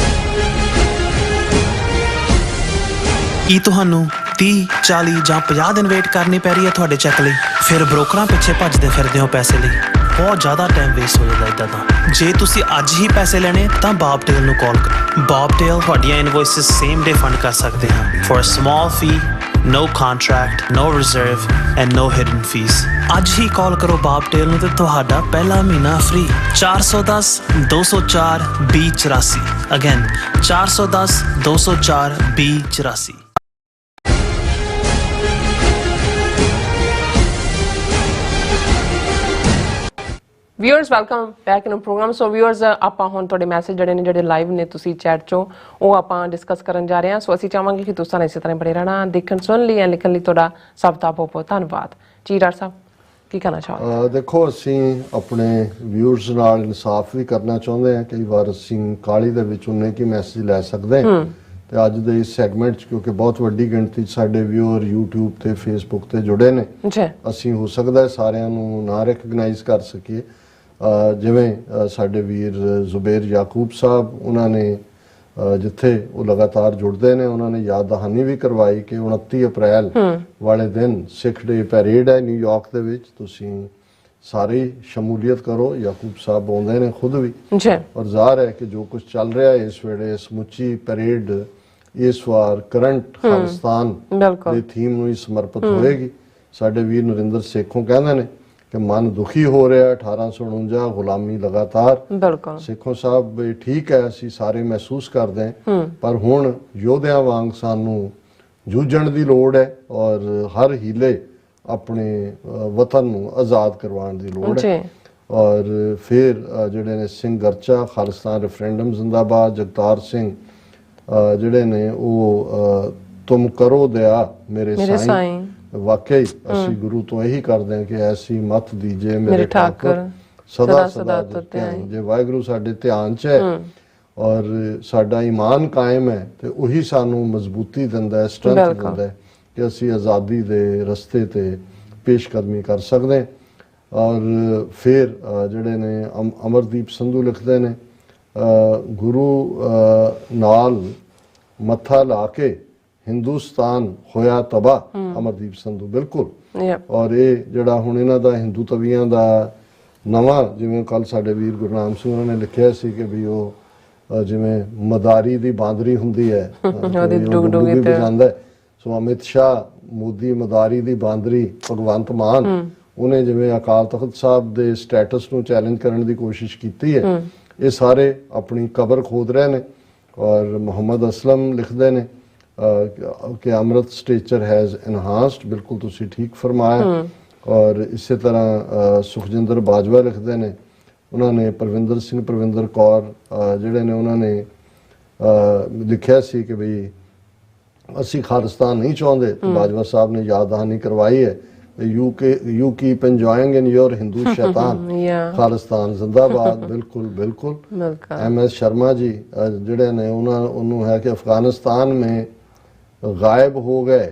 ਕੀ ਤੁਹਾਨੂੰ 30, 40 ਜਾਂ 50 ਦਿਨ ਵੇਟ ਕਰਨੀ ਪੈ ਰਹੀ ਹੈ ਤੁਹਾਡੇ ਚੈੱਕ ਲਈ? ਫਿਰ ਬ੍ਰੋਕਰਾਂ ਪਿੱਛੇ ਭੱਜਦੇ ਫਿਰਦੇ ਹੋ ਪੈਸੇ ਲਈ, ਬਹੁਤ ਜ਼ਿਆਦਾ ਟਾਈਮ ਵੇਸਟ ਹੋ ਜਾਂਦਾ ਇੱਦਾਂ ਤਾਂ। ਜੇ ਤੁਸੀਂ ਅੱਜ ਹੀ ਪੈਸੇ ਲੈਣੇ ਤਾਂ ਬੌਬਟੇਲ ਨੂੰ ਕਾਲ ਕਰੋ। ਬੌਬਟੇਲ ਤੁਹਾਡੀਆਂ ਇਨਵੋਇਸਿਸ ਸੇਮ ਡੇ ਫੰਡ ਕਰ ਸਕਦੇ ਹਨ for a small fee, no contract, no reserve and no hidden fees। ਅੱਜ ਹੀ ਕਾਲ ਕਰੋ ਬੌਬਟੇਲ ਨੂੰ ਤੇ ਤੁਹਾਡਾ ਪਹਿਲਾ ਮਹੀਨਾ free. 410 204 2084 again 410 204 2084। Viewers welcome back in programme. So viewers ਆਪਾਂ ਹੁਣ ਤੁਹਾਡੇ ਮੈਸੇਜ ਜਿਹੜੇ ਲਾਈਵ ਨੇ ਤੁਸੀਂ ਚੈਟ ਚੋਂ ਉਹ ਆਪਾਂ ਡਿਸਕਸ ਕਰਨ ਜਾ ਰਹੇ ਹਾਂ। ਸੋ ਅਸੀਂ ਚਾਹਾਂਗੇ ਕਿ ਤੁਸੀਂ ਇਸੇ ਤਰ੍ਹਾਂ ਬਣੇ ਰਹਿਣਾ, ਦੇਖਣ ਸੁਣ ਲਈ ਲਿਖਣ ਲਈ ਤੁਹਾਡਾ ਸਭ ਦਾ ਬਹੁਤ ਬਹੁਤ ਧੰਨਵਾਦ ਜੀ। ਡਾਕਟਰ ਸਾਹਿਬ ਕੀ ਕਹਿਣਾ ਚਾਹੋਗੇ? ਦੇਖੋ, ਅਸੀਂ ਆਪਣੇ ਵਿਊਅਰਸ ਨਾਲ ਇਨਸਾਫ ਵੀ ਕਰਨਾ ਚਾਹੁੰਦੇ ਹਾਂ। ਕਈ ਵਾਰ ਅਸੀਂ ਕਾਹਲੀ ਦੇ ਵਿੱਚ ਉਨੇ ਕੀ ਮੈਸੇਜ ਲੈ ਸਕਦੇ ਹਾਂ, ਤੇ ਅੱਜ ਦੇ ਇਸ ਸੈਗਮੈਂਟ 'ਚ ਕਿਉਂਕਿ ਬਹੁਤ ਵੱਡੀ ਗਿਣਤੀ 'ਚ ਸਾਡੇ ਵਿਊਅਰ YouTube ਤੇ Facebook ਤੇ ਜੁੜੇ ਨੇ, ਅਸੀਂ ਹੋ ਸਕਦਾ ਸਾਰਿਆਂ ਨੂੰ ਨਾ ਰਿਕਗਨਾਈਜ਼ ਕਰ ਸਕੀਏ। ਜਿਵੇਂ ਸਾਡੇ ਵੀਰ ਜ਼ੁਬੇਰ ਯਾਕੂਬ ਸਾਹਿਬ, ਉਹਨਾਂ ਨੇ ਜਿੱਥੇ ਉਹ ਲਗਾਤਾਰ ਜੁੜਦੇ ਨੇ, ਉਹਨਾਂ ਨੇ ਯਾਦ ਦਹਾਨੀ ਵੀ ਕਰਵਾਈ ਕਿ 29 ਅਪ੍ਰੈਲ ਵਾਲੇ ਦਿਨ ਸਿੱਖ ਡੇ ਪੈਰੇਡ ਹੈ ਨਿਊਯਾਰਕ ਦੇ ਵਿੱਚ, ਤੁਸੀਂ ਸਾਰੀ ਸ਼ਮੂਲੀਅਤ ਕਰੋ। ਯਾਕੂਬ ਸਾਹਿਬ ਆਉਂਦੇ ਨੇ ਖੁਦ ਵੀ, ਔਰ ਜ਼ਾਹਰ ਹੈ ਕਿ ਜੋ ਕੁਝ ਚੱਲ ਰਿਹਾ ਹੈ ਇਸ ਵੇਲੇ, ਸਮੁੱਚੀ ਪੈਰੇਡ ਇਸ ਵਾਰ ਕਰੰਟ ਖਾਲਿਸਤਾਨ ਦੇ ਥੀਮ ਨੂੰ ਹੀ ਸਮਰਪਿਤ ਹੋਏਗੀ। ਸਾਡੇ ਵੀਰ ਨਰਿੰਦਰ ਸੇਖੋਂ ਕਹਿੰਦੇ ਨੇ ਕਿ ਮਨ ਦੁਖੀ ਹੋ ਰਿਹਾ, 1849 ਗੁਲਾਮੀ ਲਗਾਤਾਰ। ਸੇਖੋਂ ਸਾਹਿਬ ਠੀਕ ਹੈ, ਅਸੀਂ ਸਾਰੇ ਮਹਿਸੂਸ ਕਰਦੇ ਹਾਂ, ਪਰ ਹੁਣ ਯੋਧਿਆਂ ਵਾਂਗ ਸਾਨੂੰ ਜੂਝਣ ਦੀ ਲੋੜ ਹੈ ਔਰ ਹਰ ਹੀਲੇ ਆਪਣੇ ਵਤਨ ਨੂੰ ਆਜ਼ਾਦ ਕਰਵਾਉਣ ਦੀ ਲੋੜ ਹੈ। ਔਰ ਫਿਰ ਜਿਹੜੇ ਨੇ ਸਿੰਘ ਗਰਚਾ, ਖਾਲਿਸਤਾਨ ਰੈਫਰੈਂਡਮ ਜ਼ਿੰਦਾਬਾਦ, ਜਗਤਾਰ ਸਿੰਘ ਜਿਹੜੇ ਨੇ ਉਹ ਤੁਮ ਕਰੋ ਦਇਆ ਮੇਰੇ ਸਾਈਂ। ਵਾਕਈ ਅਸੀਂ ਗੁਰੂ ਤੋਂ ਇਹੀ ਕਰਦੇ ਹਾਂ ਕਿ ਐਸੀ ਮੱਤ ਦੀਜੇ ਮੇਰੇ ਠਾਕੁਰ, ਸਦਾ ਸਦਾ ਧਿਆਨ। ਜੇ ਵਾਹਿਗੁਰੂ ਸਾਡੇ ਧਿਆਨ 'ਚ ਹੈ ਔਰ ਸਾਡਾ ਈਮਾਨ ਕਾਇਮ ਹੈ ਤੇ ਉਹੀ ਸਾਨੂੰ ਮਜ਼ਬੂਤੀ ਦਿੰਦਾ ਹੈ, ਸਟਰੈਂਥ ਦਿੰਦਾ ਹੈ ਕਿ ਅਸੀਂ ਆਜ਼ਾਦੀ ਦੇ ਰਸਤੇ ਤੇ ਪੇਸ਼ਕਦਮੀ ਕਰ ਸਕਦੇ ਹਾਂ। ਔਰ ਫਿਰ ਜਿਹੜੇ ਨੇ ਅਮਰਦੀਪ ਸੰਧੂ ਲਿਖਦੇ ਨੇ, ਗੁਰੂ ਨਾਲ ਮੱਥਾ ਲਾ ਕੇ ਹਿੰਦੁਸਤਾਨ ਹੋਇਆ ਤਬਾਹ। ਅਮਰਦੀਪ ਸੰਧੂ ਬਿਲਕੁਲ। ਔਰ ਇਹ ਜਿਹੜਾ ਹੁਣ ਇਹਨਾਂ ਦਾ ਹਿੰਦੂ ਤਵੀਆਂ ਦਾ ਨਵਾਂ, ਜਿਵੇਂ ਕੱਲ ਸਾਡੇ ਵੀਰ ਗੁਰਨਾਮ ਸਿੰਘ ਉਹਨਾਂ ਨੇ ਲਿਖਿਆ ਸੀ ਕਿ ਵੀ ਉਹ ਜਿਵੇਂ ਮਦਾਰੀ ਦੀ ਬਾਂਦਰੀ ਹੁੰਦੀ ਹੈ, ਡੁਗਡੁਗੀ ਵਜਾਉਂਦਾ ਹੈ। ਸੋ ਅਮਿਤ ਸ਼ਾਹ, ਮੋਦੀ ਮਦਾਰੀ ਦੀ ਬਾਂਦਰੀ, ਭਗਵੰਤ ਮਾਨ ਉਹਨੇ ਜਿਵੇਂ ਅਕਾਲ ਤਖਤ ਸਾਹਿਬ ਦੇ ਸਟੇਟਸ ਨੂੰ ਚੈਲੰਜ ਕਰਨ ਦੀ ਕੋਸ਼ਿਸ਼ ਕੀਤੀ ਹੈ। ਇਹ ਸਾਰੇ ਆਪਣੀ ਕਬਰ ਖੋਦ ਰਹੇ ਨੇ। ਔਰ ਮੁਹੰਮਦ ਅਸਲਮ ਲਿਖਦੇ ਨੇ ਕਿ ਅੰਮ੍ਰਿਤ ਸਟੇਚਰ ਹੈਜ਼ ਐਨਹਾਂਸਡ। ਬਿਲਕੁਲ ਤੁਸੀਂ ਠੀਕ ਫਰਮਾਇਆ। ਔਰ ਇਸੇ ਤਰ੍ਹਾਂ ਸੁਖਜਿੰਦਰ ਬਾਜਵਾ ਲਿਖਦੇ ਨੇ, ਉਹਨਾਂ ਨੇ ਪਰਵਿੰਦਰ ਸਿੰਘ, ਪਰਵਿੰਦਰ ਕੌਰ ਜਿਹੜੇ ਨੇ ਉਹਨਾਂ ਨੇ ਲਿਖਿਆ ਸੀ ਕਿ ਬਈ ਅਸੀਂ ਖਾਲਿਸਤਾਨ ਨਹੀਂ ਚਾਹੁੰਦੇ। ਬਾਜਵਾ ਸਾਹਿਬ ਨੇ ਯਾਦ ਦਹਾਨੀ ਕਰਵਾਈ ਹੈ, you keep enjoying in your Hindu शैतान, खालिस्तान जिंदाबाद। बिल्कुल बिल्कुल। MS शर्मा जी ਜਿਹੜੇ ਨੇ ਉਹਨੂੰ ਹੈ ਕਿ अफगानिस्तान में गायब हो गए,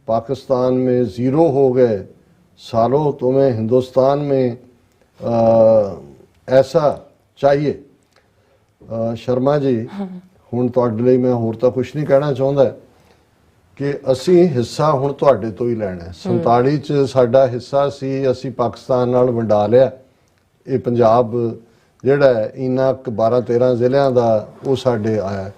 पाकिस्तान में जीरो हो गए, सालों तुम्हें हिंदुस्तान में ऐसा चाहिए। शर्मा जी ਹੁਣ ਤੁਹਾਡੇ ਲਈ ਮੈਂ ਹੋਰ ਤਾਂ ਕੁਝ ਨਹੀਂ ਕਹਿਣਾ ਚਾਹੁੰਦਾ ਕਿ ਅਸੀਂ ਹਿੱਸਾ ਹੁਣ ਤੁਹਾਡੇ ਤੋਂ ਹੀ ਲੈਣਾ। 47 ਚ ਸਾਡਾ ਹਿੱਸਾ ਸੀ, ਅਸੀਂ ਪਾਕਿਸਤਾਨ ਨਾਲ ਵੰਡਾ ਲਿਆ। ਇਹ ਪੰਜਾਬ ਜਿਹੜਾ ਇਹਨਾਂ 12-13 ਜ਼ਿਲ੍ਹਿਆਂ ਦਾ ਉਹ ਸਾਡੇ ਆਇਆ।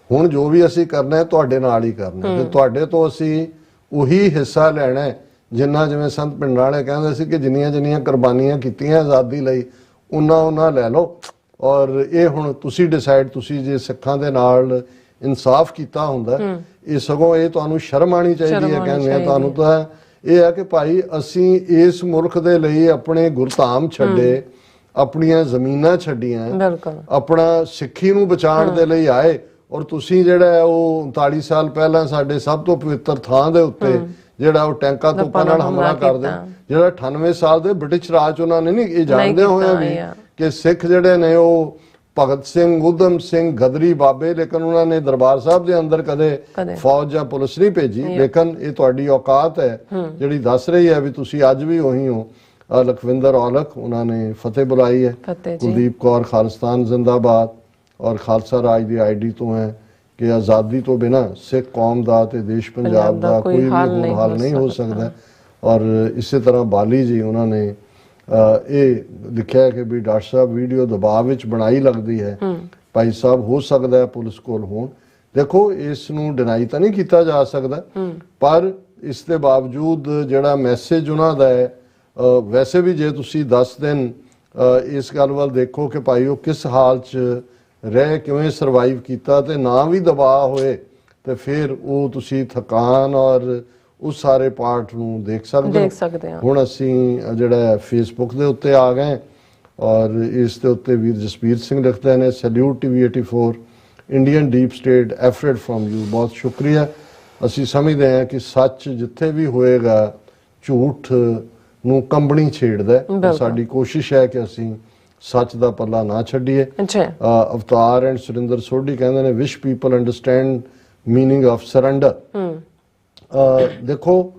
ਹੁਣ ਜੋ ਵੀ ਅਸੀਂ ਕਰਨਾ ਹੈ ਤੁਹਾਡੇ ਨਾਲ ਹੀ ਕਰਨਾ ਤੇ ਤੁਹਾਡੇ ਤੋਂ ਅਸੀਂ ਉਹੀ ਹਿੱਸਾ ਲੈਣਾ ਜਿੰਨਾ, ਜਿਵੇਂ ਸੰਤ ਪਿੰਡਾਂ ਵਾਲੇ ਕਹਿੰਦੇ ਸੀ ਕਿ ਜਿੰਨੀਆਂ ਕੁਰਬਾਨੀਆਂ ਕੀਤੀਆਂ ਆਜ਼ਾਦੀ ਲਈ ਉਹਨਾਂ ਲੈ ਲਓ। ਔਰ ਇਹ ਹੁਣ ਤੁਸੀਂ ਡਿਸਾਈਡ, ਤੁਸੀਂ ਜੇ ਸਿੱਖਾਂ ਦੇ ਨਾਲ ਇਨਸਾਫ ਕੀਤਾ ਹੁੰਦਾ, ਇਹ ਸਗੋਂ ਇਹ ਤੁਹਾਨੂੰ ਸ਼ਰਮ ਆਣੀ ਚਾਹੀਦੀ ਹੈ। ਕਹਿੰਦੇ ਆ ਤੁਹਾਨੂੰ ਤਾਂ ਇਹ ਹੈ ਕਿ ਭਾਈ ਅਸੀਂ ਇਸ ਮੁਲਕ ਦੇ ਲਈ ਆਪਣੇ ਗੁਰਧਾਮ ਛੱਡੇ, ਆਪਣੀਆਂ ਜ਼ਮੀਨਾਂ ਛੱਡੀਆਂ, ਆਪਣਾ ਸਿੱਖੀ ਨੂੰ ਬਚਾਉਣ ਦੇ ਲਈ ਆਏ। ਔਰ ਤੁਸੀਂ ਜਿਹੜਾ ਉਹ 39 ਸਾਲ ਪਹਿਲਾਂ ਸਾਡੇ ਸਭ ਤੋਂ ਪਵਿੱਤਰ ਥਾਂ ਦੇ ਉੱਤੇ ਜਿਹੜਾ ਉਹ ਟੈਂਕਾਂ ਤੋਪਾਂ ਨਾਲ ਹਮਲਾ ਕਰਦੇ, ਜਿਹੜਾ 98 ਸਾਲ ਦੇ ਬ੍ਰਿਟਿਸ਼ ਰਾਜ ਉਹਨਾਂ ਨੇ ਨਹੀਂ, ਇਹ ਜਾਣਦੇ ਹੋਏ ਵੀ ਕਿ ਸਿੱਖ ਜਿਹੜੇ ਨੇ ਉਹ ਭਗਤ ਸਿੰਘ, ਊਧਮ ਸਿੰਘ, ਗਦਰੀ ਬਾਬੇ, ਲੇਕਿਨ ਉਹਨਾਂ ਨੇ ਦਰਬਾਰ ਸਾਹਿਬ ਦੇ ਅੰਦਰ ਕਦੇ ਫੌਜ ਜਾਂ ਪੁਲਿਸ ਨਹੀਂ ਭੇਜੀ। ਲੇਕਿਨ ਇਹ ਤੁਹਾਡੀ ਔਕਾਤ ਹੈ ਜਿਹੜੀ ਦੱਸ ਰਹੀ ਹੈ ਵੀ ਤੁਸੀਂ ਅੱਜ ਵੀ ਉਹੀ ਹੋ। ਲਖਵਿੰਦਰ ਔਲਖ ਉਹਨਾਂ ਨੇ ਫਤਿਹ ਬੁਲਾਈ ਹੈ। ਕੁਲਦੀਪ ਕੌਰ ਖਾਲਿਸਤਾਨ ਜ਼ਿੰਦਾਬਾਦ ਔਰ ਖਾਲਸਾ ਰਾਜ ਦੀ ਆਈਡੀ ਤੋਂ ਹੈ ਕਿ ਆਜ਼ਾਦੀ ਤੋਂ ਬਿਨਾਂ ਸਿੱਖ ਕੌਮ ਦਾ ਤੇ ਦੇਸ਼ ਪੰਜਾਬ ਦਾ ਕੋਈ ਵੀ ਹੱਲ ਨਹੀਂ ਹੋ ਸਕਦਾ। ਔਰ ਇਸੇ ਤਰ੍ਹਾਂ ਬਾਲੀ ਜੀ ਉਹਨਾਂ ਨੇ ਇਹ ਲਿਖਿਆ ਕਿ ਵੀ ਡਾਕਟਰ ਸਾਹਿਬ ਵੀਡੀਓ ਦਬਾਅ ਵਿੱਚ ਬਣਾਈ ਲੱਗਦੀ ਹੈ, ਭਾਈ ਸਾਹਿਬ ਹੋ ਸਕਦਾ ਹੈ ਪੁਲਿਸ ਕੋਲ ਹੋਣ। ਦੇਖੋ ਇਸ ਨੂੰ ਡਿਨਾਈ ਤਾਂ ਨਹੀਂ ਕੀਤਾ ਜਾ ਸਕਦਾ, ਪਰ ਇਸ ਦੇ ਬਾਵਜੂਦ ਜਿਹੜਾ ਮੈਸੇਜ ਉਹਨਾਂ ਦਾ ਹੈ, ਵੈਸੇ ਵੀ ਜੇ ਤੁਸੀਂ 10 ਦਿਨ ਇਸ ਗੱਲ ਵੱਲ ਦੇਖੋ ਕਿ ਭਾਈ ਉਹ ਕਿਸ ਹਾਲ 'ਚ ਰਹਿ ਕਿਵੇਂ ਸਰਵਾਈਵ ਕੀਤਾ ਤੇ ਨਾ ਵੀ ਦਬਾਅ ਹੋਏ ਤੇ ਫਿਰ ਉਹ ਤੁਸੀਂ ਥਕਾਨ ਔਰ ਉਸ ਸਾਰੇ ਪਾਰਟ ਨੂੰ ਦੇਖ ਸਕਦੇ ਹੋ। ਹੁਣ ਅਸੀਂ ਜਿਹੜਾ ਫੇਸਬੁੱਕ ਦੇ ਉੱਤੇ ਆ ਗਏ ਔਰ ਇਸ ਦੇ ਉੱਤੇ ਵੀਰ ਜਸਬੀਰ ਸਿੰਘ ਲਿਖਦੇ ਨੇ, salute TV 84 Indian deep state afraid from you. ਬਹੁਤ ਸ਼ੁਕਰੀਆ। ਅਸੀਂ ਸਮਝਦੇ ਹਾਂ ਕਿ ਸੱਚ ਜਿੱਥੇ ਵੀ ਹੋਏਗਾ ਝੂਠ ਨੂੰ ਕੰਬਣੀ ਛੇੜਦਾ ਹੈ। ਸਾਡੀ ਕੋਸ਼ਿਸ਼ ਹੈ ਕਿ ਅਸੀਂ ਸੱਚ ਦਾ ਪੱਲਾ ਨਾ ਛੱਡੀਏ। ਅਵਤਾਰ ਐਂਡ ਸੁਰਿੰਦਰ ਸੋਢੀ ਕਹਿੰਦੇ ਨੇ wish people understand meaning of surrender. ਦੇਖੋ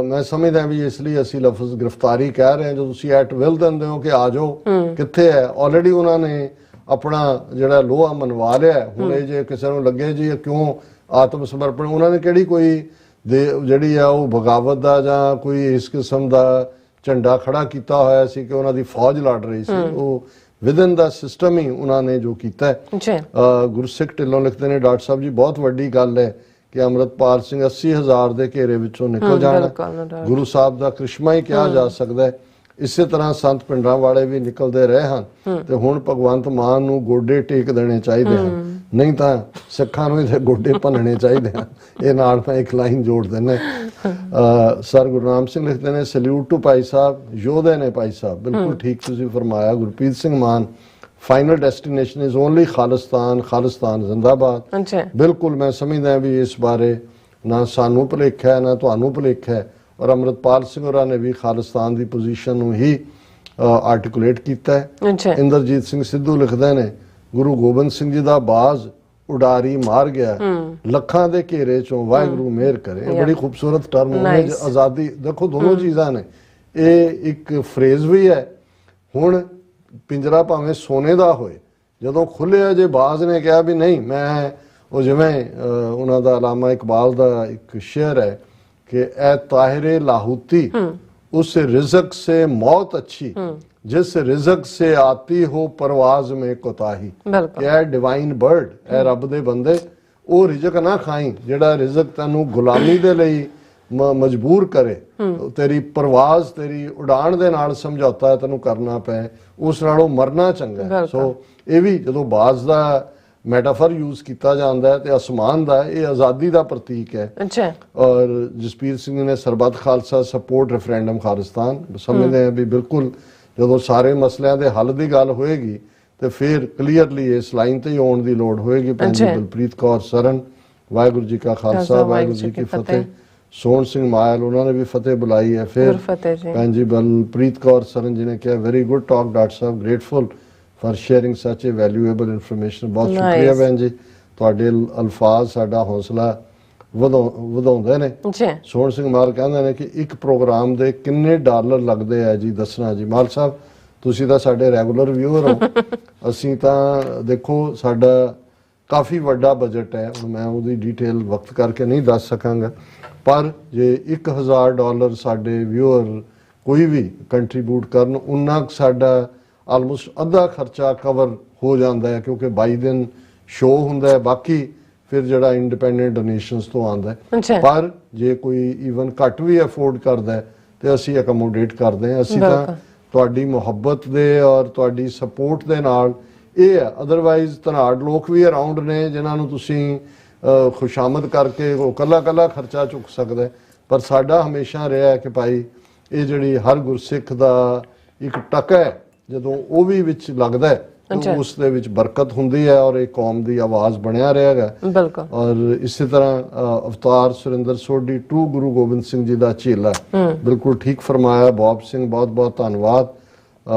ਮੈਂ ਸਮਝਦਾ ਵੀ ਇਸ ਲਈ ਅਸੀਂ ਲਫ਼ਜ਼ ਗ੍ਰਿਫਤਾਰੀ ਕਹਿ ਰਹੇ ਹਾਂ। ਜਦੋਂ ਤੁਸੀਂ ਐਟ ਵਿਲ ਦਿੰਦੇ ਹੋ ਕਿ ਆ ਜਾਓ, ਕਿੱਥੇ ਹੈ? ਆਲਰੇਡੀ ਉਹਨਾਂ ਨੇ ਆਪਣਾ ਜਿਹੜਾ ਲੋਹਾ ਮਨਵਾ ਲਿਆ। ਹੁਣ ਇਹ ਜੇ ਕਿਸੇ ਨੂੰ ਲੱਗੇ ਜੀ ਕਿਉਂ ਆਤਮ ਸਮਰਪਣ, ਉਹਨਾਂ ਨੇ ਕਿਹੜੀ ਕੋਈ ਜਿਹੜੀ ਆ ਉਹ ਬਗਾਵਤ ਦਾ ਜਾਂ ਕੋਈ ਇਸ ਕਿਸਮ ਦਾ ਝੰਡਾ ਖੜਾ ਕੀਤਾ ਹੋਇਆ ਸੀ ਕਿ ਉਹਨਾਂ ਦੀ ਫੌਜ ਲੜ ਰਹੀ ਸੀ। ਉਹ ਵਿਦਨ ਦਾ ਸਿਸਟਮ ਹੀ ਉਹਨਾਂ ਨੇ ਜੋ ਕੀਤਾ ਹੈ। ਗੁਰਸਿੱਖ ਢਿੱਲੋਂ ਲਿਖਦੇ ਨੇ, ਡਾਕਟਰ ਸਾਹਿਬ ਜੀ ਬਹੁਤ ਵੱਡੀ ਗੱਲ ਹੈ ਕਿ ਅੰਮ੍ਰਿਤਪਾਲ ਸਿੰਘ 80,000 ਦੇ ਘੇਰੇ ਵਿੱਚੋਂ ਨਿਕਲ ਜਾਣਾ, ਗੁਰੂ ਸਾਹਿਬ ਦਾ ਕ੍ਰਿਸ਼ਮਾ ਹੀ ਕਿਹਾ ਜਾ ਸਕਦਾ ਹੈ। ਇਸੇ ਤਰ੍ਹਾਂ ਸੰਤ ਪਿੰਡਾਂ ਵਾਲੇ ਵੀ ਨਿਕਲਦੇ ਰਹੇ ਹਨ ਤੇ ਹੁਣ ਭਗਵੰਤ ਮਾਨ ਨੂੰ ਗੋਡੇ ਟੇਕ ਦੇਣੇ ਚਾਹੀਦੇ ਹਨ, ਨਹੀਂ ਤਾਂ ਸਿੱਖਾਂ ਨੂੰ ਇਹਦੇ ਗੋਡੇ ਭੰਨਣੇ ਚਾਹੀਦੇ ਹਨ। ਇਹ ਨਾਲ ਮੈਂ ਇੱਕ ਲਾਈਨ ਜੋੜ ਦਿੰਦਾ। ਸਰ ਗੁਰਨਾਮ ਸਿੰਘ ਲਿਖਦੇ ਨੇ, ਸੈਲੂਟ ਟੂ ਭਾਈ ਸਾਹਿਬ, ਯੋਧੇ ਨੇ ਭਾਈ ਸਾਹਿਬ। ਬਿਲਕੁਲ ਠੀਕ ਤੁਸੀਂ ਫਰਮਾਇਆ। Gurpreet Singh Mann, final destination is only Khalistan, Khalistan ਜ਼ਿੰਦਾਬਾਦ। ਬਿਲਕੁਲ ਮੈਂ ਸਮਝਦਾ ਵੀ ਇਸ ਬਾਰੇ ਨਾ ਸਾਨੂੰ ਭੁਲੇਖਾ ਹੈ ਨਾ ਤੁਹਾਨੂੰ ਭੁਲੇਖਾ ਹੈ। ਔਰ ਅੰਮ੍ਰਿਤਪਾਲ ਸਿੰਘ ਹੋਰਾਂ ਨੇ ਵੀ ਖਾਲਿਸਤਾਨ ਦੀ ਪੋਜੀਸ਼ਨ ਨੂੰ ਹੀ ਆਰਟੀਕੂਲੇਟ ਕੀਤਾ ਹੈ। ਇੰਦਰਜੀਤ ਸਿੰਘ ਸਿੱਧੂ ਲਿਖਦੇ ਨੇ, ਗੁਰੂ ਗੋਬਿੰਦ ਸਿੰਘ ਜੀ ਦਾ ਬਾਜ਼ ਉਡਾਰੀ ਮਾਰ ਗਿਆ, ਲੱਖਾਂ ਦੇ ਘੇਰੇ ਚੋਂ ਵਾਹਿਗੁਰੂ ਮਿਹਰ ਕਰੇ। ਬੜੀ ਖੂਬਸੂਰਤ ਟਰਮ ਹੈ। ਆਜ਼ਾਦੀ ਦੇਖੋ ਦੋਨੋਂ ਚੀਜ਼ਾਂ ਨੇ। ਇਹ ਇੱਕ ਫਰੇਜ਼ ਵੀ ਹੈ। ਹੁਣ ਪਿੰਜਰਾ ਭਾਵੇਂ ਸੋਨੇ ਦਾ ਹੋਏ, ਜਦੋਂ ਖੁੱਲਿਆ ਜੇ ਬਾਜ਼ ਨੇ ਕਿਹਾ ਵੀ ਨਹੀਂ ਮੈਂ, ਉਹ ਜਿਵੇਂ ਉਹਨਾਂ ਦਾ ਅਲਾਮਾ ਇਕਬਾਲ ਦਾ ਇੱਕ ਸ਼ੇਅਰ ਹੈ कि ए ताहिरे लाहौती उस रिज़्क से मौत अच्छी जिस रिज़्क से आती हो परवाज में कोताही। कि ए डिवाइन बर्ड, ए रब दे बंदे, वो रिज़क ना खाई जिहड़ा रिज़क तैनू गुलामी दे लई मजबूर करे, तेरी परवाज तेरी उड़ान दे नाल समझौता तैनू करना पे, उस नालों मरना चंगा। सो ये भी जदों बाज दा ਮੈਟਾਫਰ ਯੂਜ਼ ਕੀਤਾ ਜਾਂਦਾ ਹੈ ਤੇ ਅਸਮਾਨ ਦਾ ਇਹ ਆਜ਼ਾਦੀ ਦਾ ਪ੍ਰਤੀਕ ਹੈ। ਔਰ ਜਸਪੀਰ ਸਿੰਘ ਨੇ ਸਰਬੱਤ ਖਾਲਸਾ ਸਪੋਰਟ ਰੈਫਰੈਂਡਮ ਖਾਲਿਸਤਾਨ ਸਮਝਦੇ ਆ ਵੀ ਬਿਲਕੁਲ ਜਦੋਂ ਸਾਰੇ ਮਸਲਿਆਂ ਦੇ ਹੱਲ ਦੀ ਗੱਲ ਹੋਏਗੀ ਤੇ ਫਿਰ ਕਲੀਅਰਲੀ ਇਸ ਲਾਈਨ ਤੇ ਆਉਣ ਦੀ ਲੋੜ ਹੋਏਗੀ। ਪੰਜੀ ਬਲਪ੍ਰੀਤ ਕੌਰ ਸਰਨ, ਵਾਹਿਗੁਰੂ ਜੀ ਕਾ ਖਾਲਸਾ ਵਾਹਿਗੁਰੂ ਜੀ ਕੀ ਫਤਿਹ। ਸੋਹਣ ਸਿੰਘ ਮਾਇਲ ਉਹਨਾਂ ਨੇ ਵੀ ਫਤਿਹ ਬੁਲਾਈ ਹੈ। ਫਿਰ ਪੰਜੀ ਬਲਪ੍ਰੀਤ ਕੌਰ ਸਰਨ ਜੀ ਨੇ ਕਿਹਾ, very good talk doctor Sahib, grateful for sharing such a valuable information। ਬਹੁਤ ਸ਼ੁਕਰੀਆ ਭੈਣ ਜੀ, ਤੁਹਾਡੇ ਅਲਫਾਜ਼ ਸਾਡਾ ਹੌਸਲਾ ਵਧਾਉਂਦੇ ਨੇ। ਸੋਹਣ ਸਿੰਘ ਮਾਲ ਕਹਿੰਦੇ ਨੇ ਕਿ ਇੱਕ ਪ੍ਰੋਗਰਾਮ ਦੇ ਕਿੰਨੇ ਡਾਲਰ ਲੱਗਦੇ ਆ ਜੀ, ਦੱਸਣਾ ਜੀ। ਮਾਲ ਸਾਹਿਬ ਤੁਸੀਂ ਤਾਂ ਸਾਡੇ ਰੈਗੂਲਰ ਵਿਊਅਰ ਹੋ, ਅਸੀਂ ਤਾਂ ਦੇਖੋ ਸਾਡਾ ਕਾਫੀ ਵੱਡਾ ਬਜਟ ਹੈ। ਹੁਣ ਮੈਂ ਉਹਦੀ ਡਿਟੇਲ ਵਕਤ ਕਰਕੇ ਨਹੀਂ ਦੱਸ ਸਕਾਂਗਾ, ਪਰ ਜੇ $1000 ਸਾਡੇ ਵਿਊਅਰ ਕੋਈ ਵੀ ਕੰਟਰੀਬਿਊਟ ਕਰਨ, ਉਨਾ ਸਾਡਾ ਆਲਮੋਸਟ ਅੱਧਾ ਖਰਚਾ ਕਵਰ ਹੋ ਜਾਂਦਾ ਹੈ, ਕਿਉਂਕਿ 22 ਦਿਨ ਸ਼ੋਅ ਹੁੰਦਾ ਹੈ, ਬਾਕੀ ਫਿਰ ਜਿਹੜਾ ਇੰਡੀਪੈਂਡੈਂਟ ਡੋਨੇਸ਼ਨਸ ਤੋਂ ਆਉਂਦਾ ਹੈ। ਪਰ ਜੇ ਕੋਈ ਈਵਨ ਘੱਟ ਵੀ ਅਫੋਰਡ ਕਰਦਾ ਤੇ ਅਸੀਂ ਅਕਮੋਡੇਟ ਕਰਦੇ ਹਾਂ। ਅਸੀਂ ਤਾਂ ਤੁਹਾਡੀ ਮੁਹੱਬਤ ਦੇ ਔਰ ਤੁਹਾਡੀ ਸਪੋਰਟ ਦੇ ਨਾਲ ਇਹ ਹੈ। ਅਦਰਵਾਈਜ਼ ਧਨਾੜ ਲੋਕ ਵੀ ਅਰਾਊਂਡ ਨੇ ਜਿਨ੍ਹਾਂ ਨੂੰ ਤੁਸੀਂ ਖੁਸ਼ਾਮਦ ਕਰਕੇ ਉਹ ਕੱਲਾ ਖਰਚਾ ਚੁੱਕ ਸਕਦਾ, ਪਰ ਸਾਡਾ ਹਮੇਸ਼ਾ ਰਿਹਾ ਹੈ ਕਿ ਭਾਈ ਇਹ ਜਿਹੜੀ ਹਰ ਗੁਰਸਿੱਖ ਦਾ ਇੱਕ ਟਕਾ ਹੈ, ਜਦੋਂ ਉਹ ਵੀ ਵਿੱਚ ਲੱਗਦਾ ਹੈ ਤਾਂ ਉਸ ਦੇ ਵਿੱਚ ਬਰਕਤ ਹੁੰਦੀ ਹੈ ਔਰ ਇਹ ਕੌਮ ਦੀ ਆਵਾਜ਼ ਬਣਿਆ ਰਹੇਗਾ। ਔਰ ਇਸੇ ਤਰ੍ਹਾਂ ਅਵਤਾਰ ਸੁਰਿੰਦਰ ਸੋਢੀ ਟੂ ਗੁਰੂ ਗੋਬਿੰਦ ਸਿੰਘ ਜੀ ਦਾ ਚੇਲਾ, ਬਿਲਕੁਲ ਠੀਕ ਫਰਮਾਇਆ ਬੌਬ ਸਿੰਘ, ਬਹੁਤ ਬਹੁਤ ਧੰਨਵਾਦ।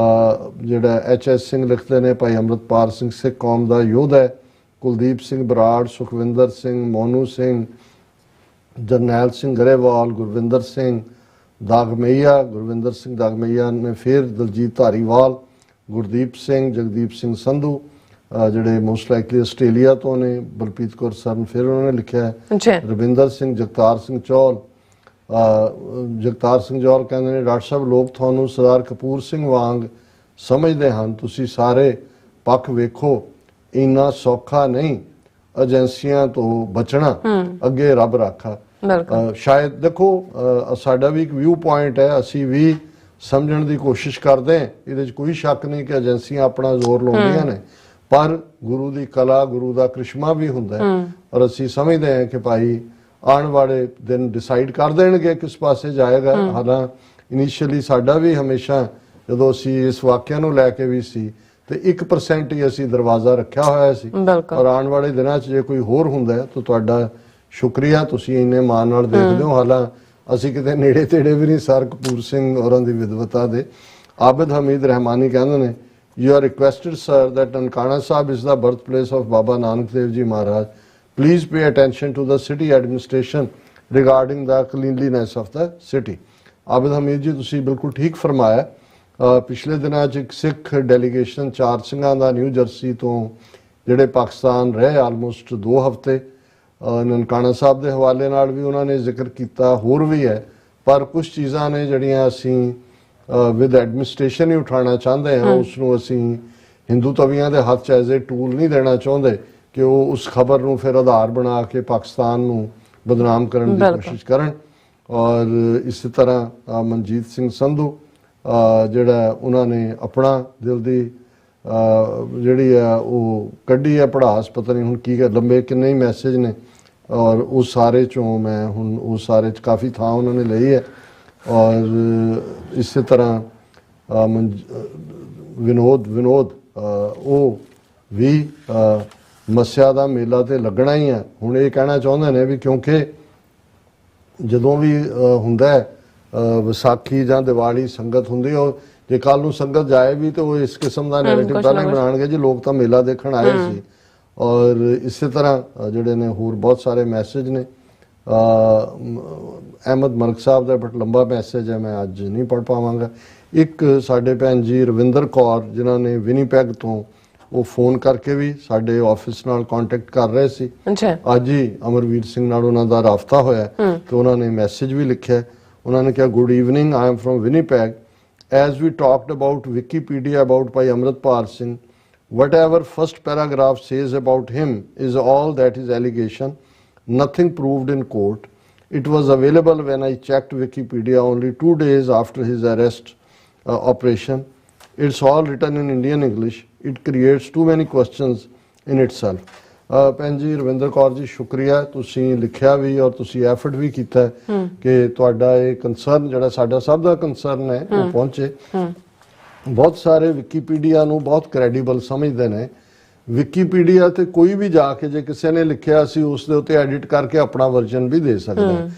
ਜਿਹੜਾ HS ਸਿੰਘ ਲਿਖਦੇ ਨੇ, ਭਾਈ ਅੰਮ੍ਰਿਤਪਾਲ ਸਿੰਘ ਸਿੱਖ ਕੌਮ ਦਾ ਯੋਧਾ ਹੈ। ਕੁਲਦੀਪ ਸਿੰਘ ਬਰਾੜ, ਸੁਖਵਿੰਦਰ ਸਿੰਘ, ਮੋਨੂ ਸਿੰਘ, ਜਰਨੈਲ ਸਿੰਘ ਗਰੇਵਾਲ, ਗੁਰਵਿੰਦਰ ਸਿੰਘ ਦਾਗਮਈਆ, ਗੁਰਵਿੰਦਰ ਸਿੰਘ ਦਾਗਮਈਆ ਨੇ, ਫਿਰ ਦਲਜੀਤ ਧਾਰੀਵਾਲ, ਗੁਰਦੀਪ ਸਿੰਘ, ਜਗਦੀਪ ਸਿੰਘ ਸੰਧੂ ਜਿਹੜੇ ਮੋਸਟ ਲਾਈਕਲੀ ਆਸਟ੍ਰੇਲੀਆ ਤੋਂ ਨੇ, ਬਲਪ੍ਰੀਤ ਕੌਰ ਸਰਨ ਫਿਰ ਉਹਨਾਂ ਨੇ ਲਿਖਿਆ, ਰਵਿੰਦਰ ਸਿੰਘ, ਜਗਤਾਰ ਸਿੰਘ ਚੌਲ। ਜਗਤਾਰ ਸਿੰਘ ਚੌਲ ਕਹਿੰਦੇ ਨੇ, ਡਾਕਟਰ ਸਾਹਿਬ ਲੋਕ ਤੁਹਾਨੂੰ ਸਰਦਾਰ ਕਪੂਰ ਸਿੰਘ ਵਾਂਗ ਸਮਝਦੇ ਹਨ, ਤੁਸੀਂ ਸਾਰੇ ਪੱਖ ਵੇਖੋ, ਇੰਨਾ ਸੌਖਾ ਨਹੀਂ ਏਜੰਸੀਆਂ ਤੋਂ ਬਚਣਾ, ਅੱਗੇ ਰੱਬ ਰਾਖਾ। ਸ਼ਾਇਦ ਦੇਖੋ ਸਾਡਾ ਵੀ ਇੱਕ ਵਿਊ ਪੁਆਇੰਟ ਹੈ, ਅਸੀਂ ਵੀ ਸਮਝਣ ਦੀ ਕੋਸ਼ਿਸ਼ ਕਰਦੇ ਹਾਂ, ਇਹਦੇ 'ਚ ਕੋਈ ਸ਼ੱਕ ਨਹੀਂ ਕਿ ਏਜੰਸੀਆਂ ਆਪਣਾ ਜ਼ੋਰ ਲਾਉਂਦੀਆਂ ਨੇ, ਪਰ ਗੁਰੂ ਦੀ ਕਲਾ, ਗੁਰੂ ਦਾ ਕ੍ਰਿਸ਼ਮਾ ਵੀ ਹੁੰਦਾ ਹੈ। ਔਰ ਅਸੀਂ ਸਮਝਦੇ ਹਾਂ ਕਿ ਭਾਈ ਆਉਣ ਵਾਲੇ ਦਿਨ ਡਿਸਾਈਡ ਕਰ ਦੇਣਗੇ ਕਿਸ ਪਾਸੇ ਜਾਏਗਾ। ਹਾਲਾਂ ਇਨੀਸ਼ੀਅਲੀ ਸਾਡਾ ਵੀ ਹਮੇਸ਼ਾ ਜਦੋਂ ਅਸੀਂ ਇਸ ਵਾਕਿਆ ਨੂੰ ਲੈ ਕੇ ਵੀ ਸੀ ਤੇ 1% ਹੀ ਅਸੀਂ ਦਰਵਾਜ਼ਾ ਰੱਖਿਆ ਹੋਇਆ ਸੀ। ਬਿਲਕੁਲ। ਔਰ ਆਉਣ ਵਾਲੇ ਦਿਨਾਂ 'ਚ ਜੇ ਕੋਈ ਹੋਰ ਹੁੰਦਾ ਹੈ ਤਾਂ ਤੁਹਾਡਾ ਸ਼ੁਕਰੀਆ, ਤੁਸੀਂ ਇੰਨੇ ਮਾਣ ਨਾਲ ਦੇਖਦੇ ਹੋ। ਹਾਲਾਂ ਅਸੀਂ ਕਿਤੇ ਨੇੜੇ ਤੇੜੇ ਵੀ ਨਹੀਂ ਸਰ ਕਪੂਰ ਸਿੰਘ ਹੋਰਾਂ ਦੀ ਵਿਦਵਤਾ ਦੇ। ਆਬਿਦ ਹਮੀਦ ਰਹਿਮਾਨੀ ਕਹਿੰਦੇ ਨੇ, You are requested, sir, that Nankana Sahib is the birthplace of Baba Nanak Dev Ji Maharaj. Please pay attention to the city administration regarding the cleanliness of the city. Abid Hamid ਜੀ, ਤੁਸੀਂ ਬਿਲਕੁਲ ਠੀਕ ਫਰਮਾਇਆ। ਪਿਛਲੇ ਦਿਨਾਂ 'ਚ ਇੱਕ ਸਿੱਖ ਡੈਲੀਗੇਸ਼ਨ 4 ਸਿੰਘਾਂ ਦਾ ਨਿਊ ਜਰਸੀ ਤੋਂ ਜਿਹੜੇ ਪਾਕਿਸਤਾਨ ਰਹੇ ਆਲਮੋਸਟ 2 ਹਫ਼ਤੇ, ਨਨਕਾਣਾ ਸਾਹਿਬ ਦੇ ਹਵਾਲੇ ਨਾਲ ਵੀ ਉਹਨਾਂ ਨੇ ਜ਼ਿਕਰ ਕੀਤਾ, ਹੋਰ ਵੀ ਹੈ। ਪਰ ਕੁਝ ਚੀਜ਼ਾਂ ਨੇ ਜਿਹੜੀਆਂ ਅਸੀਂ ਵਿਦ ਐਡਮਿਨਿਸਟ੍ਰੇਸ਼ਨ ਹੀ ਉਠਾਉਣਾ ਚਾਹੁੰਦੇ ਹਾਂ, ਉਸ ਨੂੰ ਅਸੀਂ ਹਿੰਦੂ ਤਵੀਆਂ ਦੇ ਹੱਥ 'ਚ ਐਜ਼ ਏ ਟੂਲ ਨਹੀਂ ਦੇਣਾ ਚਾਹੁੰਦੇ ਕਿ ਉਹ ਉਸ ਖਬਰ ਨੂੰ ਫਿਰ ਆਧਾਰ ਬਣਾ ਕੇ ਪਾਕਿਸਤਾਨ ਨੂੰ ਬਦਨਾਮ ਕਰਨ ਦੀ ਕੋਸ਼ਿਸ਼ ਕਰਨ। ਔਰ ਇਸੇ ਤਰ੍ਹਾਂ ਮਨਜੀਤ ਸਿੰਘ ਸੰਧੂ ਜਿਹੜਾ ਉਹਨਾਂ ਨੇ ਆਪਣਾ ਦਿਲ ਦੀ ਜਿਹੜੀ ਆ ਉਹ ਕੱਢੀ ਹੈ ਪੜਾਸ, ਪਤਾ ਨਹੀਂ ਹੁਣ ਕੀ ਲੰਬੇ ਕਿੰਨੇ ਹੀ ਮੈਸੇਜ ਨੇ, ਔਰ ਉਹ ਸਾਰੇ 'ਚੋਂ ਮੈਂ ਹੁਣ ਉਹ ਸਾਰੇ 'ਚ ਕਾਫੀ ਥਾਂ ਉਹਨਾਂ ਨੇ ਲਈ ਹੈ। ਔਰ ਇਸੇ ਤਰ੍ਹਾਂ ਵਿਨੋਦ ਉਹ ਵੀ ਮੱਸਿਆ ਦਾ ਮੇਲਾ ਤੇ ਲੱਗਣਾ ਹੀ ਹੈ। ਹੁਣ ਇਹ ਕਹਿਣਾ ਚਾਹੁੰਦੇ ਨੇ ਵੀ ਕਿਉਂਕਿ ਜਦੋਂ ਵੀ ਹੁੰਦਾ ਵਿਸਾਖੀ ਜਾਂ ਦੀਵਾਲੀ ਸੰਗਤ ਹੁੰਦੀ, ਉਹ ਜੇ ਕੱਲ ਨੂੰ ਸੰਗਤ ਜਾਏ ਵੀ ਤਾਂ ਉਹ ਇਸ ਕਿਸਮ ਦਾ ਨੈਰੇਟਿਵ ਪਹਿਲਾਂ ਹੀ ਬਣਾਉਣਗੇ ਜੀ ਲੋਕ ਤਾਂ ਮੇਲਾ ਦੇਖਣ ਆਏ ਸੀ। ਔਰ ਇਸੇ ਤਰ੍ਹਾਂ ਜਿਹੜੇ ਨੇ ਹੋਰ ਬਹੁਤ ਸਾਰੇ ਮੈਸੇਜ ਨੇ। ਅਹਿਮਦ ਮਲਕ ਸਾਹਿਬ ਦਾ ਬੜਾ ਲੰਬਾ ਮੈਸੇਜ ਹੈ, ਮੈਂ ਅੱਜ ਨਹੀਂ ਪੜ੍ਹ ਪਾਵਾਂਗਾ। ਇੱਕ ਸਾਡੇ ਭੈਣ ਜੀ ਰਵਿੰਦਰ ਕੌਰ ਜਿਨ੍ਹਾਂ ਨੇ ਵਿਨੀਪੈਗ ਤੋਂ ਉਹ ਫੋਨ ਕਰਕੇ ਵੀ ਸਾਡੇ ਆਫਿਸ ਨਾਲ ਕੰਟੈਕਟ ਕਰ ਰਹੇ ਸੀ। ਅੱਜ ਹੀ ਅਮਰਵੀਰ ਸਿੰਘ ਨਾਲ ਉਹਨਾਂ ਦਾ ਰਾਬਤਾ ਹੋਇਆ ਤੇ ਉਹਨਾਂ ਨੇ ਮੈਸੇਜ ਵੀ ਲਿਖਿਆ। ਉਹਨਾਂ ਨੇ ਕਿਹਾ, good evening, I am from Winnipeg. As we talked about Wikipedia about Bhai Amritpal Singh, whatever first paragraph says about him is all that is allegation, nothing proved in court. It was available when I checked Wikipedia only 2 days after his arrest operation. It's all written in Indian English. It creates too many questions in itself. ਭੈਣ ਜੀ ਰਵਿੰਦਰ ਕੌਰ ਜੀ, ਸ਼ੁਕਰੀਆ, ਤੁਸੀਂ ਲਿਖਿਆ ਵੀ ਔਰ ਤੁਸੀਂ ਐਫਰਟ ਵੀ ਕੀਤਾ ਕਿ ਤੁਹਾਡਾ ਇਹ ਕੰਸਰਨ ਜਿਹੜਾ ਸਾਡਾ ਸਭ ਦਾ ਕੰਸਰਨ ਹੈ ਉਹ ਪਹੁੰਚੇ। ਬਹੁਤ ਸਾਰੇ ਵਿਕੀਪੀਡੀਆ ਨੂੰ ਬਹੁਤ ਕ੍ਰੈਡੀਬਲ ਸਮਝਦੇ ਨੇ। ਵਿਕੀਪੀਡੀਆ ਤੇ ਕੋਈ ਵੀ ਜਾ ਕੇ ਜੇ ਕਿਸੇ ਨੇ ਲਿਖਿਆ ਸੀ ਉਸ ਦੇ ਉੱਤੇ ਐਡਿਟ ਕਰਕੇ ਆਪਣਾ ਵਰਜ਼ਨ ਵੀ ਦੇ ਸਕਦਾ ਹੈ।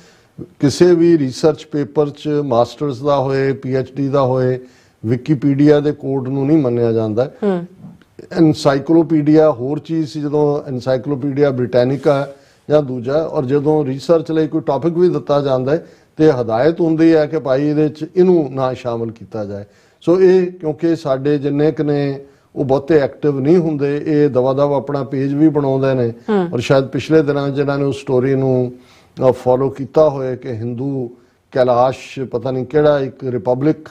ਕਿਸੇ ਵੀ ਰਿਸਰਚ ਪੇਪਰ 'ਚ ਮਾਸਟਰਸ ਦਾ ਹੋਏ, PhD ਦਾ ਹੋਏ, ਵਿਕੀਪੀਡੀਆ ਦੇ ਕੋਡ ਨੂੰ ਨਹੀਂ ਮੰਨਿਆ ਜਾਂਦਾ। ਐਨਸਾਈਕਲੋਪੀਡੀਆ ਹੋਰ ਚੀਜ਼ ਸੀ, ਜਦੋਂ ਐਨਸਾਈਕਲੋਪੀਡੀਆ ਬ੍ਰਿਟੈਨਿਕਾ ਜਾਂ ਦੂਜਾ, ਔਰ ਜਦੋਂ ਰਿਸਰਚ ਲਈ ਕੋਈ ਟੌਪਿਕ ਵੀ ਦਿੱਤਾ ਜਾਂਦਾ ਹੈ ਤੇ ਹਦਾਇਤ ਹੁੰਦੀ ਹੈ ਕਿ ਭਾਈ ਇਹਦੇ 'ਚ ਇਹਨੂੰ ਨਾ ਸ਼ਾਮਲ ਕੀਤਾ ਜਾਏ। ਸੋ ਇਹ ਕਿਉਂਕਿ ਸਾਡੇ ਜਿੰਨੇ ਕੁ ਨੇ ਉਹ ਬਹੁਤੇ ਐਕਟਿਵ ਨਹੀਂ ਹੁੰਦੇ, ਇਹ ਦਵਾ ਦਵ ਆਪਣਾ ਪੇਜ ਵੀ ਬਣਾਉਂਦੇ ਨੇ। ਔਰ ਸ਼ਾਇਦ ਪਿਛਲੇ ਦਿਨਾਂ ਜਿਹਨਾਂ ਨੇ ਉਸ ਸਟੋਰੀ ਨੂੰ ਫੋਲੋ ਕੀਤਾ ਹੋਏ ਕਿ ਹਿੰਦੂ ਕੈਲਾਸ਼ ਪਤਾ ਨਹੀਂ ਕਿਹੜਾ ਇੱਕ ਰਿਪਬਲਿਕ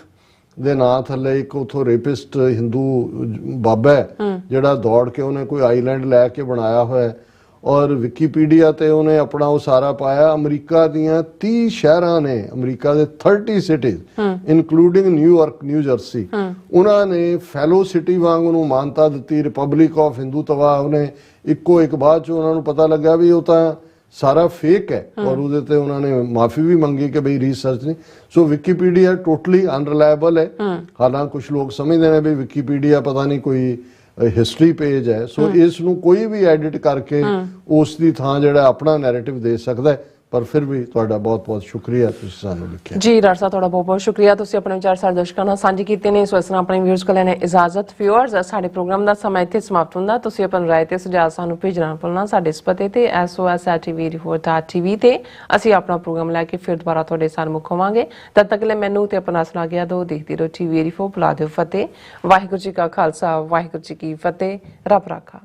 ਦੇ ਨਾਂ ਥੱਲੇ ਇੱਕ ਉਥੋਂ ਰੇਪਿਸਟ ਹਿੰਦੂ ਬਾਬਾ ਹੈ ਜਿਹੜਾ ਦੌੜ ਕੇ ਉਹਨੇ ਕੋਈ ਆਈਲੈਂਡ ਲੈ ਕੇ ਬਣਾਇਆ ਹੋਇਆ, ਔਰ ਵਿਕੀਪੀਡੀਆ ਤੇ ਉਹਨੇ ਆਪਣਾ ਉਹ ਸਾਰਾ ਪਾਇਆ। ਅਮਰੀਕਾ ਦੀਆਂ 30 ਸ਼ਹਿਰਾਂ ਨੇ, ਅਮਰੀਕਾ ਦੇ 30 cities including New York, new jersey, ਉਹਨਾਂ ਨੇ ਫੈਲੋ ਸਿਟੀ ਵਾਂਗ ਉਹਨੂੰ ਮਾਨਤਾ ਦਿੱਤੀ, ਰਿਪਬਲਿਕ ਆਫ ਹਿੰਦੂਤਵਾ। ਉਹਨੇ ਇੱਕੋ ਇੱਕ ਬਾਅਦ 'ਚ ਉਹਨਾਂ ਨੂੰ ਪਤਾ ਲੱਗਾ ਵੀ ਉਹ ਤਾਂ ਸਾਰਾ ਫੇਕ ਹੈ, ਔਰ ਉਹਦੇ ਤੇ ਉਹਨਾਂ ਨੇ ਮਾਫੀ ਵੀ ਮੰਗੀ ਕਿ ਬਈ ਰਿਸਰਚ ਨਹੀਂ। ਸੋ ਵਿਕੀਪੀਡੀਆ ਟੋਟਲੀ ਅਨਰਿਲਾਇਬਲ ਹੈ। ਹਾਲਾਂਕਿ ਕੁਝ ਲੋਕ ਸਮਝਦੇ ਨੇ ਵੀ ਵਿਕੀਪੀਡੀਆ ਪਤਾ ਨਹੀਂ ਕੋਈ ਹਿਸਟਰੀ ਪੇਜ ਹੈ। ਸੋ ਇਸ ਨੂੰ ਕੋਈ ਵੀ ਐਡਿਟ ਕਰਕੇ ਉਸ ਦੀ ਥਾਂ ਜਿਹੜਾ ਆਪਣਾ ਨੈਰੇਟਿਵ ਦੇ ਸਕਦਾ ਹੈ। ਪਰ ਫਿਰ ਵੀ ਤੁਹਾਡਾ ਬਹੁਤ ਬਹੁਤ ਸ਼ੁਕਰੀਆ, ਤੁਸੀਂ ਸਾਨੂੰ ਲਿਖਿਆ। ਜੀ ਡਾਕਟਰ ਸਾਹਿਬ, ਤੁਹਾਡਾ ਬਹੁਤ ਬਹੁਤ ਸ਼ੁਕਰੀਆ, ਤੁਸੀਂ ਆਪਣੇ ਵਿਚਾਰ ਸਾਡੇ ਦਰਸ਼ਕਾਂ ਨਾਲ ਸਾਂਝੇ ਕੀਤੇ ਨੇ। ਸੋ ਇਸ ਤਰ੍ਹਾਂ ਆਪਣੇ ਵਿਊਅਰਸ ਕੋਲ ਲੈਣੇ ਇਜਾਜ਼ਤ। ਵਿਊਅਰਸ, ਸਾਡੇ ਪ੍ਰੋਗਰਾਮ ਦਾ ਸਮਾਂ ਇੱਥੇ ਸਮਾਪਤ ਹੁੰਦਾ। ਤੁਸੀਂ ਆਪਣੀ ਰਾਏ ਤੇ ਸੁਝਾਅ ਸਾਨੂੰ ਭੇਜਣਾ ਭੁੱਲਣਾ ਸਾਡੇ ਇਸ ਪਤੇ ਤੇ sos@tvreporter.tv ਤੇ ਅਸੀਂ ਆਪਣਾ ਪ੍ਰੋਗਰਾਮ ਲੈ ਕੇ ਫਿਰ ਦੁਬਾਰਾ ਤੁਹਾਡੇ ਸਾਹਮਣੇ ਹੋਵਾਂਗੇ। ਤਦ ਤੱਕ ਲਈ ਮੈਨੂੰ ਤੇ ਆਪਣਾ ਸੁਣਾ ਗਿਆ ਦੋ ਦੇਖਦੀ ਰਹੋ TV24। ਬੁਲਾ ਦਿਓ ਫਤਿਹ। ਵਾਹਿਗੁਰੂ ਜੀ ਕਾ ਖਾਲਸਾ, ਵਾਹਿਗੁਰੂ ਜੀ ਕੀ ਫਤਿਹ। ਰੱਬ ਰਾਖਾ।